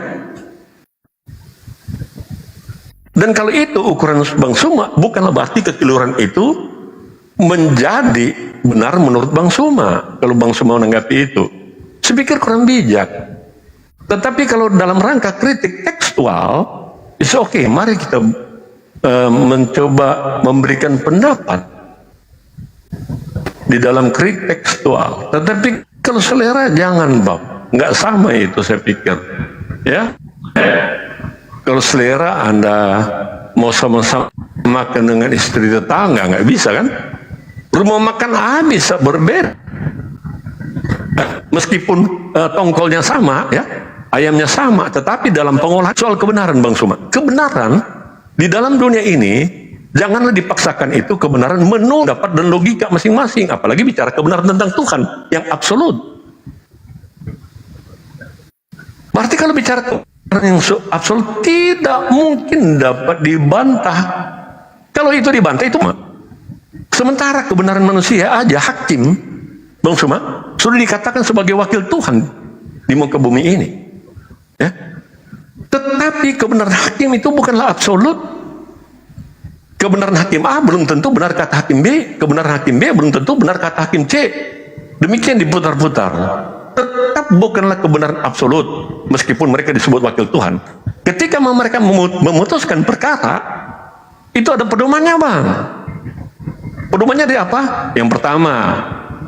Dan kalau itu ukuran Bang Suma, bukanlah berarti kekeliruan itu menjadi benar menurut Bang Suma. Kalau Bang Suma menanggapi itu, saya pikir kurang bijak. Tetapi kalau dalam rangka kritik tekstual, it's okay, mari kita mencoba memberikan pendapat di dalam kritik tekstual. Tetapi kalau selera jangan Bang, nggak sama itu saya pikir ya. Kalau selera Anda mau sama-sama makan dengan istri tetangga nggak bisa kan. Rumah makan bisa berbeda meskipun tongkolnya sama ya, ayamnya sama, tetapi dalam pengolahan soal kebenaran Bang Suma, kebenaran di dalam dunia ini, janganlah dipaksakan itu kebenaran menu dapat dan logika masing-masing. Apalagi bicara kebenaran tentang Tuhan yang absolut. Berarti kalau bicara kebenaran yang absolut, tidak mungkin dapat dibantah. Kalau itu dibantah, itu mah. Sementara kebenaran manusia aja, hakim, Bang Suma, sudah dikatakan sebagai wakil Tuhan di muka bumi ini. Ya. Tetapi kebenaran hakim itu bukanlah absolut. Kebenaran hakim A belum tentu benar kata hakim B, kebenaran hakim B belum tentu benar kata hakim C. Demikian diputar-putar. Tetap bukanlah kebenaran absolut, meskipun mereka disebut wakil Tuhan. Ketika mereka memutuskan perkara, itu ada pedomannya Bang. Pedomannya dari apa? Yang pertama,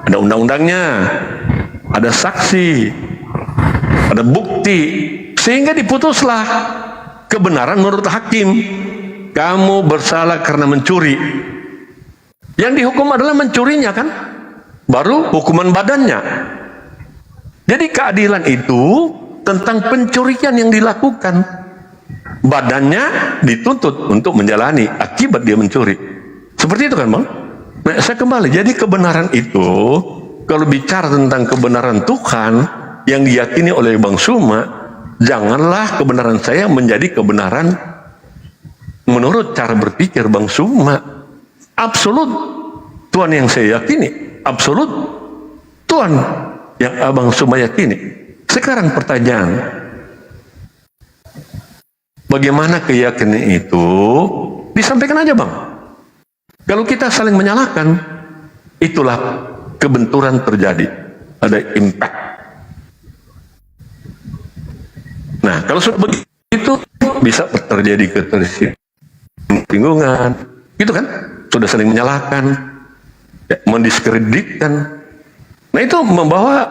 ada undang-undangnya, ada saksi, ada bukti, sehingga diputuslah kebenaran menurut hakim. Kamu bersalah karena mencuri. Yang dihukum adalah mencurinya kan? Baru hukuman badannya. Jadi keadilan itu tentang pencurian yang dilakukan. Badannya dituntut untuk menjalani akibat dia mencuri. Seperti itu kan Bang? Nah, saya kembali. Jadi kebenaran itu, kalau bicara tentang kebenaran Tuhan yang diyakini oleh Bang Suma, janganlah kebenaran saya menjadi kebenaran menurut cara berpikir Bang Suma. Absolut Tuhan yang saya yakini, absolut Tuhan yang Abang Suma yakini. Sekarang pertanyaan, bagaimana keyakinan itu disampaikan aja Bang. Kalau kita saling menyalahkan, itulah kebenturan terjadi, ada impact. Nah, kalau sudah begitu bisa terjadi ketersinggungan, gitu kan? Sudah saling menyalahkan, ya, mendiskreditkan. Nah itu membawa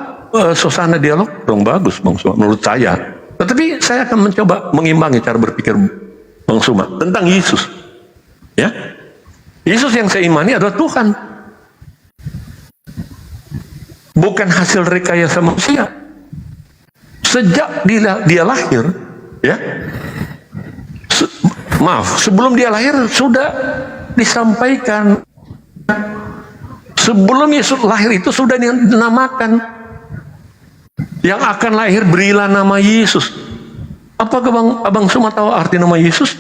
suasana dialog dong bagus Bang Suma menurut saya. Tetapi saya akan mencoba mengimbangi cara berpikir Bang Suma tentang Yesus. Ya, Yesus yang saya imani adalah Tuhan, bukan hasil rekayasa manusia. Sejak dia lahir, ya, sebelum dia lahir sudah disampaikan. Sebelum Yesus lahir itu sudah dinamakan, yang akan lahir berilah nama Yesus. Apakah Abang Suma tahu arti nama Yesus?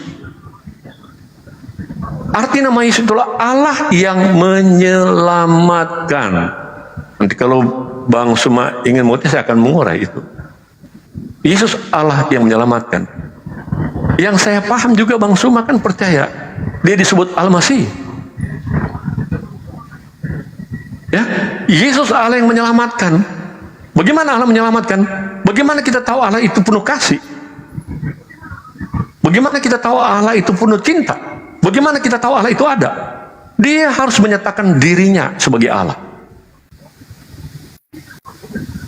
Arti nama Yesus itulah Allah yang menyelamatkan. Nanti kalau Bang Suma ingin mengerti, saya akan mengurai itu. Yesus Allah yang menyelamatkan. Yang saya paham juga Bang Suma kan percaya dia disebut Al-Masih. Ya, Yesus Allah yang menyelamatkan. Bagaimana Allah menyelamatkan? Bagaimana kita tahu Allah itu penuh kasih? Bagaimana kita tahu Allah itu penuh cinta? Bagaimana kita tahu Allah itu ada? Dia harus menyatakan dirinya sebagai Allah.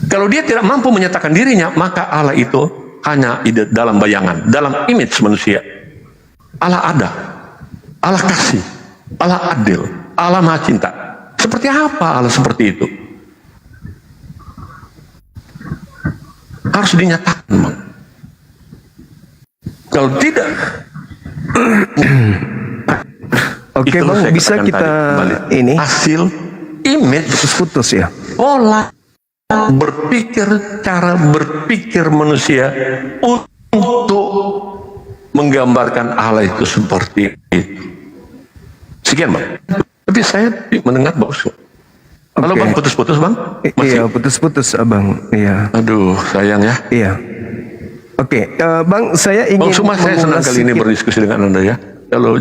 Kalau dia tidak mampu menyatakan dirinya, maka Allah itu hanya dalam bayangan, dalam image manusia. Allah ada, Allah kasih, Allah adil, Allah maha cinta. Seperti apa Allah seperti itu? Harus dinyatakan, Bang. Kalau tidak, oke Bang, bisa kita ini hasil image putus ya. Pola berpikir, cara berpikir manusia untuk menggambarkan Allah itu seperti itu. Sekian Bang. Tapi saya mendengar bagus kok. Halo Bang, putus-putus Bang? Iya, putus-putus Abang. Iya. Aduh, sayang ya. Iya. Oke, Bang, saya ingin Bang Suma, saya senang kali ini berdiskusi dengan Anda ya. Kalau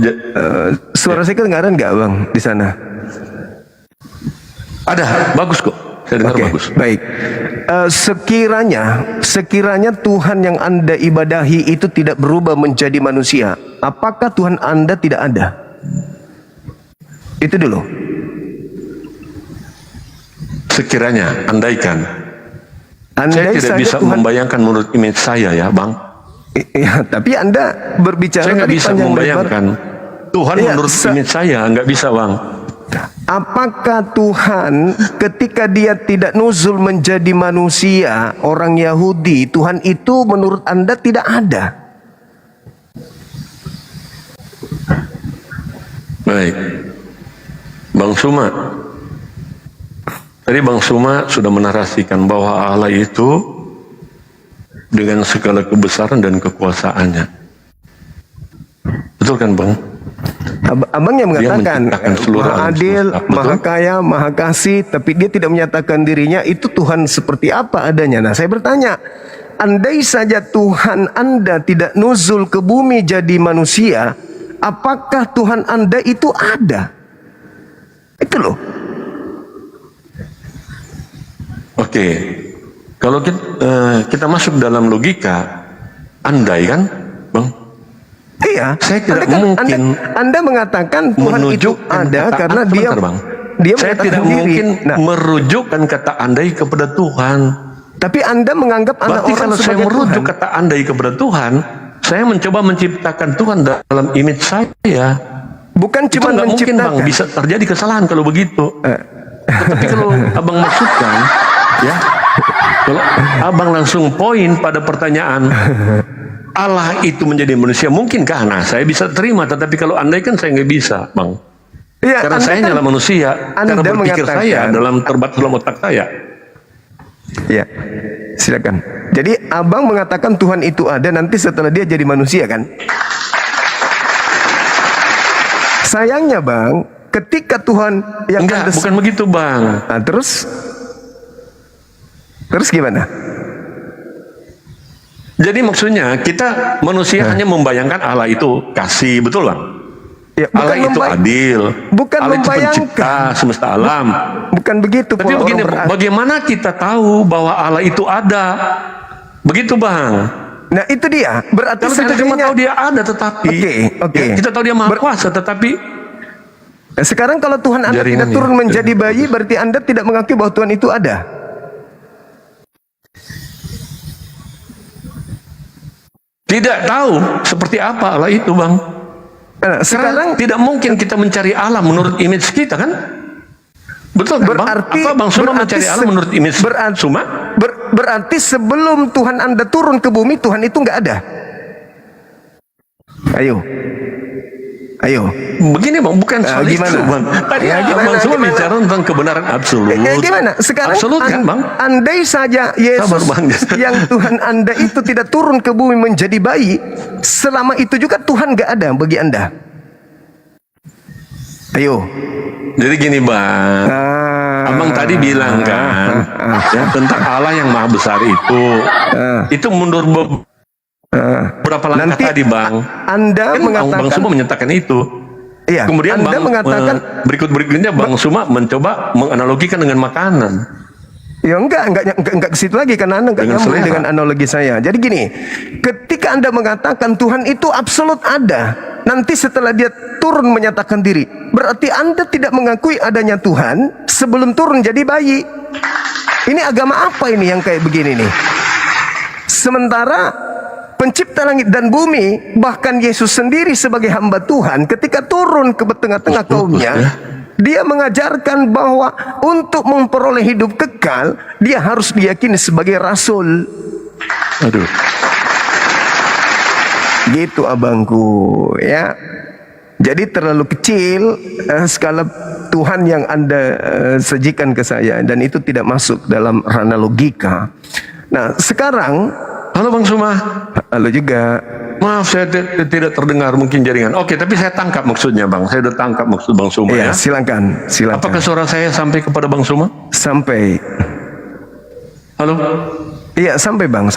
suara saya kedengaran nggak Bang di sana? Ada, bagus kok. Saya dengar bagus. Baik. Sekiranya Tuhan yang Anda ibadahi itu tidak berubah menjadi manusia, apakah Tuhan Anda tidak ada? Itu dulu. Sekiranya, andaikan. Saya tidak bisa membayangkan menurut image saya ya Bang. Iya, tapi Anda berbicara. Saya nggak bisa membayangkan Tuhan menurut image saya, nggak bisa Bang. Apakah Tuhan ketika dia tidak nuzul menjadi manusia, orang Yahudi, Tuhan itu menurut Anda tidak ada? Baik. Bang Suma, tadi Bang Suma sudah menarasikan bahwa Allah itu dengan segala kebesaran dan kekuasaannya. Betul kan Bang? Abang yang mengatakan Maha Adil, Maha Kaya, Maha Kasih, tapi dia tidak menyatakan dirinya itu Tuhan seperti apa adanya. Nah, saya bertanya, andai saja Tuhan Anda tidak nuzul ke bumi jadi manusia, apakah Tuhan Anda itu ada? Itu loh. Oke, kalau kita masuk dalam logika, andai kan, Bang? Iya. Saya tidak mungkin. Anda mengatakan Tuhan itu ada karena dia. Bang. Dia saya tidak mungkin merujukkan kata andai kepada Tuhan. Tapi Anda menganggap anak orang kalau saya merujuk kata andai kepada Tuhan, saya mencoba menciptakan Tuhan dalam image saya. Bukan cuma nggak mungkin Bang, bisa terjadi kesalahan kalau begitu. Tapi kalau Abang maksudkan, ya, kalau Abang langsung poin pada pertanyaan Allah itu menjadi manusia, mungkinkah? Nah, saya bisa terima, tetapi kalau andai kan saya nggak bisa, Bang. Ya, karena saya nyala manusia, cara berpikir saya dalam terbatas dalam otak saya. Ya, silakan. Jadi Abang mengatakan Tuhan itu ada nanti setelah dia jadi manusia kan? Sayangnya Bang, ketika Tuhan yang enggak, bukan begitu Bang. Nah, terus gimana? Jadi maksudnya kita manusia hanya membayangkan Allah itu kasih, betul Bang? Ya, Allah itu adil, bukan Allah itu pencipta semesta alam. Bukan begitu. Tapi begini, bagaimana kita tahu bahwa Allah itu ada? Begitu Bang. Nah itu dia. Berarti kalau kita cuma tahu dia ada, tetapi Oke. Ya, kita tahu dia maha kuasa, tetapi Sekarang kalau Tuhan Anda Jaringan tidak turun ya. menjadi bayi, berarti Anda tidak mengakui bahwa Tuhan itu ada. Tidak tahu seperti apa Allah itu, Bang. Sekarang tidak mungkin kita mencari Allah menurut image kita, kan? Betul kan, berarti, Bang? Apa Bang Suma mencari Allah menurut image Suma? Berarti sebelum Tuhan Anda turun ke bumi, Tuhan itu nggak ada. Ayo. Begini Bang, bukan soal itu, Bang. Tadi Bang Suma bicara tentang kebenaran absolut. Gimana? Sekarang absolut kan, Bang? Andai saja Yesus yang Tuhan Anda itu tidak turun ke bumi menjadi bayi, selama itu juga Tuhan nggak ada bagi Anda. Ayo. Jadi gini, Bang. Abang tadi bilang kan, ya, tentang Allah yang maha besar itu. Itu mundur berapa langkah nanti tadi, Bang? Anda kan mengatakan Bang Suma menyatakan itu. Iya, kemudian Anda Bang mengatakan berikutnya Bang Suma mencoba menganalogikan dengan makanan. Ya enggak ke situ lagi karena Anda enggak nyambung dengan analogi saya. Jadi gini, ketika Anda mengatakan Tuhan itu absolut ada, nanti setelah dia turun menyatakan diri, berarti Anda tidak mengakui adanya Tuhan sebelum turun jadi bayi. Ini agama apa ini yang kayak begini nih? Sementara pencipta langit dan bumi, bahkan Yesus sendiri sebagai hamba Tuhan, ketika turun ke tengah-tengah kaumnya, dia mengajarkan bahwa untuk memperoleh hidup kekal, dia harus diyakini sebagai rasul. Aduh. Gitu abangku, ya. Jadi terlalu kecil skala Tuhan yang Anda sajikan ke saya, dan itu tidak masuk dalam ranah logika. Nah, sekarang, halo Bang Suma. Halo juga. Maaf, saya tidak terdengar, mungkin jaringan. Oke, tapi saya tangkap maksudnya, Bang. Saya udah tangkap maksud Bang Suma, ya. ya. Silakan. Apakah suara saya sampai kepada Bang Suma? Sampai. Halo? Iya, sampai Bang.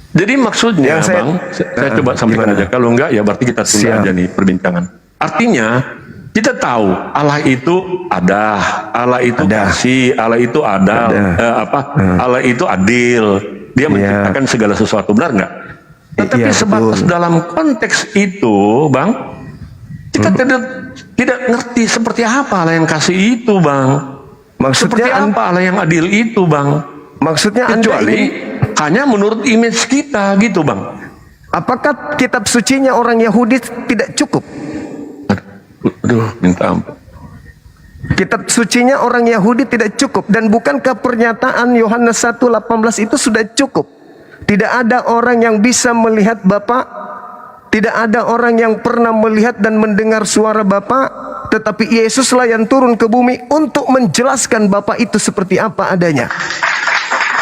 Jadi maksudnya, Bang, saya coba sampaikan aja. Kalau enggak, ya berarti kita tunda aja nih perbincangan. Artinya, kita tahu Allah itu ada, Allah itu kasih, Allah itu ada, Allah itu adil. Dia menciptakan segala sesuatu, benar nggak? Tetapi sebatas dalam konteks itu, Bang, kita tidak ngerti seperti apa Allah yang kasih itu, Bang. Maksudnya seperti apa Allah yang adil itu, Bang? Maksudnya kecuali hanya menurut image kita, gitu, Bang. Apakah kitab sucinya orang Yahudi tidak cukup? Aduh, minta ampun. Kitab sucinya orang Yahudi tidak cukup, dan bukankah pernyataan Yohanes 1:18 itu sudah cukup? Tidak ada orang yang bisa melihat Bapa, tidak ada orang yang pernah melihat dan mendengar suara Bapa, tetapi Yesuslah yang turun ke bumi untuk menjelaskan Bapa itu seperti apa adanya.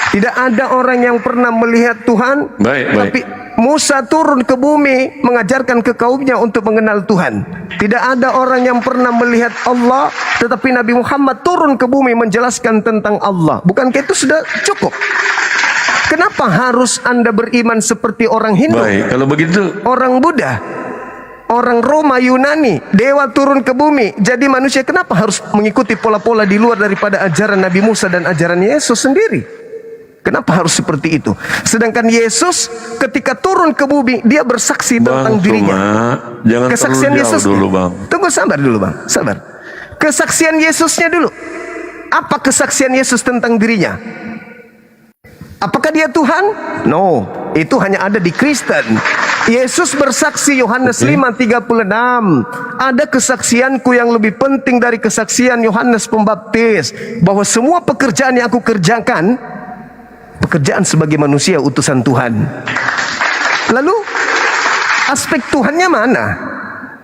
Tidak ada orang yang pernah melihat Tuhan, tapi Musa turun ke bumi mengajarkan ke kaumnya untuk mengenal Tuhan. Tidak ada orang yang pernah melihat Allah, tetapi Nabi Muhammad turun ke bumi menjelaskan tentang Allah. Bukankah itu sudah cukup? Kenapa harus Anda beriman seperti orang Hindu? Baik, kalau begitu, orang Buddha, orang Roma, Yunani, dewa turun ke bumi jadi manusia, kenapa harus mengikuti pola-pola di luar daripada ajaran Nabi Musa dan ajaran Yesus sendiri? Kenapa harus seperti itu? Sedangkan Yesus ketika turun ke bumi, dia bersaksi tentang dirinya. Jangan kesaksian Yesus dulu, Bang. Tunggu, sabar dulu, Bang. Sabar. Kesaksian Yesusnya dulu. Apa kesaksian Yesus tentang dirinya? Apakah dia Tuhan? No, itu hanya ada di Kristen. Yesus bersaksi Yohanes 5:36. Ada kesaksianku yang lebih penting dari kesaksian Yohanes Pembaptis, bahwa semua pekerjaan yang aku kerjakan, pekerjaan sebagai manusia utusan Tuhan. Lalu aspek Tuhannya mana?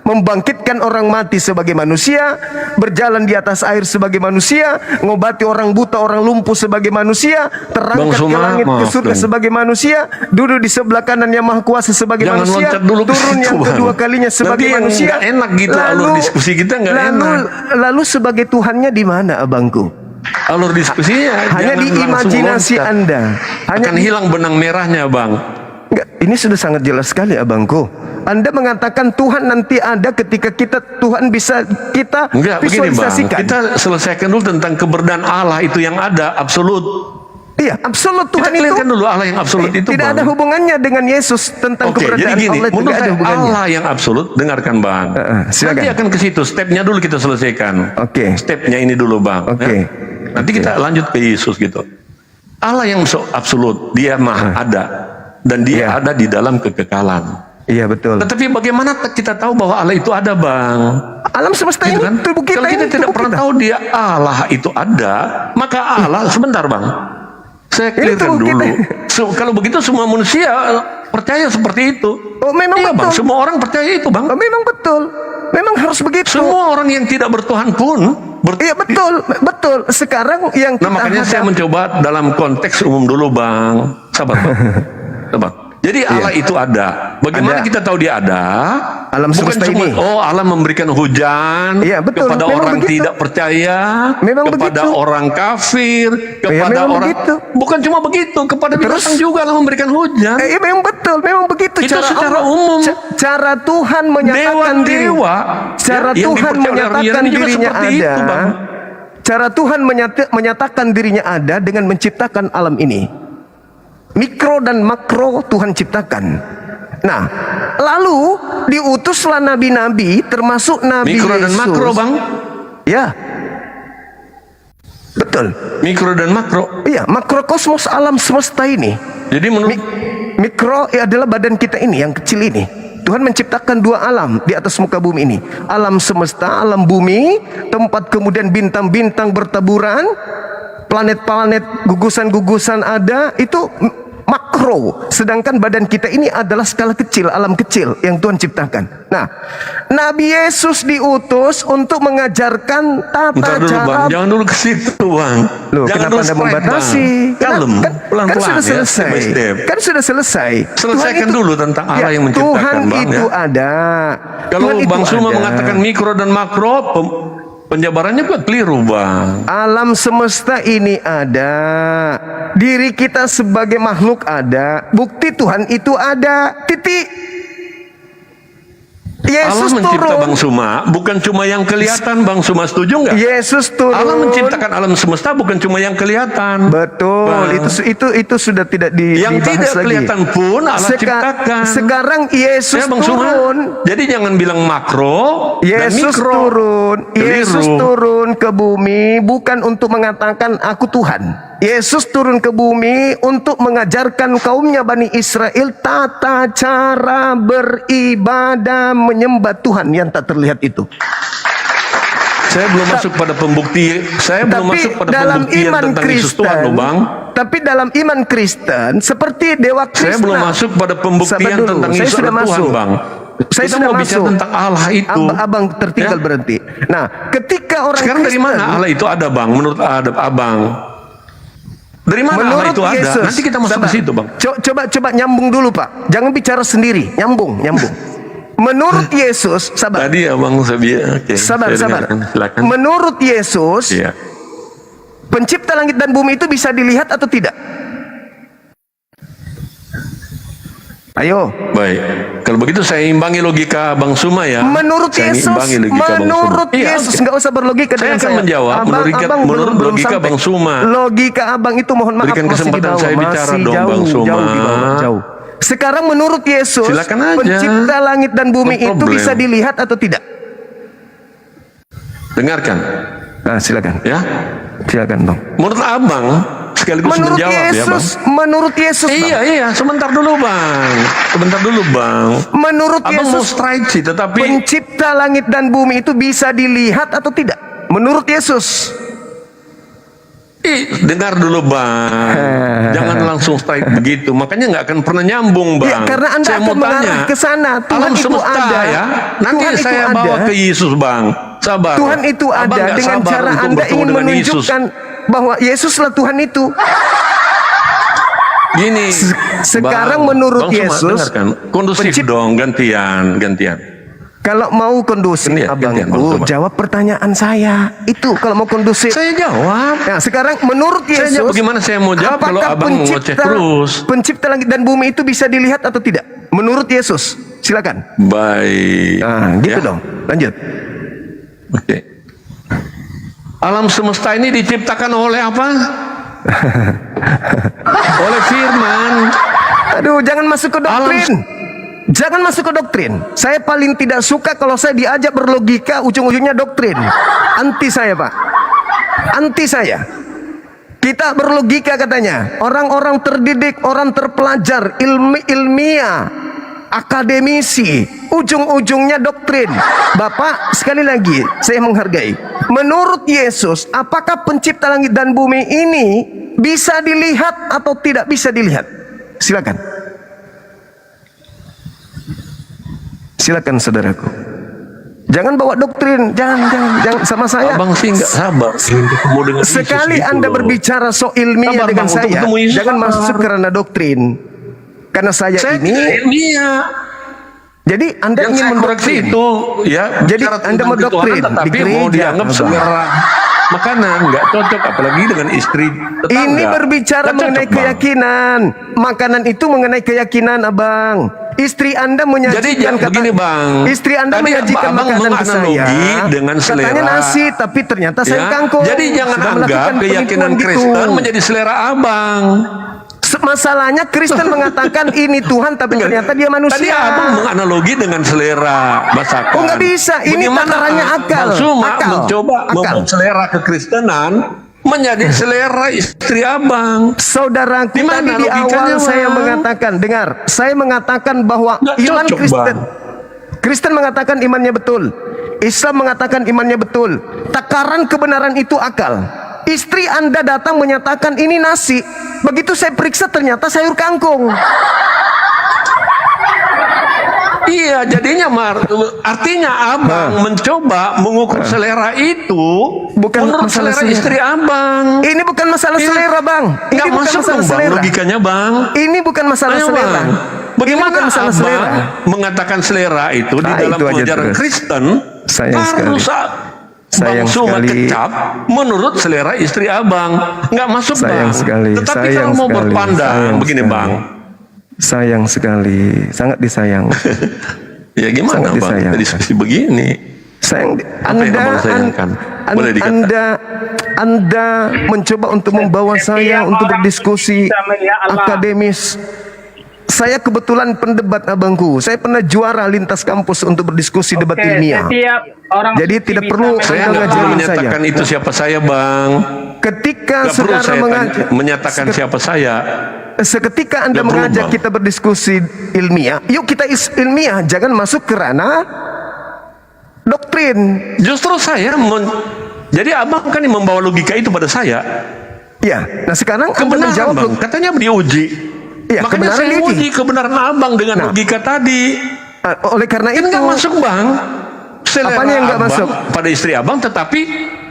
Membangkitkan orang mati sebagai manusia, berjalan di atas air sebagai manusia, ngobati orang buta, orang lumpuh sebagai manusia, terangkat ke langit ke surga sebagai manusia, duduk di sebelah kanan yang maha kuasa sebagai manusia, turun yang kedua kalinya sebagai manusia. Enak gitu, alur diskusi kita nggak enak. Lalu sebagai Tuhannya di mana, abangku? Alur diskusinya hanya di imajinasi Anda. Akan hilang benang merahnya, Bang. Enggak, ini sudah sangat jelas sekali, abangku. Anda mengatakan Tuhan nanti ada ketika Tuhan bisa kita visualisasikan. Begini, Bang, kita selesaikan dulu tentang keberadaan Allah itu yang ada absolut. Iya, absolut Tuhan Kita itu. clearkan dulu Allah yang absolut itu, Tidak Bang. ada hubungannya dengan Yesus tentang Oke, keberadaan jadi gini, Allah itu menurut tidak ada saya hubungannya. Allah yang absolut, dengarkan Bang. silakan. Nanti akan ke situ, stepnya dulu kita selesaikan. Oke. Stepnya ini dulu Bang. Oke. Ya. Nanti kita lanjut ke Yesus gitu. Allah yang absolut, dia maha ada. Dan dia ada di dalam kekekalan. Iya betul. Tetapi bagaimana kita tahu bahwa Allah itu ada Bang? Alam semesta ini tubuh kita Kalau kita ini tidak tubuh pernah kita. tahu dia Allah itu ada, maka Allah sebentar Bang. Saya Ini clearkan tubuh dulu. kita. Kalau begitu semua manusia percaya seperti itu. Oh, memang iya, betul. Bang, semua orang percaya itu Bang. Oh, memang betul. Memang harus begitu. Semua orang yang tidak bertuhan pun Iya betul, betul. Sekarang yang kita Nah makanya saya mencoba dalam konteks umum dulu Bang. Sabar Bang. Sabar. Jadi Allah itu ada. Bagaimana Ada. kita tahu dia ada? Alam Bukan semesta cuma ini. Allah memberikan hujan betul. kepada Memang orang begitu. tidak percaya, Memang kepada begitu. orang kafir, kepada memang orang begitu. bukan cuma begitu, kepada binatang juga Allah memberikan hujan. Iya memang betul, memang begitu. Itu secara Allah, umum. Cara Tuhan menyatakan diri. Dewa-dewa, Cara yang Tuhan dipercaya orang menyatakan Yunani juga dirinya seperti ada. itu, Bang. Cara Tuhan menyatakan dirinya ada dengan menciptakan alam ini. Mikro dan makro Tuhan ciptakan. Nah, lalu diutuslah nabi-nabi, termasuk Nabi Mikro Yesus. dan makro Bang. Ya, betul. Mikro dan makro. Iya, makrokosmos alam semesta ini. Jadi menurut mikro adalah badan kita ini yang kecil ini. Tuhan menciptakan dua alam di atas muka bumi ini. Alam semesta, alam bumi, tempat kemudian bintang-bintang bertaburan, planet-planet, gugusan-gugusan ada, itu makro. Sedangkan badan kita ini adalah skala kecil, alam kecil yang Tuhan ciptakan. Nah, Nabi Yesus diutus untuk mengajarkan tata Bentar dulu cara. Bang, jangan dulu ke situ Bang. Loh, Jangan kenapa dulu Anda strike, membatasi? Bang. Kalem, pelan-pelan kan sudah ya, selesai. step by step. Kan sudah selesai. Selesaikan Tuhan dulu tentang Allah yang menciptakan Tuhan Bang itu ya. ada. Kalau Tuhan Bang itu Suma ada. mengatakan mikro dan makro, penjabarannya juga keliru Bang. Alam semesta ini ada. Diri kita sebagai makhluk ada. Bukti Tuhan itu ada. Titik. Allah Yesus mencipta turun. Bang Suma bukan cuma yang kelihatan. Bang Suma setuju nggak? Yesus turun. Allah menciptakan alam semesta bukan cuma yang kelihatan. Betul. Bang. Itu sudah tidak yang dibahas tidak lagi. kelihatan pun Allah ciptakan. Sekarang Yesus Ya, Bang Suma. turun. Jadi jangan bilang makro dan Yesus mikro. turun. Yesus Keliru. turun ke bumi bukan untuk mengatakan aku Tuhan. Yesus turun ke bumi untuk mengajarkan kaumnya Bani Israel tata cara beribadah menyembah Tuhan yang tak terlihat itu. Saya belum masuk pada pembukti. Saya belum masuk pada dalam pembuktian iman tentang Yesus Tuhan Kristen, loh Bang. tapi dalam iman Kristen seperti Dewa Krishna. Saya belum masuk pada pembuktian Sabar dulu, tentang saya Yesus sudah Tuhan masuk. Bang. Saya Kita sudah mau bicara masuk tentang Allah itu. Abang tertinggal Ya. berhenti. Nah, ketika orang Sekarang dari Kristen, mana Allah itu ada Bang? Menurut Abang. Dari mana Allah menurut itu ada? Yesus, Nanti kita masuk sabar. ke situ Bang. Coba nyambung dulu Pak. Jangan bicara sendiri. Nyambung. Menurut Yesus, sabar. Tadi Abang Sabia. Oke, Sabar. saya dengarkan. Silakan. Menurut Yesus, Iya. pencipta langit dan bumi itu bisa dilihat atau tidak? Ayo. Baik. Kalau begitu saya imbangi logika Bang Suma ya. Menurut Saya Yesus, imbangi logika Bang Suma. menurut Iya, Yesus oke. nggak usah berlogika Saya dengan akan menjawab menurut belum logika sampai. Bang Suma. Logika abang itu mohon maaf Berikan masih di kesempatan bawah, saya bicara masih dong, jauh, Bang Suma. jauh di bawah, jauh. Sekarang menurut Yesus, Silakan aja. pencipta langit dan bumi No itu problem. bisa dilihat atau tidak? Dengarkan. Nah, silakan. Ya. Silakan, Bang. Menurut Abang sekaligus Menurut menjawab ya Bang. Yesus, menurut Yesus, Bang. Iya, sebentar dulu Bang. Menurut Abang Yesus, mau strike sih, tetapi pencipta langit dan bumi itu bisa dilihat atau tidak? Menurut Yesus. dengar dulu Bang. Jangan langsung strike begitu. Makanya nggak akan pernah nyambung Bang. Ya, karena Anda saya akan mau mengarah tanya. ke sana. Tuhan Alam itu semesta ada. ya. Nanti Tuhan itu saya bawa ada. ke Yesus Bang. Sabar. Tuhan itu Abang ada nggak dengan sabar cara untuk Anda bertemu ingin dengan Yesus. menunjukkan bahwa Yesuslah Tuhan itu. Gini. Sekarang Bang, menurut Bang Suma, Yesus, dengarkan. Kondusif dong, gantian. Kalau mau kondusif, Gantian, Bang abangku, Suma. jawab pertanyaan saya. Itu kalau mau kondusif. Saya jawab. Nah, sekarang menurut Saya Yesus, jawab bagaimana saya mau jawab kalau apakah abang ngoceh terus? pencipta langit dan bumi itu bisa dilihat atau tidak? Menurut Yesus, silakan. Baik. Nah, gitu Ya. dong. Lanjut. Oke. Alam semesta ini diciptakan oleh apa? oleh firman. Aduh, jangan masuk ke doktrin. Jangan masuk ke doktrin. Saya paling tidak suka kalau saya diajak berlogika, ujung-ujungnya doktrin. Anti saya, Pak. Anti saya. Kita berlogika katanya. Orang-orang terdidik, orang terpelajar, ilmiah, akademisi, ujung-ujungnya doktrin. Bapak, sekali lagi saya menghargai. Menurut Yesus, apakah pencipta langit dan bumi ini bisa dilihat atau tidak bisa dilihat? Silakan. Silakan saudaraku. Jangan bawa doktrin, jangan sama saya. Abang sih nggak sabar ingin ketemu dengan Yesus Sekali gitu Anda loh. berbicara so ilmiah Sabar, dengan Bang, untuk saya, ketemu Yesus jangan sabar. masuk karena doktrin. Karena saya ini ilmiah. Jadi Anda yang ingin saya koreksi mendoktrin. itu ya. Jadi bicara Anda tentang mau doktrin ketuhanan, di tetapi mau gereja, dianggap Abang. selera makanan nggak cocok, apalagi dengan istri tetangga. Ini berbicara Nggak mengenai cocok, Bang. keyakinan. Makanan itu mengenai keyakinan, Abang. Istri Anda menyajikan begini, Bang. Istri Anda Tadi menyajikan Abang makanan ke saya. menganalogi dengan selera. Katanya nasi, tapi ternyata saya Ya, kangkung. jadi jangan Sudah anggap melakukan keyakinan penipuan Kristen gitu. menjadi selera Abang. Masalahnya Kristen mengatakan ini Tuhan, tapi ternyata dia manusia. Tadi Abang menganalogi dengan selera, masakan. Oh, nggak bisa. Ini takarannya akal. Bang Suma Akal. mencoba Akal. membuat selera kekristenan menjadi selera istri Abang. Saudaraku, Di mana tadi di logikanya, awal saya Bang? mengatakan, dengar, saya mengatakan bahwa Nggak iman cocok, Kristen, Bang. Kristen mengatakan imannya betul, Islam mengatakan imannya betul. Takaran kebenaran itu akal. Istri Anda datang menyatakan ini nasi, begitu saya periksa ternyata sayur kangkung. Iya, jadinya artinya Abang mencoba mengukur selera itu bukan menurut masalah selera istri Abang. Ini bukan masalah selera, Bang. Ini Nggak bukan masuk masalah dong, Bang, selera. logikanya, Bang. Ini bukan masalah Ayo, selera. Bang. Ini Bagaimana bukan masalah Abang selera. mengatakan selera itu di dalam itu aja pengajaran terus. Kristen Sayang sekali. harus Sayang Bang Suma sekali. kecap menurut selera istri Abang. Nggak masuk, Sayang Bang. sekali. Tetapi Sayang kalau mau sekali. berpandang Sayang begini, sekali. Bang. Sayang sekali, sangat disayang. Ya gimana, Sangat Bang? disayang. Diskusi begini. Sayang, Apa yang Abang sayangkan? Boleh dikatakan. Anda mencoba untuk membawa saya untuk berdiskusi akademis. Saya kebetulan pendebat, abangku. Saya pernah juara lintas kampus untuk berdiskusi debat ilmiah. Jadi tidak perlu Saya Anda nggak perlu ngajarin menyatakan saya. itu siapa saya, Bang. Ketika Nggak perlu saudara saya menyatakan siapa saya. Seketika Anda Nggak perlu, mengajak Bang. kita berdiskusi ilmiah, yuk kita ilmiah, jangan masuk ke ranah doktrin. Justru saya jadi Abang kan yang membawa logika itu pada saya. Ya, nah sekarang Anda Kebenaran, menjawab Bang. Katanya diuji. Ya, Makanya kebenaran saya diuji. uji kebenaran Abang dengan logika tadi. Oleh karena Kan itu nggak masuk, Bang. Selera Apanya yang nggak Abang masuk? pada istri Abang, tetapi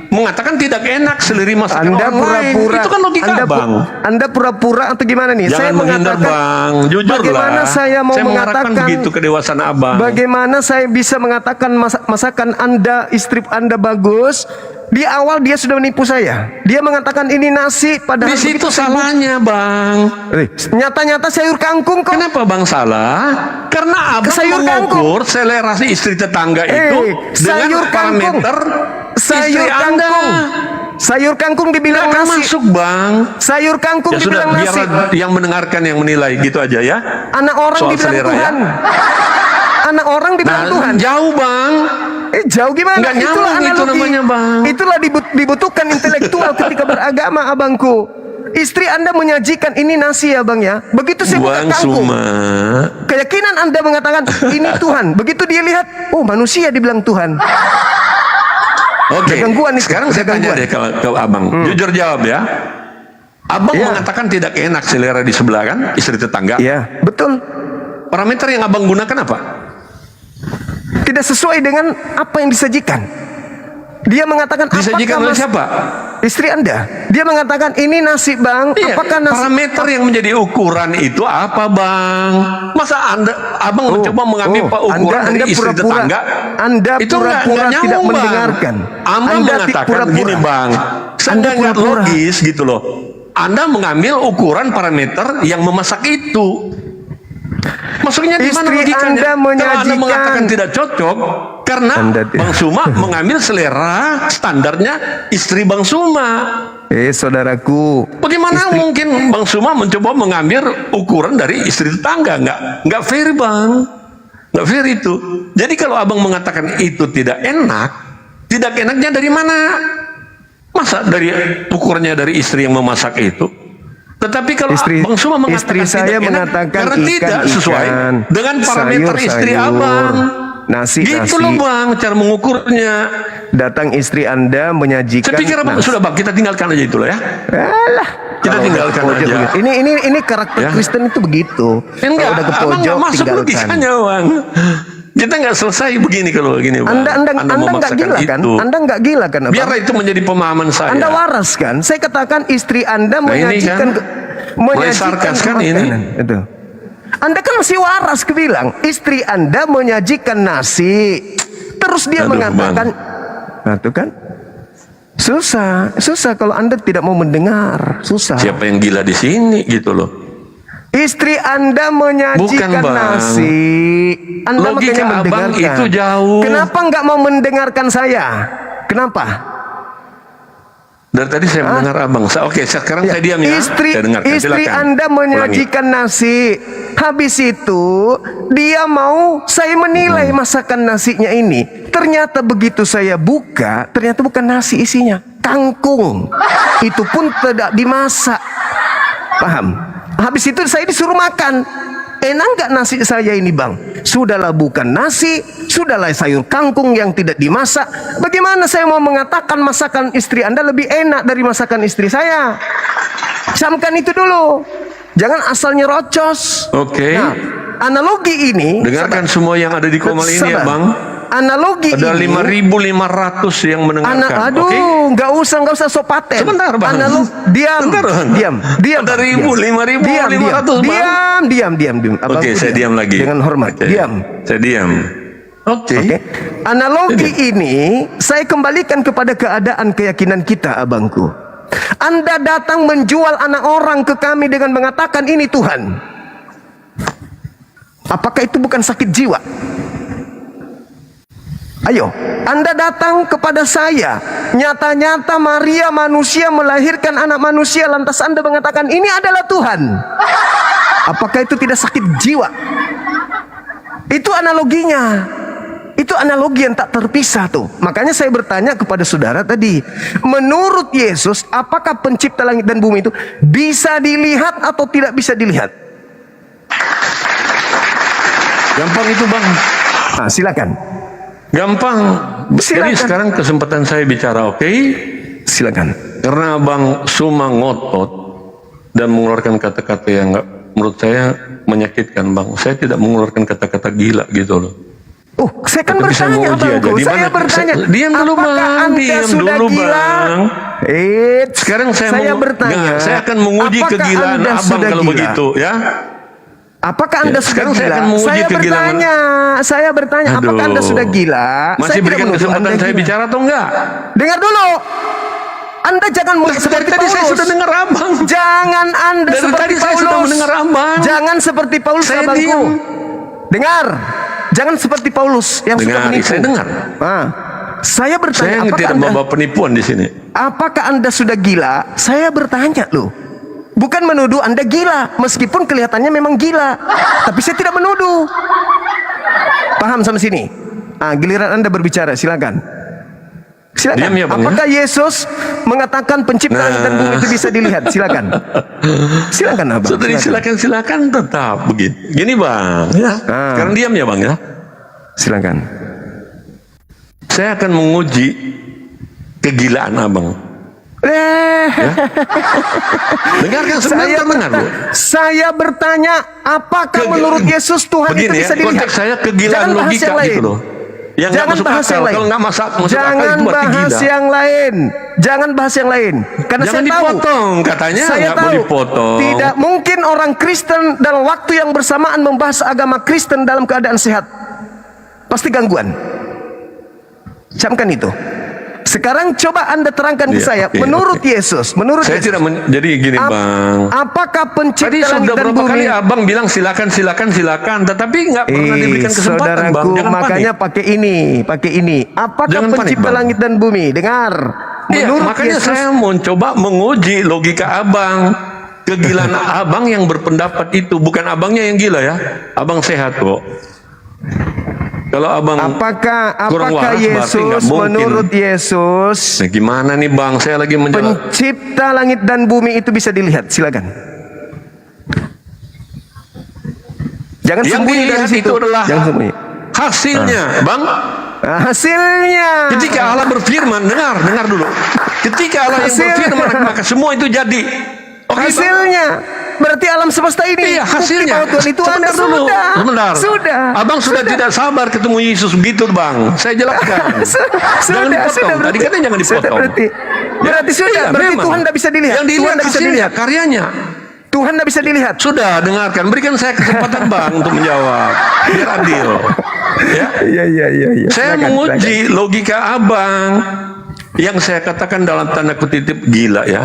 mengatakan tidak enak selera masakan Anda orang lain. pura-pura, Itu kan logika Abang. Anda pura-pura atau gimana nih? Jangan Saya menghindar, mengatakan, Bang. Jujur bagaimana lah. saya mau mengharapkan mengatakan begitu kedewasaan Abang. Bagaimana saya bisa mengatakan masakan Anda, istri Anda bagus? Di awal dia sudah menipu saya. Dia mengatakan ini nasi, padahal Di situ begitu saya salahnya, Bang. nyata-nyata sayur kangkung kok. Kenapa, Bang, salah? Karena Abang Sayur mengukur selera si istri tetangga itu sayur dengan kangkung. parameter Sayur istri Anda. kangkung. Sayur kangkung dibilang Nggak nasi. masuk, Bang. Sayur kangkung Ya sudah, dibilang nasi. biar yang mendengarkan yang menilai gitu aja ya. Anak orang Soal dibilang selera, Tuhan. ya. Anak orang dibilang Nah, Tuhan. jauh, Bang. Jauh gimana? Nggak nyambung itu namanya, Bang. Itulah dibutuhkan intelektual ketika beragama, abangku. Istri Anda menyajikan ini nasi ya, Bang ya. Begitu saya buka Bang kangkung, Suma. keyakinan Anda mengatakan ini Tuhan. Begitu dia lihat, oh manusia dibilang Tuhan. Oke. Ada gangguan nih. Sekarang saya Ada tanya gangguan. deh ke Abang. Jujur jawab ya. Abang Iya. mengatakan tidak enak selera di sebelah kan, istri tetangga. Iya, betul. Parameter yang Abang gunakan apa? Tidak sesuai dengan apa yang disajikan. Dia mengatakan Disajikan oleh siapa? Istri Anda. Dia mengatakan ini nasi, Bang. Iya, Apakah nasi? parameter yang menjadi ukuran itu apa, Bang? Masa Abang mencoba mengambil ukuran dari istri pura-pura. tetangga? Anda Itu nggak pura-pura nyambung, tidak Bang. mendengarkan. Anda mengatakan pura-pura. gini, Bang. Anda Nggak pura-pura. logis gitu loh. Anda mengambil ukuran parameter yang memasak itu. Maksudnya di mana Istri logikanya? Anda Kalau Anda menyajikan. mengatakan tidak cocok, Karena Bang Suma mengambil selera standarnya istri Bang Suma. Saudaraku, Bagaimana mungkin Bang Suma mencoba mengambil ukuran dari istri tetangga? Nggak fair, Bang. Nggak fair itu. Jadi kalau abang mengatakan itu tidak enaknya dari mana? Masa dari ukurannya dari istri yang memasak itu? Tetapi kalau Bang Suma mengatakan saya tidak enak mengatakan karena tidak sesuai ikan, dengan parameter istri abang. Nasi. Gitu loh Bang, cara mengukurnya. Datang istri Anda menyajikan. Saya pikir Bang, sudah Bang, kita tinggalkan aja itulah ya. Alah, kita tinggalkan aja. Begitu. Ini karakter Kristen itu begitu. Enggak, udah ke abang pojok nggak masuk tinggalkan. logikanya Bang. Kita nggak selesai begini kalau begini Bang. Anda nggak gila kan? Anda nggak gila kan? Abang? Biarlah itu menjadi pemahaman saya. Anda waras kan? Saya katakan istri Anda menyajikan mulai sarkas kan ini. Itu. Anda kan masih waras kebilang istri Anda menyajikan nasi, terus dia mengatakan, nah itu kan susah kalau Anda tidak mau mendengar, susah. Siapa yang gila di sini gitu loh? Istri Anda menyajikan nasi, Anda logika makanya abang mendengarkan. itu jauh. Kenapa nggak mau mendengarkan saya? Kenapa? Dari tadi saya mendengar abang. Oke, sekarang saya diam ya. Saya dengarkan. Istri Silakan. Anda menyajikan nasi. Habis itu dia mau saya menilai masakan nasinya ini. Ternyata begitu saya buka, ternyata bukan nasi isinya, kangkung. Itu pun tidak dimasak. Paham? Habis itu saya disuruh makan. Enak nggak nasi saya ini bang? Sudahlah bukan nasi, sudahlah sayur kangkung yang tidak dimasak. Bagaimana saya mau mengatakan masakan istri Anda lebih enak dari masakan istri saya? Camkan itu dulu. Jangan asal nyerocos. Oke. Nah, analogi ini. Dengarkan semua yang ada di Komal ini ya bang. Analogi ada ini. 5.500 yang mendengarkan. Aduh, nggak usah sok paten. Sebentar bang. Diam. Ada 5.500 bang. Diam. Oke, saya diam lagi. Dengan hormat. Diam. Saya diam. Oke. Analogi ini saya kembalikan kepada keadaan keyakinan kita, abangku. Anda datang menjual anak orang ke kami dengan mengatakan ini Tuhan. Apakah itu bukan sakit jiwa? Ayo, Anda datang kepada saya. Nyata-nyata Maria manusia melahirkan anak manusia, lantas Anda mengatakan ini adalah Tuhan. Apakah itu tidak sakit jiwa? Itu analoginya. Itu analogi yang tak terpisah tuh. Makanya saya bertanya kepada saudara tadi, menurut Yesus, apakah pencipta langit dan bumi itu bisa dilihat atau tidak bisa dilihat? Gampang itu bang. Nah, silakan. Gampang. Jadi sekarang kesempatan saya bicara, oke? Silakan. Karena Bang Suma ngotot dan mengeluarkan kata-kata yang nggak, menurut saya menyakitkan Bang. Saya tidak mengeluarkan kata-kata gila gitu loh. Saya kan bertanya abangku. Saya bertanya. Diam dulu bang. Diam dulu bang. Sekarang saya bertanya. Saya akan menguji kegilaan abang kalau begitu ya. Apakah Anda sudah gila? Saya bertanya, aduh. Apakah Anda sudah gila? Masih berikan kesempatan saya bicara atau enggak? Dengar dulu. Anda jangan seperti tadi Paulus. Saya sudah dengar abang. Jangan Anda dari seperti tadi Paulus. Saya sudah mendengar abang. Jangan seperti Paulus, saya abangku. Diam. Dengar. Jangan seperti Paulus yang suka menipu. Saya dengar. Saya bertanya, saya tidak membawa penipuan di sini. Apakah Anda sudah gila? Saya bertanya loh. Bukan menuduh Anda gila, meskipun kelihatannya memang gila. Tapi saya tidak menuduh. Paham sampai sini? Giliran Anda berbicara, silakan. Silakan. Ya, bang, apakah Yesus mengatakan pencipta langit dan bumi itu bisa dilihat? Silakan. Silakan abang. Silakan tetap begitu. Gini bang. Ya. Sekarang diam ya bang ya. Silakan. Saya akan menguji kegilaan abang. Ya? Dengarkan sebentar. Saya bertanya, apakah menurut Yesus Tuhan begini, itu bisa dilihat? Konteks saya kegilaan logika gitu loh. Yang jangan bahas yang lain. Kalau nggak masuk jangan akal itu berarti bahas gila. yang lain. Jangan bahas yang lain. Karena jangan saya dipotong, tahu. Katanya saya nggak tahu. mau dipotong. Tidak mungkin orang Kristen dalam waktu yang bersamaan membahas agama Kristen dalam keadaan sehat. Pasti gangguan. Camkan itu. Sekarang coba Anda terangkan ke saya, oke, menurut Yesus, menurut saya Yesus, tidak jadi gini Bang. apakah pencipta Tadi langit sudah dan berapa bumi? kali Abang bilang silakan, tetapi nggak pernah diberikan kesempatan Bang. Saudaraku, Jangan makanya panik. pakai ini. Apakah Jangan panik, pencipta Bang. langit dan bumi? Dengar. Iya, Menurut makanya Yesus, saya mau coba menguji logika Abang. Kegilaan Abang yang berpendapat itu, bukan Abangnya yang gila ya. Abang sehat kok. Kalau Abang apakah kurang waras, berarti Yesus nggak mungkin. menurut Yesus Nah, gimana nih Bang? Saya lagi menjelaskan. pencipta langit dan bumi itu bisa dilihat? Silakan. Jangan Yang sembunyi dari dilihat situ. itu adalah Jangan sembunyi. hasilnya, Bang. Hasilnya. Ketika Allah berfirman, dengar dulu. Ketika Allah yang Hasilnya. berfirman, maka semua itu jadi. Oke, Bang? Hasilnya berarti alam semesta ini. Iya, hasilnya. Bukti bahwa Tuhan itu ada. Sebentar dulu. Sudah. Sebentar. Abang sudah tidak sabar ketemu Yesus begitu, Bang. Saya jelaskan. Jangan dipotong. Tadi katanya jangan dipotong. Berarti sudah. Iya, Berarti memang. Tuhan tidak bisa dilihat. Yang Tuhan dilihat tidak bisa hasilnya, dilihat. karyanya. Tuhan tidak bisa dilihat. Sudah, dengarkan. Berikan saya kesempatan Bang untuk menjawab. Biar adil. Ya. Iya. Saya menguji logika Abang yang saya katakan dalam tanda kutip gila ya.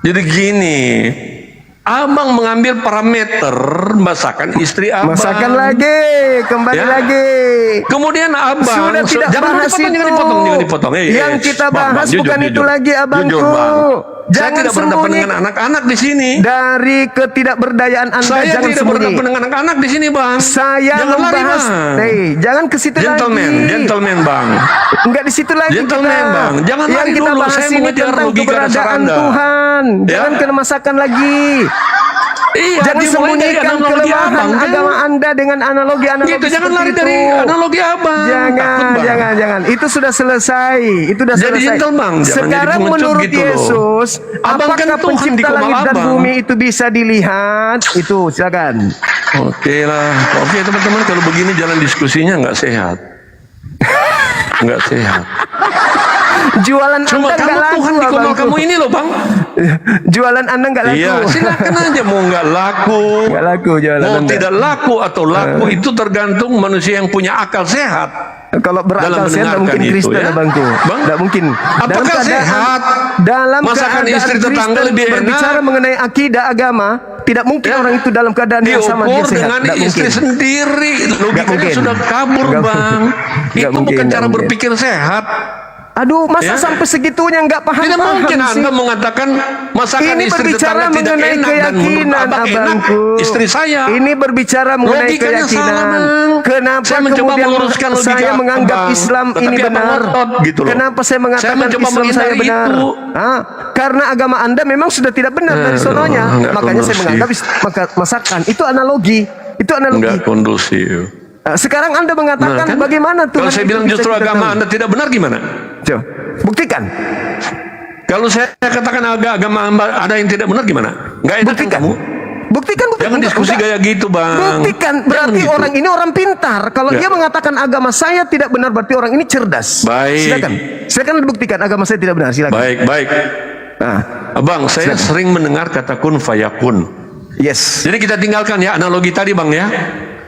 Jadi gini, Abang mengambil parameter masakan istri Abang. Masakan lagi, kembali Ya. lagi. Kemudian Abang Sudah tidak jangan bahas jangan dipotong. Yang kita bahas bukan itu lagi, abangku. Jujur, Bang. Saya Jangan tidak berhadapan sembunyi dengan anak-anak di sini. dari ketidakberdayaan Anda. Saya Jangan tidak sembunyi. berhadapan dengan anak-anak di sini, Bang. Saya Jangan lari, membahas. Bang. Jangan ke situ lagi. Gentleman, Bang. Enggak di situ lagi. Gentleman, Bang. Jangan yang lari kita dulu. bahas Saya ini mengejar tentang logika dasar keberadaan Anda. Tuhan. Ya. Jangan ke masakan lagi. Iya, Jangan dimulai dari sembunyikan analogi kelemahan Abang, kan? agama Anda dengan analogi Gitu, jangan seperti lari itu. dari analogi Abang. Takut, Bang. Jangan. Itu sudah selesai. Itu sudah Jadi selesai. gentle, Bang. Jangan Sekarang jadi pengecut menurut gitu loh. Yesus, Abang kan apakah Tuhan di pencipta kepala langit dan Abang. bumi itu bisa dilihat? Itu silakan. Oke lah. Oke, teman-teman, kalau begini jalan diskusinya nggak sehat. Nggak sehat. Jualan Cuma Anda nggak kamu laku, Tuhan di kepala abangku. kamu ini loh, Bang. Jualan Anda nggak laku. Iya, silakan aja mau nggak laku. Nggak laku jualan Mau Anda. tidak laku atau laku itu tergantung manusia yang punya akal sehat. Kalau berakal dalam sehat tidak mungkin mendengarkan itu, Kristen, ya. abangku. Bang, Tidak mungkin. apakah sehat? Dalam Masakan keadaan istri tetangga Kristen lebih enak? berbicara mengenai akidah agama, tidak mungkin orang itu dalam keadaan yang sama dia Diukur sehat. dengan Tidak istri mungkin. sendiri. Logikanya mungkin. sudah kabur, Nggak Bang. mungkin. Itu Nggak mungkin, bukan nggak cara mungkin. berpikir sehat. Aduh, masa Ya. sampai segitunya nggak paham? Tidak mungkin sih? Anda mengatakan masakan Ini istri berbicara tetangga tidak mengenai enak dan menurut keyakinan, Abang enak abangku. istri saya. Ini berbicara mengenai Logikanya keyakinan. salah, Bang. Kenapa Saya mencoba kemudian meluruskan logika saya menganggap Abang, Islam tetapi ini Abang benar? ngotot gitu loh. Kenapa saya Saya mengatakan mencoba Islam saya menghindari benar? itu. Karena agama Anda memang sudah tidak benar dari sononya. nggak Makanya saya kondusif. menganggap masakan itu analogi. Itu analogi. Enggak kondusif. Sekarang Anda mengatakan Nah, kan? bagaimana Tuhan Kalau saya itu bilang bisa justru kita agama tahu? Anda tidak benar gimana? Coba, buktikan. Kalau saya katakan agama Anda ada yang tidak benar gimana? Enggak enak kan kamu? Buktikan. Jangan diskusi gaya gitu, Bang. Buktikan. Berarti Jangan gitu. orang ini orang pintar. Kalau Ya. dia mengatakan agama saya tidak benar, berarti orang ini cerdas. Baik. Silakan dibuktikan agama saya tidak benar. Silakan. Baik. Nah, Abang, saya silakan. sering mendengar kata kun fayakun. Yes. Jadi kita tinggalkan ya analogi tadi, Bang ya.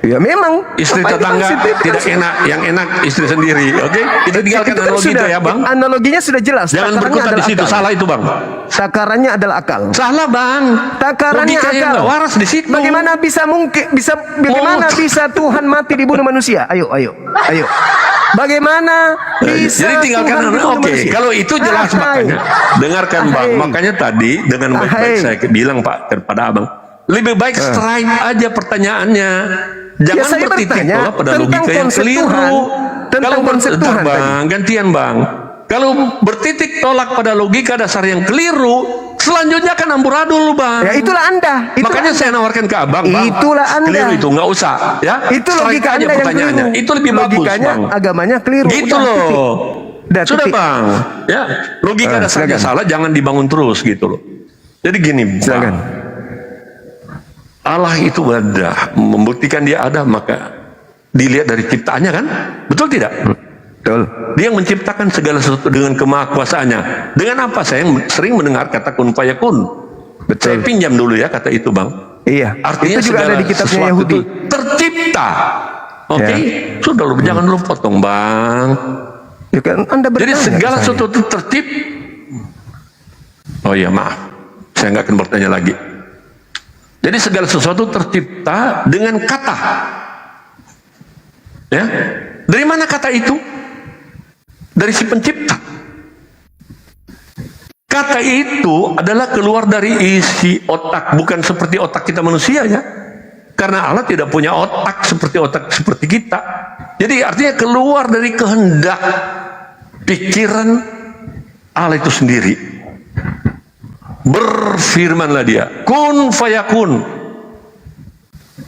Ya memang. Istri Apa itu tetangga maksudnya? Itu tidak kan enak, yang enak istri sendiri. Oke? Kita tinggalkan itu kan analogi sudah, itu ya, Bang. Analoginya sudah jelas. Jangan Takarannya berkutat di adalah situ. akal. Salah itu, Bang. Takarannya adalah akal. Salah, Bang. Takarannya Logika yang akal. nggak waras di situ. Bagaimana bisa Tuhan mati dibunuh manusia? Ayo. Bagaimana bisa Jadi tinggalkan Tuhan dibunuh oke, manusia? kalau itu jelas makanya. Dengarkan, Bang. Makanya tadi dengan baik-baik saya bilang Pak kepada Abang, lebih baik strike aja pertanyaannya. Jangan saya bertitik bertanya bola pada tentang logika yang konsep keliru. Tuhan. Tentang Kalau konsep Tuhan Bang, tadi. gantian Bang. Kalau bertitik tolak pada logika dasar yang keliru, selanjutnya kan amburadul, Bang. Ya itulah Anda. Makanya saya nawarkan ke Abang, Bang. Itulah Anda. Keliru itu nggak usah, ya. Itu Strike logika aja Anda yang pertanyaannya. keliru. Itu lebih bagus, Logikanya, Bang. agamanya keliru. Gitu Udah, titik. loh. Udah, Sudah, titik. Bang. Ya, logika dasarnya silakan. salah, jangan dibangun terus gitu loh. Jadi gini, Silakan. Bang. Allah itu ada, membuktikan dia ada, maka dilihat dari ciptaannya kan? Betul tidak? Betul. Dia yang menciptakan segala sesuatu dengan kemahakuasaannya. Dengan apa? Saya sering mendengar kata kun fayakun. Saya pinjam dulu ya kata itu, Bang. Iya. Artinya itu juga segala ada di kitabnya sesuatu Yahudi. itu tercipta. Oke, Ya. sudah lu jangan lu potong, Bang. Ya kan Anda Jadi bertanya segala ke saya. sesuatu tertib. Oh iya, maaf, saya nggak akan bertanya lagi. Jadi segala sesuatu tercipta dengan kata. Ya, dari mana kata itu? Dari si pencipta. Kata itu adalah keluar dari isi otak, bukan seperti otak kita manusia ya. Karena Allah tidak punya otak seperti kita. Jadi artinya keluar dari kehendak pikiran Allah itu sendiri. Berfirmanlah dia, kun fayakun.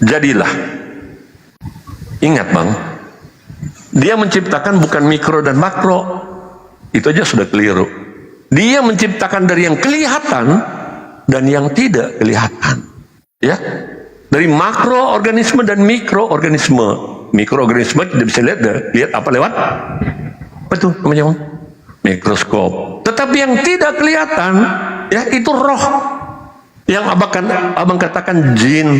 Jadilah. Ingat bang, dia menciptakan bukan mikro dan makro. Itu aja sudah keliru. Dia menciptakan dari yang kelihatan dan yang tidak kelihatan. Ya, dari makroorganisme dan mikroorganisme. Mikroorganisme tidak bisa lihat apa lewat? Apa itu namanya? Mikroskop. Tetapi yang tidak kelihatan, ya itu roh. Yang abang katakan jin.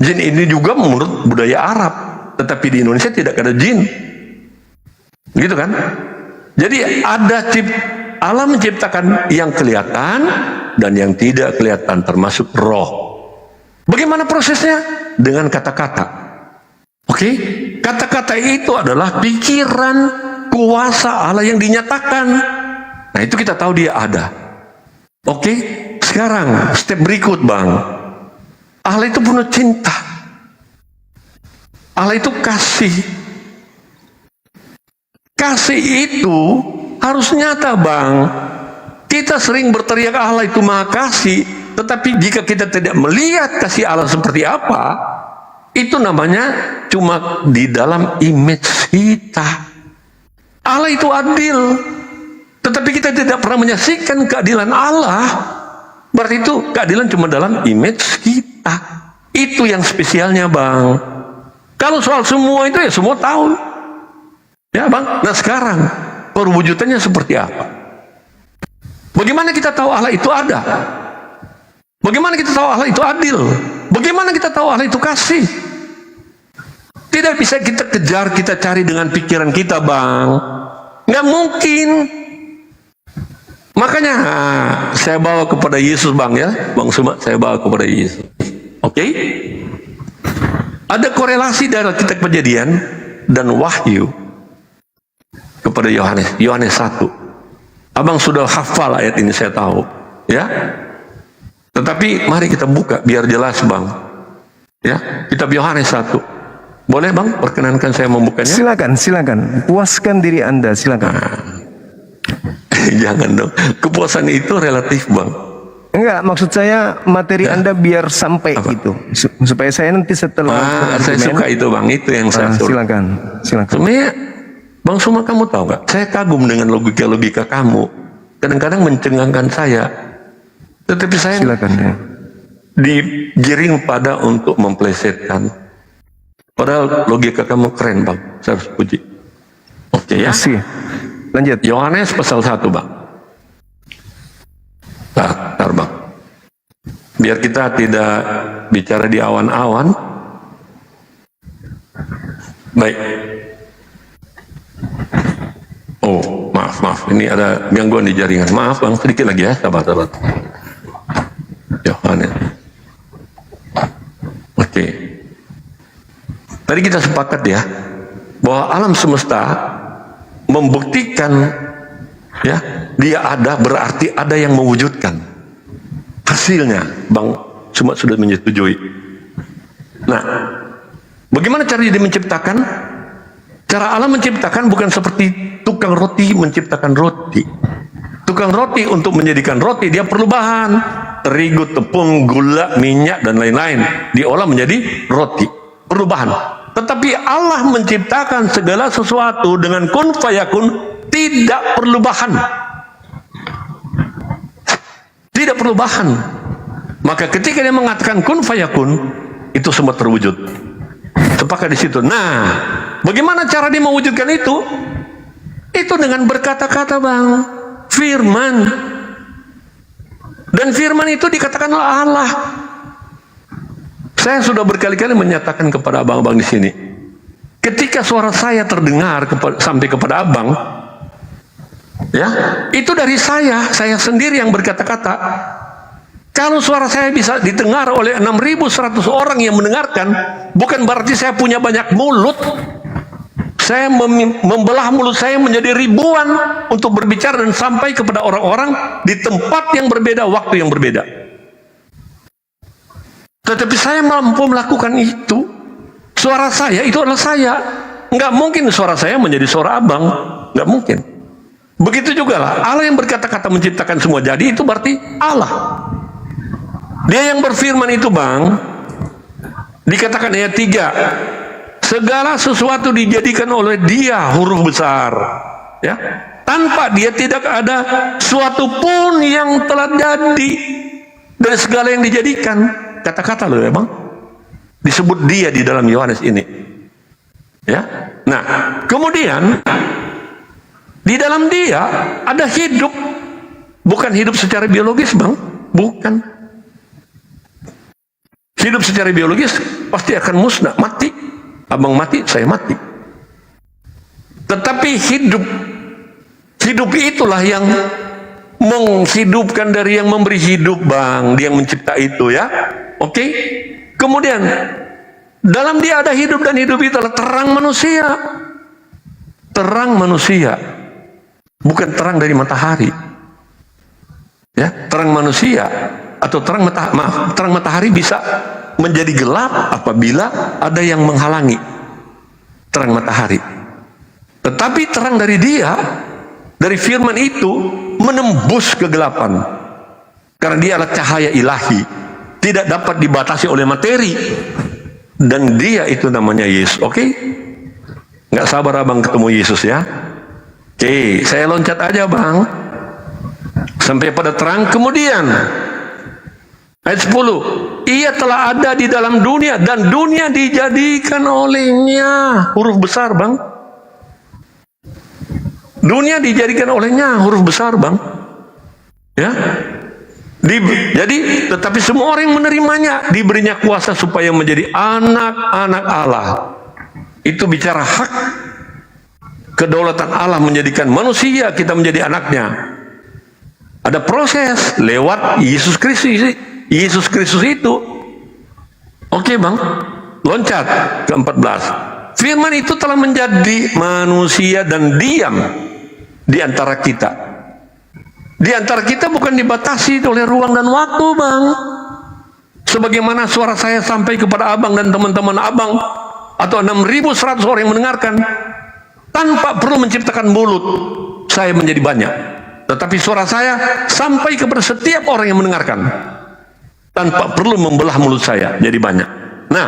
Jin ini juga menurut budaya Arab, tetapi di Indonesia tidak ada jin. Gitu kan? Jadi Allah menciptakan yang kelihatan dan yang tidak kelihatan, termasuk roh. Bagaimana prosesnya? Dengan kata-kata. Oke? Kata-kata itu adalah pikiran kuasa Allah yang dinyatakan. Nah, itu kita tahu dia ada. Oke? Sekarang, step berikut, Bang. Allah itu penuh cinta. Allah itu kasih. Kasih itu harus nyata, Bang. Kita sering berteriak Allah itu maha kasih, tetapi jika kita tidak melihat kasih Allah seperti apa, itu namanya cuma di dalam image kita. Allah itu adil, tetapi kita tidak pernah menyaksikan keadilan Allah. Berarti itu keadilan cuma dalam image kita. Itu yang spesialnya, Bang. Kalau soal semua itu ya semua tahu. Ya, Bang. Nah, sekarang perwujudannya seperti apa? Bagaimana kita tahu Allah itu ada? Bagaimana kita tahu Allah itu adil? Bagaimana kita tahu Allah itu kasih? Tidak bisa kita kejar, kita cari dengan pikiran kita, Bang. Nggak mungkin. Makanya saya bawa kepada Yesus, Bang, ya. Bang Suma, saya bawa kepada Yesus. Oke? Ada korelasi dari kitab Kejadian dan Wahyu kepada Yohanes 1. Abang sudah hafal ayat ini, saya tahu, ya. Tetapi mari kita buka biar jelas, Bang. Ya, kitab Yohanes 1. Boleh, Bang? Perkenankan saya membukanya? Silakan. Puaskan diri Anda, silakan. Jangan dong. Kepuasan itu relatif, Bang. Enggak, maksud saya materi Anda biar sampai gitu. Supaya saya nanti setelah saya suka itu, Bang. Itu yang saya suka. Silakan. Sebenarnya Bang Suma, kamu tahu nggak? Saya kagum dengan logika kamu. Kadang-kadang mencengangkan saya. Tetapi saya digiring pada untuk memplesetkan. Padahal logika kamu keren, Bang. Saya harus puji. Oke, ya. Lanjut. Yohanes pasal 1, Bang. Bentar, Bang. Biar kita tidak bicara di awan-awan. Baik. Oh, maaf. Ini ada gangguan di jaringan. Maaf, Bang. Sedikit lagi ya, sabar. Yohanes. Oke. Tadi kita sepakat ya, bahwa alam semesta membuktikan ya, dia ada berarti ada yang mewujudkan. Hasilnya, Bang Suma sudah menyetujui. Nah, bagaimana cara dia menciptakan? Cara Allah menciptakan bukan seperti tukang roti menciptakan roti. Tukang roti untuk menjadikan roti dia perlu bahan, terigu, tepung, gula, minyak dan lain-lain. Diolah menjadi roti. Perlu bahan. Tetapi Allah menciptakan segala sesuatu dengan kun fayakun, tidak perlu bahan. Tidak perlu bahan. Maka ketika dia mengatakan kun fayakun, itu semua terwujud. Sepakat di situ. Nah, bagaimana cara dia mewujudkan itu? Itu dengan berkata-kata, Bang. Firman. Dan firman itu dikatakan oleh Allah. Saya sudah berkali-kali menyatakan kepada abang-abang di sini. ketika suara saya terdengar sampai kepada abang, ya, itu dari saya sendiri yang berkata-kata. Kalau suara saya bisa didengar oleh 6.100 orang yang mendengarkan, bukan berarti saya punya banyak mulut. Saya membelah mulut saya menjadi ribuan untuk berbicara dan sampai kepada orang-orang di tempat yang berbeda, waktu yang berbeda. Tetapi saya mampu melakukan itu. Suara saya itu adalah saya. Nggak mungkin suara saya menjadi suara abang. Nggak mungkin. Begitu juga lah. Allah yang berkata-kata menciptakan semua jadi, itu berarti Allah. Dia yang berfirman itu, bang. Dikatakan ayat 3. Segala sesuatu dijadikan oleh Dia, huruf besar, ya. Tanpa Dia tidak ada suatu pun yang telah jadi dari segala yang dijadikan. Kata-kata loh, ya bang. Disebut Dia di dalam Yohanes ini, ya. Nah, kemudian di dalam Dia ada hidup, bukan hidup secara biologis, bang, bukan. Hidup secara biologis pasti akan musnah, mati. Abang mati, saya mati. Tetapi hidup itulah yang menghidupkan dari yang memberi hidup, bang. Dia yang mencipta itu, ya. Oke. Kemudian dalam Dia ada hidup, dan hidup itu adalah terang manusia. Terang manusia, bukan terang dari matahari. Ya, terang manusia atau terang matahari bisa menjadi gelap apabila ada yang menghalangi terang matahari. Tetapi terang dari Dia, dari firman itu, menembus kegelapan. Karena Dia adalah cahaya ilahi, tidak dapat dibatasi oleh materi. Dan Dia itu namanya Yesus. Oke? Nggak sabar abang ketemu Yesus, ya. Oke, saya loncat aja, bang, sampai pada terang. Kemudian ayat 10, Ia telah ada di dalam dunia, dan dunia dijadikan olehnya. Huruf besar, bang. Dunia dijadikan olehnya, huruf besar, bang. Ya. Jadi, tetapi semua orang yang menerimanya diberinya kuasa supaya menjadi anak-anak Allah. Itu bicara hak kedaulatan Allah menjadikan manusia, kita menjadi anaknya. Ada proses lewat Yesus Kristus. Yesus Kristus itu. Oke, bang, loncat ke 14. Firman itu telah menjadi manusia dan diam di antara kita. Di antara kita bukan dibatasi oleh ruang dan waktu, bang. Sebagaimana suara saya sampai kepada abang dan teman-teman abang, atau 6.100 orang yang mendengarkan, tanpa perlu menciptakan mulut, saya menjadi banyak. Tetapi suara saya sampai kepada setiap orang yang mendengarkan, tanpa perlu membelah mulut saya jadi banyak. Nah,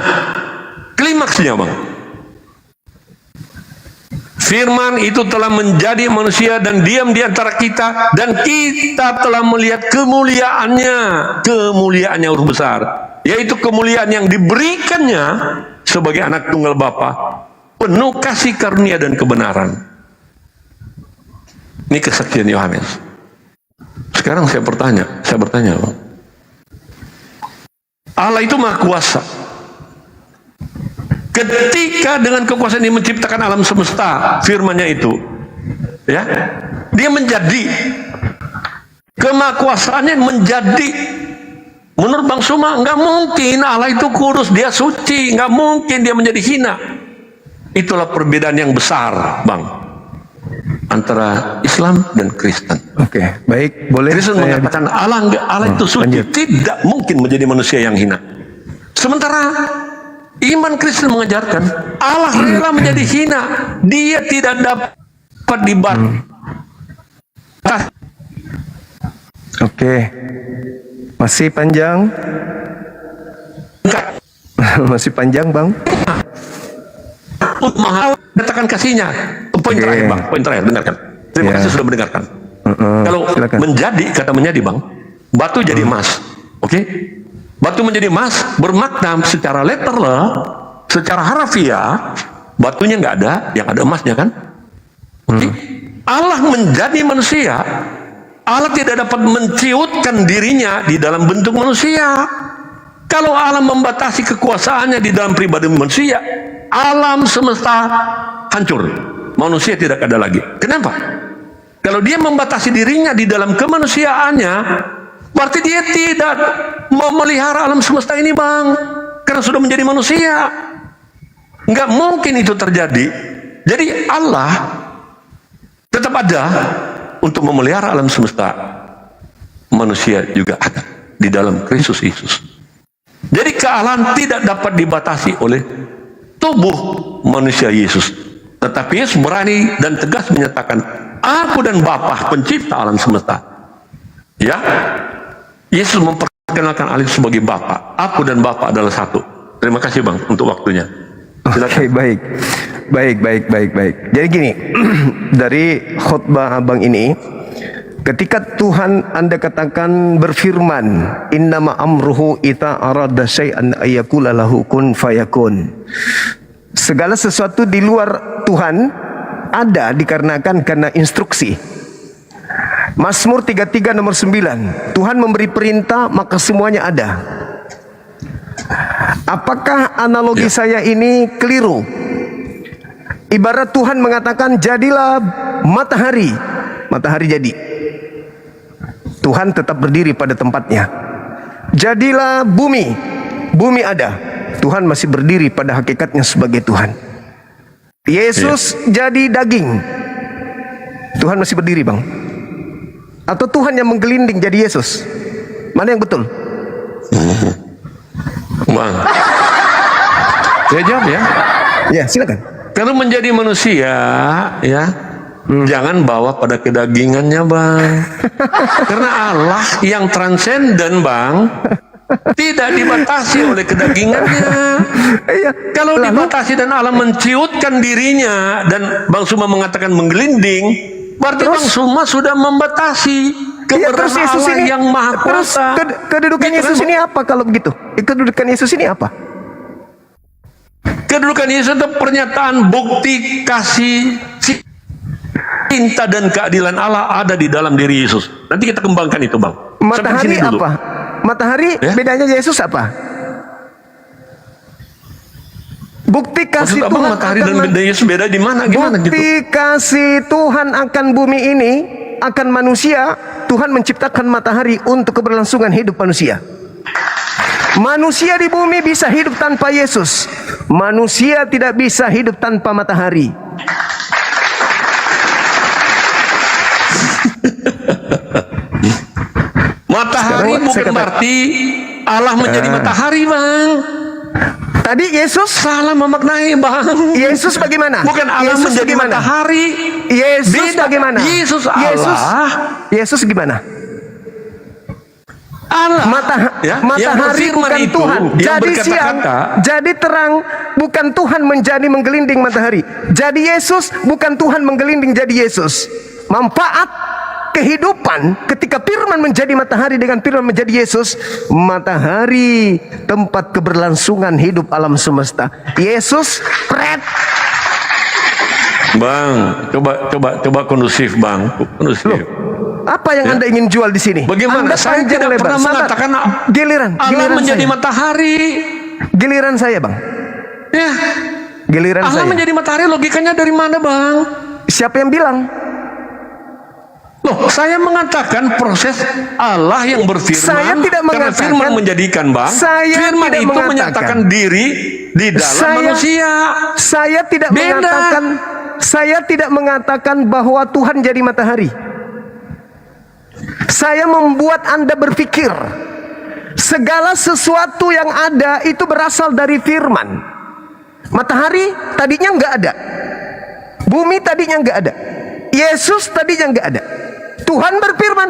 klimaksnya, bang, firman itu telah menjadi manusia dan diam di antara kita, dan kita telah melihat kemuliaannya. Kemuliaannya huruf besar, yaitu kemuliaan yang diberikannya sebagai anak tunggal Bapa, penuh kasih karunia dan kebenaran. Ini kesaksian Yohanes. Sekarang saya bertanya, bang, Allah itu Maha Kuasa. Ketika dengan kekuasaan Dia menciptakan alam semesta, firman-Nya itu, ya, Dia menjadi, kemahakuasaannya menjadi. Menurut Bang Suma, nggak mungkin Allah itu kudus, Dia suci, nggak mungkin Dia menjadi hina. Itulah perbedaan yang besar, bang, antara Islam dan Kristen. Oke, baik, boleh. Kristen mengatakan Allah itu suci, tidak mungkin menjadi manusia yang hina. Sementara iman Kristen mengajarkan Allah rela menjadi hina, Dia tidak dapat dibatasi. Oke, masih panjang? Masih panjang, bang? Mahal katakan kasihnya. Poin terakhir, bang, poin terakhir, dengarkan. Terima kasih sudah mendengarkan. Kalau menjadi, kata menjadi, bang, batu jadi emas. Oke? Batu menjadi emas bermakna secara letterlah, secara harafiah, batunya nggak ada, yang ada emasnya, kan? Oke? Allah menjadi manusia. Allah tidak dapat menciutkan dirinya di dalam bentuk manusia. Kalau Allah membatasi kekuasaannya di dalam pribadi manusia, alam semesta hancur. Manusia tidak ada lagi. Kenapa? Kalau dia membatasi dirinya di dalam kemanusiaannya, berarti dia tidak memelihara alam semesta ini, Bang. Karena sudah menjadi manusia. Nggak mungkin itu terjadi. Jadi Allah tetap ada untuk memelihara alam semesta. Manusia juga ada di dalam Kristus Yesus. Jadi kealahan tidak dapat dibatasi oleh tubuh manusia Yesus. Tetapi Yesus berani dan tegas menyatakan, aku dan Bapa pencipta alam semesta. Ya, Yesus memperkenalkan Allah sebagai Bapa. Aku dan Bapa adalah satu. Terima kasih Bang untuk waktunya. Oke, baik. Jadi gini, dari khutbah abang ini, ketika Tuhan Anda katakan berfirman, innama amruhu ita arada syai'an ayyakula lahu kun fayakun. Segala sesuatu di luar Tuhan ada dikarenakan karena instruksi. Mazmur 33 nomor 9, Tuhan memberi perintah maka semuanya ada. Apakah analogi saya ini keliru? Ibarat Tuhan mengatakan jadilah matahari, matahari jadi. Tuhan tetap berdiri pada tempatnya. Jadilah bumi, bumi ada. Tuhan masih berdiri pada hakikatnya sebagai Tuhan. Yesus jadi daging, Tuhan masih berdiri, Bang. Atau Tuhan yang menggelinding jadi Yesus? Mana yang betul? Bang, saya jawab ya. Ya, silakan. Kalau menjadi manusia, ya, jangan bawa pada kedagingannya, Bang. Karena Allah yang transenden, Bang, tidak dibatasi oleh kedagingannya. Kalau dibatasi dan Allah menciutkan dirinya, dan Bang Suma mengatakan menggelinding, berarti Bang Suma sudah membatasi keberadaan Allah yang Maha Kuasa. Kedudukan Yesus ini apa kalau begitu? Kedudukan Yesus ini apa? Kedudukan Yesus itu pernyataan bukti kasih cinta dan keadilan Allah ada di dalam diri Yesus. Nanti kita kembangkan itu, Bang. Matahari apa? Matahari bedanya Yesus apa? Bukti kasih Tuhan matahari dan beda Yesus beda di mana? Gimana gitu? Bukti kasih Tuhan akan bumi ini, akan manusia, Tuhan menciptakan matahari untuk keberlangsungan hidup manusia. Manusia di bumi bisa hidup tanpa Yesus. Manusia tidak bisa hidup tanpa matahari. Matahari bukan berarti Allah menjadi matahari, Bang. Tadi Yesus salah memaknai, Bang. Yesus bagaimana? Bukan Allah Yesus menjadi bagaimana? matahari. Yesus Beda. bagaimana? Yesus Allah. Yesus gimana? Allah. Matahari bukan itu, Tuhan. Jadi siang, jadi terang, bukan Tuhan menjadi menggelinding matahari. Jadi Yesus bukan Tuhan menggelinding jadi Yesus. Manfaat kehidupan ketika firman menjadi matahari dengan firman menjadi Yesus. Matahari tempat keberlangsungan hidup alam semesta. Yesus pret. Bang, coba kondusif, Bang. Kondusif. Apa yang Anda ingin jual di sini? Bagaimana? Anda Saya tidak pernah mengatakan giliran Allah menjadi saya. matahari. Giliran saya, Bang. Ya. Giliran Allah saya. menjadi matahari, logikanya dari mana, Bang? Siapa yang bilang? Loh, saya mengatakan proses Allah yang berfirman. Saya tidak karena mengatakan. firman menjadikan, Bang. Saya firman tidak itu mengatakan. menyatakan diri di dalam manusia. Saya tidak Beda. mengatakan. Saya tidak mengatakan bahwa Tuhan jadi matahari. Saya membuat Anda berpikir segala sesuatu yang ada itu berasal dari firman. Matahari tadinya nggak ada, bumi tadinya nggak ada, Yesus tadinya nggak ada. Tuhan berfirman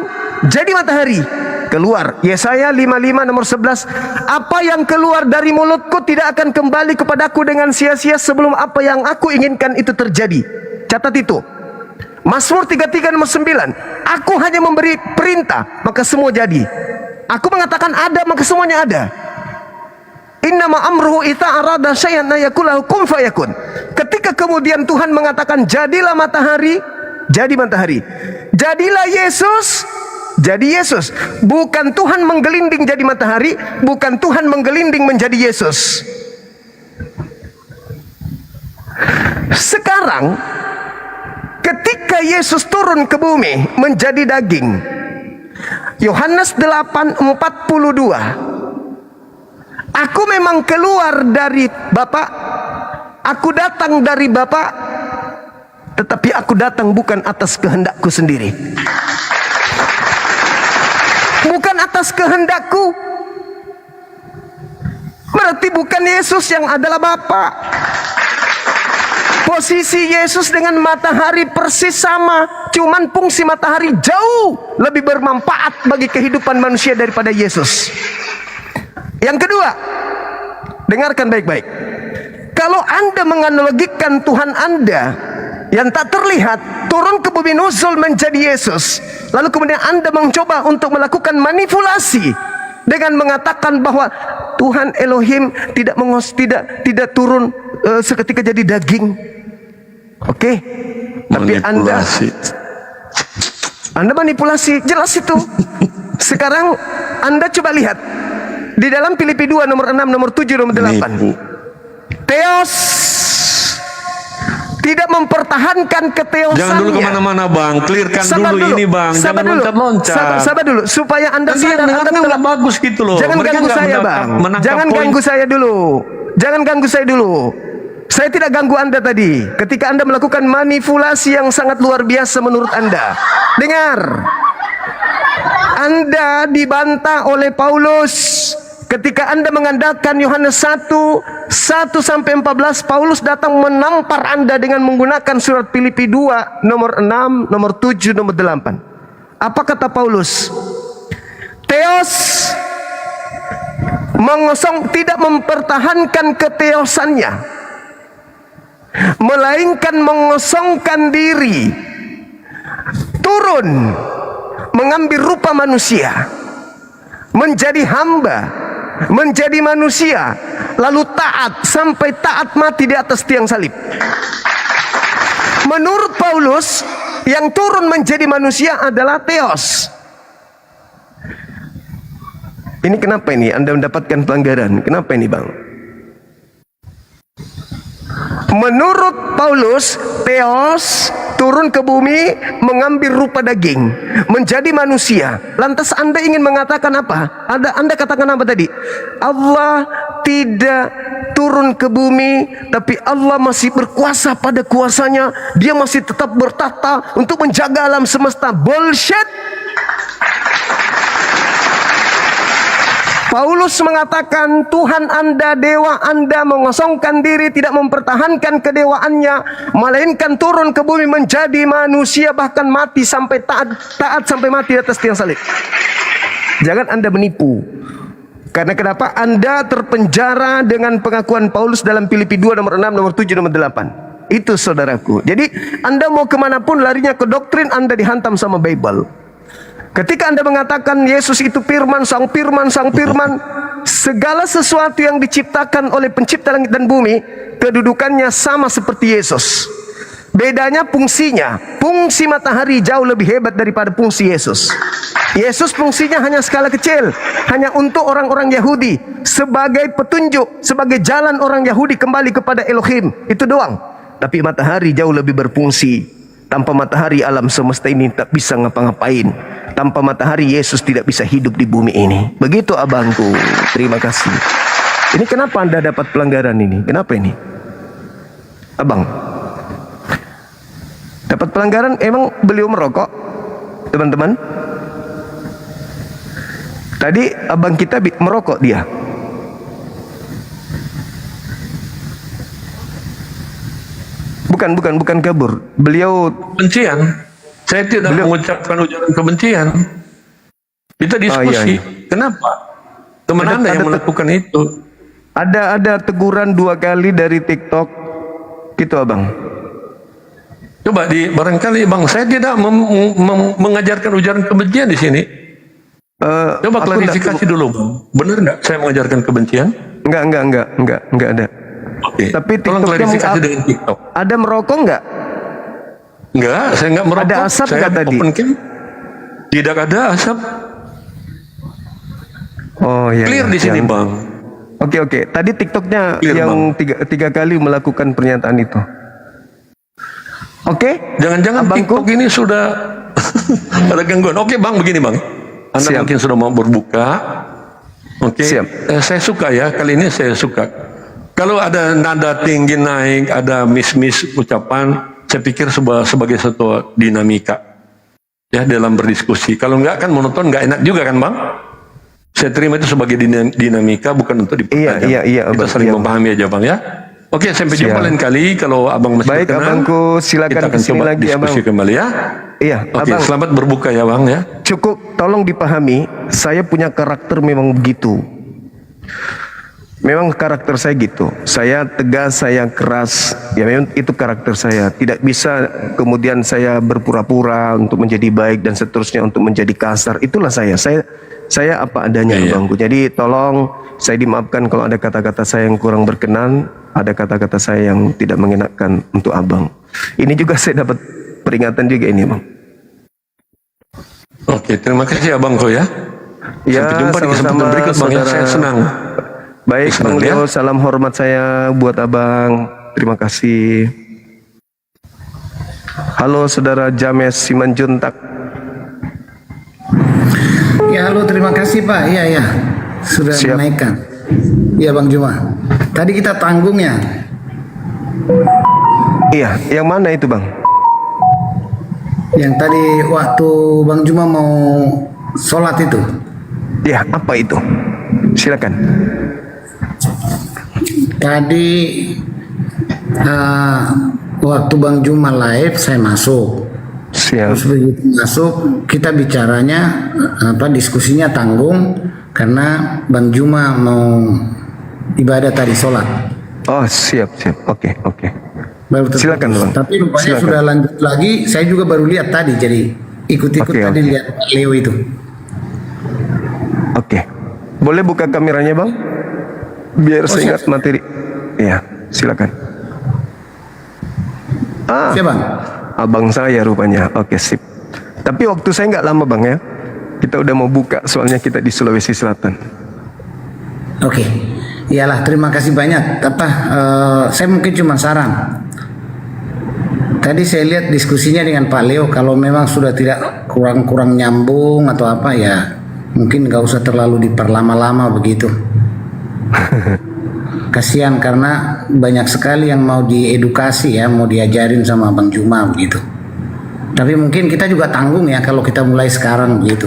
jadi matahari, keluar. Yesaya 55 nomor 11, apa yang keluar dari mulutku tidak akan kembali kepadaku dengan sia-sia sebelum apa yang aku inginkan itu terjadi. Catat itu. Mazmur 33 nomor 9, aku hanya memberi perintah maka semua jadi. Aku mengatakan ada maka semuanya ada. Innama amruhu ita arada syai'an ayakulahu kun fayakun. Ketika kemudian Tuhan mengatakan jadilah matahari, jadi matahari. Jadilah Yesus, jadi Yesus. Bukan Tuhan menggelinding jadi matahari, bukan Tuhan menggelinding menjadi Yesus. Sekarang ketika Yesus turun ke bumi menjadi daging, Yohanes 8:42, aku memang keluar dari Bapa, aku datang dari Bapa, tetapi aku datang bukan atas kehendakku sendiri. Bukan atas kehendakku. Berarti bukan Yesus yang adalah Bapa. Posisi Yesus dengan matahari persis sama, cuman fungsi matahari jauh lebih bermanfaat bagi kehidupan manusia daripada Yesus. Yang kedua, dengarkan baik-baik. Kalau Anda menganalogikan Tuhan Anda yang tak terlihat turun ke bumi nuzul menjadi Yesus, lalu kemudian Anda mencoba untuk melakukan manipulasi dengan mengatakan bahwa Tuhan Elohim tidak turun seketika jadi daging. Oke, tapi Anda manipulasi, jelas itu. Sekarang Anda coba lihat di dalam Filipi 2 nomor 6, nomor 7, nomor 8. Theos tidak mempertahankan keteosannya. Jangan dulu kemana-mana bang, clearkan dulu ini bang, jangan loncat-loncat. Sabar dulu, supaya Anda sadar Anda telah bagus gitu loh. Jangan ganggu saya bang, jangan ganggu saya dulu. Jangan ganggu saya dulu. Saya tidak ganggu Anda tadi ketika Anda melakukan manipulasi yang sangat luar biasa menurut Anda. Dengar, Anda dibantah oleh Paulus ketika Anda mengandalkan Yohanes 1:1-14. Paulus datang menampar Anda dengan menggunakan surat Filipi 2 nomor 6, nomor 7, nomor 8. Apa kata Paulus? Theos tidak mempertahankan keteosannya, melainkan mengosongkan diri, turun mengambil rupa manusia, menjadi hamba, menjadi manusia, lalu taat sampai taat mati di atas tiang salib. Menurut Paulus, yang turun menjadi manusia adalah Theos. Ini kenapa ini Anda mendapatkan pelanggaran? Kenapa ini bang? Menurut Paulus, Theos turun ke bumi mengambil rupa daging, menjadi manusia. Lantas Anda ingin mengatakan apa? Anda katakan apa tadi? Allah tidak turun ke bumi, tapi Allah masih berkuasa pada kuasanya. Dia masih tetap bertata untuk menjaga alam semesta. Bullshit. Paulus mengatakan Tuhan Anda, dewa Anda mengosongkan diri, tidak mempertahankan kedewaannya, melainkan turun ke bumi menjadi manusia, bahkan mati sampai taat sampai mati di atas tiang salib. Jangan Anda menipu. Karena kenapa? Anda terpenjara dengan pengakuan Paulus dalam Filipi 2 nomor 6, nomor 7, nomor 8. Itu saudaraku. Jadi Anda mau kemanapun larinya ke doktrin, Anda dihantam sama Bible. Ketika Anda mengatakan Yesus itu firman, sang firman, segala sesuatu yang diciptakan oleh pencipta langit dan bumi, kedudukannya sama seperti Yesus. Bedanya fungsinya. Fungsi matahari jauh lebih hebat daripada fungsi Yesus. Yesus fungsinya hanya skala kecil, hanya untuk orang-orang Yahudi, sebagai petunjuk, sebagai jalan orang Yahudi kembali kepada Elohim. Itu doang. Tapi matahari jauh lebih berfungsi. Tanpa matahari alam semesta ini tak bisa ngapa-ngapain. Tanpa matahari Yesus tidak bisa hidup di bumi ini. Begitu abangku. Terima kasih. Ini kenapa Anda dapat pelanggaran ini? Kenapa ini? Abang dapat pelanggaran, emang beliau merokok? Teman-teman, tadi abang kita merokok dia. Bukan kabur. Beliau kebencian. Saya tidak mengucapkan ujaran kebencian. Kita diskusi. Kenapa? Teman Anda yang melakukan itu. Ada teguran 2 kali dari TikTok. Gitu abang. Coba barangkali bang, saya tidak mengajarkan ujaran kebencian di sini. Coba klarifikasi dulu bang. Benar nggak saya mengajarkan kebencian? Enggak ada. Oke. Tapi tolong klarifikasi dengan TikTok. Ada merokok nggak? Enggak, saya nggak merokok. Ada asap nggak tadi? Open cam. Tidak ada asap. Oh iya. Clear di sini bang. Oke. Tadi TikToknya Clear, yang tiga kali melakukan pernyataan itu. Oke. Jangan-jangan TikTok ini sudah ada gangguan. Oke bang, begini bang. Anda mungkin sudah mau berbuka. Oke. Saya suka ya, kali ini saya suka. Kalau ada nada tinggi naik, ada miss ucapan, saya pikir sebagai satu dinamika ya dalam berdiskusi. Kalau enggak kan monoton, enggak enak juga kan bang. Saya terima itu sebagai dinamika, bukan untuk dipertajam. Iya. Kita saling memahami aja bang ya. Oke, sampai jumpa lain kali. Kalau abang masih Baik, berkenan, abangku, silakan kita akan kesini coba lagi, diskusi abang. kembali ya. Iya, Oke, abang. selamat berbuka ya bang ya. Cukup, tolong dipahami, saya punya karakter memang begitu. Memang karakter saya gitu. Saya tegas, saya keras. Ya memang itu karakter saya. Tidak bisa kemudian saya berpura-pura untuk menjadi baik dan seterusnya untuk menjadi kasar. Itulah saya. Saya apa adanya, abangku. Jadi tolong saya dimaafkan kalau ada kata-kata saya yang kurang berkenan, ada kata-kata saya yang tidak mengenakan untuk abang. Ini juga saya dapat peringatan juga ini, bang. Oke, terima kasih abangku ya. Ya, Sampai jumpa di kesempatan berikut bang ya. Saya senang. Baik, Bang Leo, salam hormat saya buat abang. Terima kasih. Halo, saudara James Simanjuntak. Ya halo, terima kasih Pak. Iya, sudah menaikkan. Iya Bang Juma. Tadi kita tanggung ya. Iya, yang mana itu Bang? Yang tadi waktu Bang Juma mau sholat itu. Ya, apa itu? Silakan. Tadi waktu Bang Juma live saya masuk. Terus begitu masuk kita bicaranya diskusinya tanggung karena Bang Juma mau ibadah tadi sholat. Oh siap. Oke. Silakan Bang. Tapi rupanya Silakan. sudah lanjut lagi. Saya juga baru lihat tadi, jadi ikut-ikut tadi lihat Leo itu. Oke. Boleh buka kameranya Bang? Biar saya ingat materi. Iya, silakan. Siapa Bang? Abang saya rupanya. Oke, sip. Tapi waktu saya nggak lama Bang ya. Kita udah mau buka, soalnya kita di Sulawesi Selatan. Oke. Iyalah, terima kasih banyak. Saya mungkin cuma saran. Tadi saya lihat diskusinya dengan Pak Leo, kalau memang sudah tidak kurang nyambung atau apa ya, mungkin nggak usah terlalu diperlama-lama begitu. Kasihan karena banyak sekali yang mau diedukasi ya, mau diajarin sama Bang Juma begitu. Tapi mungkin kita juga tanggung ya kalau kita mulai sekarang begitu.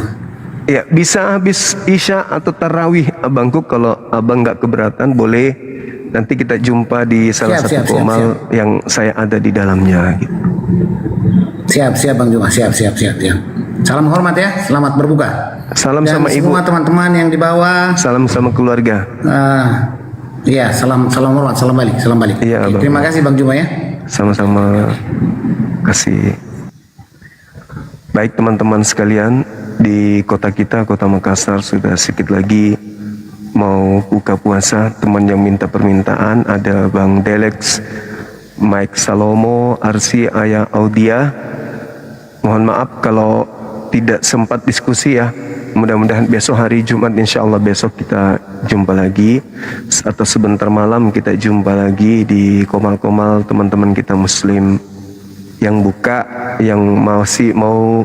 Ya, bisa habis Isya atau Tarawih abangku, kalau abang nggak keberatan boleh nanti kita jumpa di salah satu komal yang saya ada di dalamnya gitu. Siap Bang Juma, siap. Salam hormat ya, selamat berbuka. Salam dan sama ibu. Semua teman-teman yang di bawah. Salam sama keluarga. Iya, salam hormat, salam balik. Iya, Oke, terima kasih Bang Juma ya. Sama-sama. Kasih. Baik teman-teman sekalian, di kota kita, kota Makassar, sudah sedikit lagi mau buka puasa. Teman yang minta permintaan ada Bang Delex, Mike Salomo, Arsi, Ayah Audia. Mohon maaf kalau tidak sempat diskusi ya. Mudah-mudahan besok hari Jumat, insya Allah besok kita jumpa lagi, atau sebentar malam kita jumpa lagi di komal-komal teman-teman kita Muslim yang buka, yang masih mau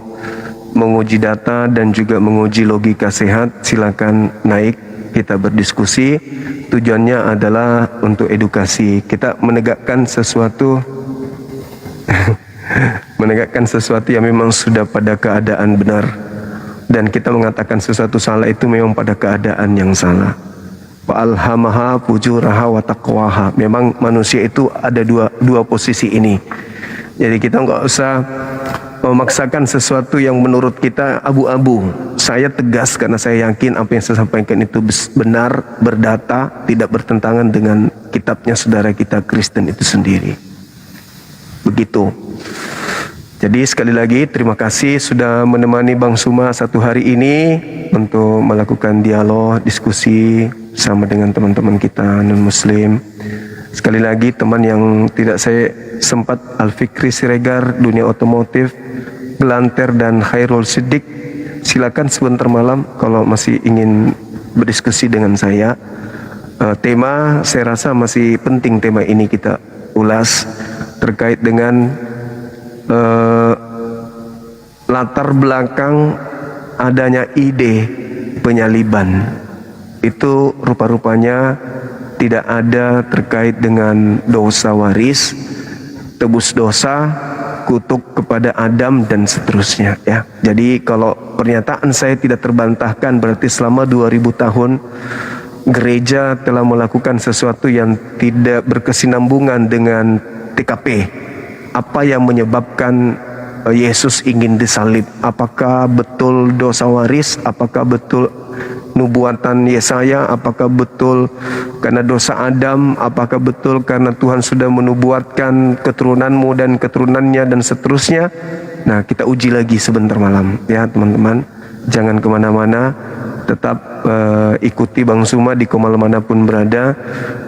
menguji data dan juga menguji logika sehat. Silakan naik, kita berdiskusi. Tujuannya adalah untuk edukasi, kita menegakkan sesuatu menegakkan sesuatu yang memang sudah pada keadaan benar, dan kita mengatakan sesuatu salah itu memang pada keadaan yang salah. Fa'alhamaha fujuraha wa taqwaha. Memang manusia itu ada dua posisi ini. Jadi kita nggak usah memaksakan sesuatu yang menurut kita abu-abu. Saya tegas karena saya yakin apa yang saya sampaikan itu benar, berdata, tidak bertentangan dengan kitabnya saudara kita Kristen itu sendiri. Begitu. Jadi sekali lagi terima kasih sudah menemani Bang Suma satu hari ini untuk melakukan dialog, diskusi sama dengan teman-teman kita non-muslim. Sekali lagi teman yang tidak saya sempat, Al-Fikri Siregar, dunia otomotif, Gelanter dan Khairul Siddiq, silakan sebentar malam kalau masih ingin berdiskusi dengan saya. tema saya rasa masih penting tema ini kita ulas terkait dengan latar belakang adanya ide penyaliban. Itu rupa-rupanya tidak ada terkait dengan dosa waris, tebus dosa, kutuk kepada Adam dan seterusnya ya. Jadi kalau pernyataan saya tidak terbantahkan, berarti selama 2000 tahun gereja telah melakukan sesuatu yang tidak berkesinambungan dengan TKP. Apa yang menyebabkan Yesus ingin disalib? Apakah betul dosa waris? Apakah betul nubuatan Yesaya? Apakah betul karena dosa Adam? Apakah betul karena Tuhan sudah menubuatkan keturunanmu dan keturunannya dan seterusnya? Nah, kita uji lagi sebentar malam ya teman-teman. Jangan kemana-mana, tetap ikuti Bang Suma di Komal manapun berada.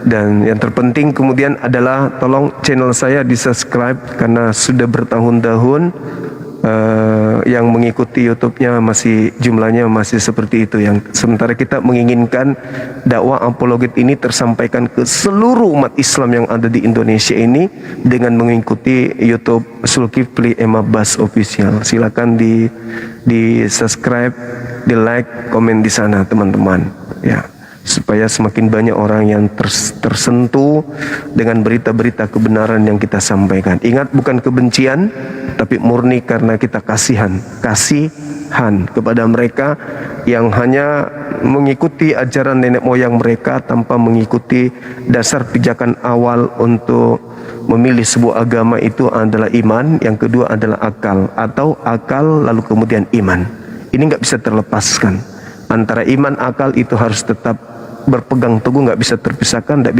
Dan yang terpenting kemudian adalah tolong channel saya di subscribe, karena sudah bertahun-tahun yang mengikuti YouTube-nya masih jumlahnya masih seperti itu. Yang sementara kita menginginkan dakwah apologet ini tersampaikan ke seluruh umat Islam yang ada di Indonesia ini dengan mengikuti YouTube Zulkifli M. Abbas Official. Silakan di subscribe, di like, komen di sana teman-teman ya, supaya semakin banyak orang yang tersentuh dengan berita-berita kebenaran yang kita sampaikan. Ingat, bukan kebencian, tapi murni karena kita kasihan kepada mereka yang hanya mengikuti ajaran nenek moyang mereka tanpa mengikuti dasar pijakan awal untuk memilih sebuah agama. Itu adalah iman, yang kedua adalah akal, atau akal lalu kemudian iman. Ini nggak bisa terlepaskan. Antara iman akal itu harus tetap berpegang teguh, nggak bisa terpisahkan, nggak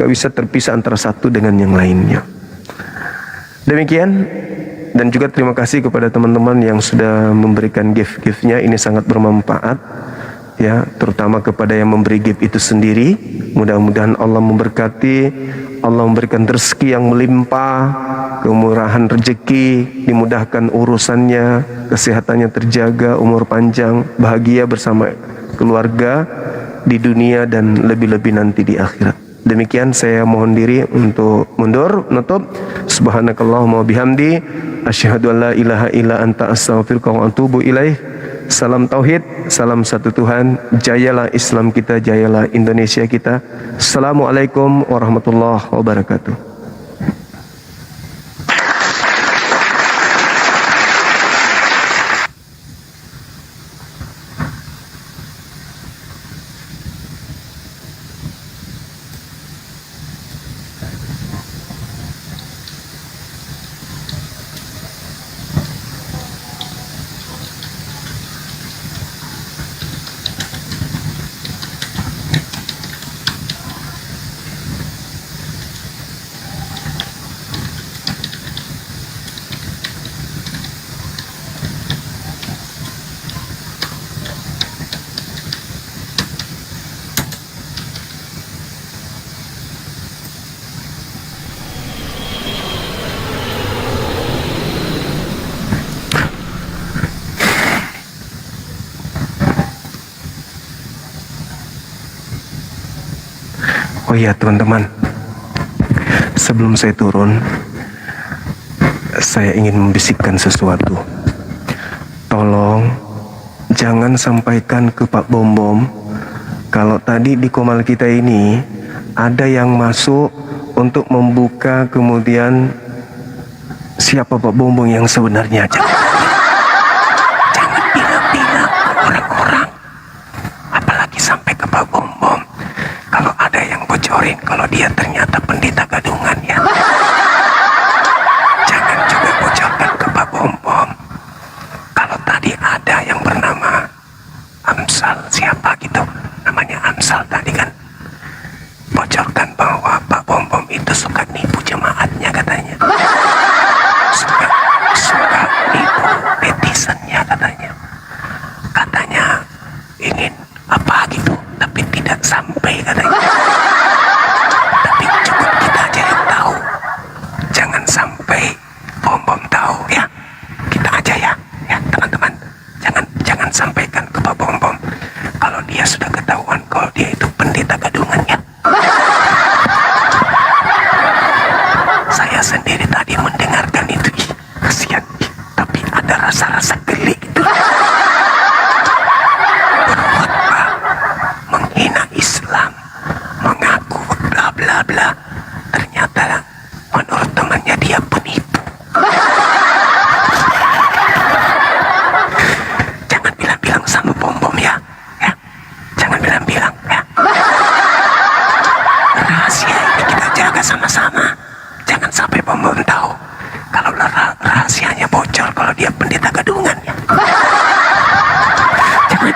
bisa terpisah antara satu dengan yang lainnya. Demikian, dan juga terima kasih kepada teman-teman yang sudah memberikan gift-giftnya. Ini sangat bermanfaat ya, terutama kepada yang memberi gift itu sendiri. Mudah-mudahan Allah memberkati, Allah memberikan rezeki yang melimpah, kemurahan rezeki, dimudahkan urusannya, kesehatannya terjaga, umur panjang, bahagia bersama keluarga di dunia dan lebih-lebih nanti di akhirat. Demikian, saya mohon diri untuk mundur, nutup. Subhanakallahumma bihamdi, asyhadu an la ilaha illa anta astaghfiruka wa atubu ilaih. Salam tauhid, salam satu Tuhan. Jayalah Islam kita, jayalah Indonesia kita. Assalamualaikum warahmatullahi wabarakatuh. Oh iya teman-teman, sebelum saya turun, saya ingin membisikkan sesuatu. Tolong jangan sampaikan ke Pak Bom Bom kalau tadi di Komal kita ini ada yang masuk untuk membuka kemudian siapa Pak Bom Bom yang sebenarnya. Jangan bilang-bilang ke orang-orang, apalagi sampai ke Pak Bom Bom. Kalau ada yang bocorin kalau dia ternyata pendeta gadungan ya. Jangan juga bocorkan ke Pak Bom Bom. Kalau tadi ada yang bernama Amsal, siapa gitu namanya Amsal tadi kan, bocorkan bahwa Pak Bom Bom itu suka nipu jemaatnya katanya. Suka nipu netizennya katanya. Katanya ingin apa gitu, tapi tidak sampai katanya. Tapi cukup kita aja yang tahu. Jangan sampai Bom Bom tahu ya. Kita aja ya teman-teman. Jangan sampaikan ke Pak Bom Bom. Kalau dia sudah ketahuan kalau dia itu pendeta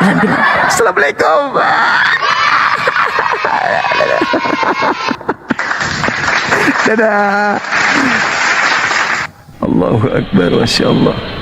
Assalamualaikum. Dadah. Allahu Akbar, Masya Allah.